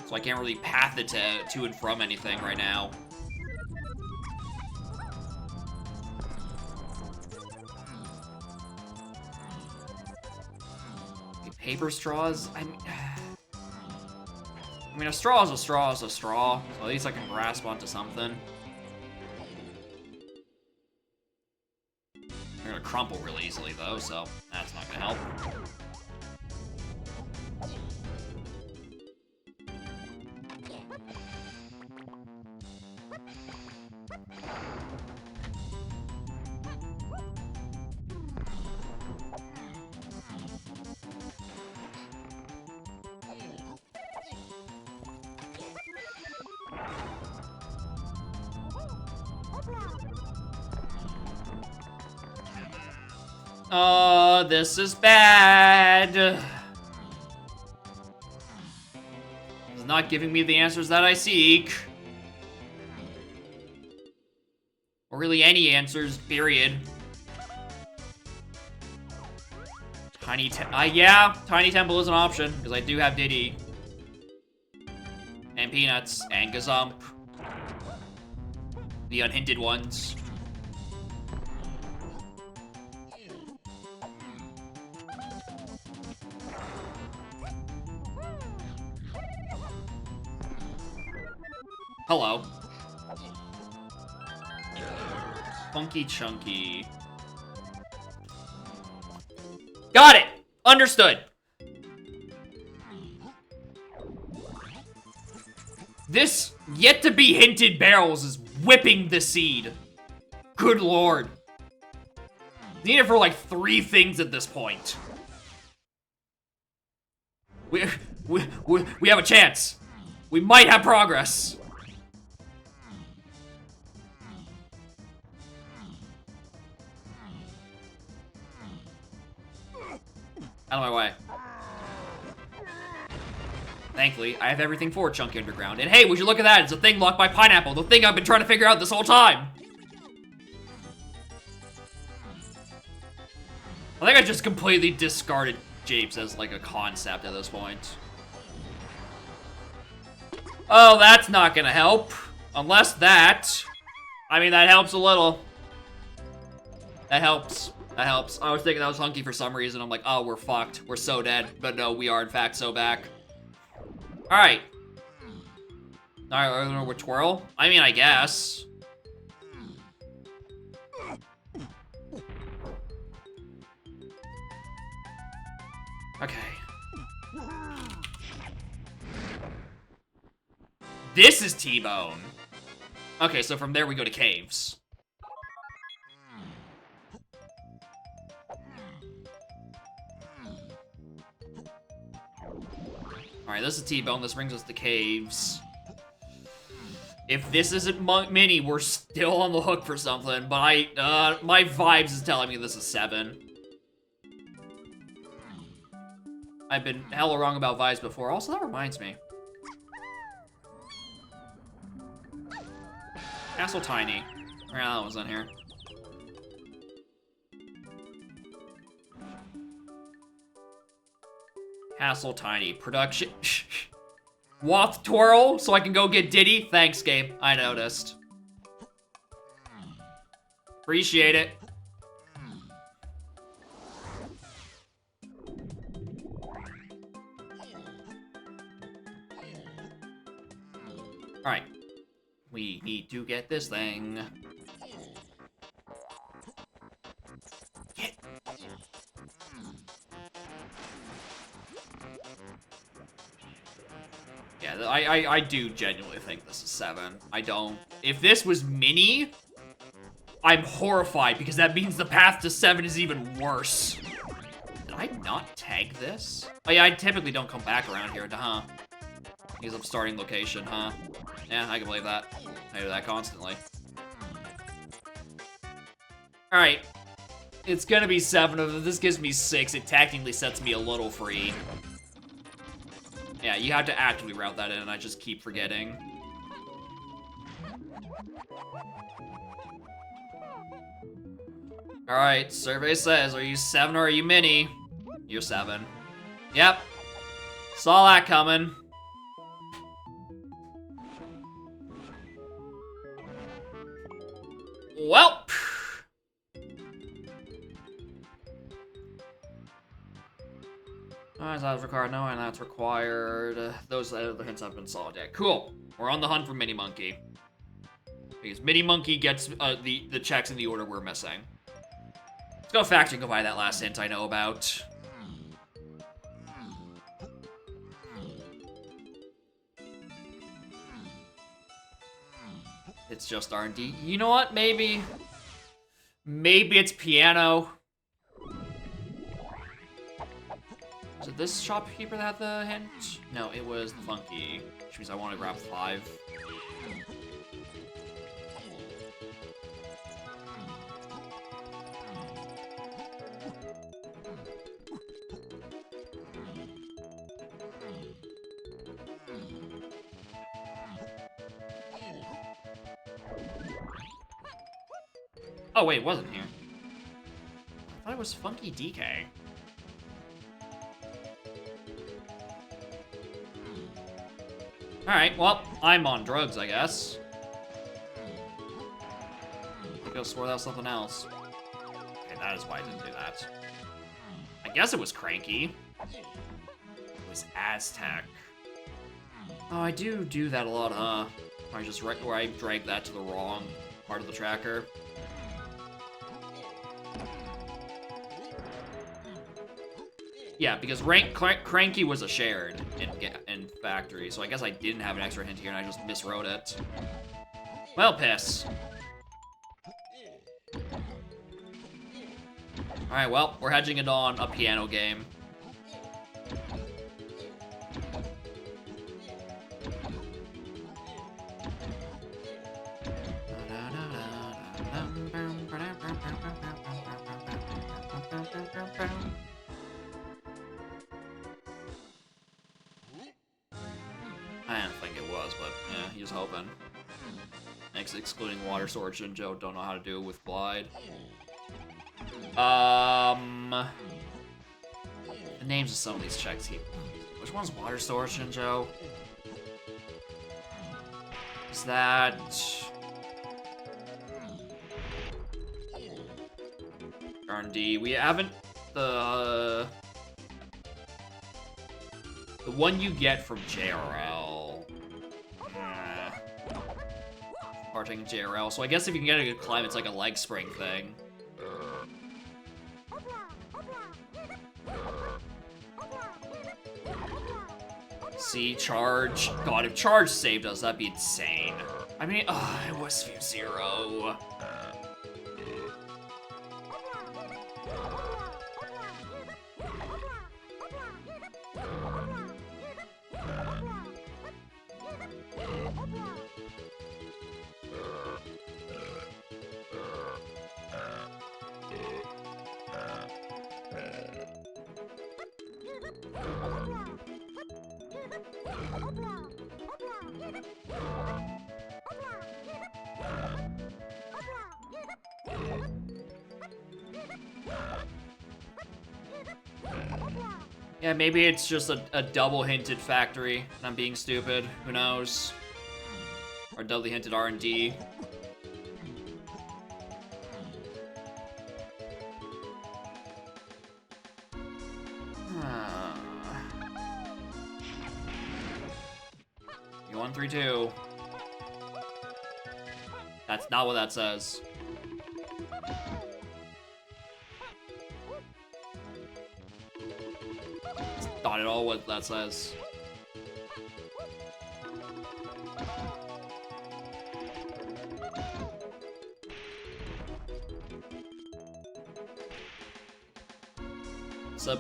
So I can't really path it to and from anything right now. Okay, paper straws? I mean, a straw is a straw is a straw, so at least I can grasp onto something. They're gonna crumple really easily, though, so that's not gonna help. This is bad. This is not giving me the answers that I seek. Or really any answers, period. Yeah, Tiny Temple is an option, because I do have Diddy. And Peanuts, and Gazump. The unhinted ones. Hello. Funky Chunky. Got it! Understood. This yet-to-be hinted barrels is whipping the seed. Good lord. Need it for like 3 things at this point. We have a chance. We might have progress. Out of my way. Thankfully, I have everything for Chunky Underground. And hey, would you look at that? It's a thing locked by Pineapple. The thing I've been trying to figure out this whole time. I think I just completely discarded Japes as like a concept at this point. Oh, that's not gonna help. Unless that. I mean, that helps a little. That helps. That helps. I was thinking that was Hunky for some reason. I'm like, oh, we're fucked. We're so dead. But no, we are in fact so back. Alright. Alright, we're Twirl? I mean, I guess. Okay. This is T-Bone. Okay, so from there we go to caves. Alright, this is T-Bone. This brings us to caves. If this isn't Mini, we're still on the hook for something, but my vibes is telling me this is 7. I've been hella wrong about vibes before. Also, that reminds me. Castle Tiny. Yeah, that was on here. Castle Tiny. Production. Wath Twirl, so I can go get Diddy? Thanks, Gabe. I noticed. Appreciate it. We need to get this thing. Get. Yeah, I do genuinely think this is 7. I don't. If this was mini, I'm horrified because that means the path to 7 is even worse. Did I not tag this? Oh yeah, I typically don't come back around here, huh? Because I'm starting location, huh? Yeah, I can believe that. I do that constantly. Alright. It's gonna be 7 of them. This gives me 6. It technically sets me a little free. Yeah, you have to actively route that in, and I just keep forgetting. Alright, survey says, are you 7 or are you mini? You're 7. Yep. Saw that coming. Well. Alright, that's required. No, and that's required. Those other hints have been solved. Yeah, cool. We're on the hunt for Mini Monkey. Because Mini Monkey gets the checks in the order we're missing. Let's go factory and go buy that last hint I know about. It's just R&D. You know what? Maybe it's piano. Was it this shopkeeper that had the hint? No, it was the funky, which means I want to grab 5. Oh wait, it wasn't here. I thought it was Funky DK. Alright, well, I'm on drugs, I guess. I could have swore that was something else. Okay, that is why I didn't do that. I guess it was Cranky. It was Aztec. Oh, I do that a lot, huh? Where I drag that to the wrong part of the tracker. Yeah, because Cranky was a shared in Factory, so I guess I didn't have an extra hint here and I just miswrote it. Well, piss. Alright, well, we're hedging it on a piano game. I didn't think it was, but yeah, he was hoping. Excluding Water Sword, Shinjo don't know how to do it with Glide. The names of some of these checks he... Which one's Water Sword, Shinjo? Is that... R&D. We haven't... The one you get from JRL. Parting in JRL. So I guess if you can get a good climb, it's like a leg spring thing. See, charge. God, if charge saved us, that'd be insane. I mean, it was F-Zero. Yeah, maybe it's just a double-hinted Factory, and I'm being stupid. Who knows? Or doubly hinted R&D. You 1-3-2. That's not what that says. It's not at all what that says.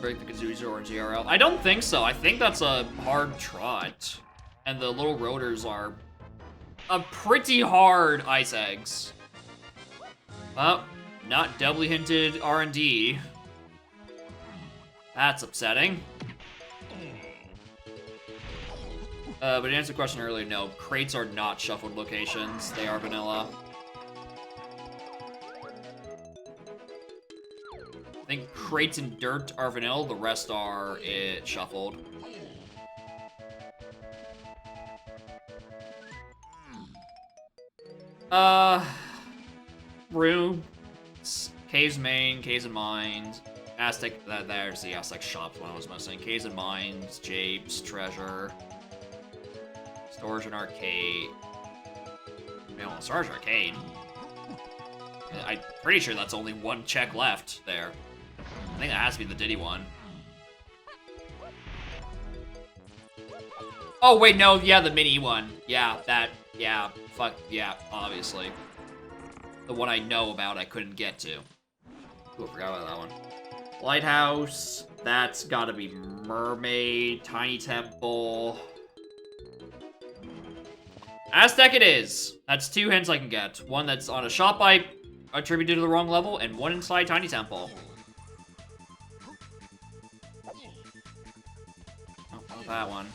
Break the Kazooie or GRL. I don't think so. I think that's a hard trot. And the little rotors are a pretty hard ice eggs. Well, not doubly hinted R&D. That's upsetting. But to answer the question earlier, no. Crates are not shuffled locations. They are vanilla. I think crates and dirt are vanilla, the rest are shuffled. Rooms, Caves Main, Caves and Mines, Aztec, there's the Aztec shops one I was missing. Caves and Mines, Japes, Treasure, Storage and Arcade. Well, Storage Arcade. I'm pretty sure that's only one check left there. I think that has to be the Diddy one. Oh, wait, no, yeah, the mini one. Yeah, fuck, yeah, obviously. The one I know about I couldn't get to. Ooh, I forgot about that one. Lighthouse, that's gotta be Mermaid, Tiny Temple. Aztec it is. That's 2 hints I can get. One that's on a shop I attributed to the wrong level, and one inside Tiny Temple. Oh, not that one.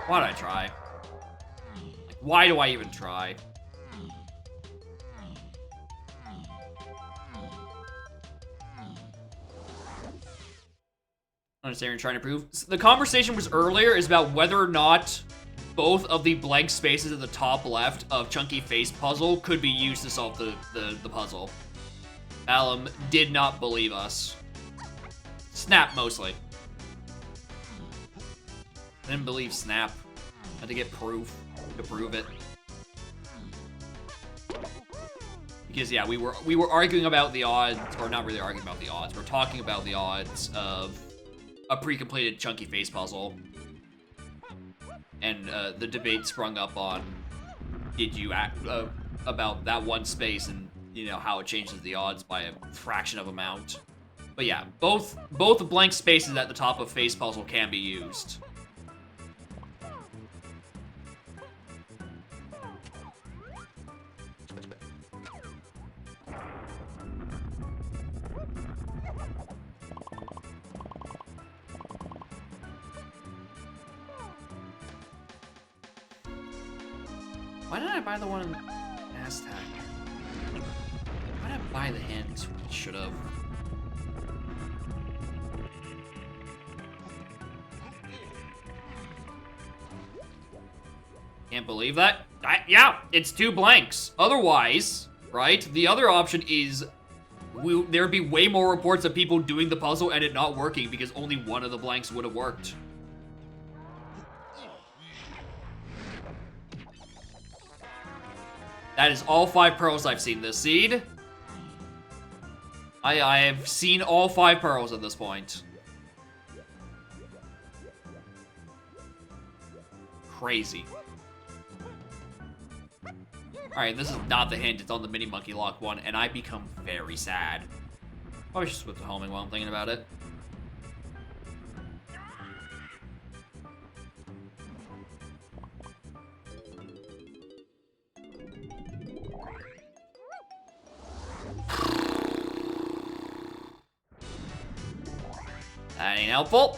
Why'd I try? Like, why do I even try? I understand what you're trying to prove. The conversation was earlier is about whether or not both of the blank spaces at the top left of Chunky Face Puzzle could be used to solve the puzzle. Alum did not believe us. Snap, mostly. Didn't believe Snap. Had to get proof to prove it. Because yeah, we were arguing about the odds, or not really arguing about the odds. We're talking about the odds of a pre-completed Chunky Face puzzle, and the debate sprung up on did you act about that one space and you know how it changes the odds by a fraction of amount. But yeah, both blank spaces at the top of Face Puzzle can be used. Why did I buy the one in Aztec? Why did I buy the hint? Should have. Can't believe that. Yeah, it's 2 blanks. Otherwise, right? The other option is there'd be way more reports of people doing the puzzle and it not working because only one of the blanks would have worked. That is all 5 pearls I've seen this seed. I have seen all 5 pearls at this point. Crazy. Alright, this is not the hint, it's on the Mini Monkey Lock one, and I become very sad. Probably should switch to homing while I'm thinking about it. That ain't helpful.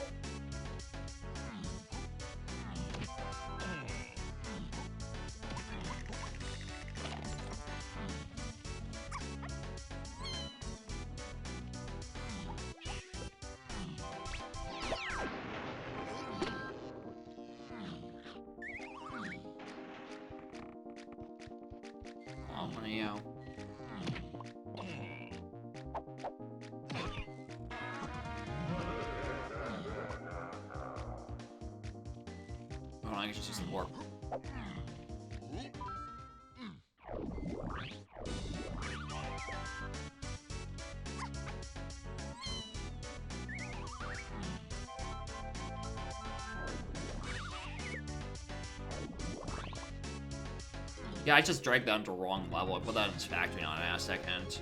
Oh, yeah. Oh, I can just use the warp. Yeah, I just dragged that into wrong level. I put that in its factory on a second.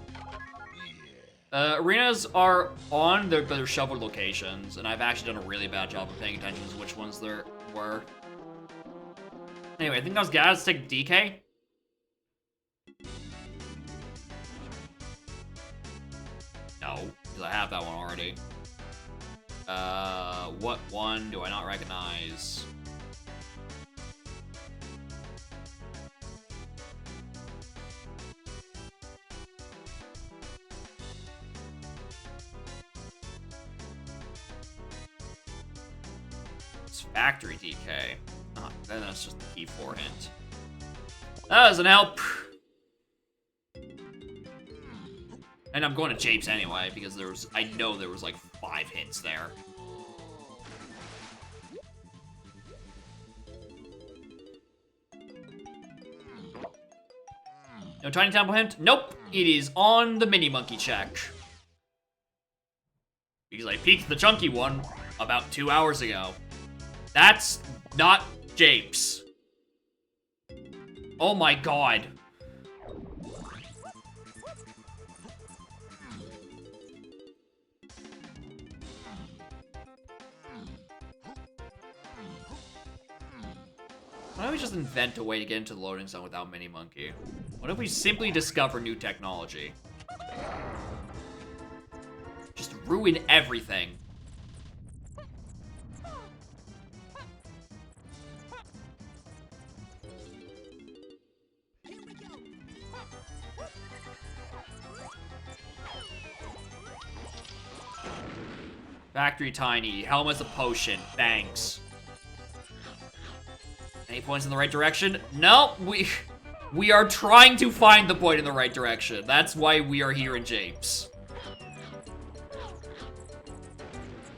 Arenas are on their shuffled locations, and I've actually done a really bad job of paying attention to which ones there were. Anyway, I think those guys take DK. No, because I have that one already. What one do I not recognize? It's factory DK. Oh, then that's just the key 4 hint. That doesn't help. And I'm going to Japes anyway, because I know there was like 5 hints there. No Tiny Temple hint? Nope. It is on the Mini Monkey check. Because I peeked the chunky one about 2 hours ago. That's not Japes. Oh my god. Why don't we just invent a way to get into the loading zone without Mini Monkey? What if we simply discover new technology? Just ruin everything. Factory Tiny, Helmet's a potion, thanks. Any points in the right direction? No, we are trying to find the point in the right direction. That's why we are here in Japes.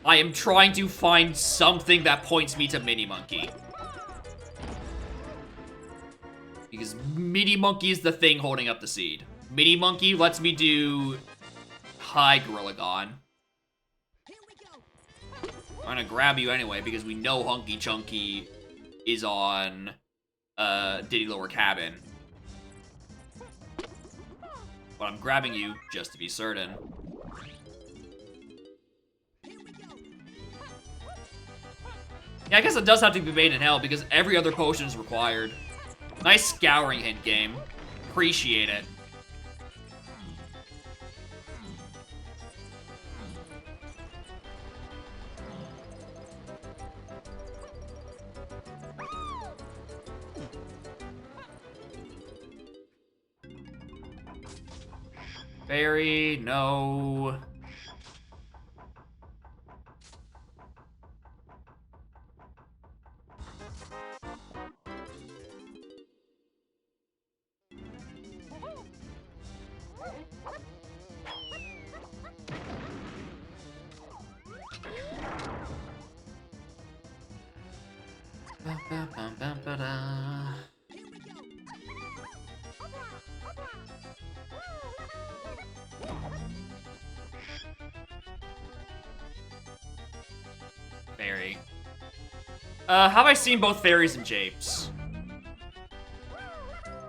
I am trying to find something that points me to Mini Monkey. Because Mini Monkey is the thing holding up the seed. Mini Monkey lets me do High Gorilla Gone. I'm gonna grab you anyway because we know Hunky Chunky is on Diddy Lower Cabin. But I'm grabbing you just to be certain. Yeah, I guess it does have to be made in hell because every other potion is required. Nice scouring hint game. Appreciate it. Fairy, no. Fairy. Have I seen both fairies and Japes?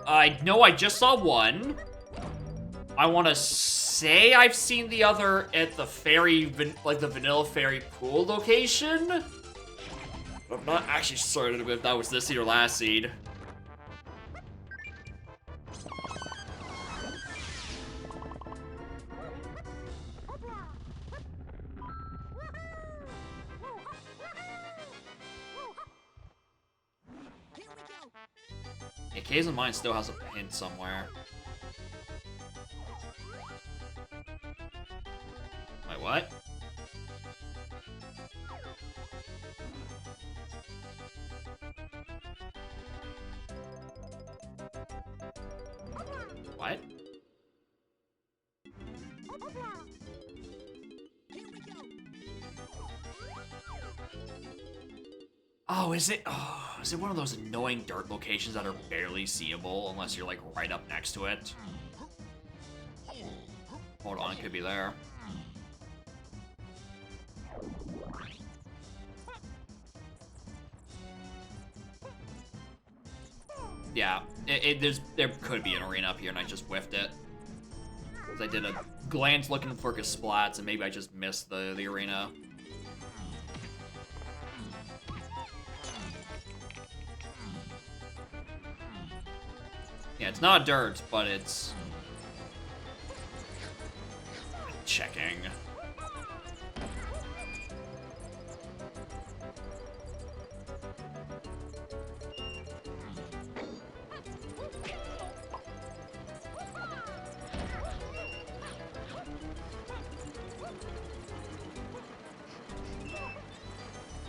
I know I just saw one. I want to say I've seen the other at the fairy, like the Vanilla Fairy pool location. But I'm not actually certain if that was this seed or last seed. Yeah, K's in Mine still has a hint somewhere. Wait, what? What? Oh, is it? Oh, is it one of those annoying dirt locations that are barely seeable unless you're like right up next to it? Hold on, it could be there. Yeah, there could be an arena up here, and I just whiffed it. Because I did a glance looking for splats, and maybe I just missed the arena. Yeah, it's not dirt, but it's... checking.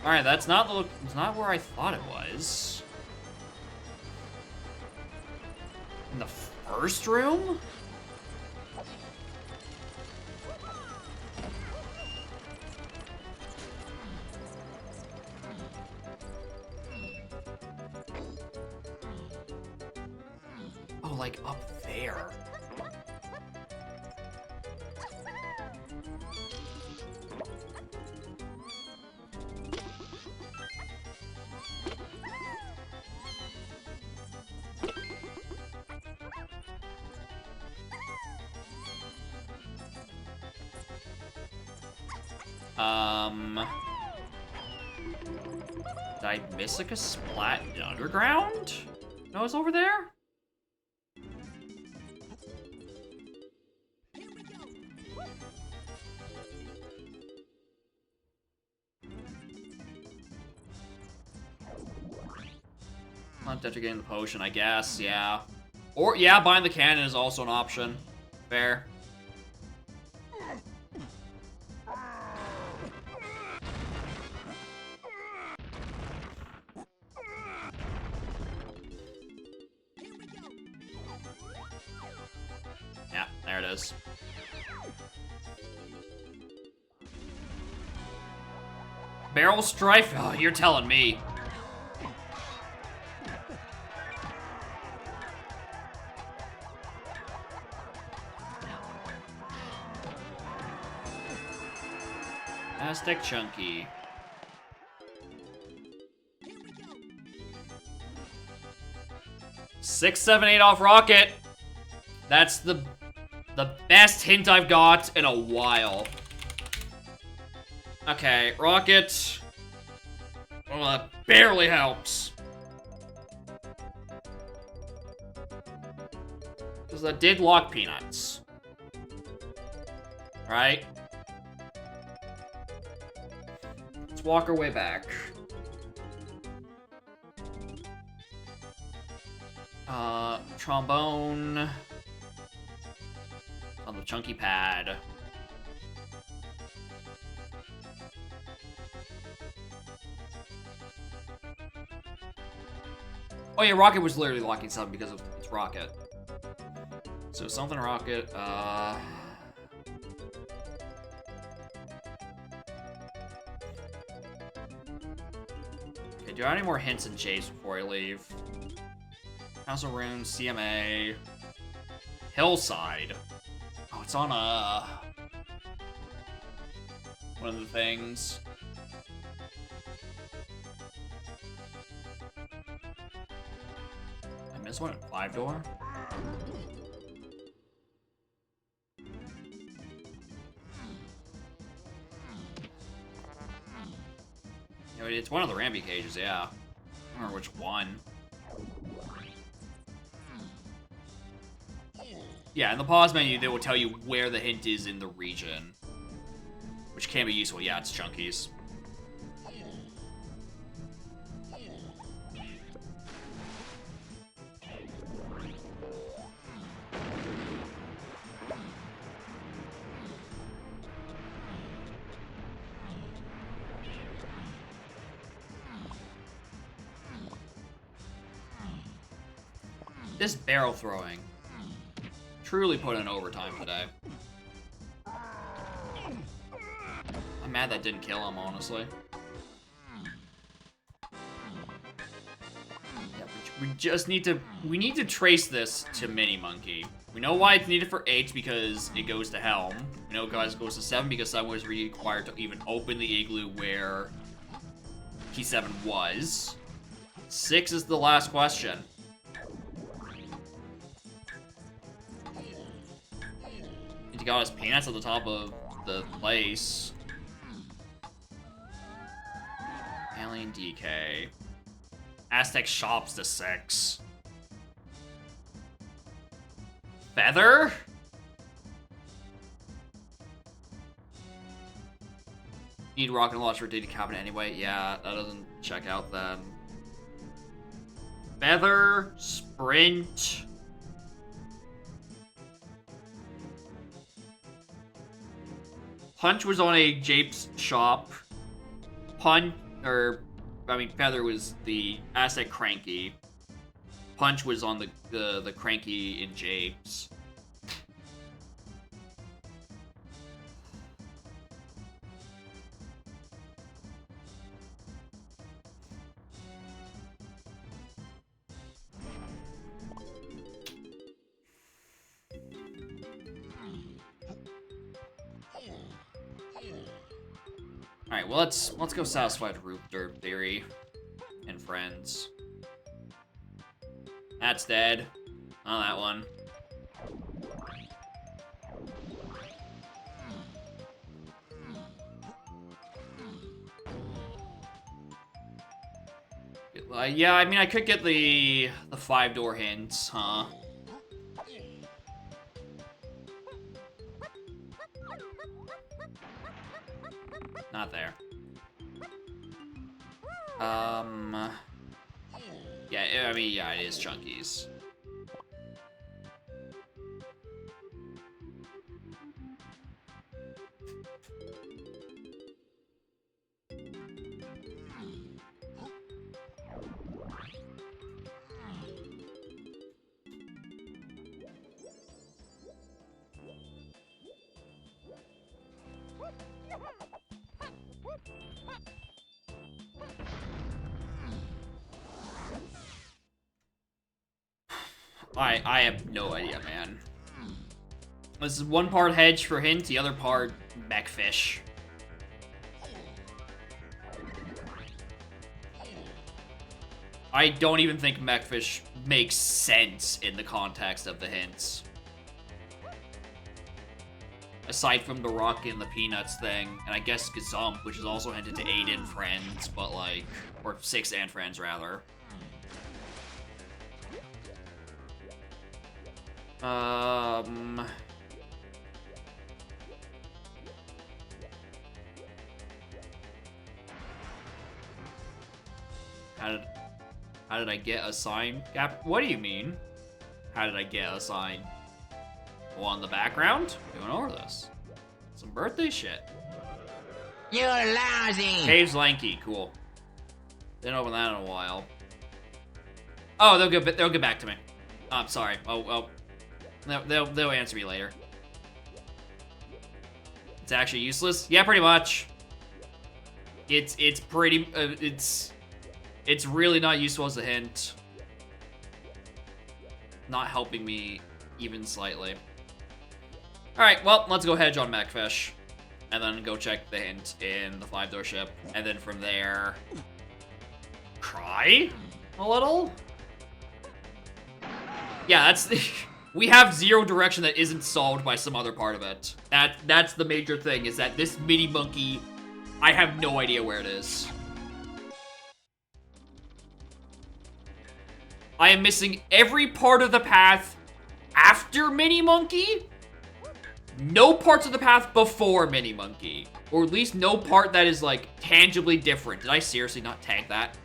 Alright, that's not where I thought it was. In the first room? Oh, like up there. Did I miss like a splat in underground? No, it's over there? Not after getting the potion, I guess, yeah. Or, yeah, buying the cannon is also an option. Fair. Yeah, there it is. Barrel Strife? Oh, you're telling me. Aztec Chunky. Six, 7, 8 off Rocket. That's the best hint I've got in a while. Okay, Rocket. Well, that barely helps. Because that did lock Peanuts. Right? Let's walk our way back. Trombone. On the chunky pad. Oh yeah, Rocket was literally locking 7 because of its Rocket. So something Rocket, Okay, do I have any more hints and shapes before I leave? Council Room, CMA... Hillside. Oh, it's on, one of the things. I missed one at 5 door? It's one of the Ramby cages, yeah. I don't remember which one. Yeah, in the pause menu, they will tell you where the hint is in the region. Which can be useful. Yeah, it's Chunkies. This barrel throwing. truly put in overtime today. I'm mad that didn't kill him, honestly. Yeah, we just need to... We need to trace this to Mini Monkey. We know why it's needed for 8 because it goes to Helm. We know guys goes to 7 because 7 was required to even open the igloo where Key 7 was. 6 is the last question. He got his peanuts at the top of the place. Alien DK. Aztec Shops to 6. Feather? Need rocket launch for data cabinet anyway. Yeah, that doesn't check out then. Feather, Sprint. Punch was on a Japes shop. Feather was the Aztec Cranky. Punch was on the Cranky in Japes. Alright, well let's go satisfy the Roof Dirt Theory and friends. That's dead. On that one. Yeah, I mean I could get the 5-door hints, huh? Not there. Yeah, I mean, yeah, it is Chunky's. I have no idea, man. This is one part hedge for hint, the other part mechfish. I don't even think mechfish makes sense in the context of the hints. Aside from the rock and the peanuts thing, and I guess Gazump, which is also hinted to 8 and friends, but like, or 6 and friends rather. How did I get a sign? Gap? What do you mean? How did I get a sign? Well, in the background? Going over this. Some birthday shit. You're lousy. Cave's lanky, cool. Didn't open that in a while. Oh, they'll get back to me. Oh, I'm sorry. Oh. They'll answer me later. It's actually useless? Yeah, pretty much. It's pretty, it's really not useful as a hint. Not helping me even slightly. Alright, well, let's go hedge on Mechfish. And then go check the hint in the 5-door ship. And then from there... Cry? A little? Yeah, that's... We have 0 direction that isn't solved by some other part of it. That's the major thing, is that this mini monkey, I have no idea where it is. I am missing every part of the path after Mini Monkey. No parts of the path before Mini Monkey. Or at least no part that is, like, tangibly different. Did I seriously not tag that?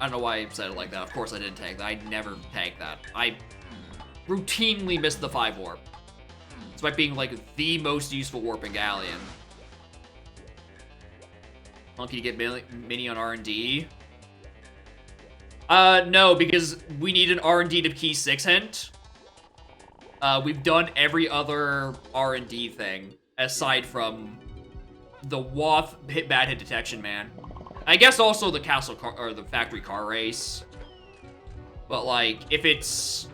I don't know why I said it like that. Of course I didn't tag that. I never tagged that. I routinely missed the 5 warp. Despite being, like, the most useful warp in Galleon. Monkey to get Mini on R&D. No, because we need an R&D to key 6 hint. We've done every other R&D thing, aside from the WAF bad hit detection, man. I guess also the castle car, or the factory car race. But, like, if it's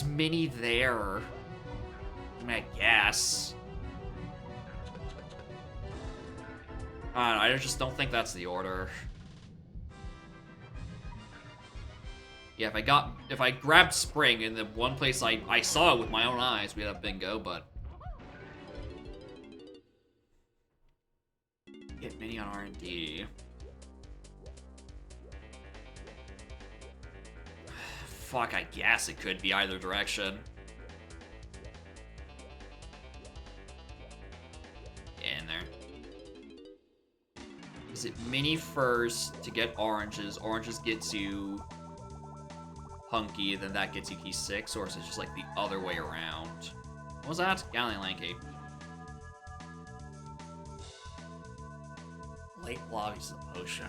mini there, I mean, I guess. I don't know, I just don't think that's the order. Yeah, if I grabbed Spring in the one place I saw it with my own eyes, we'd have bingo, but... Get mini on R&D. Fuck, I guess it could be either direction. In there. Is it mini first to get oranges? Oranges gets you Hunky, then that gets you key 6, or is it just like the other way around? What was that? Galleon Lanky. Late lobby's the potion.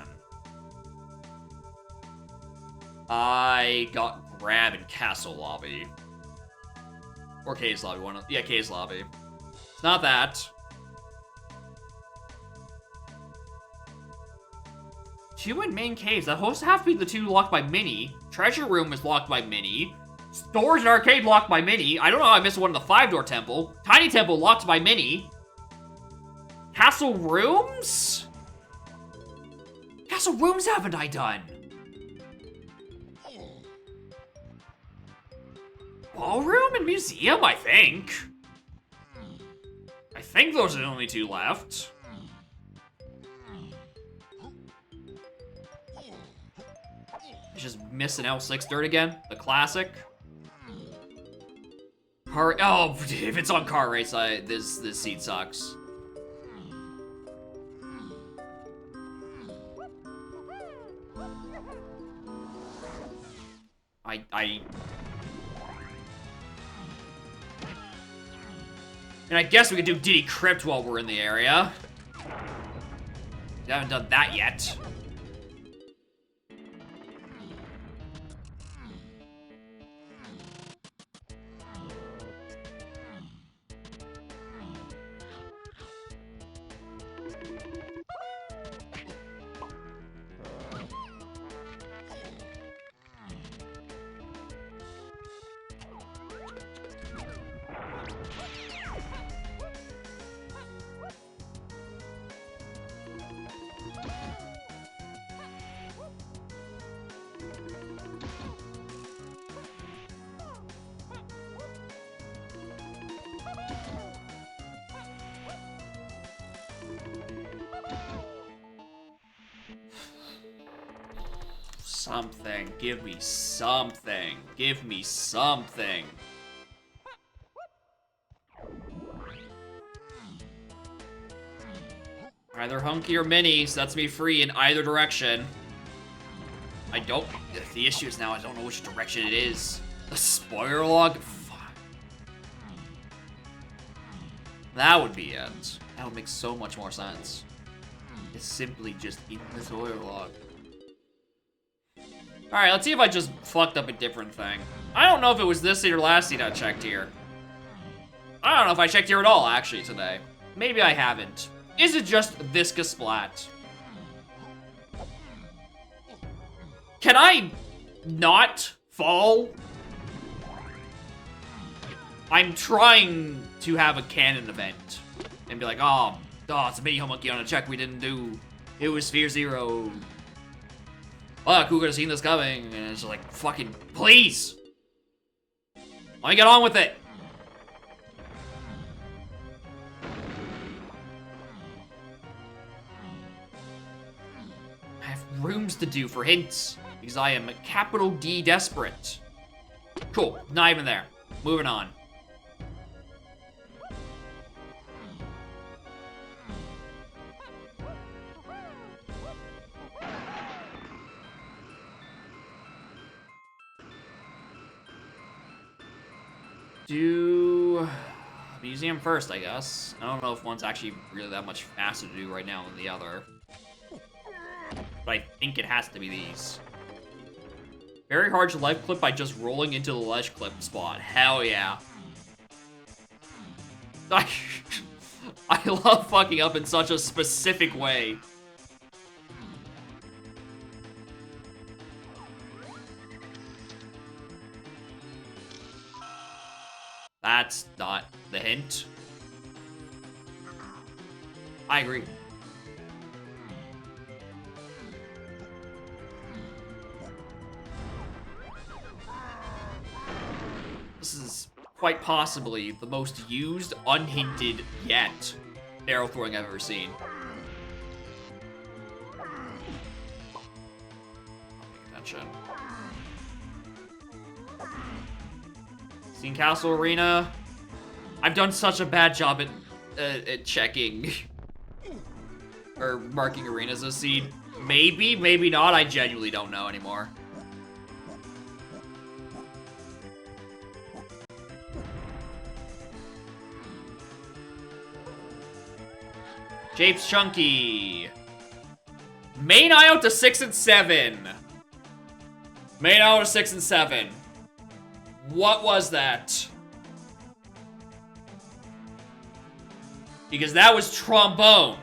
I got grab in Castle Lobby. Or K's Lobby, yeah, K's Lobby. It's not that. Two in main caves. That supposed to have to be the two locked by Mini. Treasure Room is locked by Mini. Storage and Arcade locked by Mini. I don't know how I missed one in the 5-door temple. Tiny Temple locked by Mini. Castle Rooms? Castle Rooms haven't I done? Ballroom and Museum, I think. I think those are the only two left. Just missing L6 dirt again. The classic. Oh, if it's on car race, this seat sucks. And I guess we could do Diddy Crypt while we're in the area. We haven't done that yet. Something. Give me something. Give me something. Either Hunky or Mini sets me free in either direction. I don't... The issue is now I don't know which direction it is. A spoiler log? Fuck. That would be it. That would make so much more sense. It's simply just in the spoiler log. Alright, let's see if I just fucked up a different thing. I don't know if it was this seat or last seat I checked here. I don't know if I checked here at all, actually, today. Maybe I haven't. Is it just Viscous Splat? Can I not fall? I'm trying to have a canon event. And be like, oh, it's a mini monkey on a check we didn't do. It was Sphere 0. Fuck, who could have seen this coming? And it's like, fucking, please! Let me get on with it! I have rooms to do for hints, because I am a capital D desperate. Cool, not even there. Moving on. Do museum first, I guess. I don't know if one's actually really that much faster to do right now than the other. But I think it has to be these. Very hard to life clip by just rolling into the ledge clip spot. Hell yeah. I love fucking up in such a specific way. That's not the hint. I agree. This is quite possibly the most used unhinted yet arrow throwing I've ever seen. Pay attention. Seen Castle Arena. I've done such a bad job at checking or marking arenas as seed. Maybe, maybe not. I genuinely don't know anymore. Japes Chunky. Main IO to 6 and 7. Main IO to 6 and 7. What was that? Because that was trombone.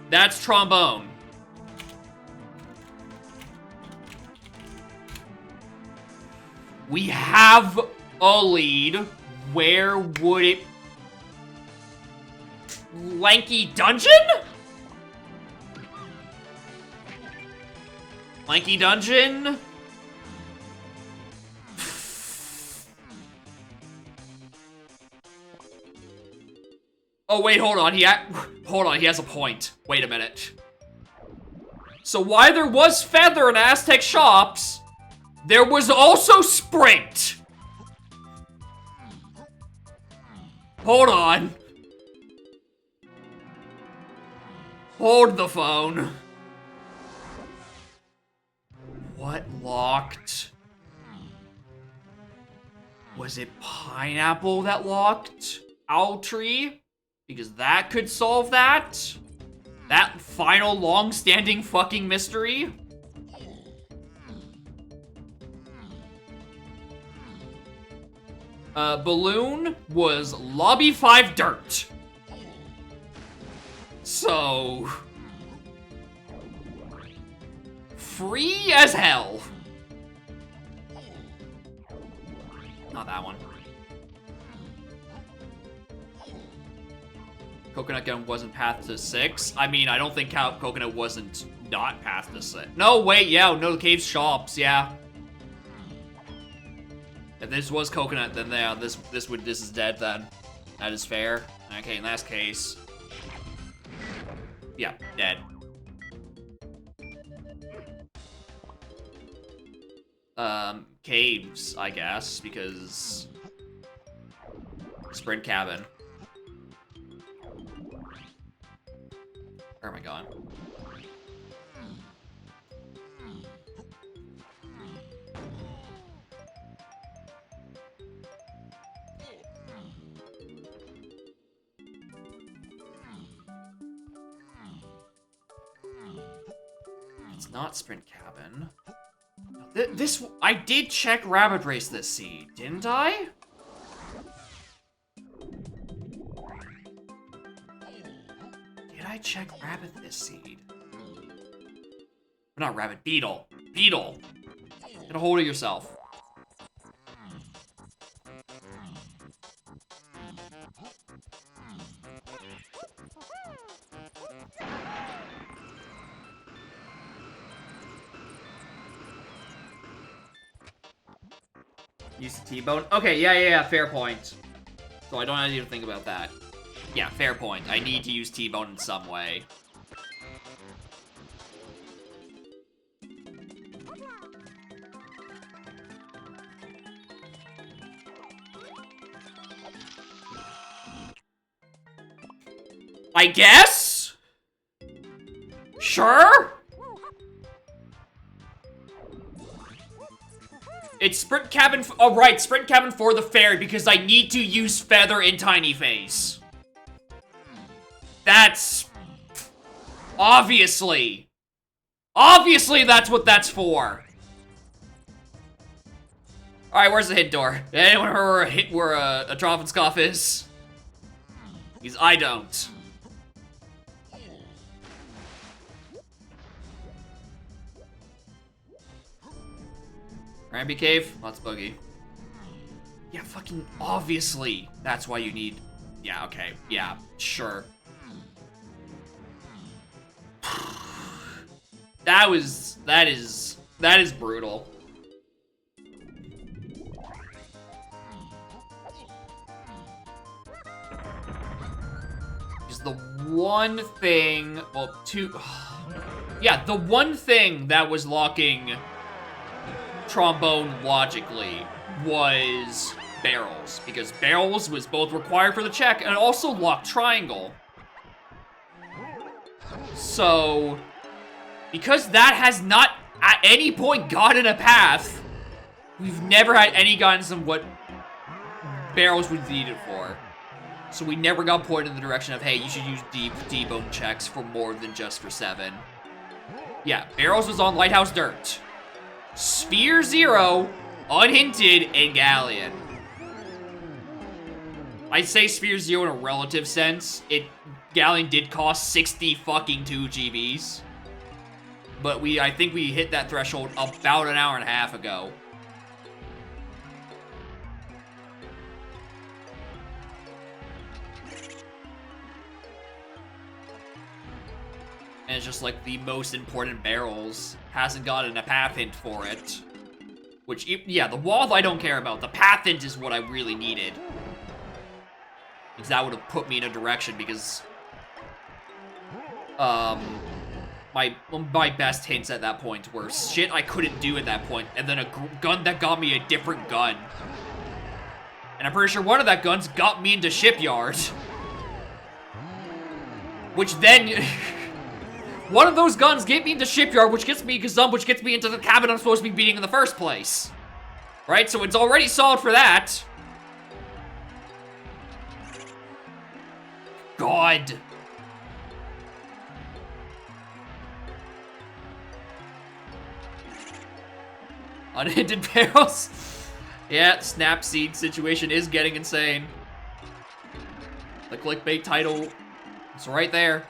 That's trombone. We have a lead. Where would it... Lanky Dungeon? Lanky Dungeon? Oh, wait, hold on. Hold on, he has a point. Wait a minute. So while there was Feather in Aztec Shops, there was also Sprint. Hold on. Hold the phone. What locked? Was it Pineapple that locked Owl Tree? Because that could solve that? That final long-standing fucking mystery? Balloon was Lobby 5 Dirt. So... free as hell. Not that one. Coconut Gun wasn't Path to 6. I mean, I don't think Coconut wasn't not Path to 6. No, wait, yeah, no, the Cave Shops, yeah. If this was Coconut, then yeah, this is dead then. That is fair. Okay, in that case. Yeah, dead. Caves, I guess, because Sprint Cabin. Where am I going? It's not Sprint Cabin. This, I did check Rabbit Race this seed, didn't I? Did I check Rabbit this seed? Not Rabbit, Beetle. Beetle! Get a hold of yourself. Use the T-bone. Okay, yeah, fair point. So I don't need to think about that. Yeah, fair point. I need to use T-bone in some way. I guess? Sure? It's Sprint Cabin, oh right, Sprint Cabin for the fairy because I need to use Feather in Tiny Face. That's Obviously! Obviously that's what that's for! Alright, where's the hint door? Anyone know where a Drofenskoff is? Because I don't. Ramby Cave? Let's boogie. Yeah, fucking obviously. That's why you need... Yeah, okay. Yeah, sure. That is brutal. Is the one thing, well, yeah, the one thing that was locking Trombone logically was barrels, because barrels was both required for the check and also locked triangle. So, because that has not at any point gotten a path, we've never had any guidance on what barrels was needed for. So we never got pointed in the direction of, hey, you should use debone checks for more than just for 7. Yeah, barrels was on Lighthouse Dirt. Sphere 0, Unhinted, and Galleon. I say Sphere 0 in a relative sense. Galleon did cost 60 fucking 2 GBs. But I think we hit that threshold about an hour and a half ago. And it's just like the most important barrels hasn't gotten a path hint for it. Which, yeah, the wall I don't care about. The path hint is what I really needed. Because that would have put me in a direction, because... my best hints at that point were shit I couldn't do at that point, and then a gun that got me a different gun. And I'm pretty sure one of that guns got me into Shipyard. Which then... one of those guns get me into Shipyard, which gets me Gazump, which gets me into the cabin I'm supposed to be beating in the first place. Right? So it's already solid for that. God. Unhinted barrels. Yeah, Snapseed situation is getting insane. The clickbait title, it's right there.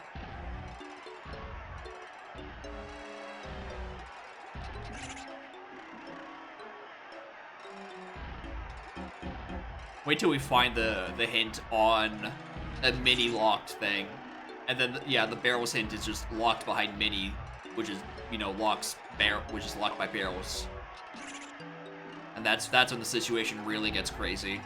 Wait till we find the hint on a mini locked thing. And then, yeah, the barrels hint is just locked behind mini, which is, you know, which is locked by barrels. And that's when the situation really gets crazy.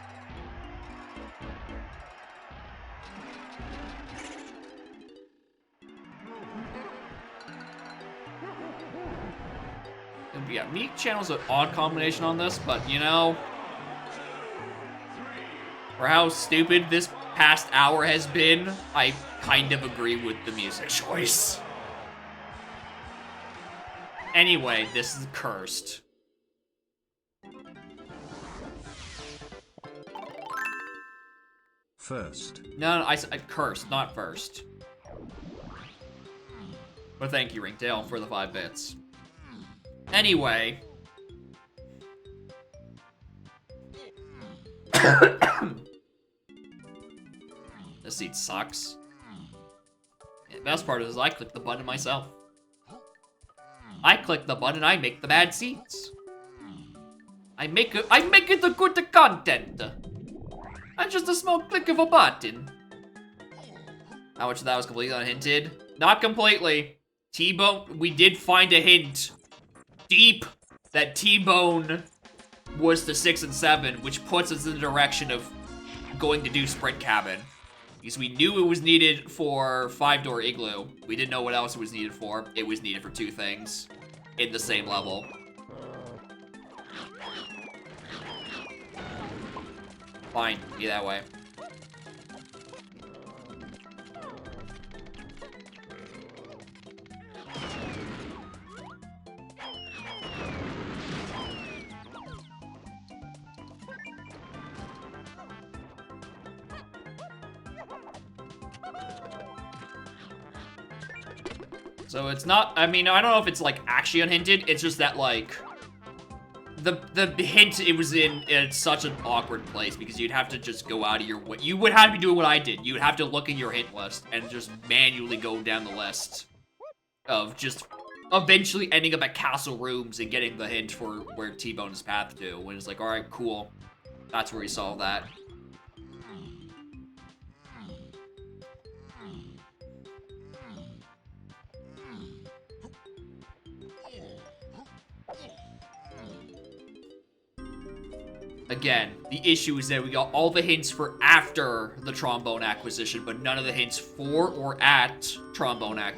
And yeah, Meek Channel's an odd combination on this, but you know, for how stupid this past hour has been, I kind of agree with the music choice. Anyway, this is cursed. First. No, I cursed, not first. But thank you, Ringtail, for the 5 bits. Anyway. This seat sucks. And the best part is I click the button myself. I click the button, I make the bad seats. I make it the good content. And just a small click of a button. How much of that was completely unhinted? Not completely. T-Bone, we did find a hint. Deep. That T-Bone was the 6 and 7, which puts us in the direction of going to do Sprint Cabin. Because we knew it was needed for 5-door Igloo. We didn't know what else it was needed for. It was needed for 2 things in the same level. Fine, be that way. So it's not, I mean, I don't know if it's, like, actually unhinted. It's just that, like, the hint it was in such an awkward place because you'd have to just go out of your way. You would have to be doing what I did. You would have to look in your hint list and just manually go down the list of just eventually ending up at Castle Rooms and getting the hint for where T-Bone is path to. When it's like, all right, cool. That's where we solve that. Again, the issue is that we got all the hints for after the trombone acquisition, but none of the hints for or at trombone at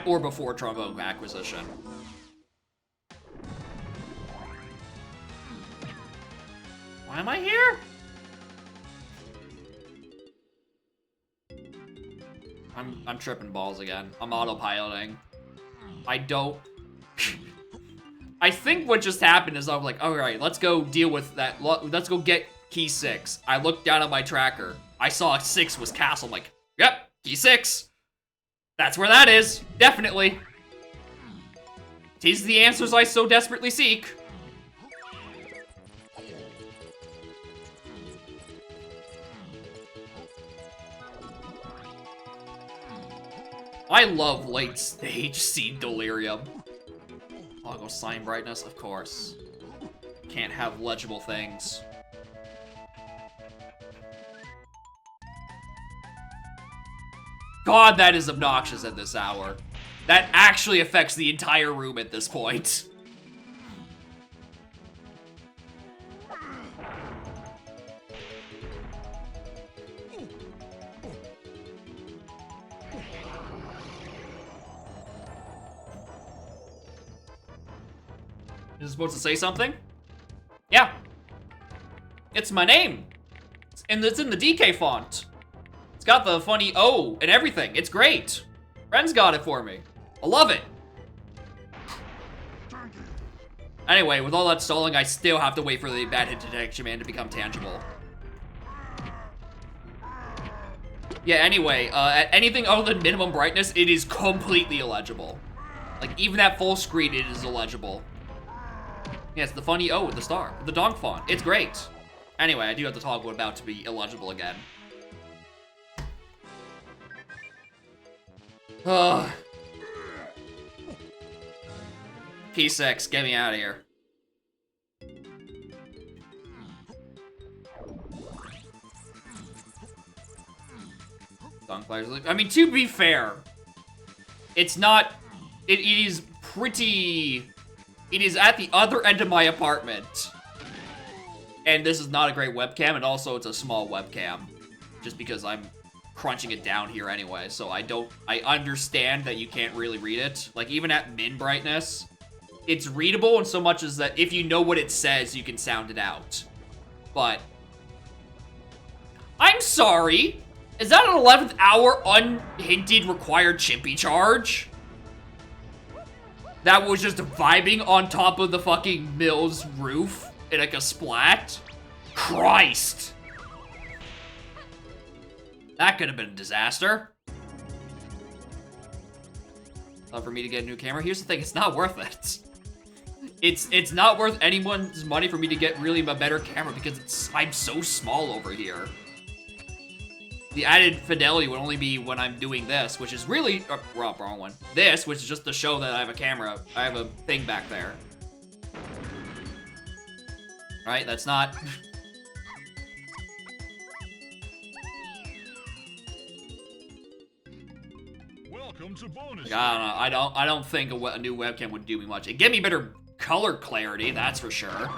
or before trombone acquisition. Why am I here? I'm tripping balls again. I'm autopiloting. I don't... I think what just happened is I'm like, all right, let's go deal with that. Let's go get key 6. I looked down at my tracker. I saw 6 was castle. I'm like, yep, key 6. That's where that is. Definitely. These are the answers I so desperately seek. I love late stage scene delirium. I'll go sign brightness, of course. Can't have legible things. God, that is obnoxious at this hour. That actually affects the entire room at this point. Is it supposed to say something? Yeah. It's my name. And it's in the DK font. It's got the funny O and everything. It's great. Friends got it for me. I love it. Anyway, with all that stalling, I still have to wait for the bad hit detection man to become tangible. Yeah, anyway, at anything other than minimum brightness, it is completely illegible. Like, even at full screen, it is illegible. Yeah, it's the funny O with the star, the donk font. It's great. Anyway, I do have to toggle about to be illegible again. Ugh. P6, get me out of here. Donk players. I mean, to be fair, it's not. It is pretty. It is at the other end of my apartment. And this is not a great webcam, and also it's a small webcam. Just because I'm crunching it down here anyway, so I understand that you can't really read it. Like, even at min brightness, it's readable in so much as that if you know what it says, you can sound it out. But, I'm sorry, is that an 11th hour unhinted required chimpy charge? That was just vibing on top of the fucking mill's roof in like a splat? Christ! That could have been a disaster. For me to get a new camera. Here's the thing, it's not worth it. It's not worth anyone's money for me to get really a better camera because I'm so small over here. The added fidelity would only be when I'm doing this, which is really, wrong one. This, which is just to show that I have a camera. I have a thing back there. Right, that's not. Welcome to bonus. Like, I don't know. I don't think a new webcam would do me much. It'd give me better color clarity, that's for sure.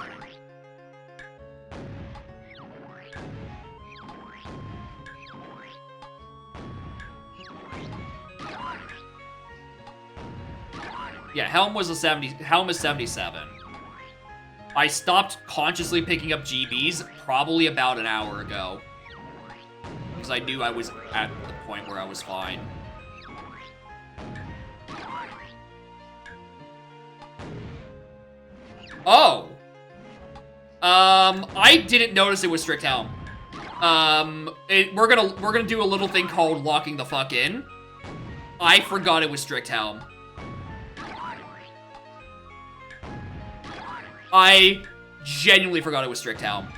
Yeah, Helm is 77. I stopped consciously picking up GBs probably about an hour ago. Because I knew I was at the point where I was fine. Oh! I didn't notice it was strict Helm. We're gonna do a little thing called locking the fuck in. I forgot it was Strict Helm. I genuinely forgot it was Strict Helm.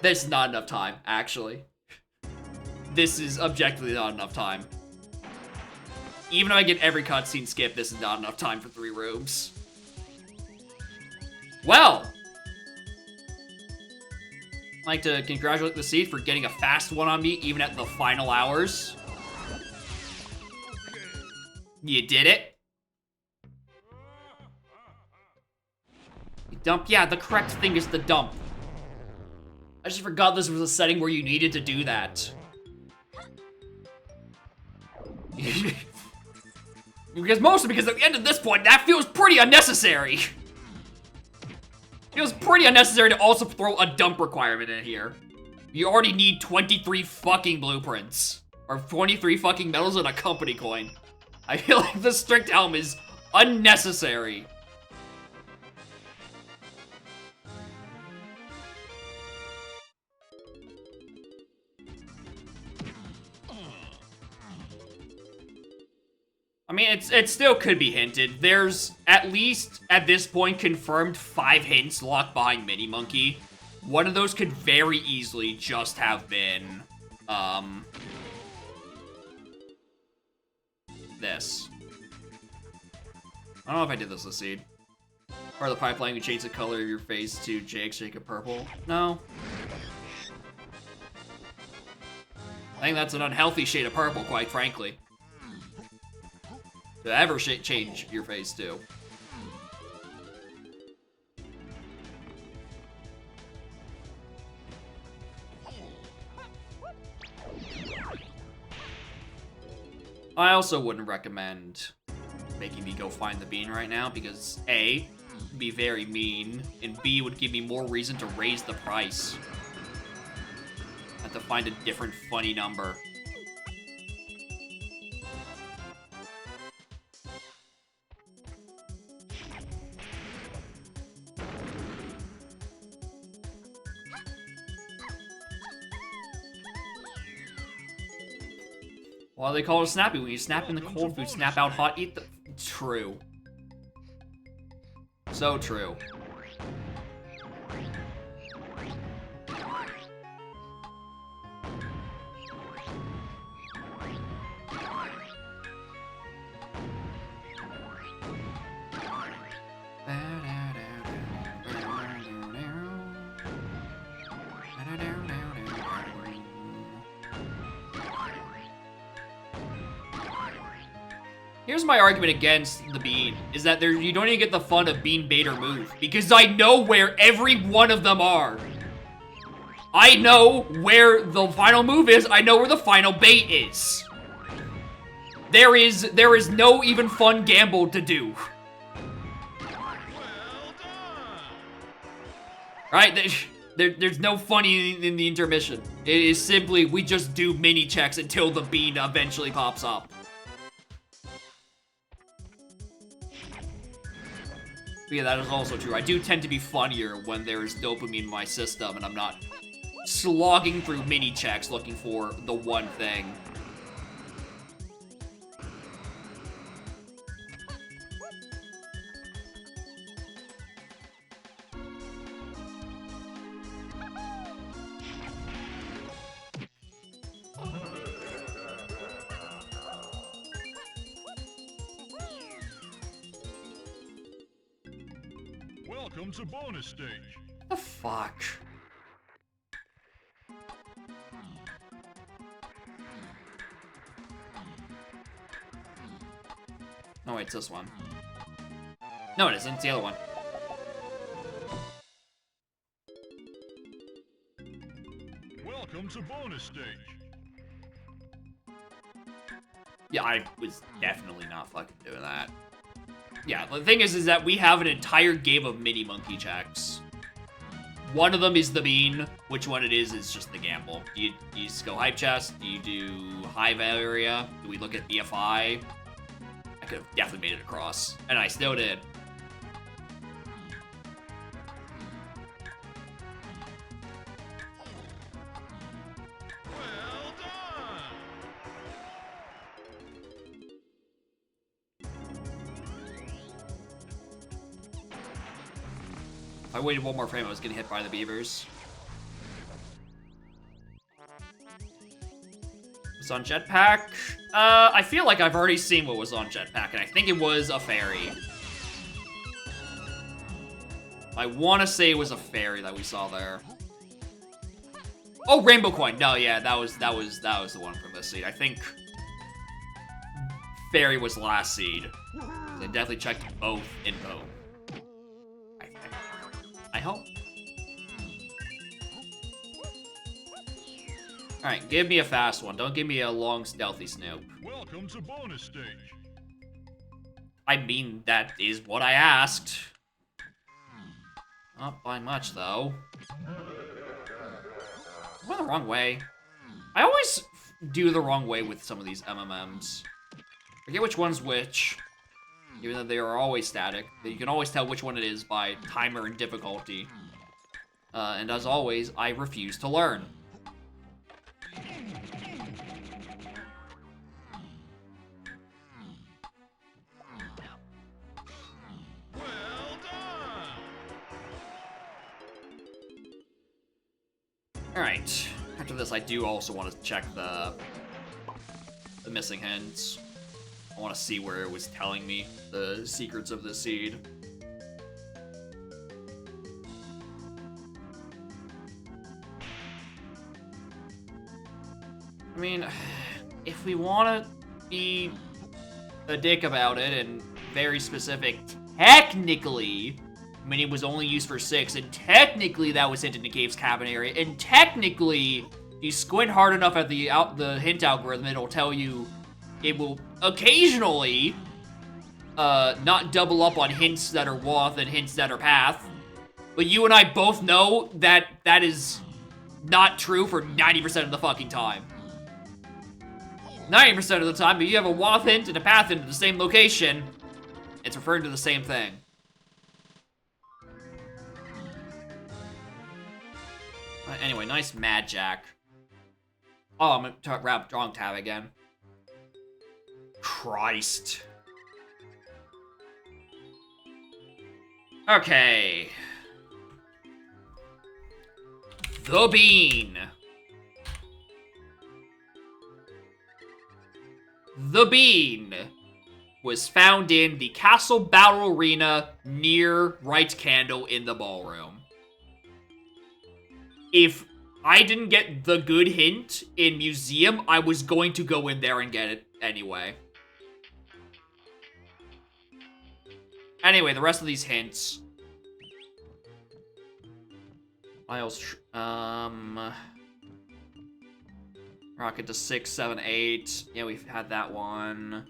There's not enough time, actually. This is objectively not enough time. Even if I get every cutscene skip, this is not enough time for 3 rooms. Well, I'd like to congratulate the Seed for getting a fast one on me, even at the final hours. You did it. You dump? Yeah, the correct thing is the dump. I just forgot this was a setting where you needed to do that. Mostly because at the end of this point, that feels pretty unnecessary. Feels pretty unnecessary to also throw a dump requirement in here. You already need 23 fucking blueprints. Or 23 fucking medals and a company coin. I feel like the Strict Helm is unnecessary. I mean, it still could be hinted. There's, at least at this point, confirmed 5 hints locked behind Mini Monkey. One of those could very easily just have been, this. I don't know if I did this with Seed. Part of the pipeline, you change the color of your face to Jacob Purple. No. I think that's an unhealthy shade of purple, quite frankly. To ever change your face to. I also wouldn't recommend making me go find the bean right now because A, it'd be very mean, and B, would give me more reason to raise the price. I have to find a different funny number. Why do they call it a snappy? When you snap in the cold food, snap out hot, eat the... True. So true. Here's my argument against the bean, is that you don't even get the fun of bean bait or move, because I know where every one of them are. I know where the final move is, I know where the final bait is. There is no even fun gamble to do. Right? There's no funny in the intermission. It is simply, we just do mini checks until the bean eventually pops up. But yeah, that is also true. I do tend to be funnier when there is dopamine in my system and I'm not slogging through mini checks looking for the one thing. Welcome to bonus stage. The fuck? No, wait, it's this one. No, it isn't. It's the other one. Welcome to bonus stage. Yeah, I was definitely not fucking doing that. Yeah, the thing is that we have an entire game of mini monkey checks. One of them is the bean. Which one it is just the gamble. Do you just go hype chest? Do you do hive area? Do we look at BFI? I could have definitely made it across. And I still did. Well I waited one more frame, I was getting hit by the beavers. It's on Jetpack. I feel like I've already seen what was on Jetpack, and I think it was a fairy. I want to say it was a fairy that we saw there. Oh, Rainbow Coin. No, yeah, that was the one from this seed. I think fairy was last seed. They definitely checked both in both. I hope. Alright, give me a fast one. Don't give me a long, stealthy snoop. Welcome to bonus stage. I mean, that is what I asked. Not by much, though. I went the wrong way. I always do the wrong way with some of these MMMs. Forget which one's which. Even though they are always static. You can always tell which one it is by timer and difficulty. And as always, I refuse to learn. Alright, after this I do also want to check the missing hints. I want to see where it was telling me the secrets of the seed. I mean, if we want to be a dick about it and very specific, technically, I mean, it was only used for 6, and technically that was hinted in the cave's cabin area, and technically, if you squint hard enough at the hint algorithm, it'll tell you it will occasionally not double up on hints that are Woth and hints that are Path. But you and I both know that that is not true for 90% of the fucking time. 90% of the time, if you have a Woth hint and a Path hint in the same location, it's referring to the same thing. Anyway, nice Mad Jack. Oh, I'm gonna grab wrong tab again. Christ. Okay. The Bean. The Bean was found in the Castle Battle Arena near Right Candle in the ballroom. If I didn't get the good hint in Museum, I was going to go in there and get it anyway. Anyway, the rest of these hints. Rocket to 6, 7, 8. Yeah, we've had that one.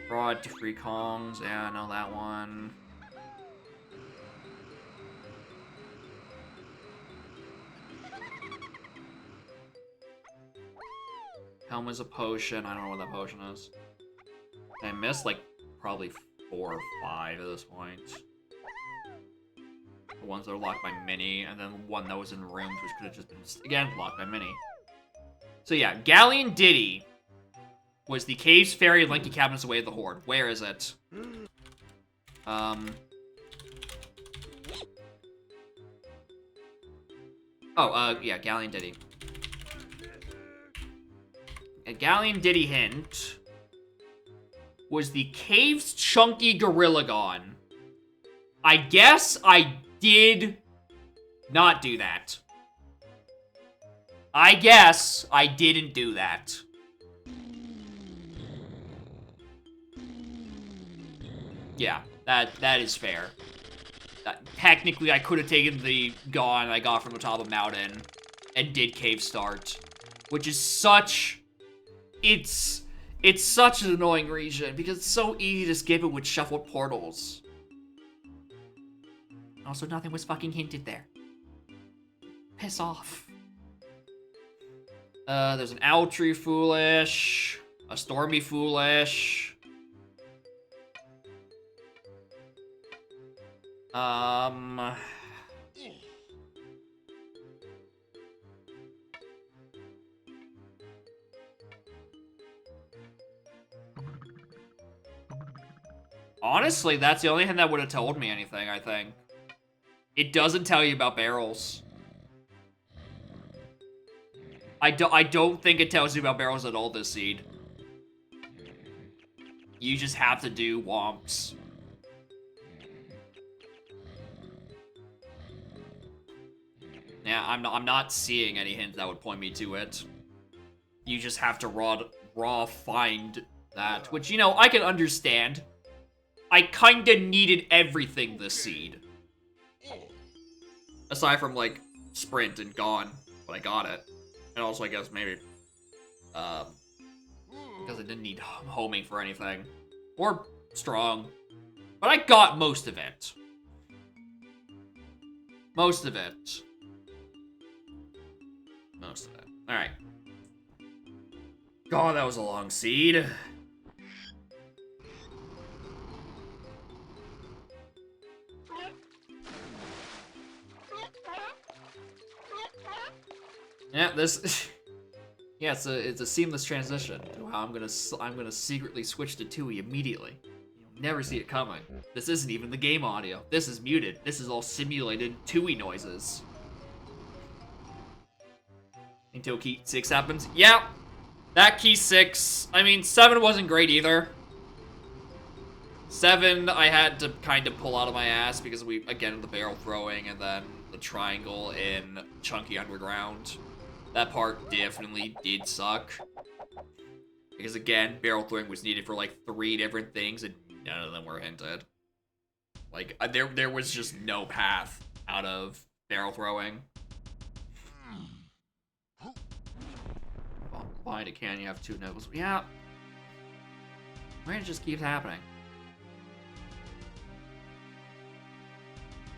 Broad to Free Kongs. Yeah, I know that one. Helm is a potion. I don't know what that potion is. I missed, like, probably 4 or 5 at this point. The ones that are locked by Mini, and then one that was in rooms, which could have just been, again, blocked by Mini. So yeah, Galleon Diddy was the cave's fairy Linky cabinets away at the Horde. Where is it? Yeah, Galleon Diddy. A Galleon Diddy hint was the cave's chunky Gorillagon. I guess I did not do that. I guess I didn't do that. Yeah, that is fair. Technically, I could have taken the Gone I got from the top of the mountain and did cave start, which is such... It's such an annoying region because it's so easy to skip it with shuffled portals. Also, nothing was fucking hinted there. Piss off. There's an Owl Tree Foolish, a Stormy Foolish. Honestly, that's the only thing that would have told me anything, I think. It doesn't tell you about barrels. I don't think it tells you about barrels at all this seed. You just have to do womps. Yeah, I'm not seeing any hint that would point me to it. You just have to raw find that, which, you know, I can understand. I kinda needed everything this seed. Aside from, like, sprint and gone, but I got it. And also, I guess, maybe, because I didn't need homing for anything. Or strong. But I got most of it. Most of it. Most of it. Alright. God, that was a long seed. Yeah, this... yeah, it's a seamless transition to how I'm gonna secretly switch to Tui immediately. You'll never see it coming. This isn't even the game audio. This is muted. This is all simulated Tui noises. Until key 6 happens. Yeah, that key 6. I mean, 7 wasn't great either. 7, I had to kind of pull out of my ass because again, the barrel throwing and then the triangle in Chunky Underground. That part definitely did suck. Because again, barrel throwing was needed for like 3 different things and none of them were hinted. Like, there was just no path out of barrel throwing. Behind a can, you have 2 nipples. Yeah. Why it just keeps happening?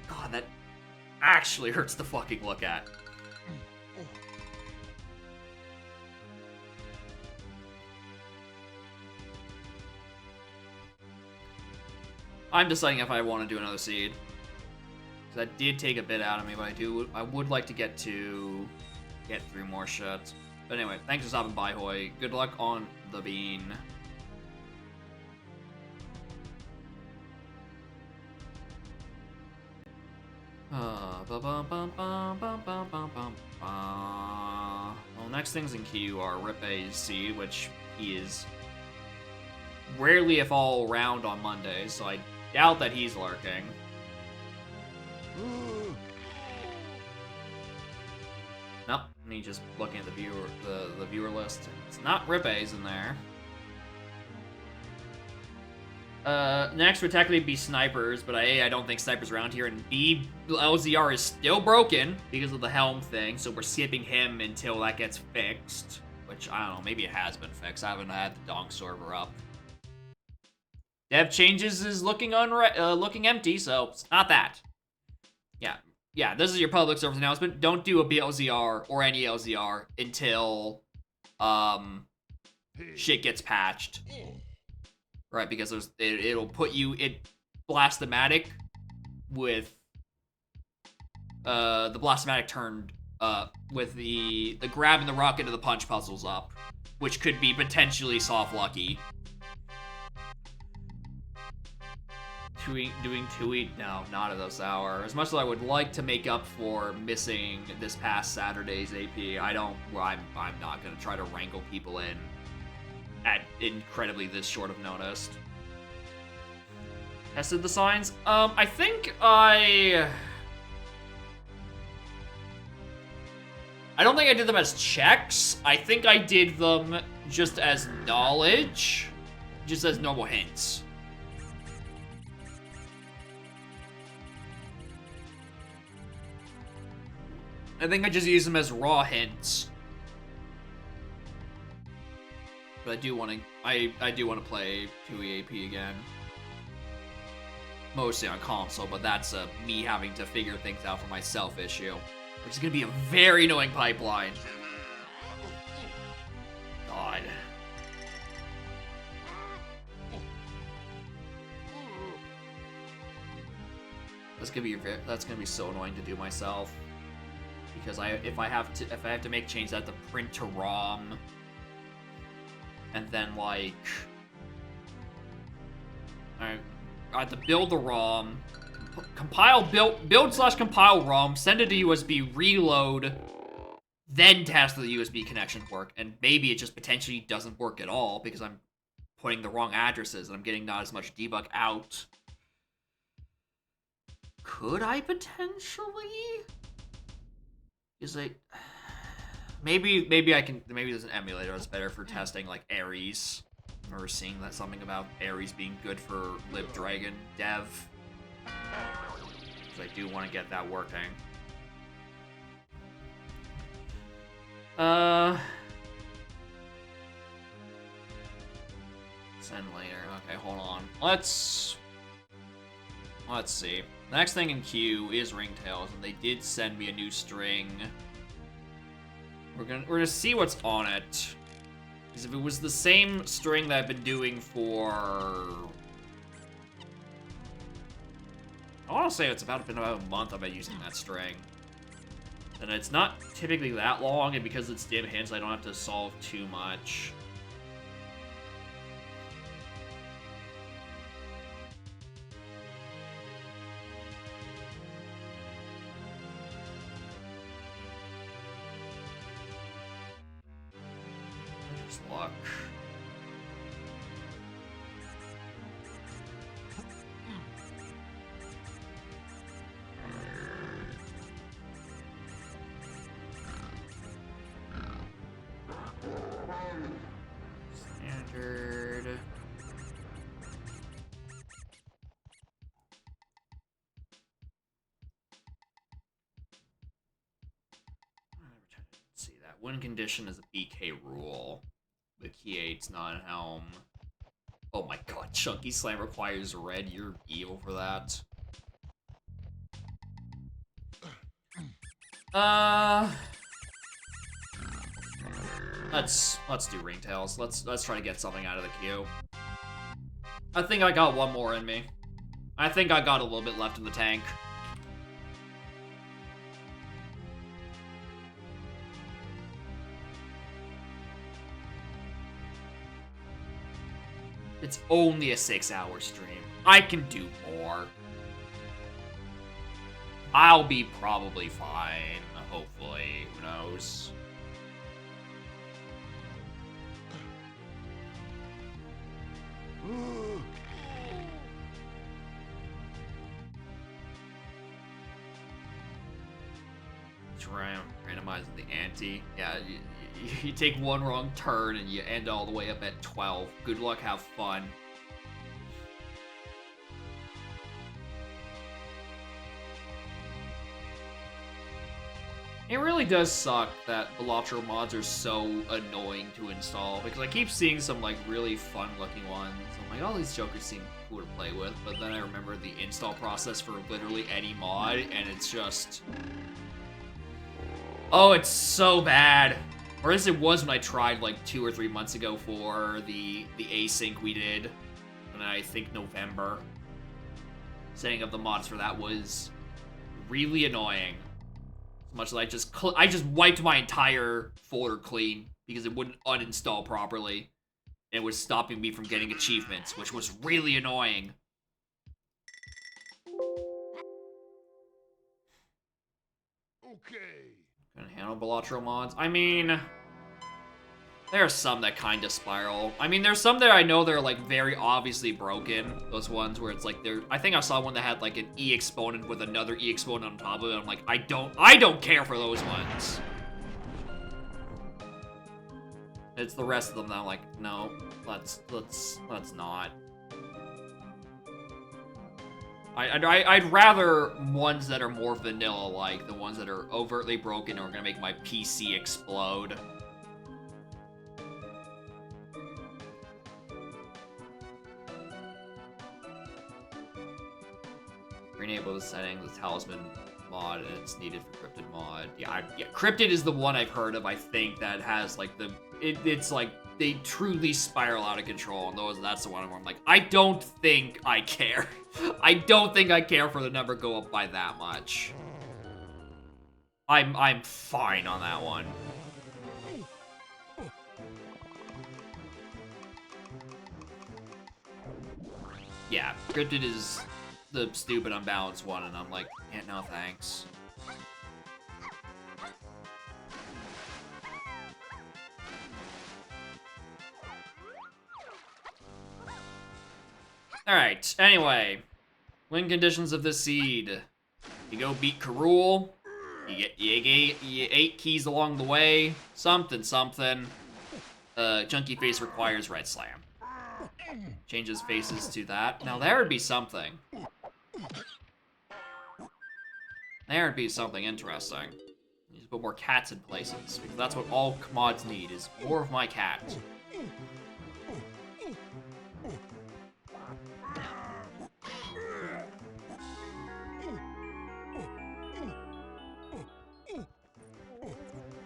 God, that actually hurts to fucking look at. I'm deciding if I want to do another seed. That did take a bit out of me, but I would like to get through more shit. But anyway, thanks for stopping by, Hoy. Good luck on the bean. Well, next things in queue are Ripe's seed, which he is rarely, if all, around on Mondays, so I doubt that he's lurking. Nope, me just looking at the viewer list. It's not Ripe's in there. Next would technically be snipers, but A, I don't think snipers around here, and B, LZR is still broken because of the helm thing, so we're skipping him until that gets fixed. Which, I don't know, maybe it has been fixed. I haven't had the donk server up. Dev changes is looking empty, so it's not that. Yeah, this is your public service announcement. Don't do a BLZR or any LZR until shit gets patched. Right, because it'll put you in Blastomatic with the Blastomatic turned with the grab and the rocket and the punch puzzles up, which could be potentially soft lucky. Doing Tui? No, not at this hour. As much as I would like to make up for missing this past Saturday's AP, I'm not gonna try to wrangle people in at incredibly this short of notice. Tested the signs? I think I don't think I did them as checks. I think I did them just as knowledge. Just as normal hints. I think I just use them as raw hints. But I do want to play 2E AP again. Mostly on console, but that's me having to figure things out for myself issue. Which is going to be a very annoying pipeline. God. That's gonna be so annoying to do myself. Because if I have to make changes, I have to print to ROM. And then, like, I have to build the ROM, compile, build slash compile ROM, send it to USB, reload, then test the USB connections work. And maybe it just potentially doesn't work at all because I'm putting the wrong addresses and I'm getting not as much debug out. Could I potentially? Is it? Maybe I can. Maybe there's an emulator that's better for testing like Ares. I remember seeing that something about Ares being good for libdragon dev. Because I do want to get that working. Send later. Okay, hold on. Let's see. The next thing in queue is ringtails, and they did send me a new string. We're gonna see what's on it. Because if it was the same string that I've been doing for, I want to say it's been about a month I've been using that string. And it's not typically that long, and because it's dim hints, I don't have to solve too much. Just luck. Standard. Let's see that. Win condition is a BK rule. The key 8's not a helm. Oh my god, Chunky Slam requires red. You're evil for that. Let's do ringtails. Let's try to get something out of the queue. I think I got one more in me. I think I got a little bit left in the tank. It's only a 6-hour stream. I can do more. I'll be probably fine, hopefully. Who knows? Randomizing the ante. Yeah, you take one wrong turn and you end all the way up at 12. Good luck, have fun. It really does suck that Balatro mods are so annoying to install, because I keep seeing some like really fun looking ones. I'm like, oh, these jokers seem cool to play with, but then I remember the install process for literally any mod, and it's just... Oh, it's so bad. Or as it was when I tried like 2 or 3 months ago for the async we did, and I think November. Setting up the mods for that was really annoying. As much as I just wiped my entire folder clean because it wouldn't uninstall properly. And it was stopping me from getting achievements, which was really annoying. Okay. Gonna handle Balatro mods. I mean, there are some that kind of spiral. I mean, there's some that I know they're like very obviously broken. Those ones where it's like they're. I think I saw one that had like an E exponent with another E exponent on top of it. I'm like, I don't care for those ones. It's the rest of them that I'm like, no, let's not. I'd rather ones that are more vanilla, like the ones that are overtly broken or are gonna make my PC explode. Renable the settings, the talisman mod, and it's needed for cryptid mod. Yeah, cryptid is the one I've heard of. I think that has like it's like they truly spiral out of control, and that's the one where I'm like, I don't think I care. I don't think I care for the number go up by that much. I'm fine on that one. Yeah, cryptid is the stupid unbalanced one, and I'm like, yeah, no thanks. Alright, anyway. Win conditions of this seed. You go beat Karul. You get 8 keys along the way. Something. Chunky Face requires Red Slam. Changes faces to that. Now there would be something. There would be something interesting. You just put more cats in places, because that's what all mods need, is more of my cat.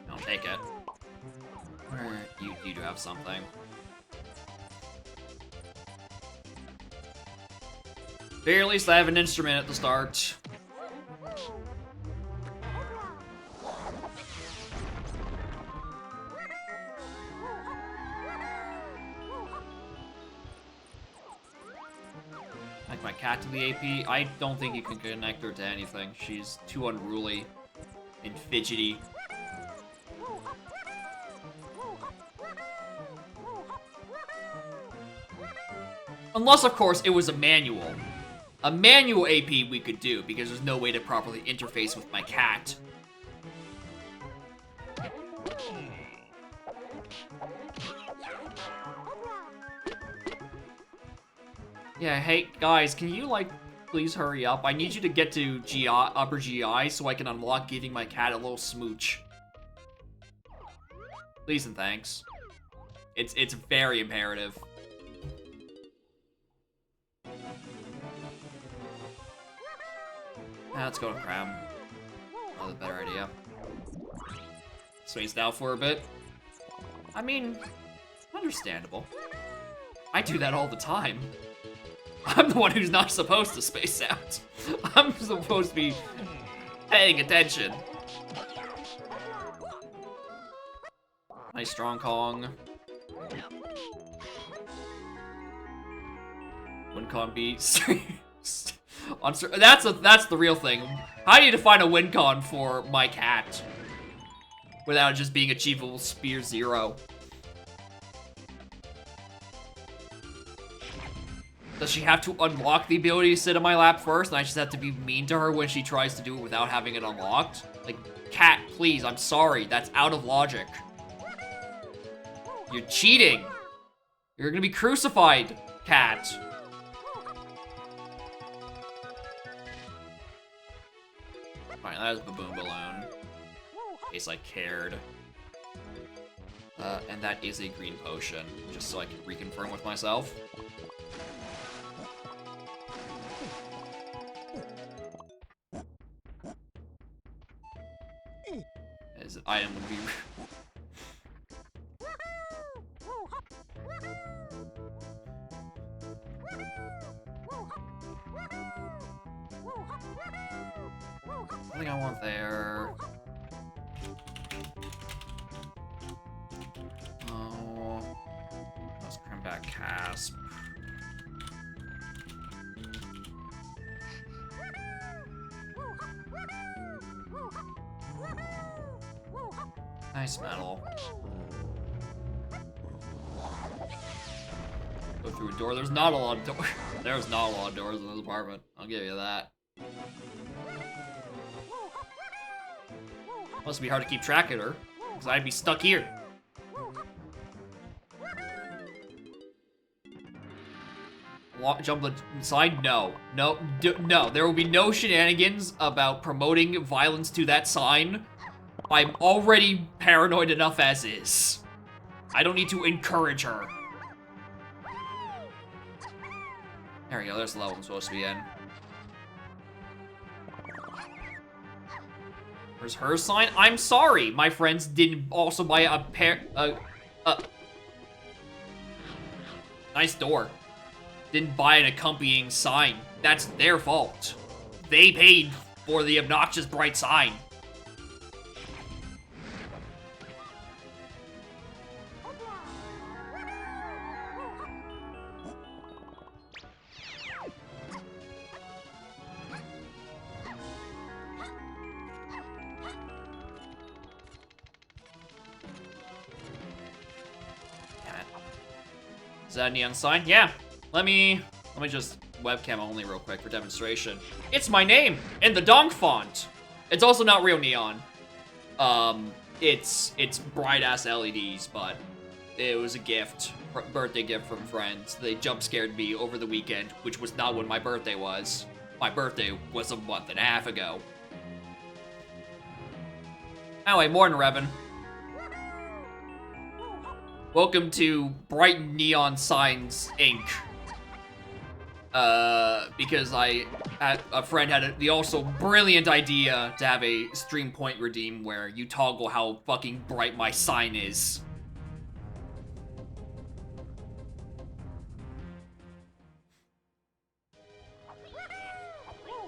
I'll take it. You do have something. Very least I have an instrument at the start. Like my cat to the AP, I don't think you can connect her to anything. She's too unruly and fidgety. Unless, of course, it was a manual. A manual AP we could do, because there's no way to properly interface with my cat. Yeah, hey, guys, can you, like, please hurry up? I need you to get to upper GI so I can unlock giving my cat a little smooch. Please and thanks. It's very imperative. Let's go with Cram. Another better idea. Spaced out for a bit. I mean, understandable. I do that all the time. I'm the one who's not supposed to space out. I'm supposed to be paying attention. Nice strong Kong. Win con beats. That's the real thing. How do you define a win con for my cat without it just being achievable Spear 0? Does she have to unlock the ability to sit on my lap first, and I just have to be mean to her when she tries to do it without having it unlocked? Like, cat, please, I'm sorry. That's out of logic. You're cheating. You're gonna be crucified, cat. Fine, that is Baboon Balloon. In case I cared. And that is a green potion, just so I can reconfirm with myself. As an item would be... Something I want there. Oh, let's cram back Casp. Nice metal. Go through a door. There's not a lot of doors. There's not a lot of doors in this apartment. I'll give you that. Must be hard to keep track of her, because I'd be stuck here. Jump the side? No. No. No. There will be no shenanigans about promoting violence to that sign. I'm already paranoid enough as is. I don't need to encourage her. There we go. There's the level I'm supposed to be in. Where's her sign? I'm sorry. My friends didn't also buy a pair... Nice door. Didn't buy an accompanying sign. That's their fault. They paid for the obnoxious bright sign. Is that a neon sign? Yeah. Let me just webcam only real quick for demonstration. It's my name in the donk font. It's also not real neon. It's bright ass LEDs, but it was a gift, birthday gift from friends. They jump scared me over the weekend, which was not when my birthday was. My birthday was a month and a half ago. Anyway, morning, Revan. Welcome to Bright Neon Signs, Inc. Because a friend had the also brilliant idea to have a stream point redeem where you toggle how fucking bright my sign is.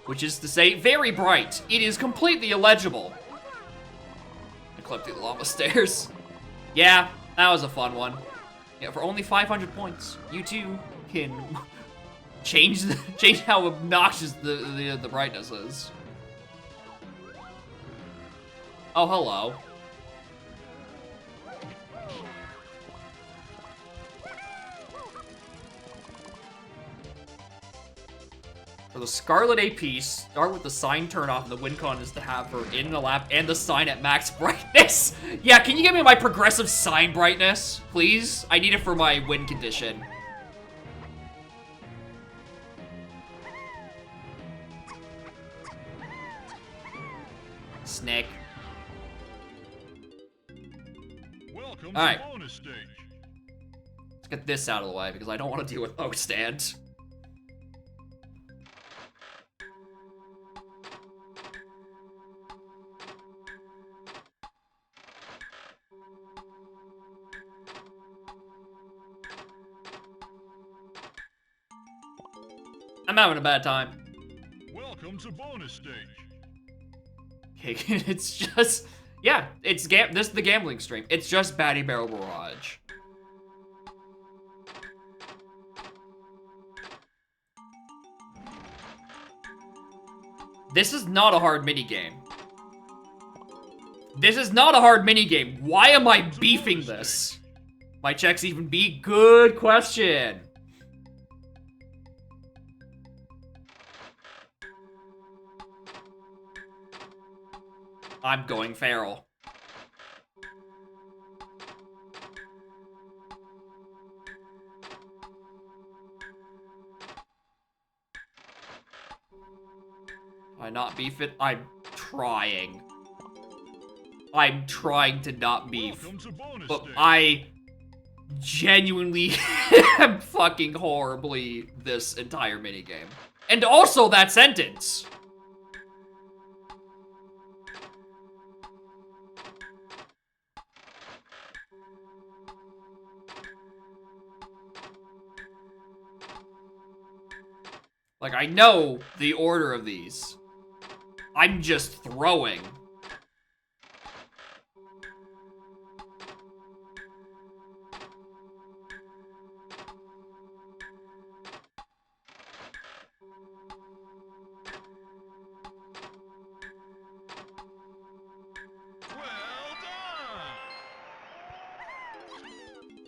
Which is to say, very bright. It is completely illegible. I clipped the llama stairs. Yeah, that was a fun one. Yeah, for only 500 points, you too can change how obnoxious the brightness is. Oh, hello. For the Scarlet AP, start with the sign turn off, and the win con is to have her in the lap and the sign at max brightness. Yeah, can you give me my progressive sign brightness, please? I need it for my win condition. Snick. Welcome All right. to bonus stage. Let's get this out of the way because I don't want to deal with O stand. I'm having a bad time. Welcome to bonus stage. Okay, it's just, yeah, this is the gambling stream. It's just Batty Barrel Barrage. This is not a hard minigame. This is not a hard minigame. Why am I beefing this? Might checks even be? Good question. I'm going feral. I not beef it? I'm trying. I'm trying to not beef. Welcome to bonus But stage. I genuinely am fucking horribly this entire minigame. And also that sentence. Like, I know the order of these. I'm just throwing. Well done.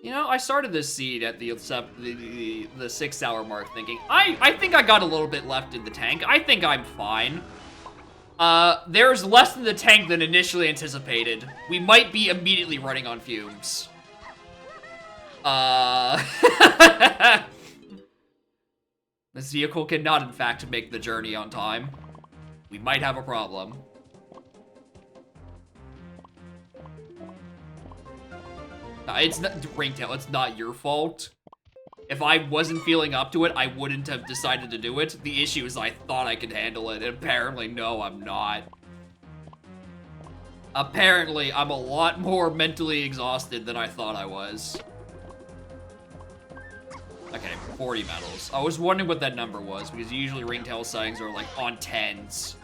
You know, I started this seed at the 6 hour mark thinking, I think I got a little bit left in the tank. I think I'm fine. There's less in the tank than initially anticipated. We might be immediately running on fumes. This vehicle cannot, in fact, make the journey on time. We might have a problem. It's not, Ringtail, it's not your fault. If I wasn't feeling up to it, I wouldn't have decided to do it. The issue is I thought I could handle it, and apparently, no, I'm not. Apparently, I'm a lot more mentally exhausted than I thought I was. Okay, 40 medals. I was wondering what that number was, because usually Ringtail sightings are like on 10s.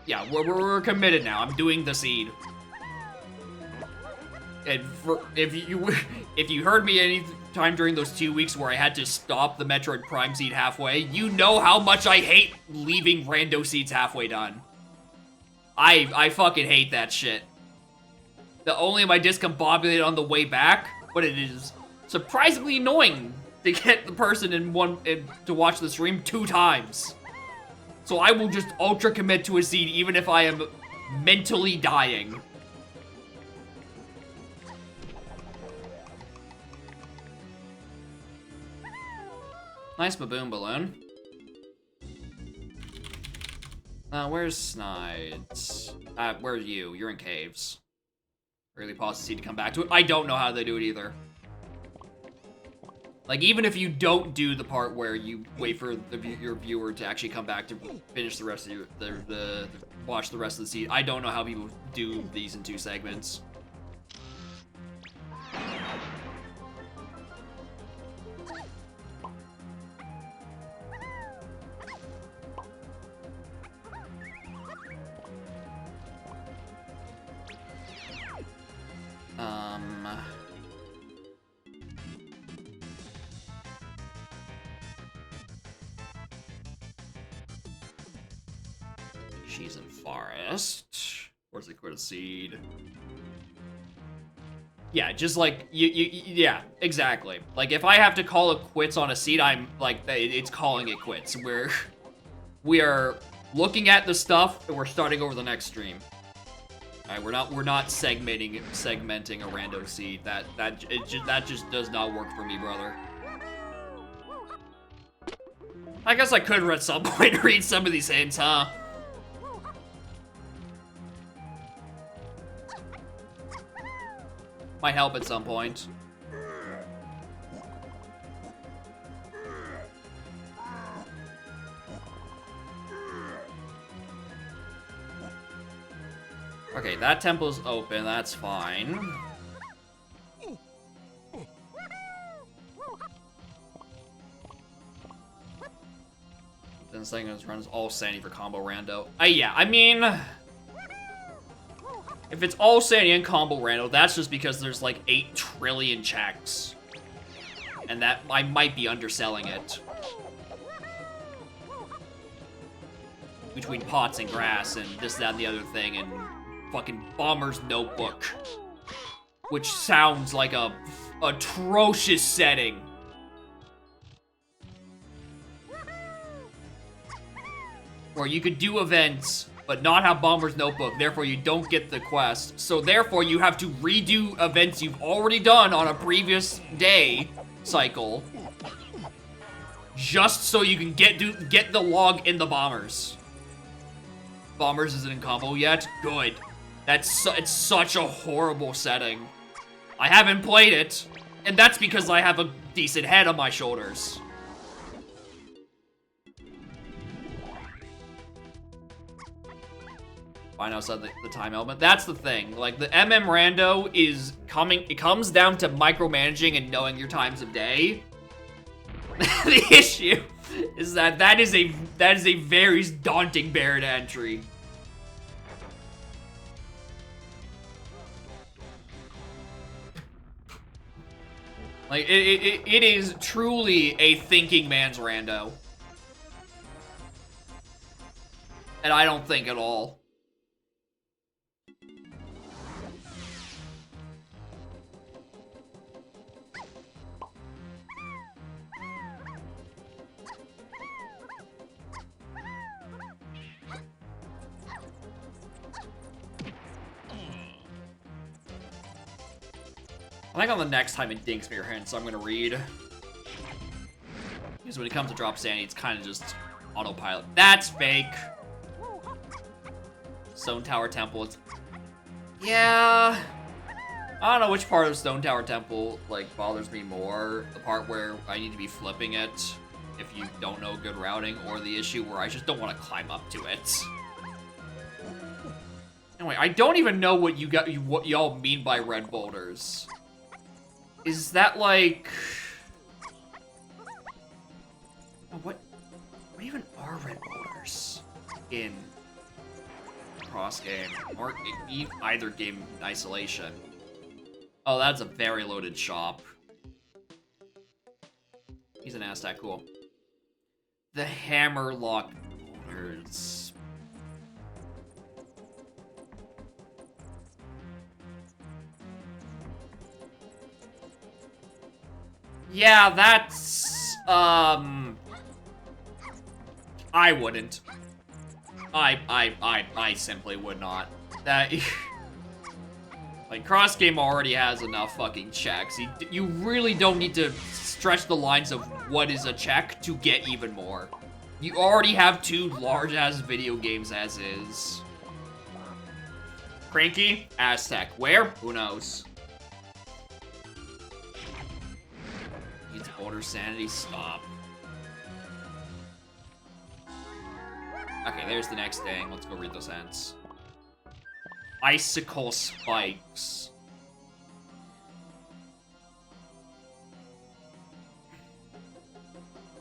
Yeah, we're committed now. I'm doing the seed. And if you heard me any time during those 2 weeks where I had to stop the Metroid Prime seed halfway, you know how much I hate leaving rando seeds halfway done. I fucking hate that shit. Not only am I discombobulated on the way back, but it is surprisingly annoying to get the person to watch the stream 2 times. So I will just ultra commit to a seed even if I am mentally dying. Nice baboon balloon. Where's Snides? Where are you? You're in caves. Really pause the seed to come back to it. I don't know how they do it either. Like, even if you don't do the part where you wait for your viewer to actually come back to finish the rest of watch the rest of the seed, I don't know how people do these in 2 segments. She's in forest. Where's the quit a seed? Yeah, just like yeah, exactly. Like if I have to call it quits on a seed, I'm like it's calling it quits. We are looking at the stuff and we're starting over the next stream. All right, we're not segmenting a rando seed. That just does not work for me, brother. I guess I could at some point read some of these hints, huh? Might help at some point. Okay, that temple's open, that's fine. Then seconds runs all sandy for combo rando. Yeah, I mean, if it's all sandy and combo rando, that's just because there's like 8 trillion checks. And that I might be underselling it. Between pots and grass and this, that, and the other thing and fucking Bomber's Notebook. Which sounds like a atrocious setting. Where you could do events, but not have Bomber's Notebook, therefore you don't get the quest. So therefore you have to redo events you've already done on a previous day cycle. Just so you can get the log in the Bombers. Bombers isn't in combo yet? Good. It's such a horrible setting. I haven't played it, and that's because I have a decent head on my shoulders. Find outside the time element. That's the thing. Like, the MM rando is it comes down to micromanaging and knowing your times of day. The issue is that is a very daunting barrier to entry. Like, it is truly a thinking man's rando. And I don't think at all. I think on the next time it dinks me your hand, so I'm gonna read. Because when it comes to drop sanity, it's kind of just autopilot. That's fake. Stone Tower Temple, yeah. I don't know which part of Stone Tower Temple, like, bothers me more. The part where I need to be flipping it if you don't know good routing, or the issue where I just don't want to climb up to it. Anyway, I don't even know what y'all mean by red boulders. Is that like... What even are red boulders in cross game or in either game in isolation? Oh, that's a very loaded shop. He's an Aztec, cool. The hammerlock boulders. Yeah, that's, I wouldn't. I simply would not. That, like, Cross Game already has enough fucking checks. You really don't need to stretch the lines of what is a check to get even more. You already have 2 large-ass video games as is. Cranky? Aztec. Where? Who knows? Needs older sanity. Stop. Okay, there's the next thing. Let's go read those ends. Icicle spikes.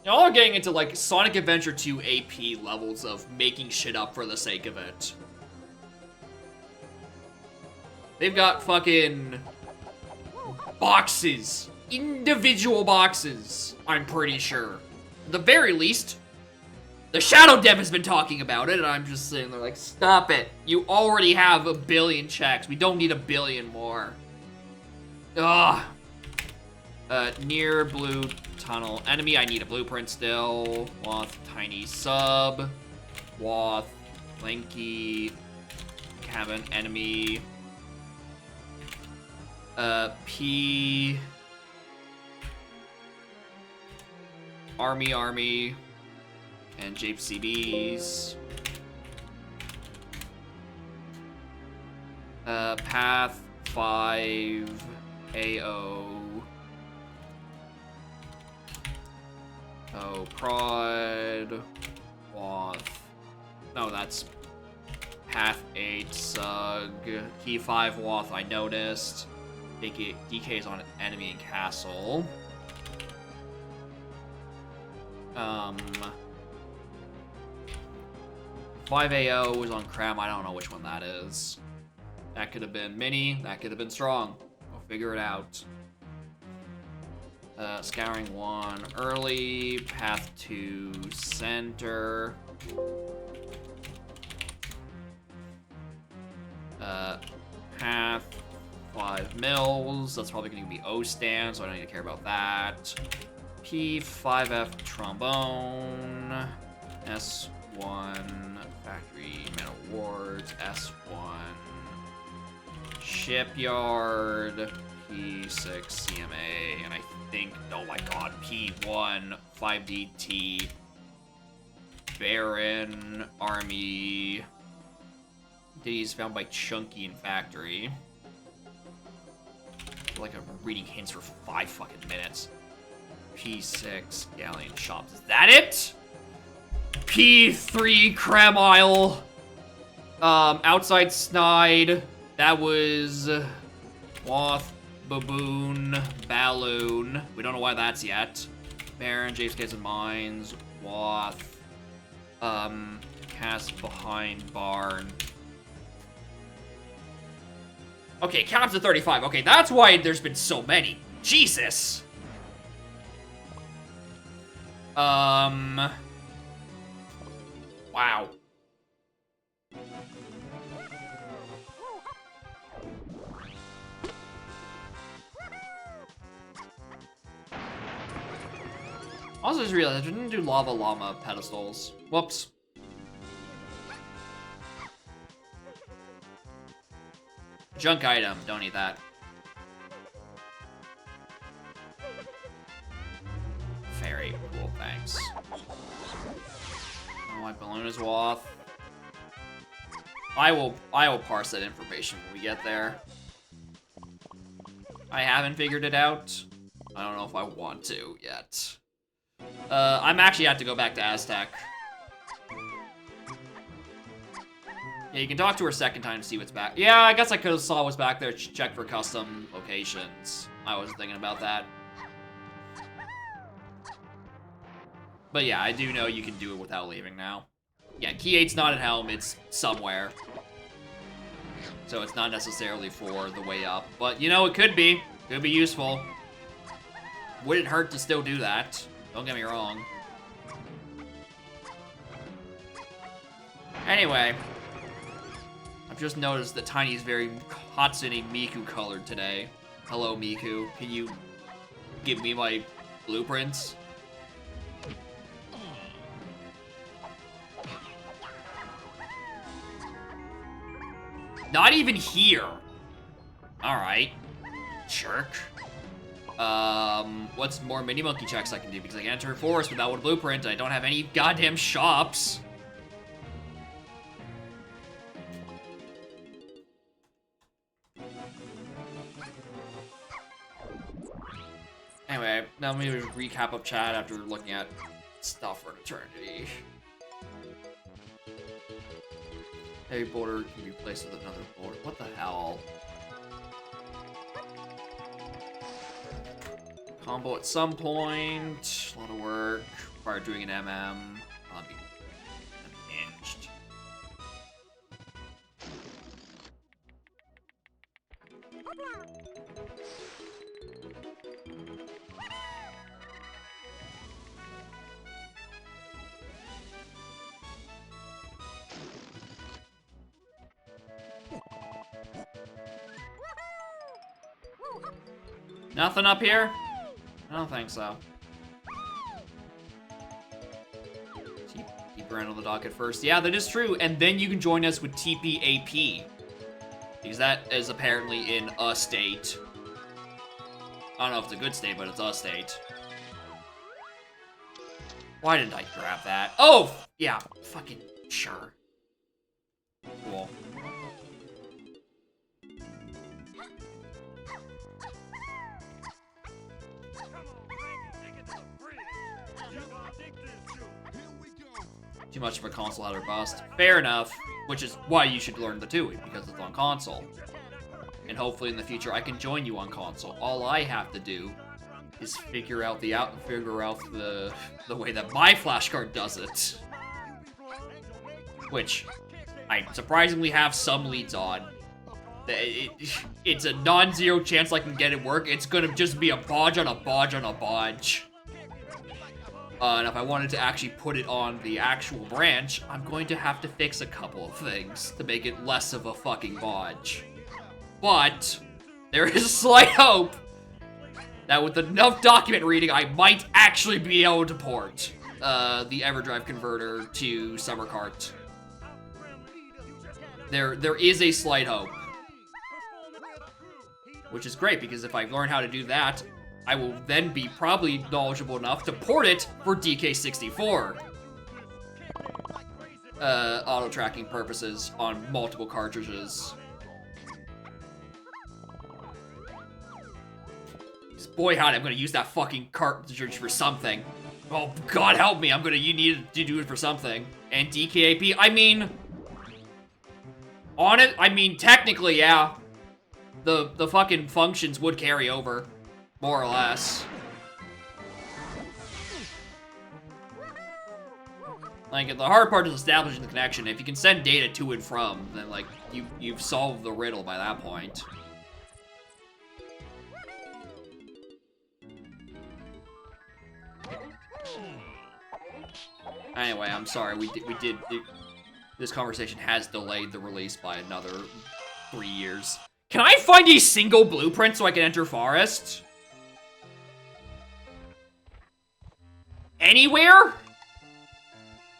Y'all are getting into, like, Sonic Adventure 2 AP levels of making shit up for the sake of it. They've got fucking boxes. Individual boxes, I'm pretty sure. At the very least, the Shadow Dev has been talking about it, and I'm just sitting there like, stop it. You already have 1 billion checks. We don't need 1 billion more. Ugh. Near blue tunnel. Enemy, I need a blueprint still. Woth, tiny sub. Woth, Linky. Cabin, enemy. P. Army. And JCBs. Path 5 AO. Oh, prod. Woth. No, that's Path 8 Sug. Key 5 Woth, I noticed. DK is on an enemy in castle. 5AO was on Cram. I don't know which one that is. That could have been Mini. That could have been Strong. We'll figure it out. Scouring 1 early. Path 2 center. Path 5 mills. That's probably going to be O stand, so I don't need to care about that. P5F trombone. S1 factory metal wards. S1 shipyard. P6 CMA. And I think, oh my god, P1 5DT. Baron Army. Ditties found by Chunky in factory. I feel like I'm reading hints for 5 fucking minutes. P6 Galleon shops. Is that it? P3 Cramile. Outside Snide. That was Woth, Baboon, Balloon. We don't know why that's yet. Baron, James Gates and Mines, Woth. Cast behind barn. Okay, count up to 35. Okay, that's why there's been so many. Jesus. Wow. Also just realized I didn't do Lava Llama pedestals. Whoops. Junk item, don't need that. Very cool, thanks. Oh, my balloon is Woth. I will parse that information when we get there. I haven't figured it out. I don't know if I want to yet. I'm actually have to go back to Aztec. Yeah, you can talk to her a second time to see what's back. Yeah, I guess I could have saw what's back there, check for custom locations. I wasn't thinking about that. But yeah, I do know you can do it without leaving now. Yeah, Key 8's not at Helm, it's somewhere. So it's not necessarily for the way up. But, you know, it could be. Could be useful. Wouldn't hurt to still do that. Don't get me wrong. Anyway. I've just noticed that Tiny's very Hatsune Miku colored today. Hello, Miku. Can you give me my blueprints. Not even here. Alright. Jerk. What's more mini monkey checks I can do? Because I can enter a forest without a blueprint. I don't have any goddamn shops. Anyway, now maybe recap of chat after looking at stuff for eternity. A border can be replaced with another border. What the hell? Combo at some point. A lot of work. Require doing an MM. I'll be unhinged. Nothing up here? I don't think so. Keep around on the docket first. Yeah, that is true. And then you can join us with TPAP. Because that is apparently in a state. I don't know if it's a good state, but it's a state. Why didn't I grab that? Oh! Yeah, fucking sure. Cool. Too much of a console header bust. Fair enough, which is why you should learn the TUI, because it's on console. And hopefully in the future I can join you on console. All I have to do is figure out the way that my flashcard does it. Which I surprisingly have some leads on. It's a non-zero chance I can get it work. It's gonna just be a bodge on a bodge on a bodge. And if I wanted to actually put it on the actual branch, I'm going to have to fix a couple of things to make it less of a fucking bodge. But there is a slight hope that with enough document reading, I might actually be able to port the EverDrive converter to Summer Cart. There is a slight hope. Which is great, because if I learn how to do that, I will then be probably knowledgeable enough to port it for DK64. Auto-tracking purposes on multiple cartridges. Boy howdy, I'm gonna use that fucking cartridge for something. Oh, God help me, you need to do it for something. And DKAP, I mean... On it, I mean, technically, yeah. The fucking functions would carry over. More or less. Like, the hard part is establishing the connection. If you can send data to and from, then, like, you've solved the riddle by that point. Anyway, I'm sorry, this conversation has delayed the release by another 3 years. Can I find a single blueprint so I can enter Forest? Anywhere?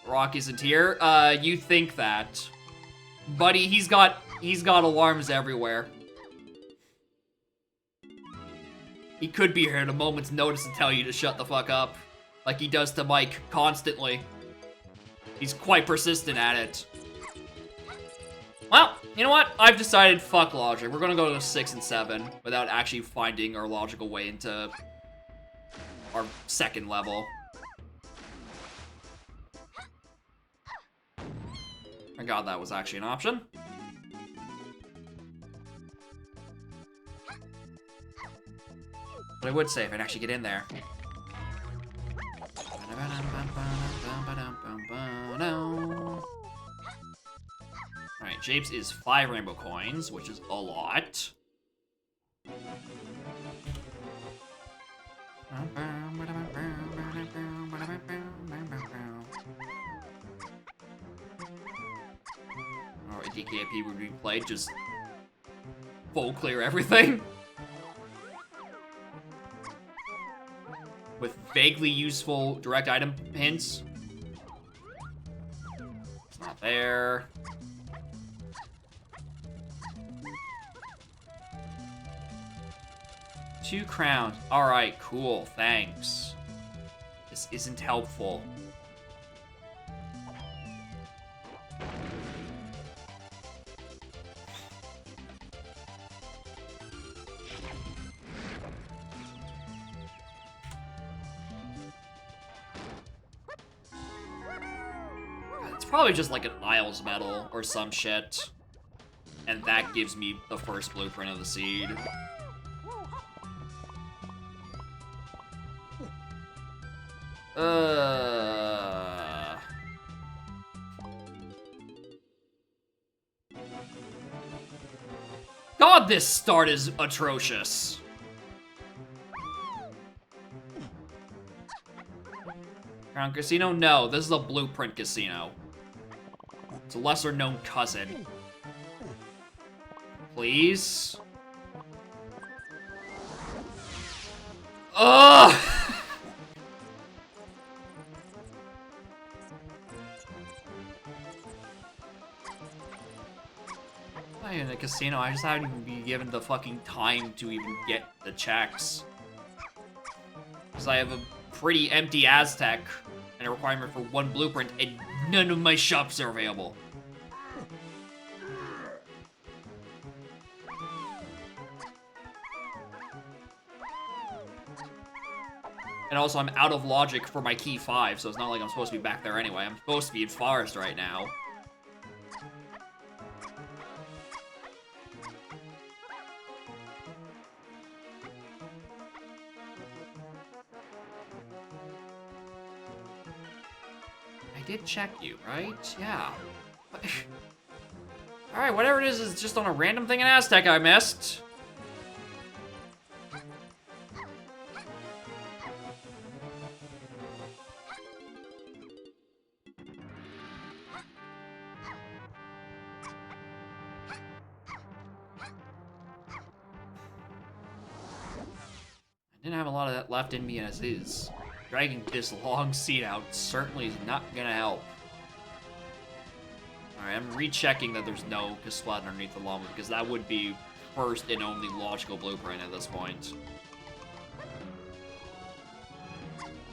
Rock isn't here. You think that. Buddy, he's got alarms everywhere. He could be here at a moment's notice to tell you to shut the fuck up. Like he does to Mike constantly. He's quite persistent at it. Well, you know what? I've decided fuck logic. We're gonna go to 6 and 7 without actually finding our logical way into our second level. Thank God that was actually an option. But I would say if I'd actually get in there. Alright, Japes is 5 rainbow coins, which is a lot. Alright, DKIP would be played, just full clear everything. with vaguely useful direct item hints. It's not there. Two crowns. Alright, cool. Thanks. This isn't helpful. It's probably just like an Isles medal or some shit. And that gives me the first blueprint of the seed. God, this start is atrocious. Crown Casino? No, this is a blueprint casino. It's a lesser known cousin. Please? Ugh! In a casino, I just haven't even been given the fucking time to even get the checks. Because I have a pretty empty Aztec and a requirement for one blueprint, and none of my shops are available. And also, I'm out of logic for my key 5, so it's not like I'm supposed to be back there anyway. I'm supposed to be in Forest right now. I did check you, right? Yeah. Alright, whatever it is just on a random thing in Aztec I missed. I didn't have a lot of that left in me as is. Dragging this long seat out certainly is not gonna help. Alright, I'm rechecking that there's no Kasplat underneath the llama, because that would be first and only logical blueprint at this point.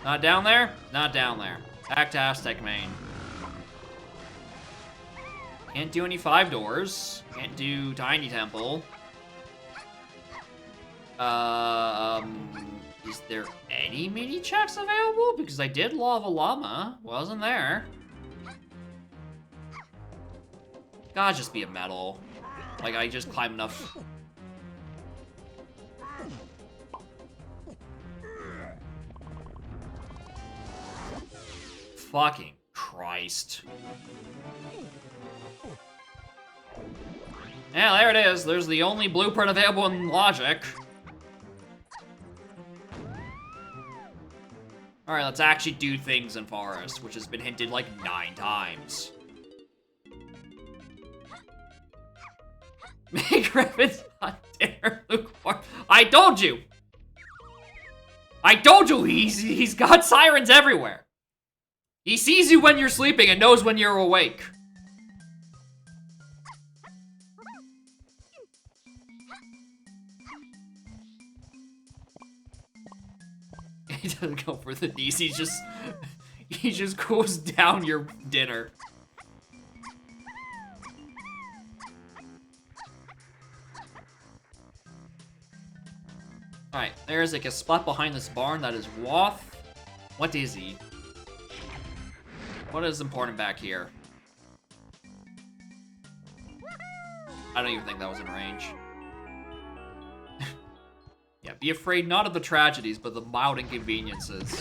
Not down there? Not down there. Back to Aztec Main. Can't do any 5 doors. Can't do Tiny Temple. Is there any mini checks available? Because I did Lava Llama. Wasn't there. Gotta just be a medal. Like, I just climb enough. Fucking Christ. Yeah, there it is. There's the only blueprint available in Logic. Alright, let's actually do things in Forest, which has been hinted like 9 times. Make Griffin's not dinner, lukewarm. I told you! I told you he's got sirens everywhere. He sees you when you're sleeping and knows when you're awake. He doesn't go for the knees, he just goes down your dinner. Alright, there's like a spot behind this barn that is Woth. What is he? What is important back here? I don't even think that was in range. Yeah, be afraid not of the tragedies, but the mild inconveniences.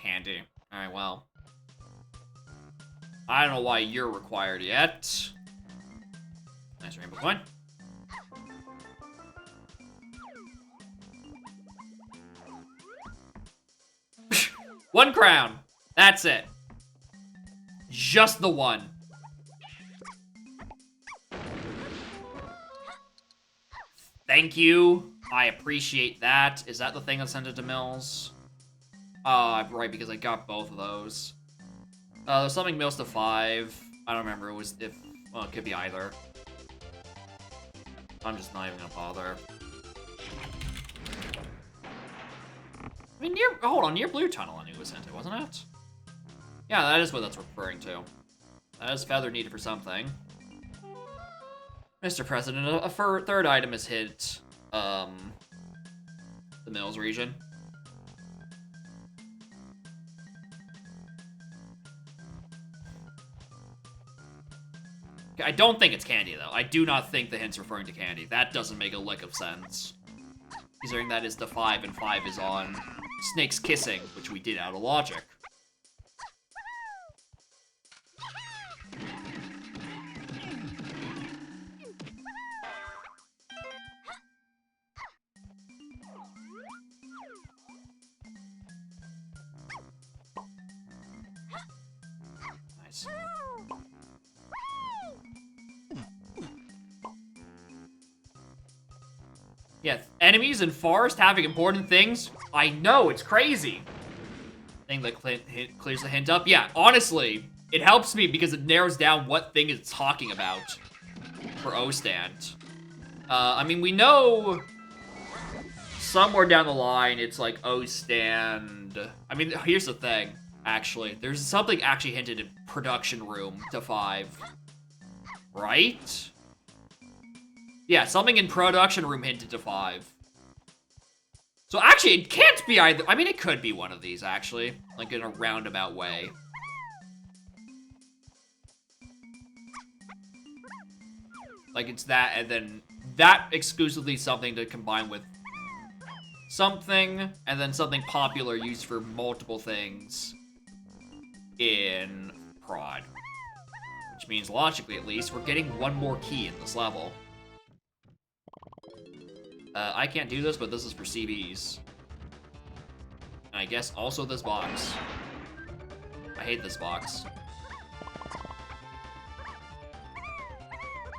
Candy. Alright, well. I don't know why you're required yet. Nice rainbow coin. One crown. That's it. Just the one. Thank you. I appreciate that. Is that the thing that sent it to Mills? Right, because I got both of those. There's something Mills to 5. I don't remember. It was if... Well, it could be either. I'm just not even gonna bother. I mean, hold on, near Blue Tunnel I knew was hinted, wasn't it? Yeah, that is what that's referring to. That is feather needed for something. Mr. President, a third item has hit, the Mills region. I don't think it's candy, though. I do not think the hint's referring to candy. That doesn't make a lick of sense. Considering that is the 5, and 5 is on Snake's Kissing, which we did out of logic. Nice. Yeah, enemies in forest having important things? I know, it's crazy. Thing that clears the hint up? Yeah, honestly, it helps me because it narrows down what thing it's talking about for O-Stand. I mean, we know somewhere down the line it's like O-Stand. I mean, here's the thing, actually. There's something actually hinted in production room to 5. Right? Yeah, something in production room hinted to 5. So actually, it can't be either. I mean, it could be one of these, actually. Like, in a roundabout way. Like, it's that, and then that exclusively something to combine with something, and then something popular used for multiple things in prod. Which means, logically at least, we're getting one more key in this level. I can't do this, but this is for CBs. And I guess also this box. I hate this box.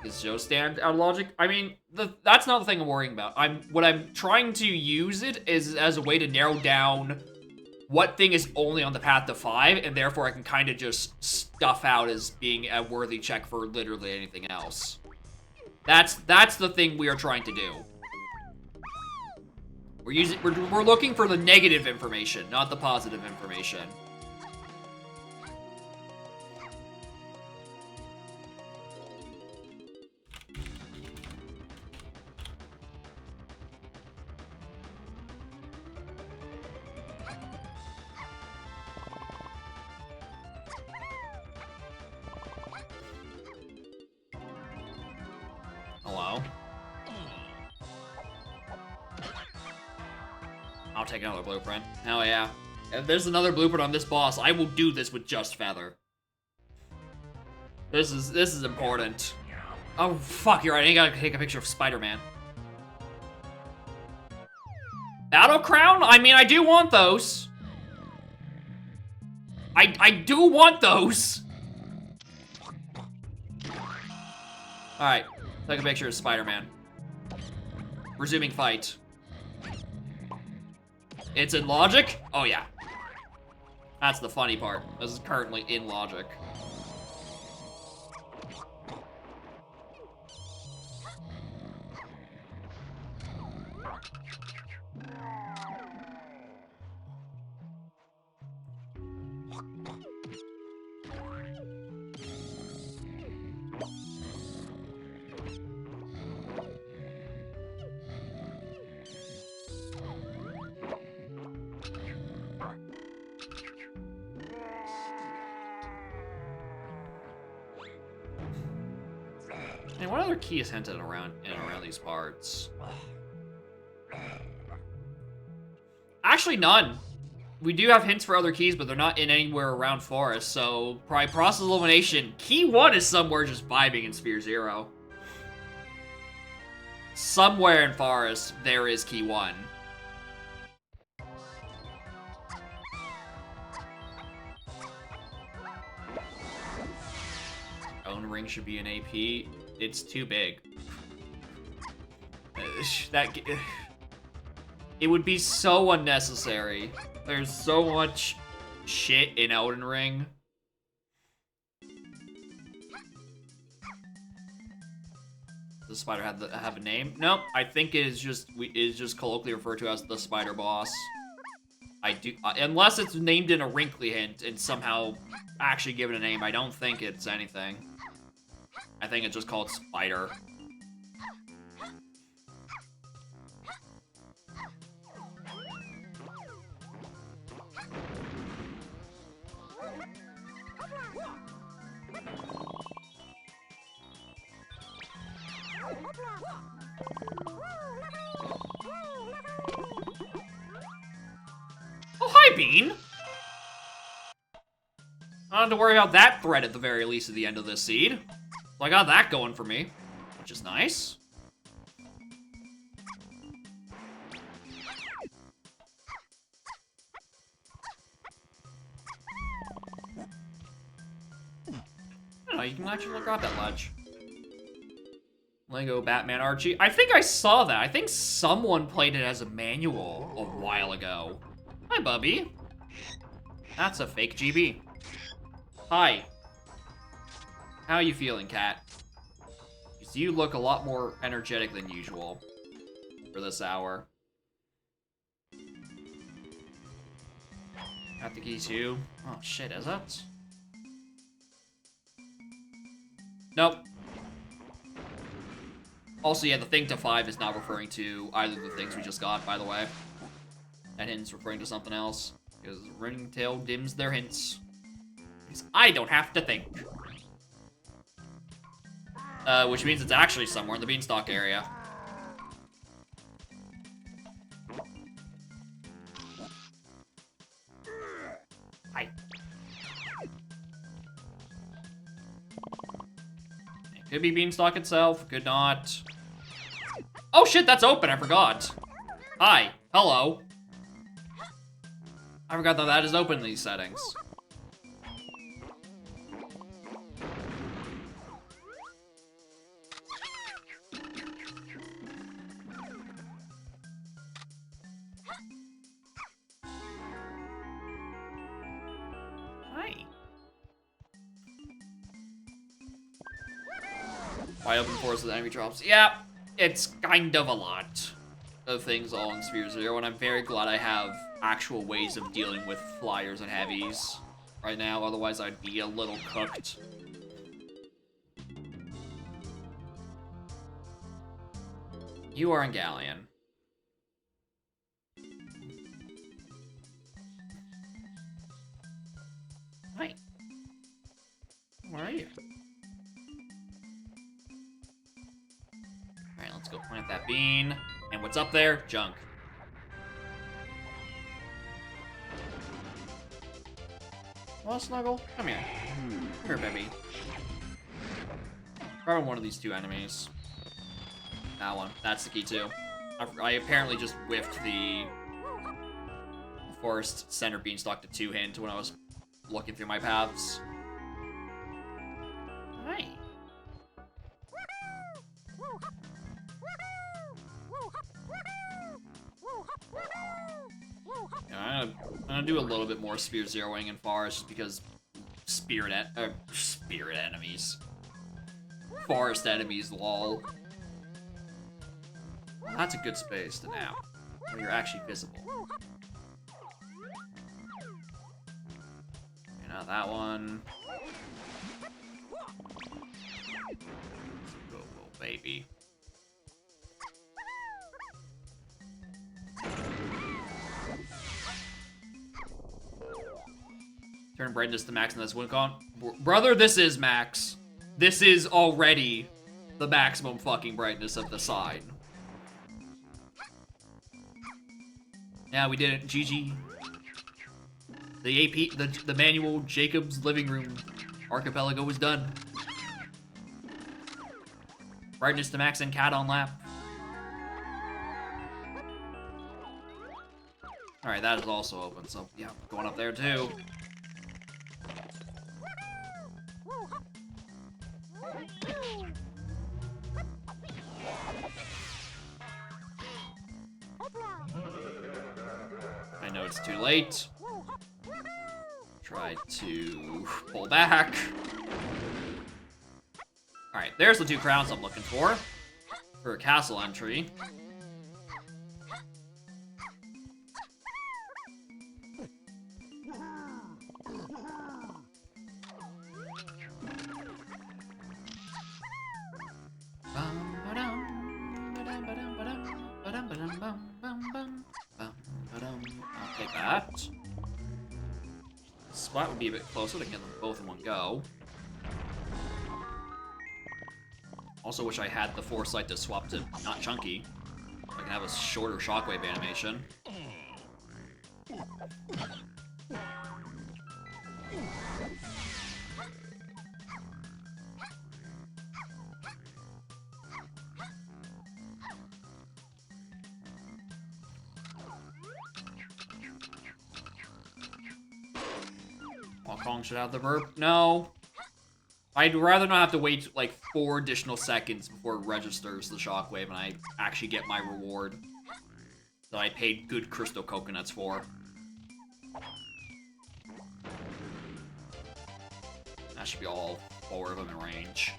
Is Joe stand out of logic? I mean, that's not the thing I'm worrying about. What I'm trying to use it is as a way to narrow down what thing is only on the path to 5, and therefore I can kind of just stuff out as being a worthy check for literally anything else. That's the thing we are trying to do. We're looking for the negative information, not the positive information. Hello? I'll take another blueprint. Hell yeah. If there's another blueprint on this boss, I will do this with just Feather. This is important. Oh, fuck, you're right. I gotta take a picture of Spider-Man. Battle Crown? I mean, I do want those. I do want those. Alright, take a picture of Spider-Man. Resuming fight. It's in logic? Oh, yeah. That's the funny part. This is currently in logic. And what other key is hinted around these parts? Actually, none. We do have hints for other keys, but they're not in anywhere around Forest, so probably process elimination. Key 1 is somewhere just vibing in Sphere 0. Somewhere in Forest, there is Key 1. Own ring should be an AP. It's too big. It would be so unnecessary. There's so much shit in Elden Ring. Does the spider have a name? Nope. I think it is just colloquially referred to as the spider boss. I do unless it's named in a wrinkly hint and somehow actually given a name. I don't think it's anything. I think it's just called Spider. Oh, hi, Bean! I don't have to worry about that threat at the very least at the end of this seed. So I got that going for me, which is nice. I don't know, you can actually grab that ledge. Lego Batman Archie. I think I saw that. I think someone played it as a manual a while ago. Hi, Bubby. That's a fake GB. Hi. How are you feeling, cat? Because you look a lot more energetic than usual for this hour. Got the key too. Oh shit, is it? Nope. Also, yeah, the thing to 5 is not referring to either of the things we just got, by the way. That hint's referring to something else. Because Ringtail dims their hints. Because I don't have to think. Which means it's actually somewhere in the Beanstalk area. Hi. It could be Beanstalk itself, could not. Oh shit, that's open, I forgot. Hi, hello. I forgot that is open in these settings. Hi. Wide open forest with enemy drops. Yeah, it's kind of a lot of things all in Sphere Zero, and I'm very glad I have actual ways of dealing with flyers and heavies right now, otherwise I'd be a little cooked. You are in Galleon. Hi. Where are you? Alright, let's go plant that bean. And what's up there? Junk. Well, Snuggle, come here. Come here, baby. Grab one of these two enemies. That one. That's the key, too. I apparently just whiffed the Forest Center Beanstalk to 2 hint when I was looking through my paths. Hi. Yeah, I'm gonna do a little bit more Sphere Zeroing in Forest just because spirit enemies. Forest enemies, lol. Well, that's a good space to now, where you're actually visible. You know, that one. Go, baby. Turn brightness to max in this WinCon. Brother, this is max. This is already the maximum fucking brightness of the sign. Yeah, we did it. GG. The AP, the manual Jacob's living room archipelago was done. Brightness to max and cat on lap. Alright, that is also open, so yeah, going up there too. it's too late. Try to pull back. Alright, there's the 2 crowns I'm looking for a castle entry. I'll take that. Spot would be a bit closer to get them both in one go. Also wish I had the foresight to swap to not chunky. I can have a shorter shockwave animation. Kong should have the burp. No. I'd rather not have to wait like 4 additional seconds before it registers the shockwave and I actually get my reward that I paid good crystal coconuts for. That should be all 4 of them in range.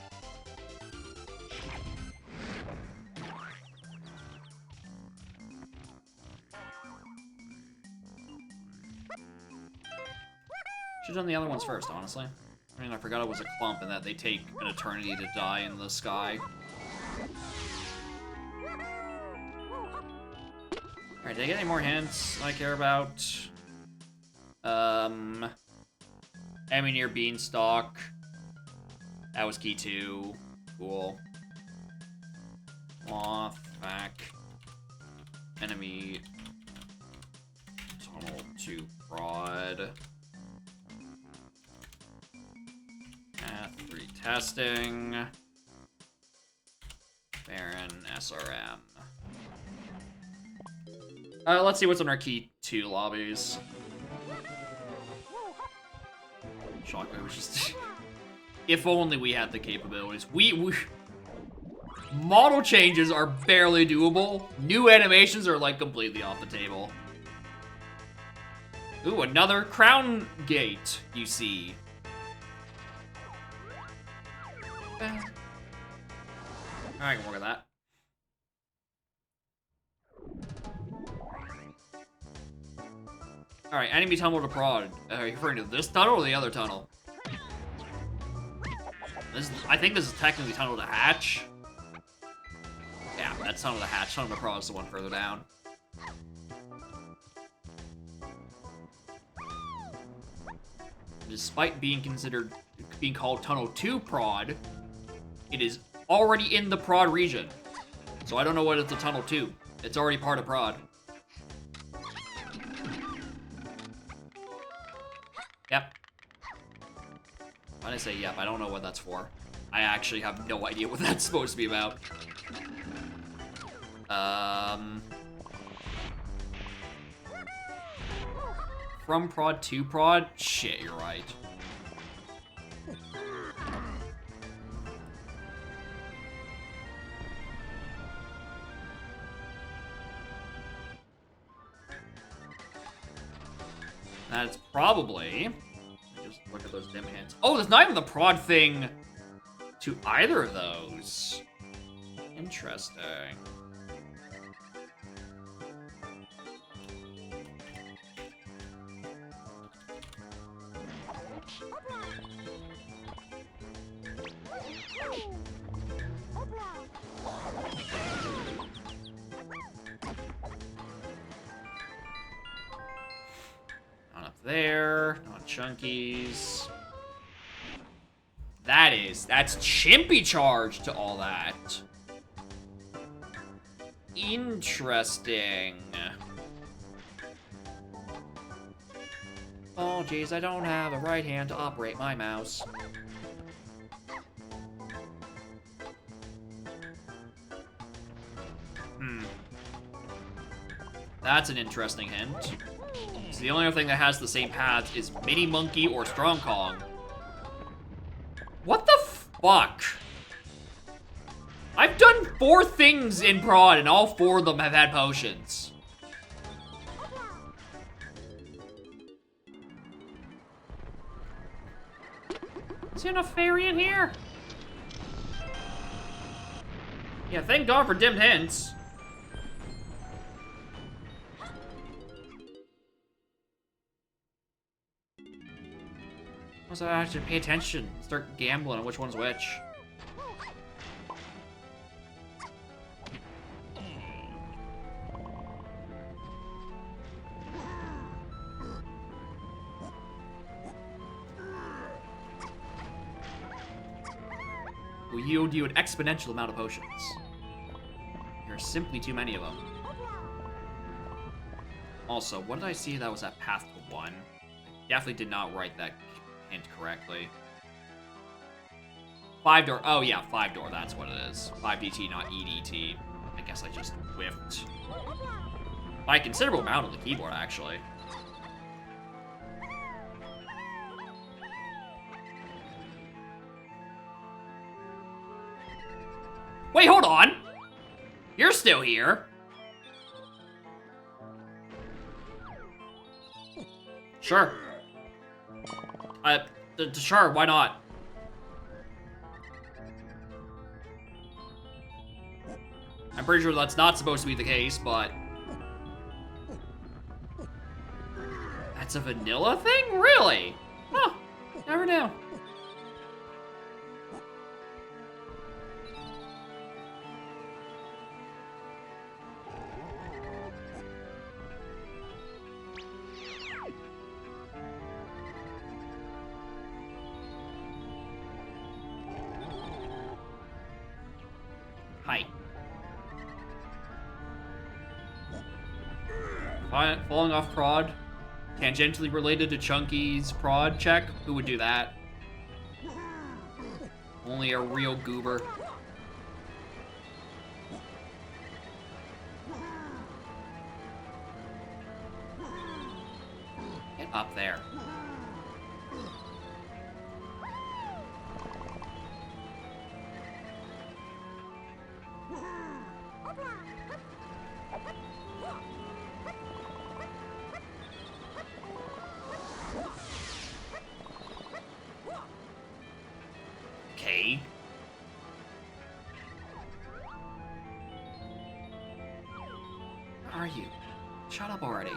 Should've done the other ones first, honestly. I mean, I forgot it was a clump and that they take an eternity to die in the sky. Alright, did I get any more hints I care about? Emineer Beanstalk. That was key 2. Cool. Moth, back. Enemy. Tunnel 2 prod. Path 3 testing. Baron SRM. Let's see what's on our key 2 lobbies. Shockwave was just... If only we had the capabilities. We... Model changes are barely doable. New animations are, like, completely off the table. Ooh, another crown gate, you see. I can work with that. Alright, enemy tunnel to prod. Are you referring to this tunnel or the other tunnel? I think this is technically tunnel to hatch. Yeah, that's tunnel to hatch. Tunnel to prod is the one further down. Despite being called tunnel 2 prod, it is already in the prod region. So I don't know what it's a tunnel 2. It's already part of prod. Yep. Why did I say yep? I don't know what that's for. I actually have no idea what that's supposed to be about. From prod to prod? Shit, you're right. That's probably... Just look at those dim hints. Oh, there's not even the prod thing to either of those. Interesting. Not up there. Not chunkies. That's Chimpy charge to all that. Interesting. Oh, geez, I don't have a right hand to operate my mouse. That's an interesting hint. So the only other thing that has the same paths is Mini Monkey or Strong Kong. What the fuck? I've done 4 things in prod, and all 4 of them have had potions. Is there enough fairy in here? Yeah, thank God for dimmed hints. So I have to pay attention, start gambling on which one's which. Will yield you an exponential amount of potions. There are simply too many of them. Also, what did I see that was that path to 1? I definitely did not write that hint correctly. 5 door. Oh yeah, 5 door. That's what it is. 5DT, not EDT. I guess I just whiffed by a considerable amount on the keyboard, actually. Wait, hold on. You're still here. Sure. Sure, why not? I'm pretty sure that's not supposed to be the case, but... That's a vanilla thing? Really? Huh. Never knew. Hi. Falling off prod. Tangentially related to Chunky's prod check. Who would do that? Only a real goober. Get up there. Okay. Where are you? Shut up already.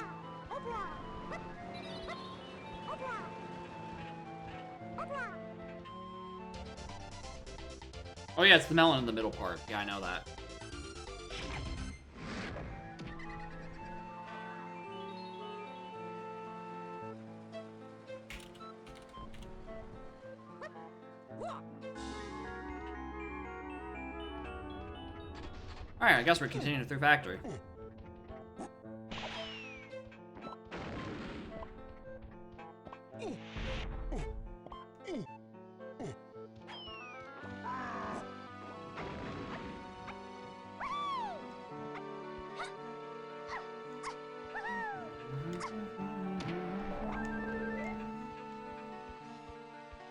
Oh yeah, it's the melon in the middle part. Yeah, I know that. Alright, I guess we're continuing through factory.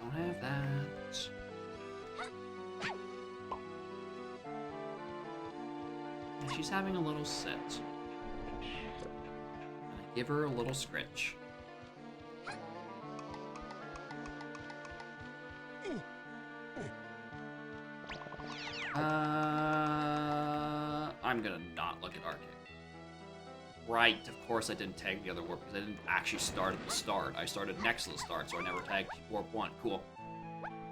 Don't have that. And she's having a little sit. And I give her a little scritch. I'm gonna not look at arcade. Right, of course I didn't tag the other warp because I didn't actually start at the start. I started next to the start, so I never tagged warp 1. Cool.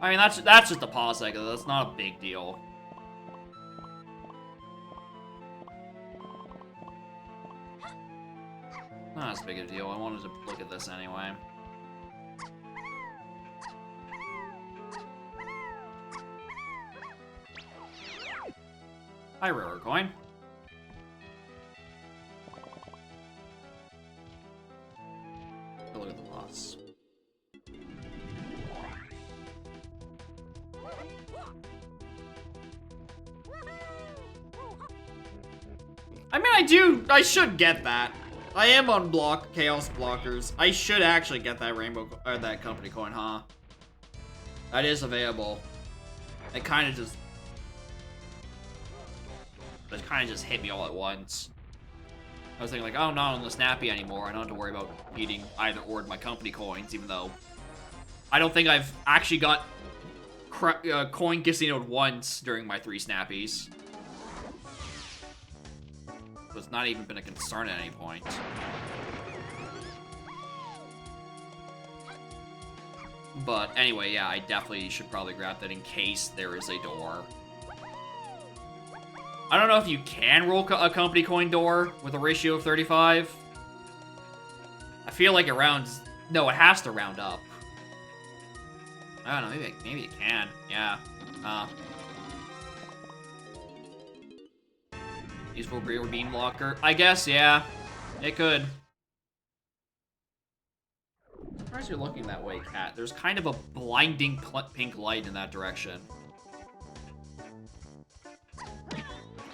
I mean, that's just a pause cycle. That's not a big deal. Not as big a deal. I wanted to look at this anyway. Hi, Rarer Coin. Look at the loss. I mean, I should get that. I am on Chaos Blockers. I should actually get that that company coin, huh? That is available. It kind of just hit me all at once. I was thinking like, oh, I'm not on the Snappy anymore. I don't have to worry about beating either or my company coins, even though I don't think I've actually got coin casinoed once during my 3 snappies. So it's not even been a concern at any point. But anyway, yeah, I definitely should probably grab that in case there is a door. I don't know if you can roll a company coin door with a ratio of 35. I feel like it rounds... No, it has to round up. I don't know, maybe it can. Yeah. Useful rear beam blocker. I guess, yeah. It could. I'm surprised you're looking that way, Cat. There's kind of a blinding pink light in that direction.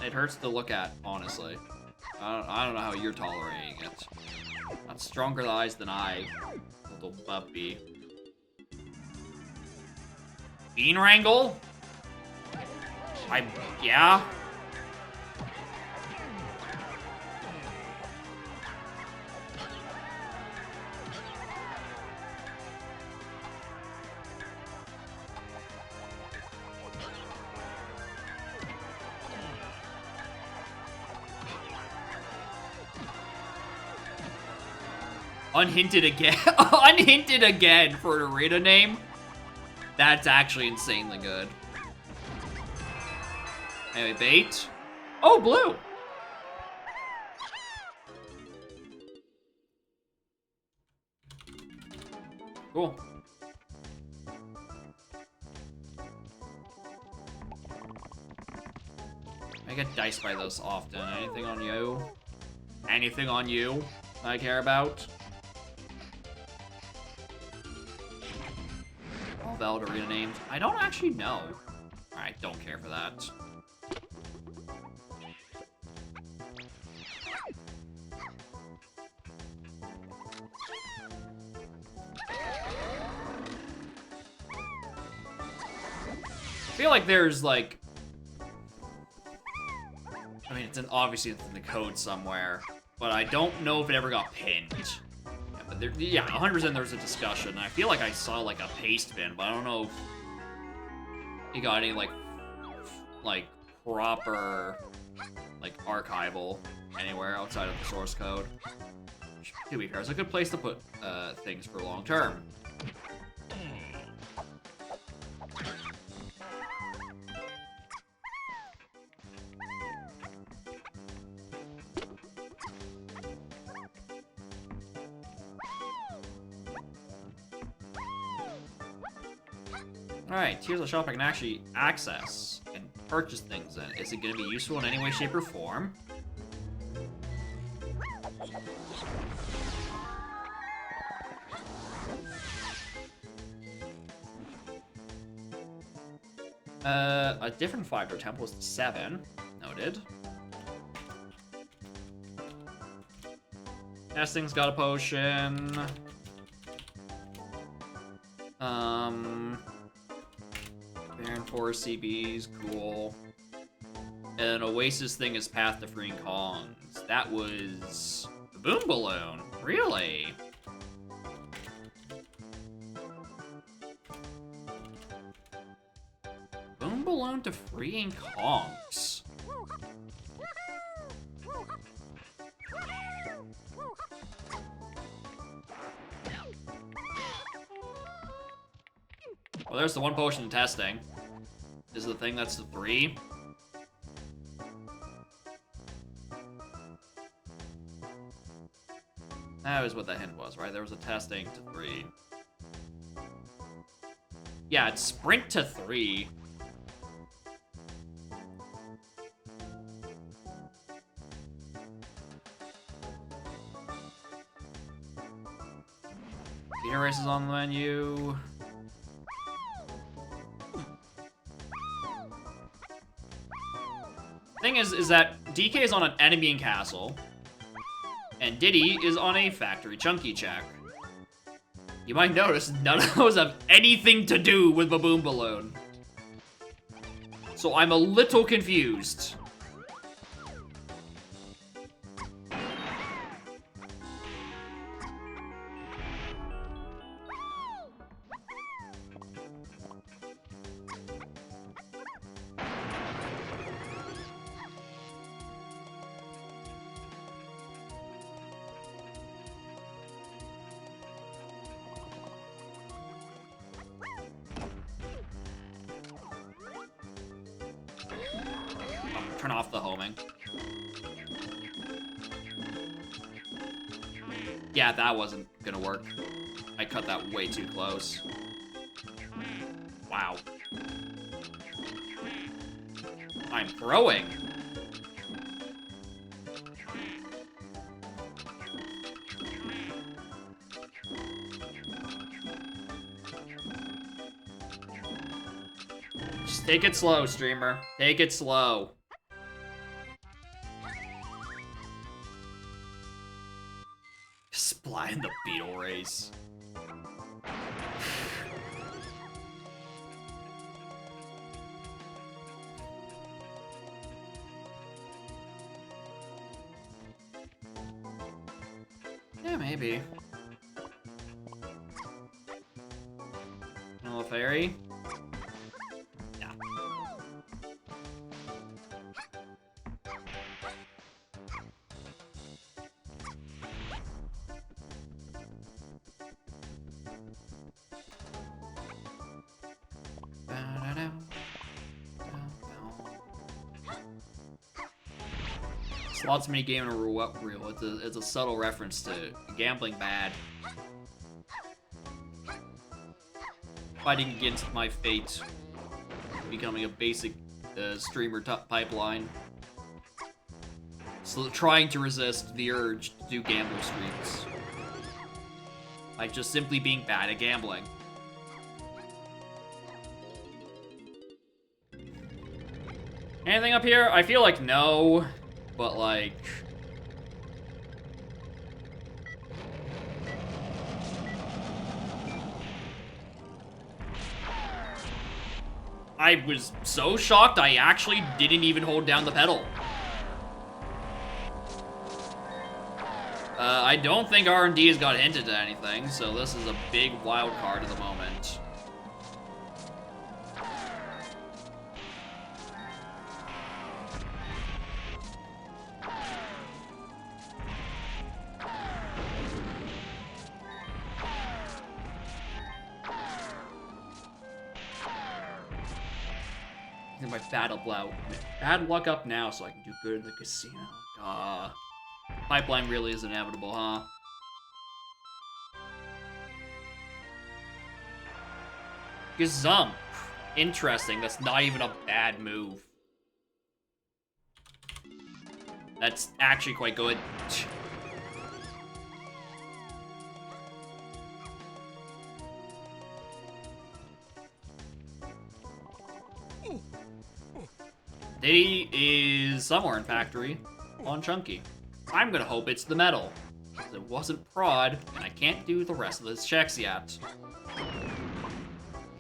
It hurts to look at, honestly. I don't know how you're tolerating it. Not stronger eyes than I, little puppy. Bean Wrangle? Yeah? Unhinted again. Unhinted again for an arena name? That's actually insanely good. Anyway, bait. Oh, blue. Cool. I get diced by this often. Anything on you? Anything on you I care about? All valid arena names. I don't actually know. I don't care for that. I feel like there's like, I mean, obviously it's in the code somewhere, but I don't know if it ever got pinned. Yeah, but there, yeah, 100% there's a discussion. I feel like I saw like a paste pin, but I don't know if you got any like proper like archival anywhere outside of the source code. To be fair, it's a good place to put things for long term. Alright, here's a shop I can actually access and purchase things in. Is it going to be useful in any way, shape, or form? A different 5-door temple is 7. Noted. Testing's got a potion. Baron Forest CBs, cool. And Oasis thing is Path to Freeing Kongs. That was the Boom Balloon. Really? Boom Balloon to Freeing Kongs. Well, there's the one potion in testing. Is the thing that's the 3? That was what the hint was, right? There was a testing to 3. Yeah, it's sprint to 3. Beater race is on the menu. Thing is that DK is on an enemy in castle, and Diddy is on a factory chunky check. You might notice none of those have anything to do with Baboon Balloon. So I'm a little confused. turn off the homing. Yeah, that wasn't gonna work. I cut that way too close. Wow. I'm throwing. Just take it slow, streamer. Take it slow. Splat in the beetle race. Yeah, maybe. Little fairy. Yeah. Slots mini game in a reel. It's a subtle reference to gambling bad. Fighting against my fate. Becoming a basic streamer pipeline. So trying to resist the urge to do gamble streams. By just simply being bad at gambling. Anything up here? I feel like no, but like... I was so shocked I actually didn't even hold down the pedal. I don't think R&D has got hinted at anything, so this is a big wild card at the moment. I think my bad luck up now so I can do good in the casino. Pipeline really is inevitable, huh? Gazump. Interesting. That's not even a bad move. That's actually quite good. Diddy is somewhere in Factory on Chunky. I'm gonna hope it's the medal. It wasn't prod, and I can't do the rest of those checks yet.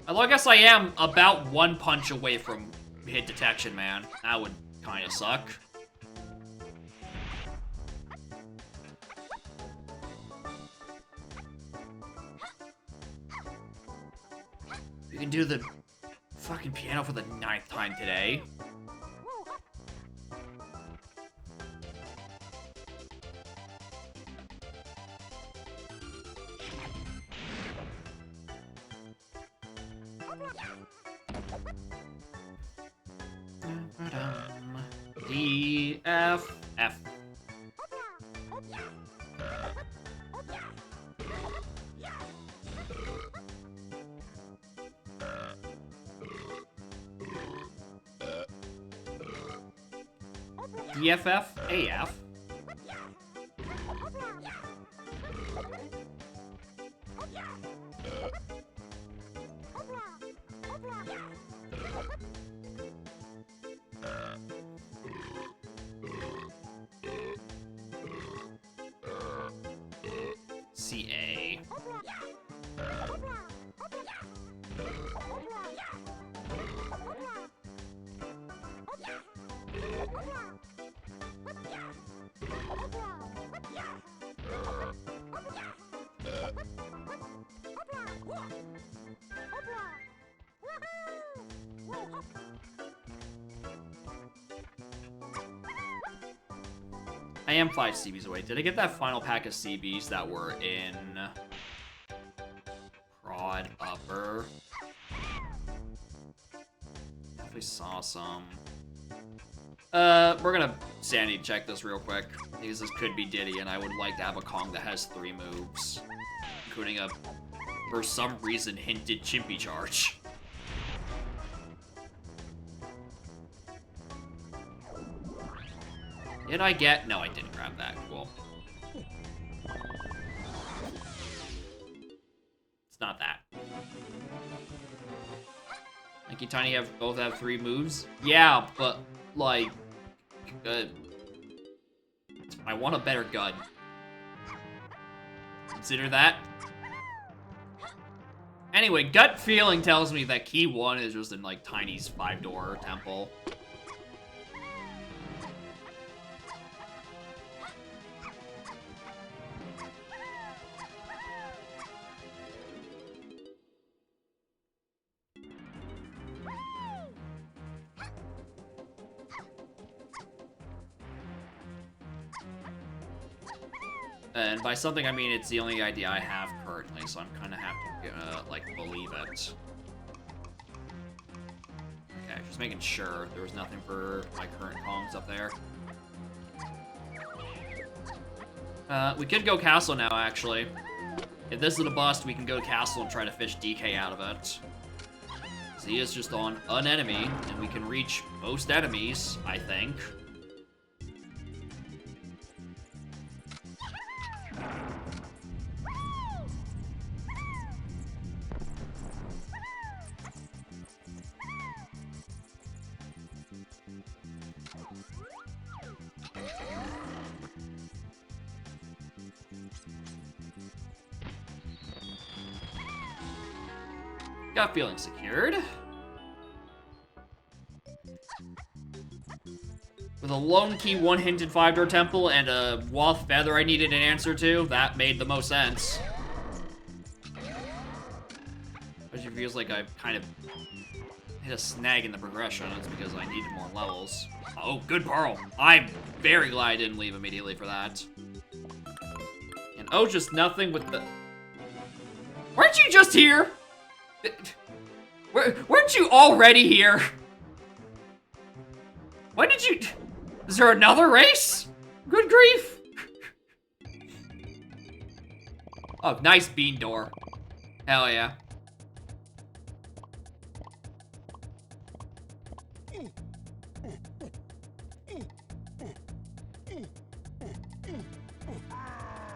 Although I guess I am about one punch away from hit detection, man. That would kind of suck. We can do the fucking piano for the 9th time today. D, F, F. DFF, AF. CA. I am 5 CBs away. Did I get that final pack of CBs that were in Prod Upper? Definitely saw some. We're gonna sanity check this real quick, because this could be Diddy, and I would like to have a Kong that has 3 moves, including a, for some reason, hinted Chimpy Charge. Did I get? No, I didn't grab that. Cool. It's not that. Like, you Tiny both have 3 moves? Yeah, but, like, I want a better gun. Consider that. Anyway, gut feeling tells me that key 1 is just in, like, Tiny's 5-door temple. And by something, I mean it's the only idea I have currently, so I'm kind of have to, like, believe it. Okay, just making sure there was nothing for my current Kongs up there. We could go Castle now, actually. If this is a bust, we can go to Castle and try to fish DK out of it. So he is just on an enemy, and we can reach most enemies, I think. Got feeling secured. With a lone key 1-hinted 5-door temple and a Wath Feather I needed an answer to, that made the most sense. Which it feels like I've kind of hit a snag in the progression. It's because I needed more levels. Oh, good Pearl. I'm very glad I didn't leave immediately for that. And oh, just nothing with the... Weren't you just here? Weren't you already here? When did you... Is there another race? Good grief. Oh, nice bean door. Hell yeah.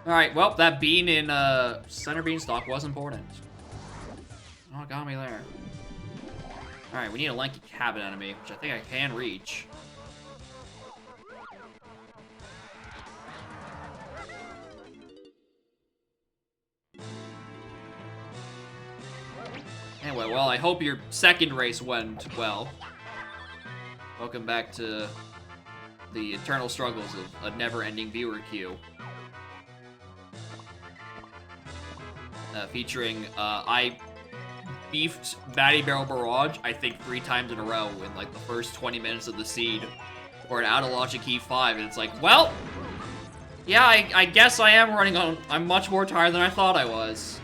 Alright, well, that bean in center beanstalk was important. Oh, it got me there. Alright, we need a lanky cabin enemy, which I think I can reach. Anyway, well, I hope your second race went well. Welcome back to the eternal struggles of a never-ending viewer queue. Featuring, I beefed Batty Barrel Barrage, I think 3 times in a row in, like, the first 20 minutes of the seed. Or an out of logic key 5, and it's like, well, yeah, I guess I am running on, I'm much more tired than I thought I was.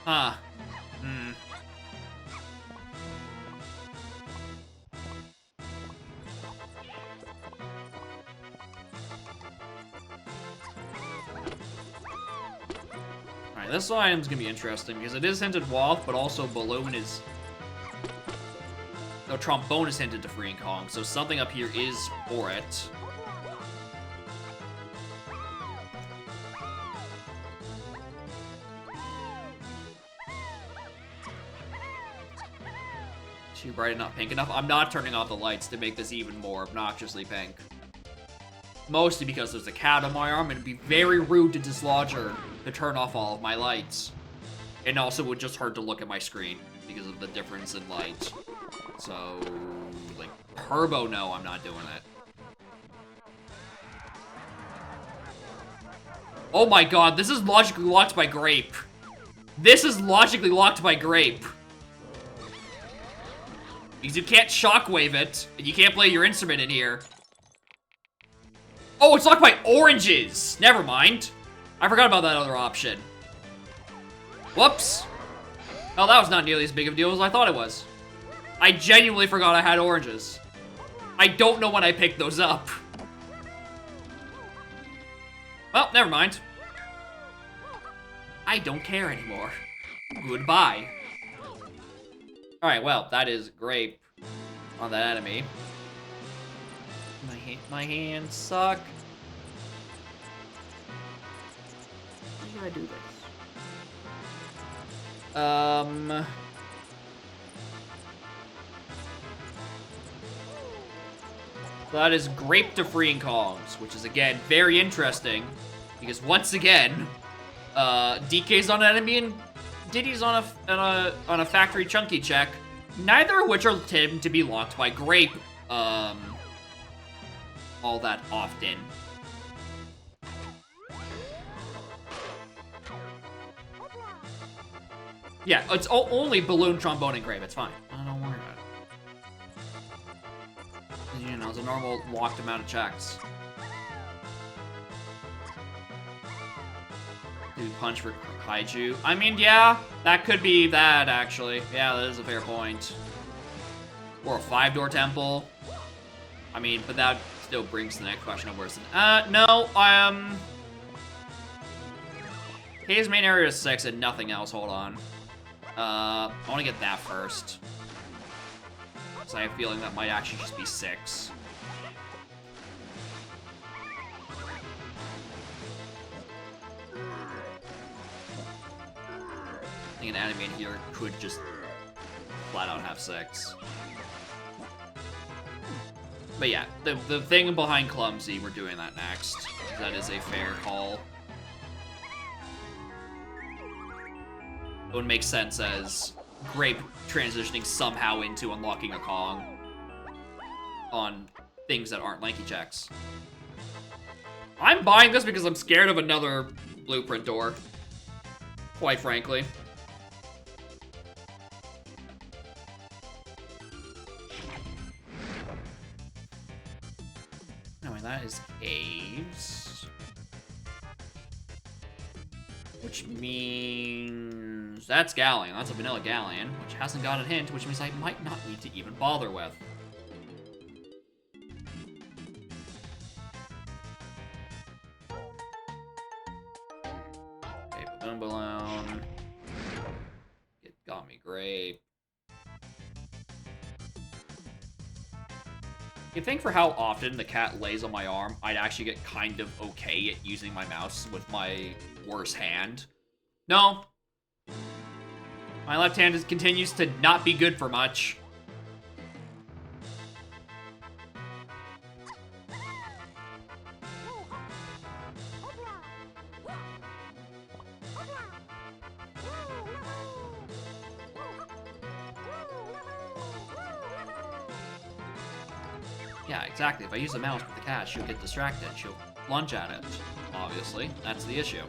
Huh. Alright, this item's gonna be interesting, because it is hinted Wath, but also Balloon is... No, Trombone is hinted to Freeing Kong, so something up here is for it. Too bright and not pink enough? I'm not turning off the lights to make this even more obnoxiously pink. Mostly because there's a cat on my arm, and it'd be very rude to dislodge her to turn off all of my lights. And also would just hurt to look at my screen because of the difference in light. So, like, Turbo, no, I'm not doing it. Oh my god, this is logically locked by Grape. This is logically locked by Grape. Because you can't shockwave it, and you can't play your instrument in here. Oh, it's locked by oranges! Never mind. I forgot about that other option. Whoops. Oh, that was not nearly as big of a deal as I thought it was. I genuinely forgot I had oranges. I don't know when I picked those up. Well, never mind. I don't care anymore. Goodbye. Alright, well, that is grape on that enemy. My hands suck. How do I do this? So that is grape to freeing Kongs, which is again very interesting because once again, DK's on an enemy and Diddy's on a factory chunky check, neither of which are tending to be locked by grape all that often. Yeah, it's only balloon, trombone, and grape. It's fine. Don't worry about it. You know, it's a normal locked amount of checks. Dude, punch for Kaiju. I mean, yeah, that could be that, actually. Yeah, that is a fair point. Or a 5-door temple. I mean, but that still brings the next question of worse than... no, His main area is 6 and nothing else, hold on. I want to get that first. So I have a feeling that might actually just be 6. I think an enemy in here could just flat out have 6. But yeah, the thing behind Clumsy, we're doing that next. That is a fair call. It would make sense as Grape transitioning somehow into unlocking a Kong on things that aren't lanky checks. I'm buying this because I'm scared of another blueprint door, quite frankly. Anyway, that is caves. Which means that's Galleon. That's a vanilla Galleon, which hasn't got a hint, which means I might not need to even bother with. Okay, Balloon. It got me great. You'd think for how often the cat lays on my arm, I'd actually get kind of okay at using my mouse with my worse hand. No. My left hand continues to not be good for much. Yeah, exactly. If I use the mouse with the cat, she'll get distracted. She'll lunge at it. Obviously, that's the issue.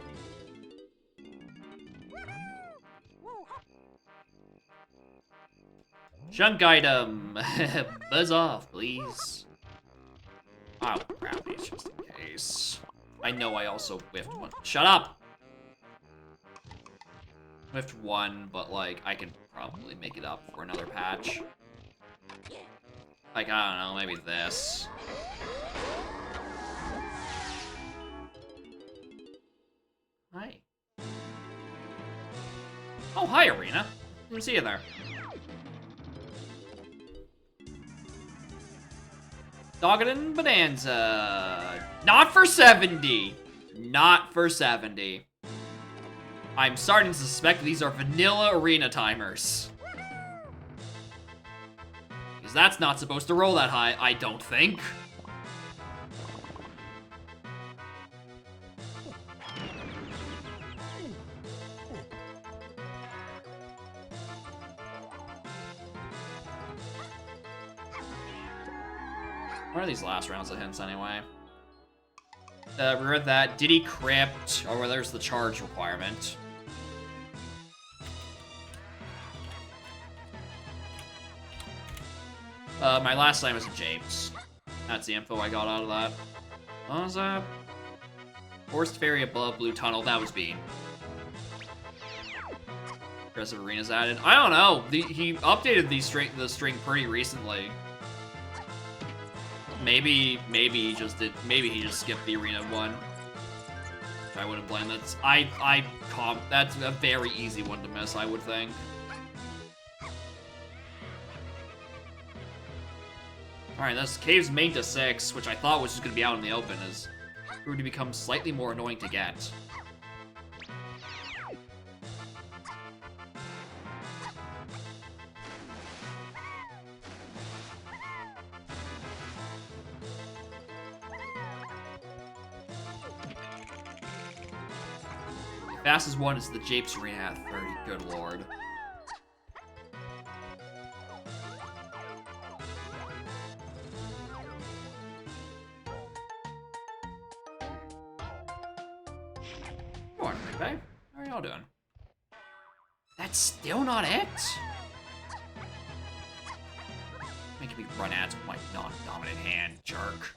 Junk item! Buzz off, please. I'll grab these just in case. I know I also whiffed one. Shut up! Whiffed one, but like, I can probably make it up for another patch. Like, I don't know, maybe this. Hi. Oh, hi, Arena. Let me see you there. Doggedin Bonanza. Not for 70. Not for 70. I'm starting to suspect these are vanilla arena timers. Because that's not supposed to roll that high, I don't think. What are these last rounds of hints anyway? We read that. Diddy Crypt. Oh, well, there's the charge requirement. My last name was James. That's the info I got out of that. What was that? Forest Fairy above Blue Tunnel. That was Bean. Aggressive Arenas added. I don't know. He updated the string pretty recently. maybe he just did. Maybe he just skipped the arena one. Which I wouldn't blame. That's that's a very easy one to miss, I would think. All right, that's caves main to 6, which I thought was just gonna be out in the open, is proved to become slightly more annoying to get. Fastest one is the Japes Arena at 30. Good lord. Come on, babe. How are y'all doing? That's still not it? Making me run ads with my non-dominant hand, jerk.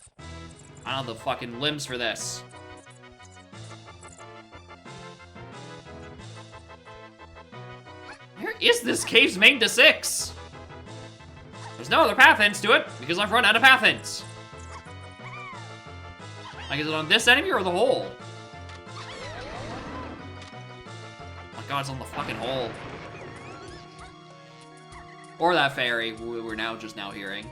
I don't have the fucking limbs for this. Where is this cave's main to 6? There's no other path ends to it, because I've run out of path ends. Like, is it on this enemy or the hole? Oh my god, it's on the fucking hole. Or that fairy, we're now just now hearing.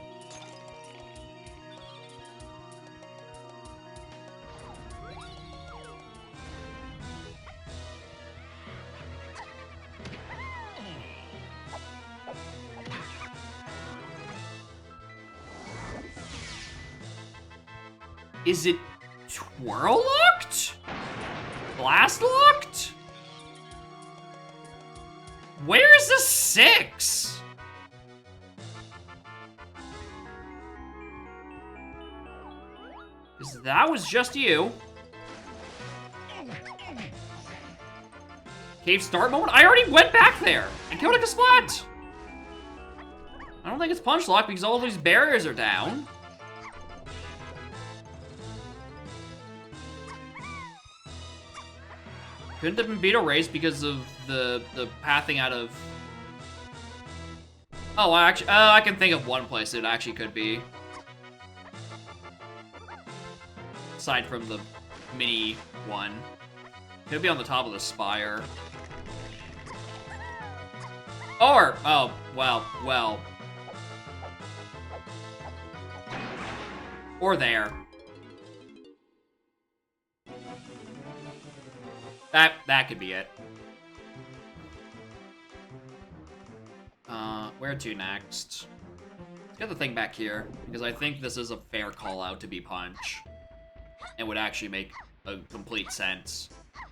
Is it twirl locked? Blast locked? Where is the 6? Because that was just you. Cave start moment? I already went back there and killed a splat. I don't think it's punch locked because all these barriers are down. Couldn't have been Beetle Race because of the pathing out of... Oh, I can think of one place it actually could be. Aside from the mini one. Could be on the top of the spire. Or, oh, well. Or there. That could be it. Where to next? Let's get the thing back here, because I think this is a fair call out to be Punch. And would actually make a complete sense.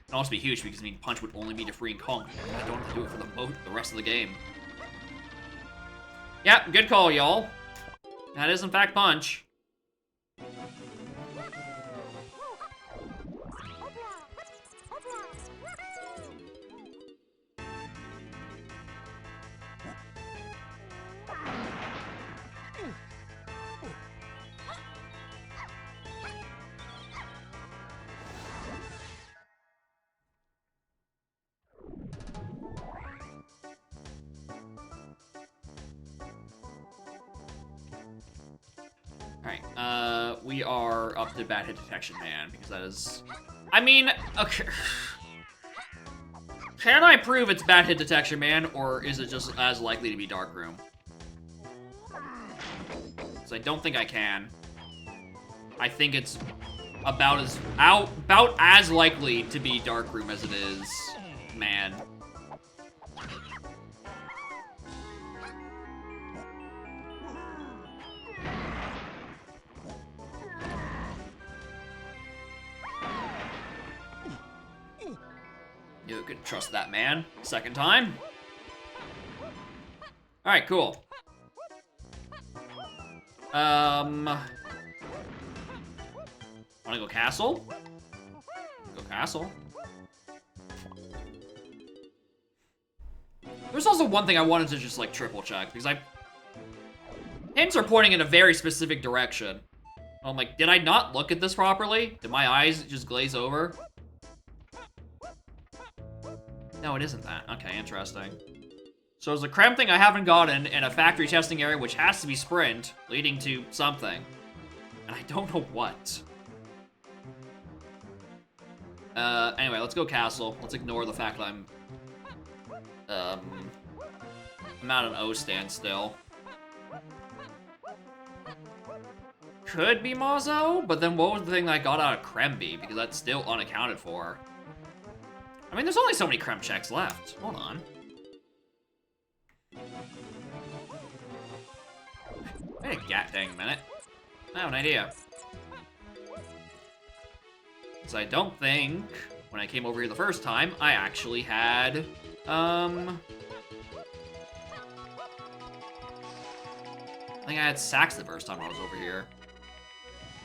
It'd also be huge because, I mean, Punch would only be defeating Kong. I don't have to do it for the rest of the game. Yep, good call, y'all. That is, in fact, Punch. Alright, we are up to bad hit detection, man, because that is... I mean, okay... Can I prove it's bad hit detection, man, or is it just as likely to be Dark Room? Because I don't think I can. I think it's about as likely to be Dark Room as it is man. You can trust that man. Second time. Alright, cool. Wanna go castle? Go castle. There's also one thing I wanted to just, like, triple check, because hints are pointing in a very specific direction. I'm like, did I not look at this properly? Did my eyes just glaze over? No, it isn't that. Okay, interesting. So there's a creme thing I haven't gotten in a factory testing area, which has to be sprint, leading to something. And I don't know what. Anyway, let's go castle. Let's ignore the fact that I'm at an O stand still. Could be Mazo, but then what was the thing that I got out of Kremby? Because that's still unaccounted for. I mean, there's only so many Krem checks left. Hold on. Wait a dang minute. I have an idea. Because I don't think, when I came over here the first time, I actually had, I think I had Sax the first time I was over here.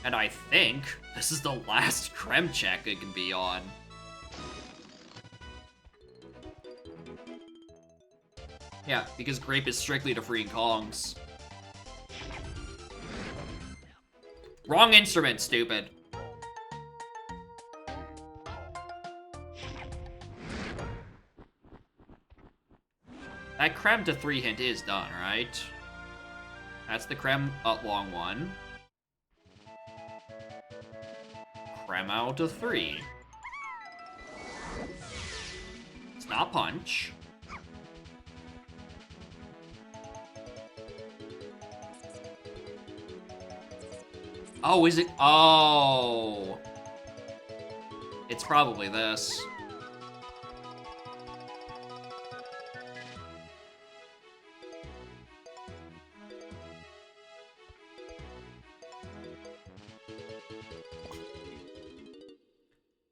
And I think this is the last Krem check it can be on. Yeah, because Grape is strictly to freeing Kongs. Wrong instrument, stupid. That Krem to 3 hint is done, right? That's the Krem long one. Krem out to 3. It's not punch. Oh, is it? Oh. It's probably this.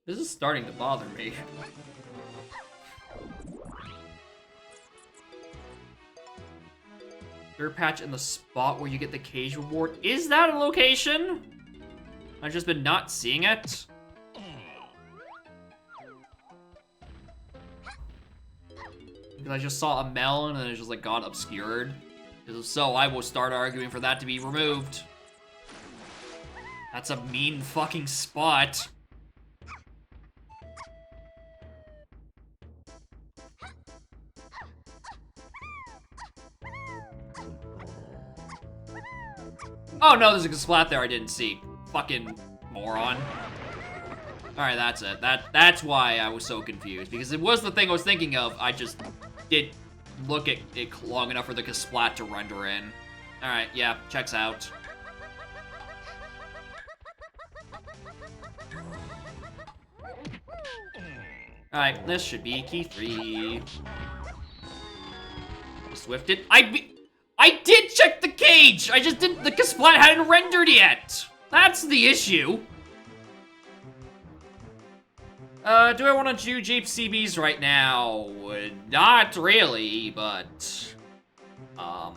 This is starting to bother me. Dirt patch in the spot where you get the cage reward. Is that a location? I've just been not seeing it. Because I just saw a melon and it just like got obscured. Because if so, I will start arguing for that to be removed. That's a mean fucking spot. Oh no, there's a splat there I didn't see. Fucking moron. Alright, that's it. That's why I was so confused. Because it was the thing I was thinking of. I just didn't look at it long enough for the splat to render in. Alright, yeah, checks out. Alright, this should be key 3. Swifted. I did check the cage! I just didn't- the splat hadn't rendered yet! That's the issue. Do I want to do Jeep CBs right now? Not really, but... No,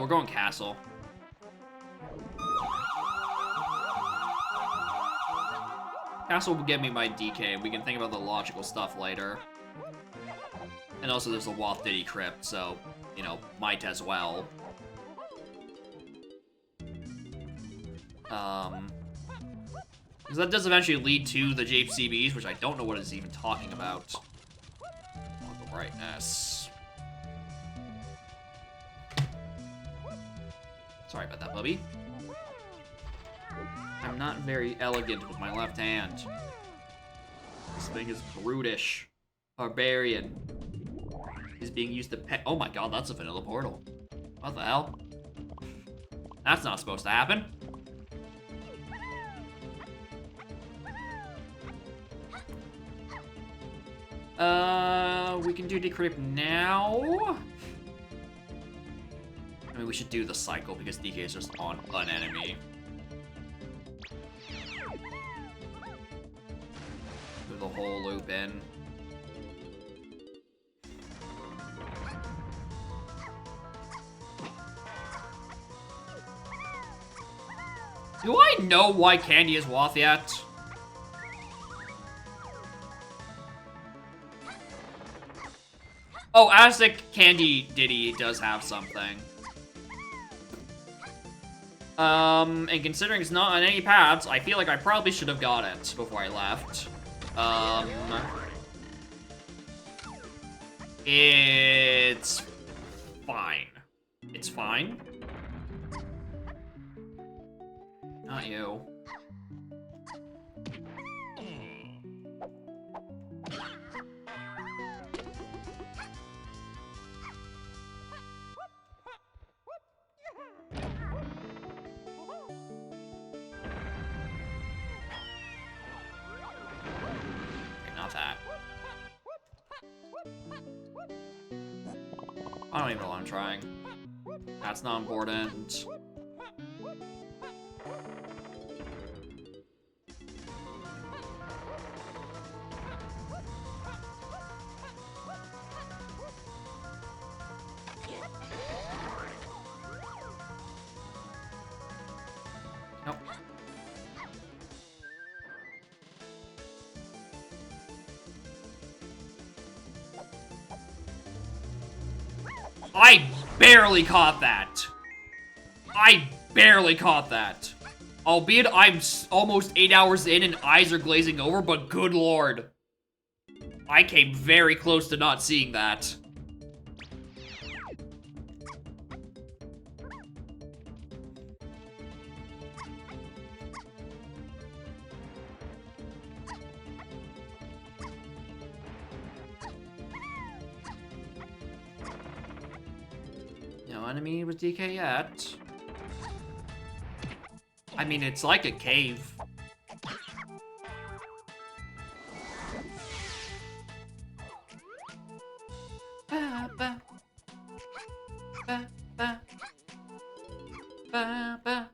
we're going castle. Castle will get me my DK, we can think about the logical stuff later. And also there's a Wath Diddy Crypt, so, you know, might as well. Because that does eventually lead to the Jape CBs, which I don't know what it's even talking about. Local brightness. Sorry about that, Bubby. I'm not very elegant with my left hand. This thing is brutish. Barbarian. Is being used to pet. Oh my god, that's a vanilla portal. What the hell? That's not supposed to happen. We can do decrypt now. I mean, we should do the cycle because DK is just on an enemy. Do the whole loop in. Do I know why Candy is Wath yet? Oh, Aztec Candy Diddy does have something. And considering it's not on any paths, I feel like I probably should have got it before I left. It's fine. It's fine. Not you. Okay, not that. I don't even know what I'm trying. That's not important. Nope. I barely caught that. I barely caught that. Albeit I'm almost 8 hours in and eyes are glazing over, but good lord. I came very close to not seeing that. No enemy with DK yet. I mean, it's like a cave. Ba, ba. Ba, ba. Ba, ba.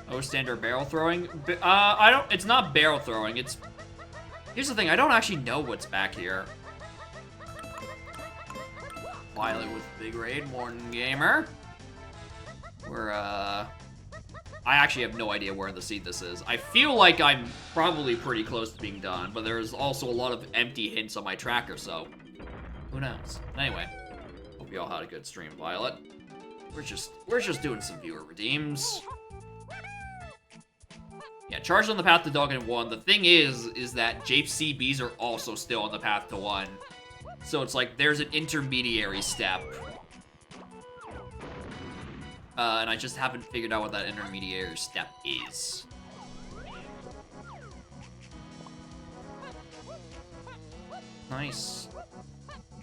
Oh, standard barrel throwing? I don't, it's not barrel throwing, it's... Here's the thing, I don't actually know what's back here. Violet with Big Raid, Morton Gamer. We're, I actually have no idea where in the seed this is. I feel like I'm probably pretty close to being done, but there's also a lot of empty hints on my tracker, so... Who knows? Anyway, hope you all had a good stream, Violet. We're just doing some viewer redeems. Yeah, charged on the path to Doggen 1. The thing is that JCBs are also still on the path to 1. So it's like there's an intermediary step. And I just haven't figured out what that intermediary step is. Nice.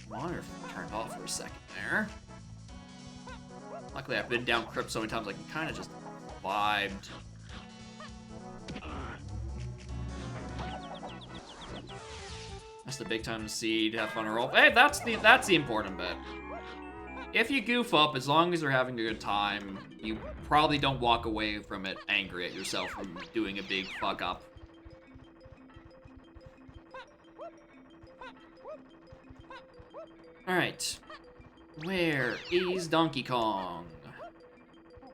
Monitor turned off for a second there. Luckily, I've been down Crypt so many times I can kind of just vibed. That's the big time seed. Have fun or roll. Hey, that's the important bit. If you goof up, as long as you're having a good time, you probably don't walk away from it angry at yourself from doing a big fuck up. Alright. Where is Donkey Kong?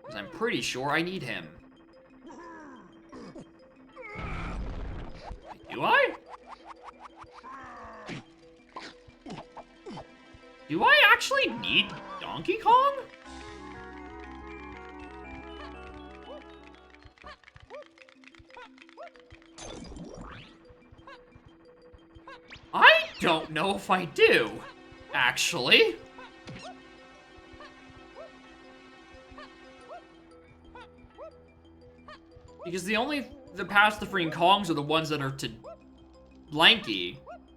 Because I'm pretty sure I need him. Do I? Do I actually need Donkey Kong? I don't know if I do, actually. Because the paths to freeing Kongs are the ones that are to Blanky.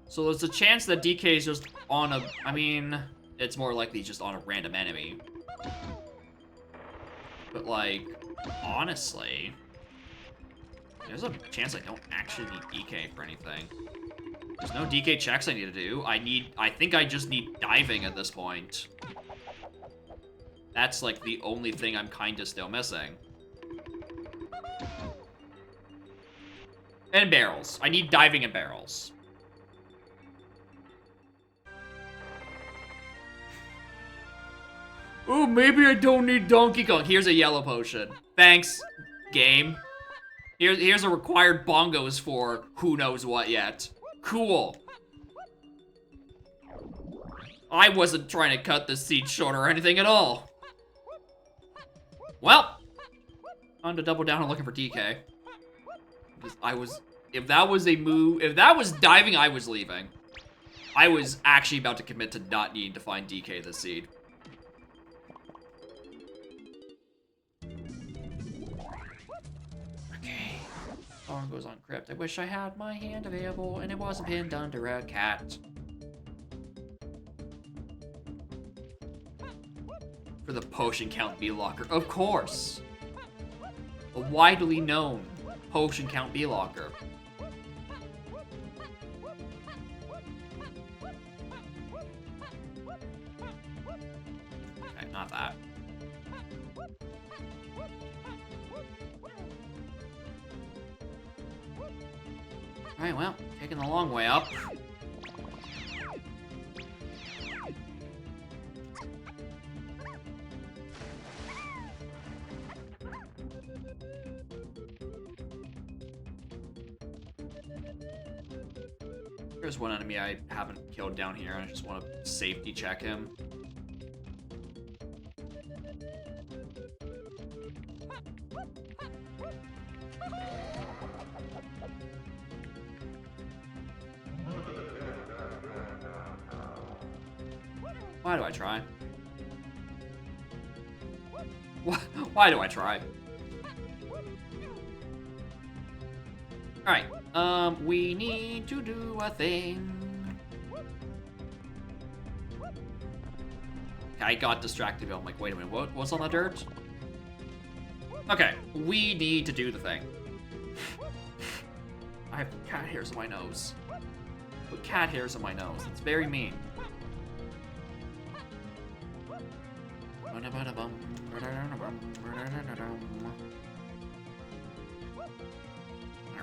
So there's a chance that DK is just on a... I mean, it's more likely just on a random enemy. But, like, honestly... There's a chance I don't actually need DK for anything. There's no DK checks I need to do. I think I just need diving at this point. That's, like, the only thing I'm kinda still missing. And barrels. I need diving and barrels. Ooh, maybe I don't need Donkey Kong. Here's a yellow potion. Thanks, game. Here's a required bongos for who knows what yet. Cool. I wasn't trying to cut this seed short or anything at all. Well, On to double down and looking for DK. Because I was... If that was a move... If that was diving, I was leaving. I was actually about to commit to not needing to find DK this seed. Okay. Song goes on crypt. I wish I had my hand available and it wasn't pinned under a cat. For the potion count B-Locker. Of course! A widely known potion count B-Locker. Okay, not that. Alright, well, taking the long way up. There's one enemy I haven't killed down here, and I just want to safety check him. Why do I try? Why do I try? Alright, we need to do a thing. I got distracted. I'm like, wait a minute, what's on the dirt? Okay, we need to do the thing. I have cat hairs on my nose. Put cat hairs on my nose. It's very mean.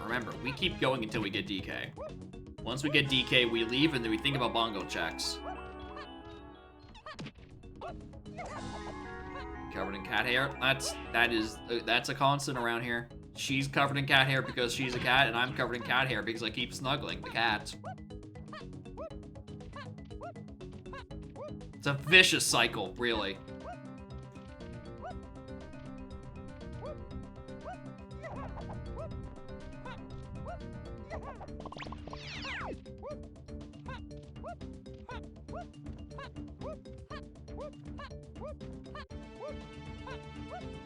Remember, we keep going until we get DK. Once we get DK, we leave and then we think about bongo checks. Covered in cat hair. That's a constant around here. She's covered in cat hair because she's a cat, and I'm covered in cat hair because I keep snuggling the cat. It's a vicious cycle, really.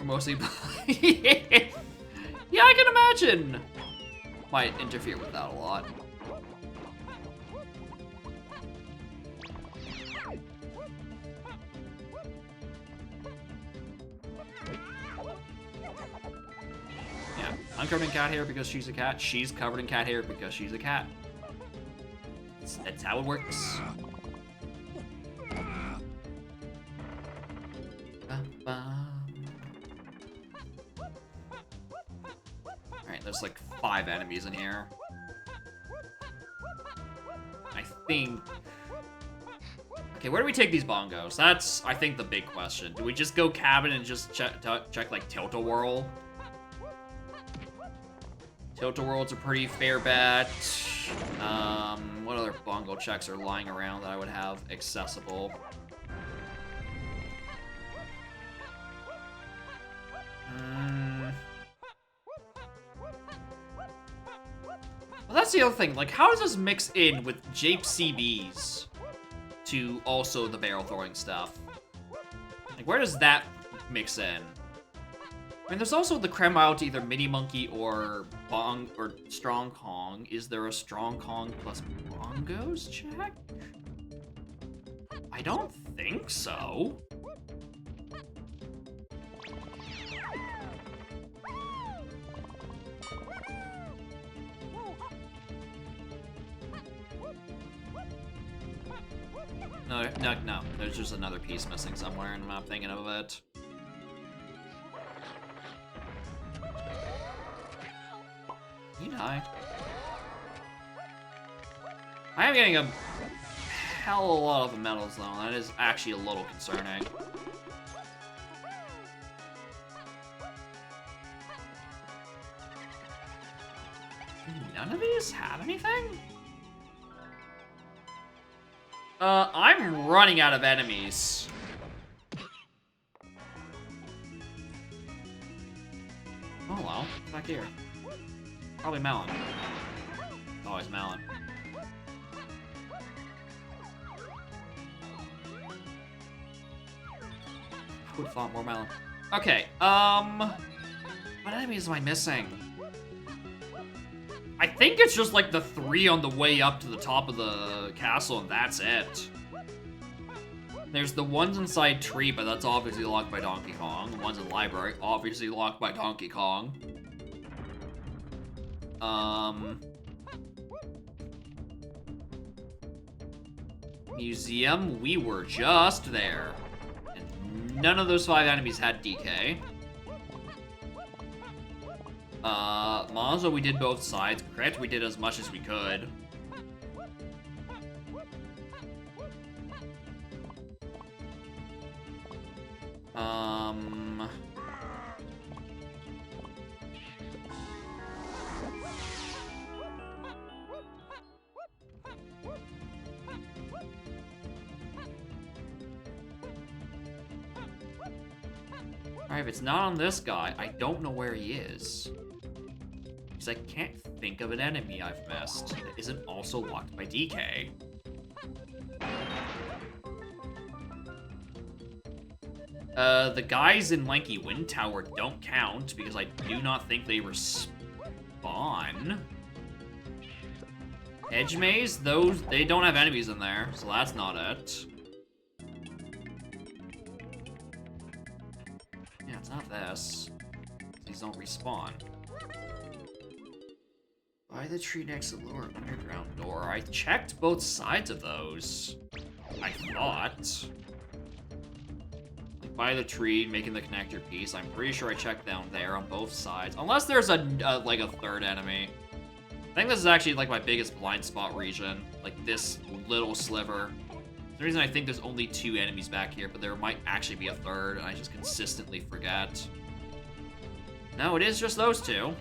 Or mostly... Yeah, I can imagine! Might interfere with that a lot. Yeah, I'm covered in cat hair because she's a cat. She's covered in cat hair because she's a cat. That's how it works. Alright, there's like 5 enemies in here. I think... Okay, where do we take these bongos? That's, I think, the big question. Do we just go cabin and just check like Tilt-A-Whirl? Tilt-A-Whirl's a pretty fair bet. What other bongo checks are lying around that I would have accessible? Well, that's the other thing. Like, how does this mix in with Jape CBs to also the barrel throwing stuff? Like, where does that mix in? I mean, there's also the creme out to either Mini Monkey or Bong or Strong Kong. Is there a Strong Kong plus bongos check? I don't think so. No. There's just another piece missing somewhere, and I'm not thinking of it. You died. I am getting a hell of a lot of medals, though. That is actually a little concerning. None of these have anything? I'm running out of enemies. Oh well, back here. Probably Melon. Always Melon. Who would have thought more Melon? Okay, what enemies am I missing? I think it's just like the 3 on the way up to the top of the castle, and that's it. There's the ones inside Tree, but that's obviously locked by Donkey Kong. The ones in Library, obviously locked by Donkey Kong. Museum, we were just there. And none of those 5 enemies had DK. Monzo, we did both sides. Crypt, we did as much as we could. Alright, if it's not on this guy, I don't know where he is. Because I can't think of an enemy I've missed that isn't also locked by DK. The guys in Lanky Wind Tower don't count because I do not think they respawn. Edge Maze, they don't have enemies in there, so that's not it. Yeah, it's not this. These don't respawn. By the tree next to the lower underground door. I checked both sides of those. I thought. Like by the tree, making the connector piece. I'm pretty sure I checked down there on both sides. Unless there's like a third enemy. I think this is actually like my biggest blind spot region. Like this little sliver. The reason I think there's only 2 enemies back here, but there might actually be a third, and I just consistently forget. No, it is just those 2.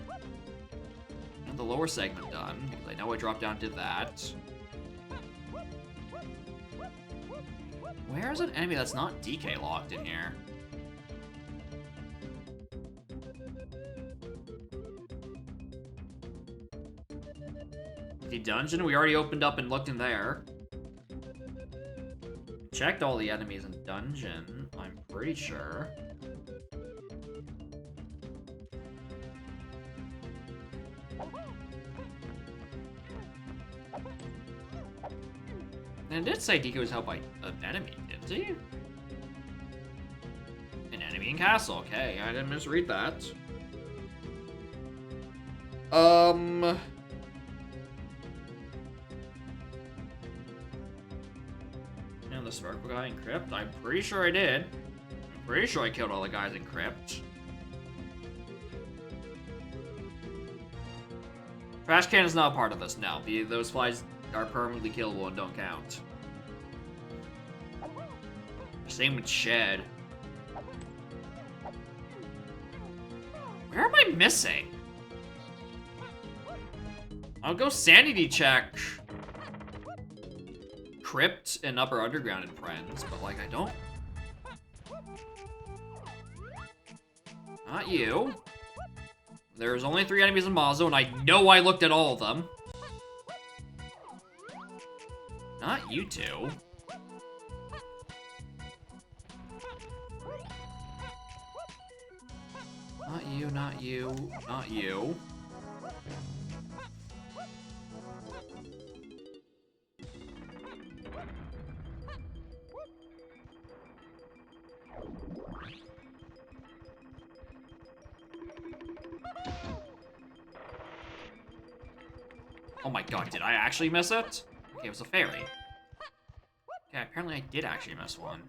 And the lower segment done, because I know I dropped down and did that. Where's an enemy that's not DK locked in here? The dungeon, we already opened up and looked in there. Checked all the enemies in dungeon, I'm pretty sure. And it did say DK was held by an enemy, didn't he? An enemy in castle, okay, I didn't misread that. And the sparkle guy in Crypt? I'm pretty sure I did. I'm pretty sure I killed all the guys in Crypt. Trash can is not a part of this, no. Those flies are permanently killable and don't count. Same with Shed. Where am I missing? I'll go sanity check Crypt and Upper Underground and Friends, but like I don't. Not you. There's only 3 enemies in Mazo, and I know I looked at all of them. Not you 2. Not you, not you, not you. Oh my god, did I actually miss it? Okay, it was a fairy. Okay, apparently I did actually miss one.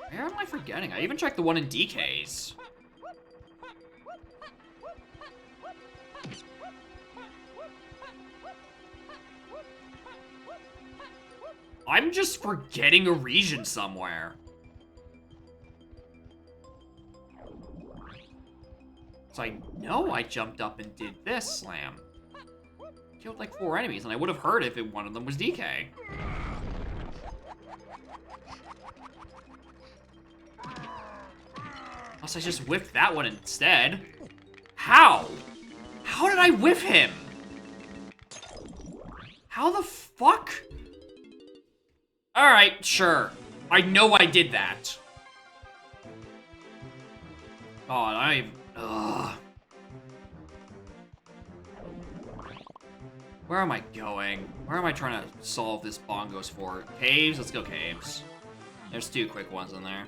Where am I forgetting? I even checked the one in DK's. I'm just forgetting a region somewhere. So I know I jumped up and did this slam. killed like 4 enemies, and I would have heard if one of them was DK. Unless I just whiffed that one instead. How? How did I whiff him? How the fuck? Alright, sure. I know I did that. God, ugh. Where am I going? Where am I trying to solve this bongos for? Caves? Let's go caves. There's 2 quick ones in there.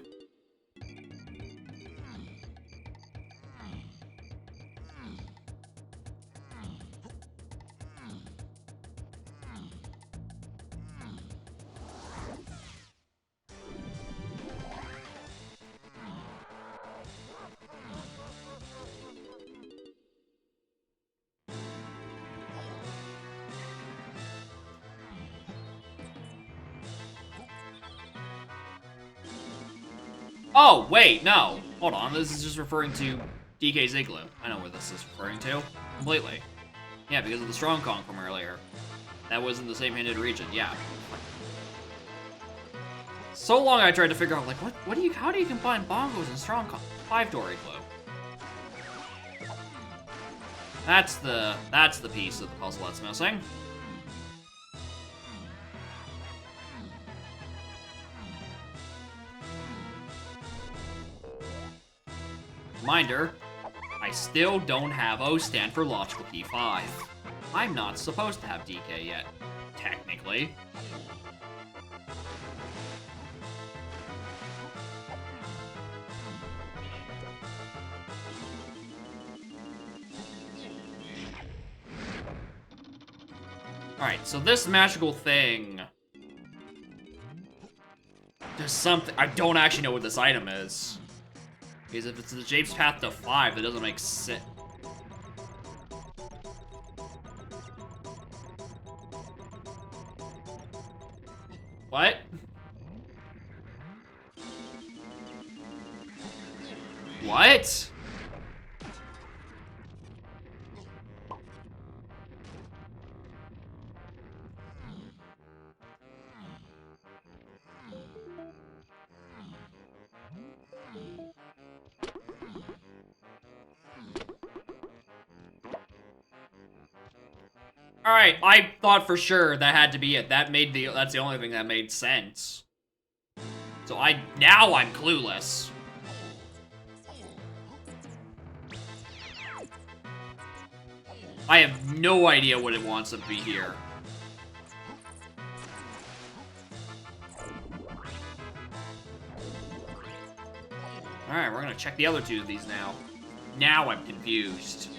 Oh, wait, no. Hold on, this is just referring to DK's Igloo. I know what this is referring to. Completely. Yeah, because of the Strong Kong from earlier. That was in the same hinted region, yeah. So long I tried to figure out, like, how do you combine bongos and Strong Kong? 5-door Igloo. That's the piece of the puzzle that's missing. Reminder, I still don't have O stand for Logical Key 5. I'm not supposed to have DK yet, technically. Alright, so this magical thing does something. I don't actually know what this item is. Because if it's the Jape's path to 5, that doesn't make sense. What? What? Alright, I thought for sure that had to be it. That's the only thing that made sense. So now I'm clueless. I have no idea what it wants to be here. Alright, we're gonna check the other 2 of these now. Now I'm confused.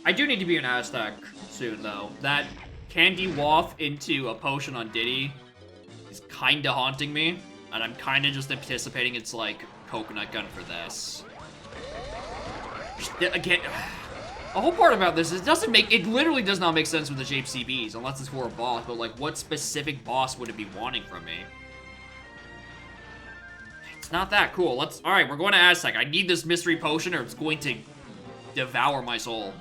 I do need to be an Aztec soon, though. That candy waft into a potion on Diddy is kinda haunting me, and I'm kinda just anticipating it's like coconut gun for this. Again, the whole part about this is it literally does not make sense with the Jape CBs, unless it's for a boss, but like, what specific boss would it be wanting from me? It's not that cool. Alright, we're going to Aztec. I need this mystery potion or it's going to devour my soul.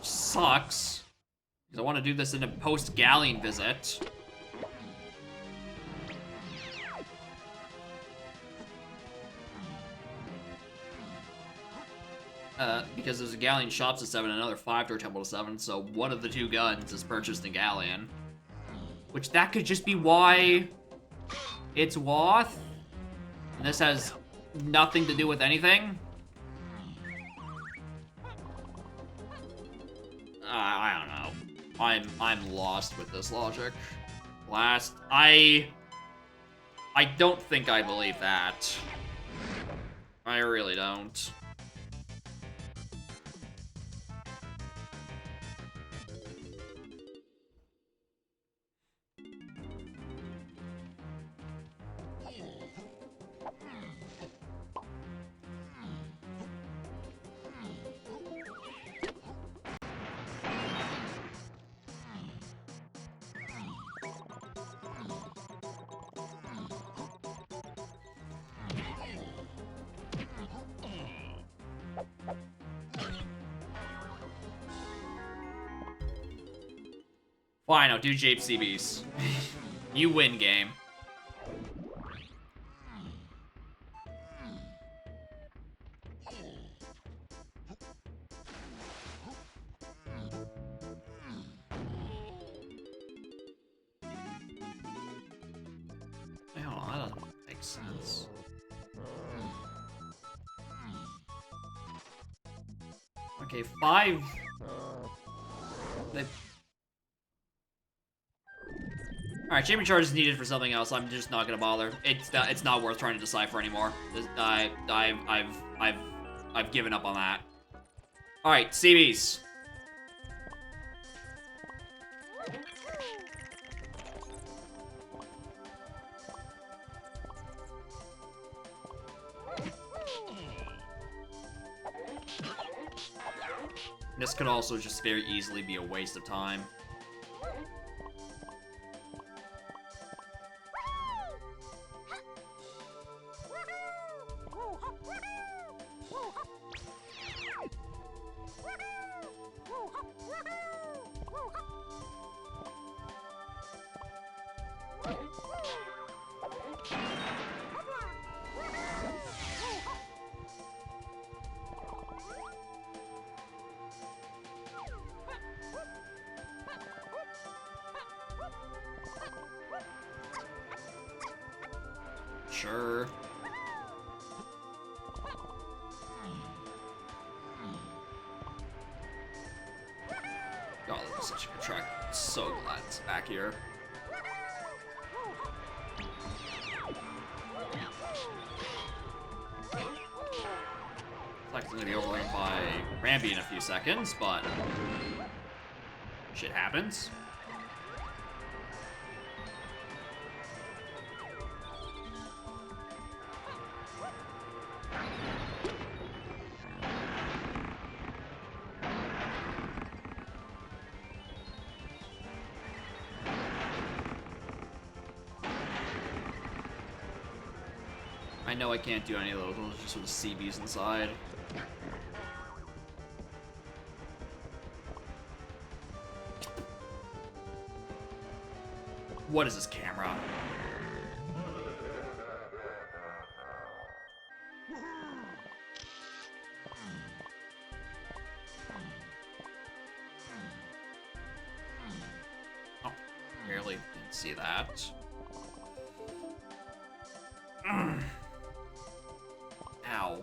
Sucks. Because I want to do this in a post-Galleon visit. Because there's a Galleon shops at 7 and another 5-door temple to 7, so one of the 2 guns is purchased in Galleon. Which that could just be why it's Wath. And this has nothing to do with anything. I don't know. I'm lost with this logic. I don't think I believe that. I really don't. Fine, I'll do Jape CBs. You win, game. Wait, hold on, that doesn't make sense. Okay, 5. Alright, chamber charge is needed for something else. I'm just not gonna bother. It's not worth trying to decipher anymore. I've given up on that. Alright, CBs. This could also just very easily be a waste of time. Sure. God, this is such a good track. So glad it's back here. It's like it's gonna be overrun by Ramby in a few seconds, but shit happens. I know I can't do any of those ones just with CBs inside. What is this camera? Oh, barely didn't see that. Ow.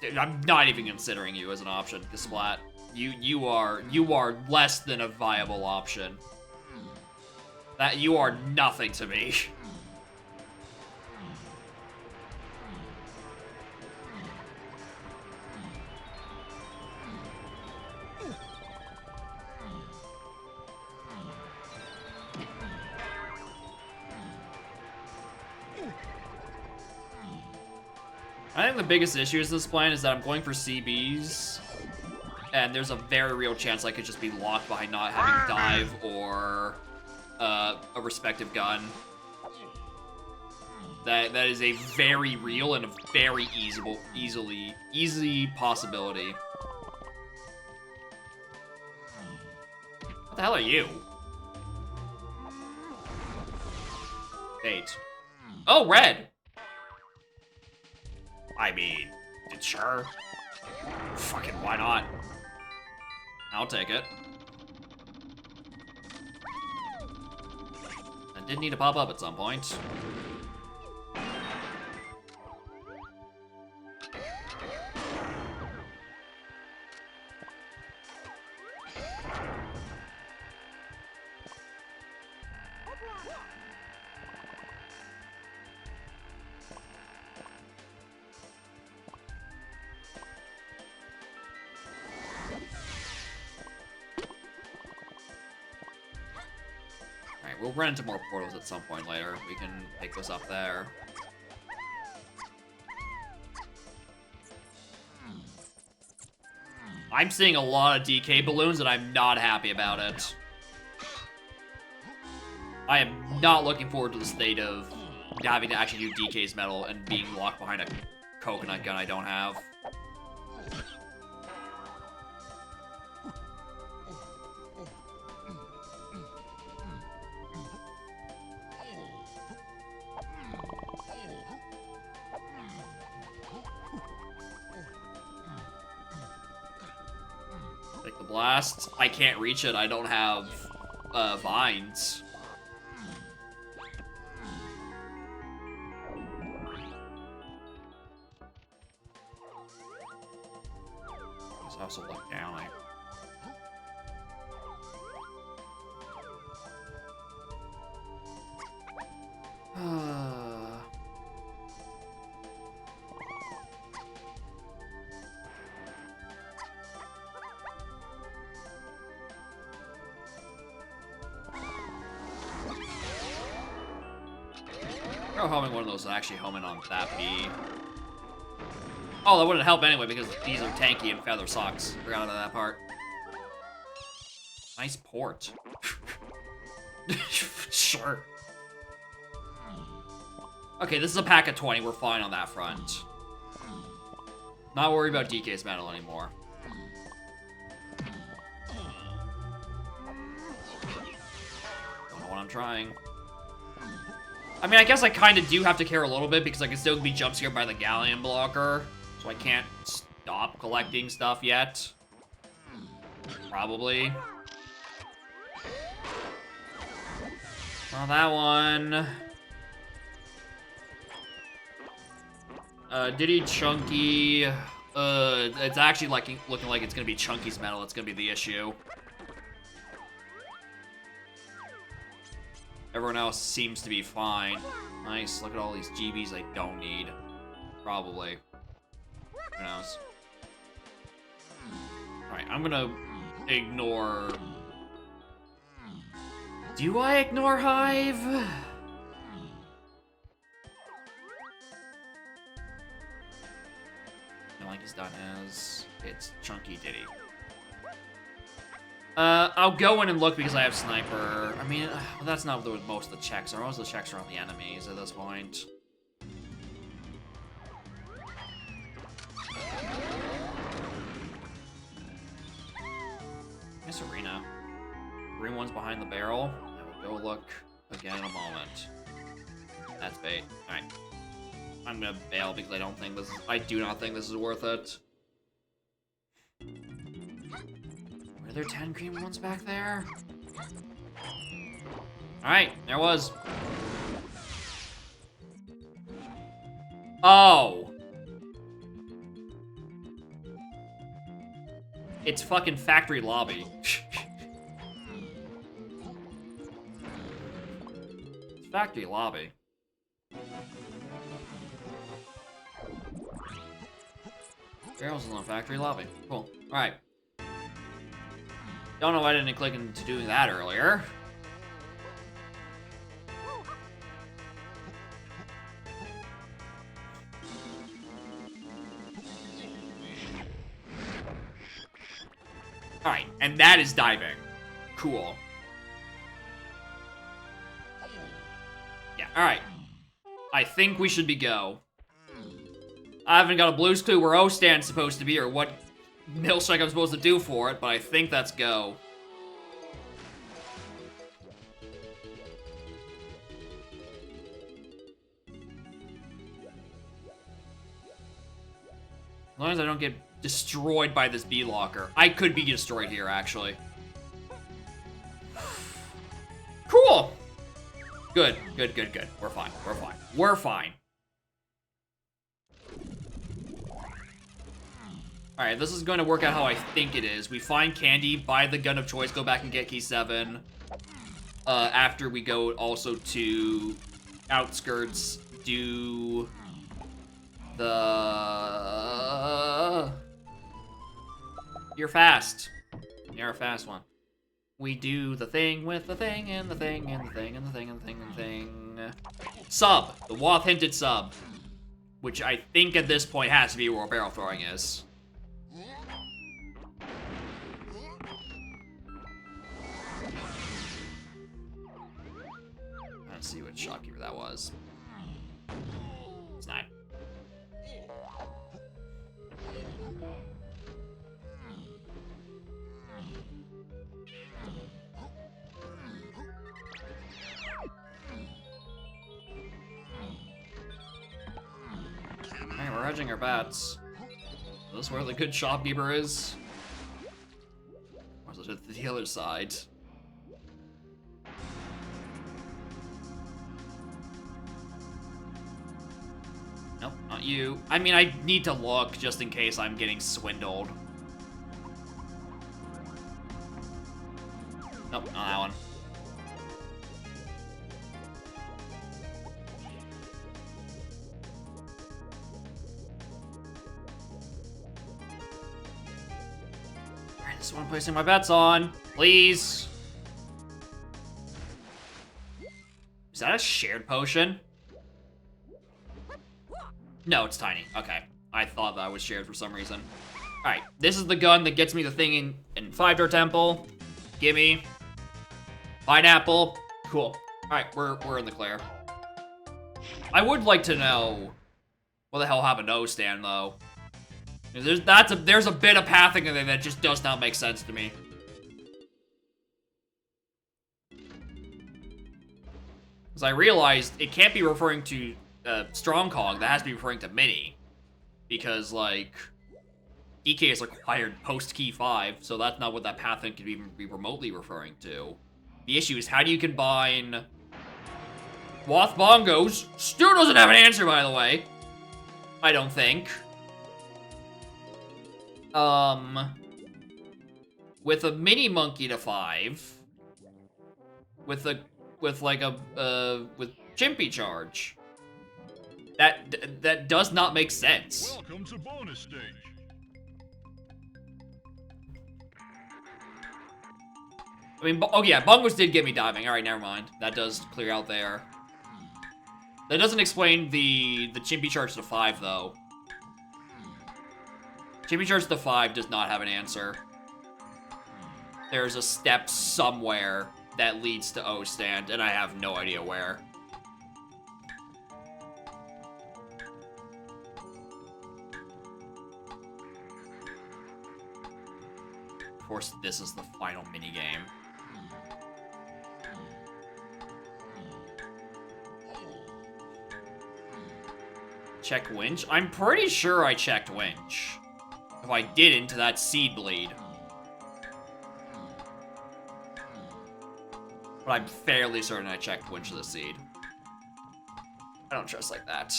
Dude, I'm not even considering you as an option, Splat. You are less than a viable option. That you are nothing to me. I think the biggest issue with this plan is that I'm going for CBs, and there's a very real chance I could just be locked behind not having dive or a respective gun. That is a very real and a very easy possibility. What the hell are you? 8. Oh, red! I mean, sure. Fucking why not? I'll take it. I did need to pop up at some point. We'll run into more portals at some point later. We can pick this up there. I'm seeing a lot of DK balloons and I'm not happy about it. I am not looking forward to the state of having to actually do DK's metal and being locked behind a coconut gun I don't have. blast. I can't reach it. I don't have vines. Let's also look down. Go homing one of those and actually homing on that bee. Oh, that wouldn't help anyway because these are tanky and feather sucks. Forgot about that part. Nice port. Sure. Okay, this is a pack of 20. We're fine on that front. Not worried about DK's medal anymore. Don't know what I'm trying. I mean, I guess I kind of do have to care a little bit because I can still be jump scared by the galleon blocker. So I can't stop collecting stuff yet. Probably. Well, that one. Diddy Chunky. It's actually looking like it's gonna be Chunky's medal. It's gonna be the issue. Everyone else seems to be fine. Nice. Look at all these GBs I don't need. Probably. Who knows? Alright, I'm gonna ignore... Do I ignore Hive? I like he's done as... It's Chunky Diddy. I'll go in and look because I have Sniper. I mean, that's not what most of the checks are. Most of the checks are on the enemies at this point. Nice arena. Green one's behind the barrel. I will go look again in a moment. That's bait. Alright. I'm gonna bail because I don't think this is... I do not think this is worth it. Are there 10 green ones back there? Alright, there was. Oh! It's fucking factory lobby. It's factory lobby. Barrels in the factory lobby. Cool. Alright. Don't know why I didn't click into doing that earlier. Alright, and that is diving. Cool. Yeah, alright. I think we should be go. I haven't got a blue's clue where O-Stand's supposed to be or what mill strike I'm supposed to do for it, but I think that's go. As long as I don't get destroyed by this bee locker. I could be destroyed here, actually. Cool! Good, good, good, good. We're fine, we're fine. We're fine. Alright, this is going to work out how I think it is. We find Candy, buy the gun of choice, go back and get key 7. After we go also to Outskirts, do the... You're fast. You're a fast one. We do the thing with the thing and the thing and the thing and the thing and the thing and the thing. Sub. The Woth hinted sub. Which I think at this point has to be where barrel throwing is. Let's see what shopkeeper that was. It's 9. Alright, we're hedging our bets. Is this where the good shopkeeper is? to the other side. Nope, not you. I mean, I need to look just in case I'm getting swindled. Nope, not that one. Alright, this is what I'm placing my bets on. Please. Is that a shared potion? No, it's tiny. Okay. I thought that was shared for some reason. Alright, this is the gun that gets me the thing in Five Door Temple. Gimme. Pineapple. Cool. Alright, we're in the clear. I would like to know what the hell happened to O-Stand, though. There's a bit of pathing in there that just does not make sense to me. Because I realized it can't be referring to Strong Kong, that has to be referring to Mini. Because, like, DK is required post Key 5, so that's not what that pathing could even be remotely referring to. The issue is, how do you combine Wath Bongos? Stu doesn't have an answer, by the way. I don't think. With a Mini Monkey to 5. With Chimpy Charge. That does not make sense. Welcome to bonus stage. I mean, oh yeah, Bongos did get me diving. Alright, never mind. That does clear out there. That doesn't explain the Chimpy Charge to 5, though. Chimpy Charge to 5 does not have an answer. There's a step somewhere that leads to O-Stand, and I have no idea where. Of course, this is the final minigame. Check winch? I'm pretty sure I checked winch. If I didn't, that's seed bleed. But I'm fairly certain I checked winch of the seed. I don't trust like that.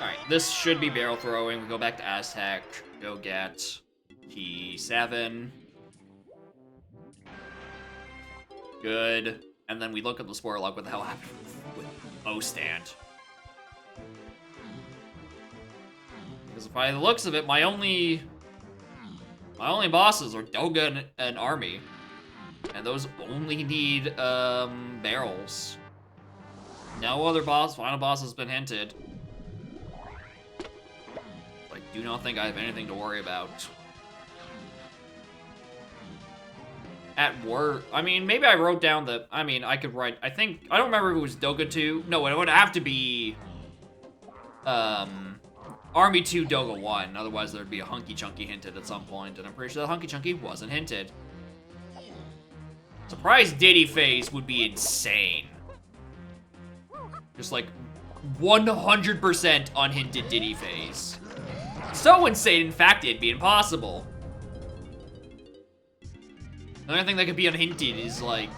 Alright, this should be barrel throwing. We go back to Aztec. Go get Key 7. Good. And then we look at the spoiler log. What the hell happened with O-Stand? Because by the looks of it, my only bosses are Doga and Army. And those only need barrels. No other final boss has been hinted. I do not think I have anything to worry about. At work, I mean, maybe I wrote down the, I mean, I could write, I don't remember if it was Doga 2. No, it would have to be, Army 2, Doga 1. Otherwise, there'd be a Hunky Chunky hinted at some point, and I'm pretty sure the Hunky Chunky wasn't hinted. Surprise Diddy phase would be insane. Just like 100% unhinted Diddy phase. So insane, in fact, it'd be impossible. The only thing that could be unhinted is, like,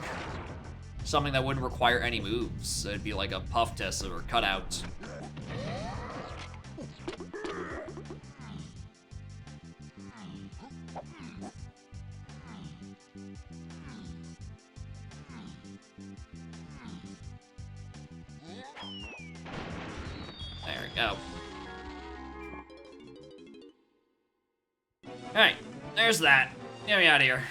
something that wouldn't require any moves. It'd be like a puff test or cutout. There we go. Alright, there's that. Get me out of here.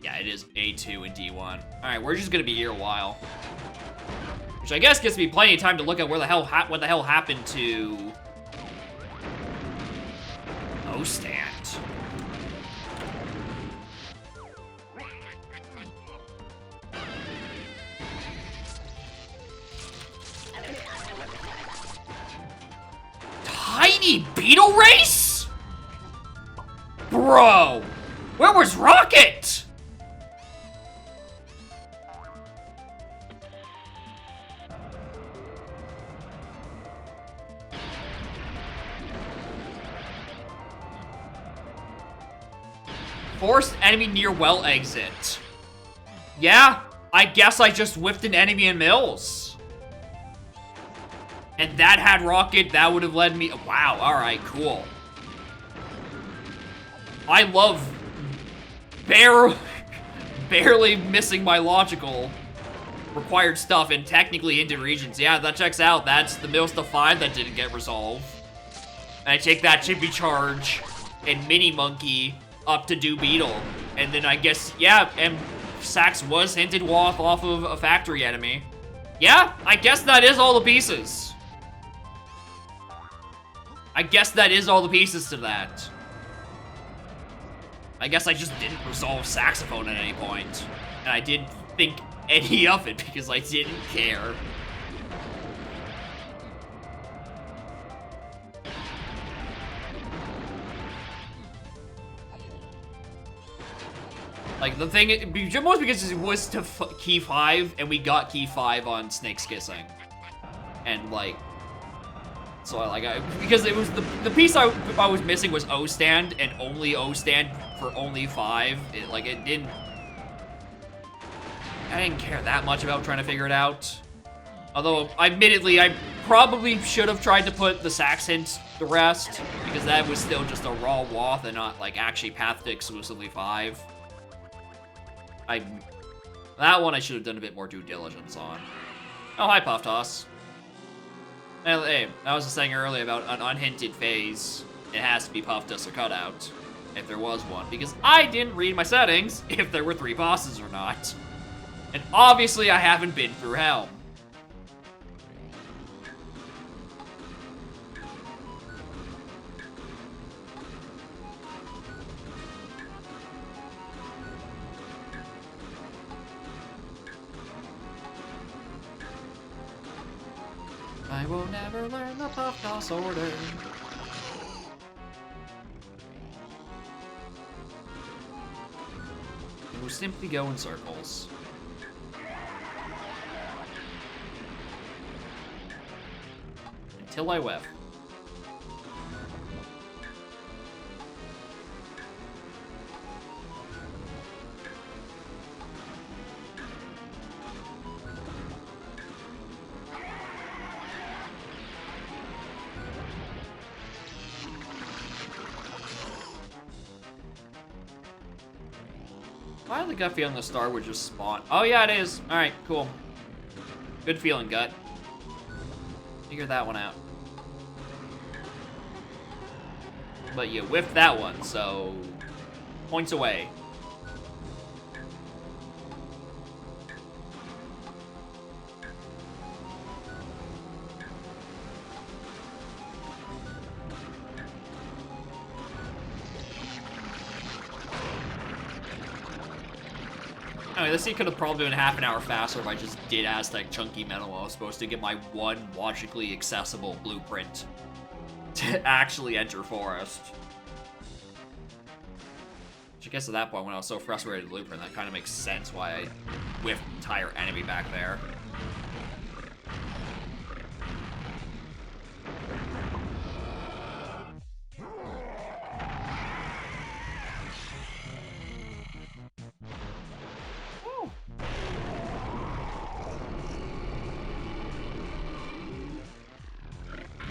Yeah, it is A2 and D1. Alright, we're just gonna be here a while. Which I guess gives me plenty of time to look at what the hell happened to O-Stand. Tiny Beetle Race? Bro! Bro! Where was Rocket? Forced enemy near well exit. Yeah, I guess I just whiffed an enemy in Mills. And that had Rocket, that would have led me... Wow, alright, cool. I love barely missing my logical required stuff and technically into regions. Yeah, that checks out. That's the Mills to 5 that didn't get resolved. And I take that Chippy Charge and Mini Monkey up to do Beetle. And then I guess, yeah, and Sax was hinted off of a factory enemy. Yeah, I guess that is all the pieces. I guess that is all the pieces to that. I guess I just didn't resolve Saxophone at any point. And I didn't think any of it because I didn't care. Like, the thing, most because it was to key 5, and we got key 5 on Snake's Kissing. And, like, so because it was the piece I was missing was O stand, and only O stand for only 5. I didn't care that much about trying to figure it out. Although, admittedly, I probably should have tried to put the Sax hint to rest, because that was still just a raw wath and not, like, actually path to exclusively 5. That one I should have done a bit more due diligence on. Oh, hi, Puff Toss. Hey, I was just saying earlier about an unhinted phase. It has to be Puff Toss or Cutout, if there was one, because I didn't read my settings if there were 3 bosses or not. And obviously I haven't been through Helm. I will never learn the Puff Toss order. It will simply go in circles. Until I whiff. Why did the gut feeling the star would just spawn? Oh yeah, it is. All right, cool. Good feeling, gut. Figure that one out. But you whiffed that one, so points away. Anyway, this scene could have probably been half an hour faster if I just did Aztec Chunky Metal while I was supposed to get my one logically accessible blueprint to actually enter Forest. Which I guess at that point, when I was so frustrated with blueprint, that kind of makes sense why I whiffed the entire enemy back there.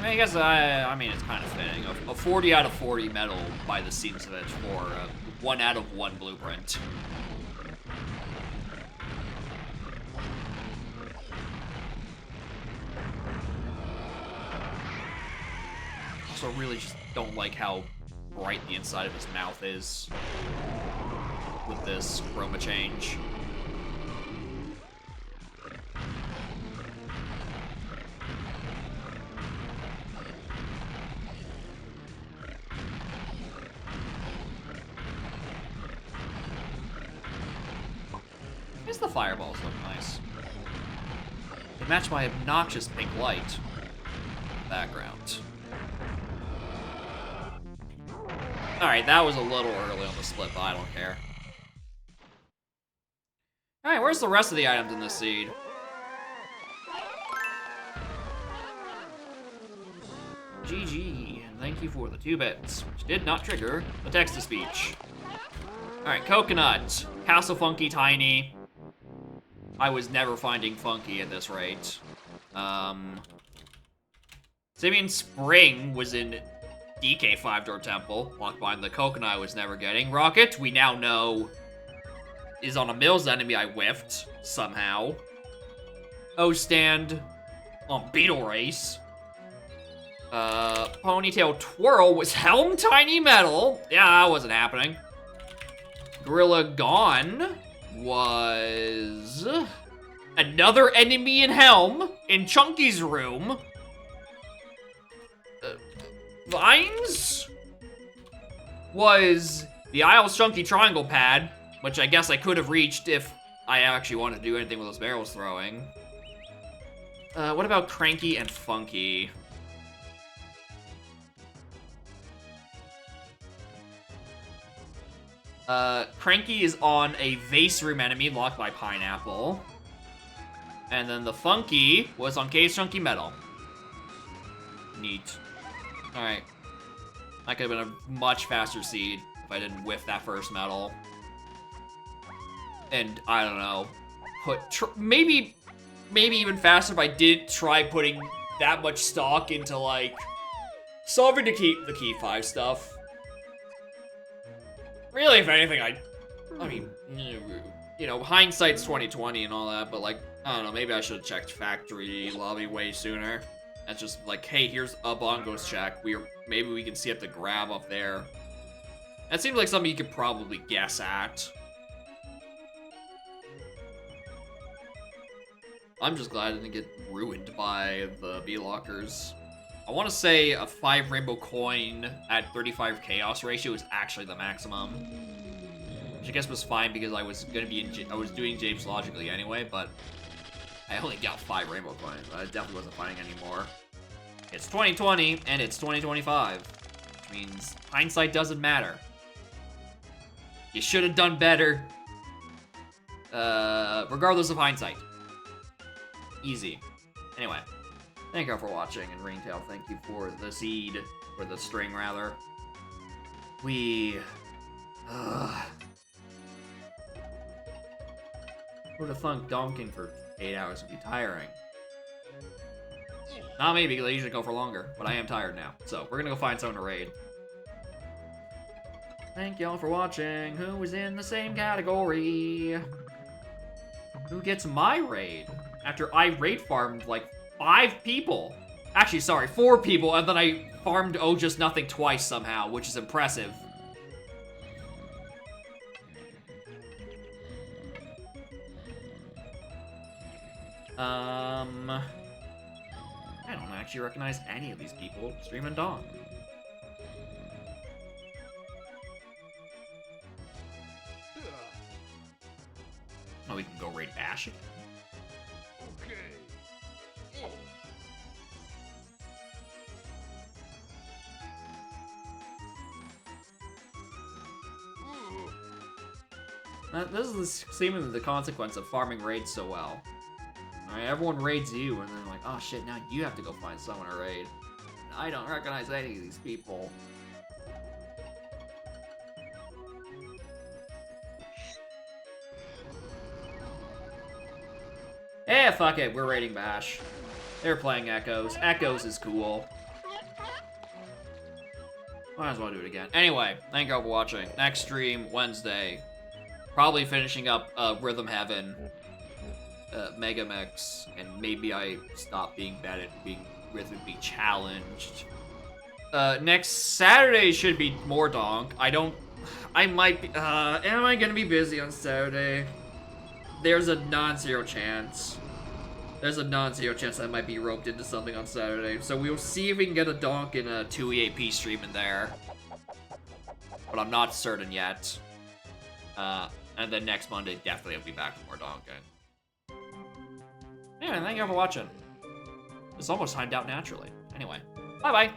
I guess, I mean, it's kind of fitting. A 40 out of 40 medal by the seams of it for a 1 out of 1 blueprint. Also, really just don't like how bright the inside of his mouth is with this chroma change. The fireballs look nice. They match my obnoxious pink light background. Alright, that was a little early on the split, but I don't care. Alright, where's the rest of the items in this seed? GG, and thank you for the 2 bits, which did not trigger the text-to-speech. Alright, Coconut. Castle Funky Tiny. I was never finding Funky at this rate. Simeon Spring was in DK 5-door Temple. Locked behind the Coconut I was never getting. Rocket, we now know, is on a Mills enemy I whiffed, somehow. O-Stand on Beetle Race. Ponytail Twirl was Helm Tiny Metal. Yeah, that wasn't happening. Gorilla Gone was another enemy in Helm in Chunky's room. Vines was the Isles Chunky Triangle Pad, which I guess I could have reached if I actually wanted to do anything with those barrels throwing. What about Cranky and Funky? Cranky is on a vase room enemy locked by Pineapple. And then the Funky was on Case Chunky Metal. Neat. Alright. That could have been a much faster seed if I didn't whiff that first medal. And, I don't know, maybe even faster if I didn't try putting that much stock into, like, solving to keep the Key 5 stuff. Really, if anything, I mean, you know, hindsight's 2020 and all that, but, like, I don't know, maybe I should have checked factory lobby way sooner. That's just like, hey, here's a bongos check. Maybe we can see up the grab up there. That seems like something you could probably guess at. I'm just glad I didn't get ruined by the B-lockers. I want to say a 5 rainbow coin at 35 chaos ratio is actually the maximum. Which I guess was fine because I was doing James logically anyway, but I only got 5 rainbow coins. I definitely wasn't finding any more. It's 2020 and it's 2025, which means hindsight doesn't matter. You should have done better, regardless of hindsight. Easy. Anyway, thank you all for watching, and Raintail, thank you for the seed, or the string rather. Who'd have thunk donking for 8 hours would be tiring? Not me, because I usually go for longer, but I am tired now. So, we're gonna go find someone to raid. Thank y'all for watching. Who is in the same category? Who gets my raid? After I raid farmed, like, 5 people. Actually, sorry, 4 people, and then I farmed Oh Just Nothing twice somehow, which is impressive. I don't actually recognize any of these people. Stream and Dawn. Oh, we can go raid Bash again. This is seemingly the consequence of farming raids so well. Alright, everyone raids you, and then like, oh shit, now you have to go find someone to raid. And I don't recognize any of these people. Eh, fuck it, we're raiding Bash. They're playing Echoes. Echoes is cool. Might as well do it again. Anyway, thank you all for watching. Next stream, Wednesday. Probably finishing up Rhythm Heaven, Mega Mix, and maybe I stop being bad at being rhythmically challenged. Next Saturday should be more Donk. I might be, am I gonna be busy on Saturday? There's a non-zero chance. There's a non-zero chance I might be roped into something on Saturday. So we'll see if we can get a Donk in a 2 EAP stream in there. But I'm not certain yet. And then next Monday, definitely I'll be back for more Donking. Yeah, thank you all for watching. It's almost timed out naturally. Anyway, bye-bye.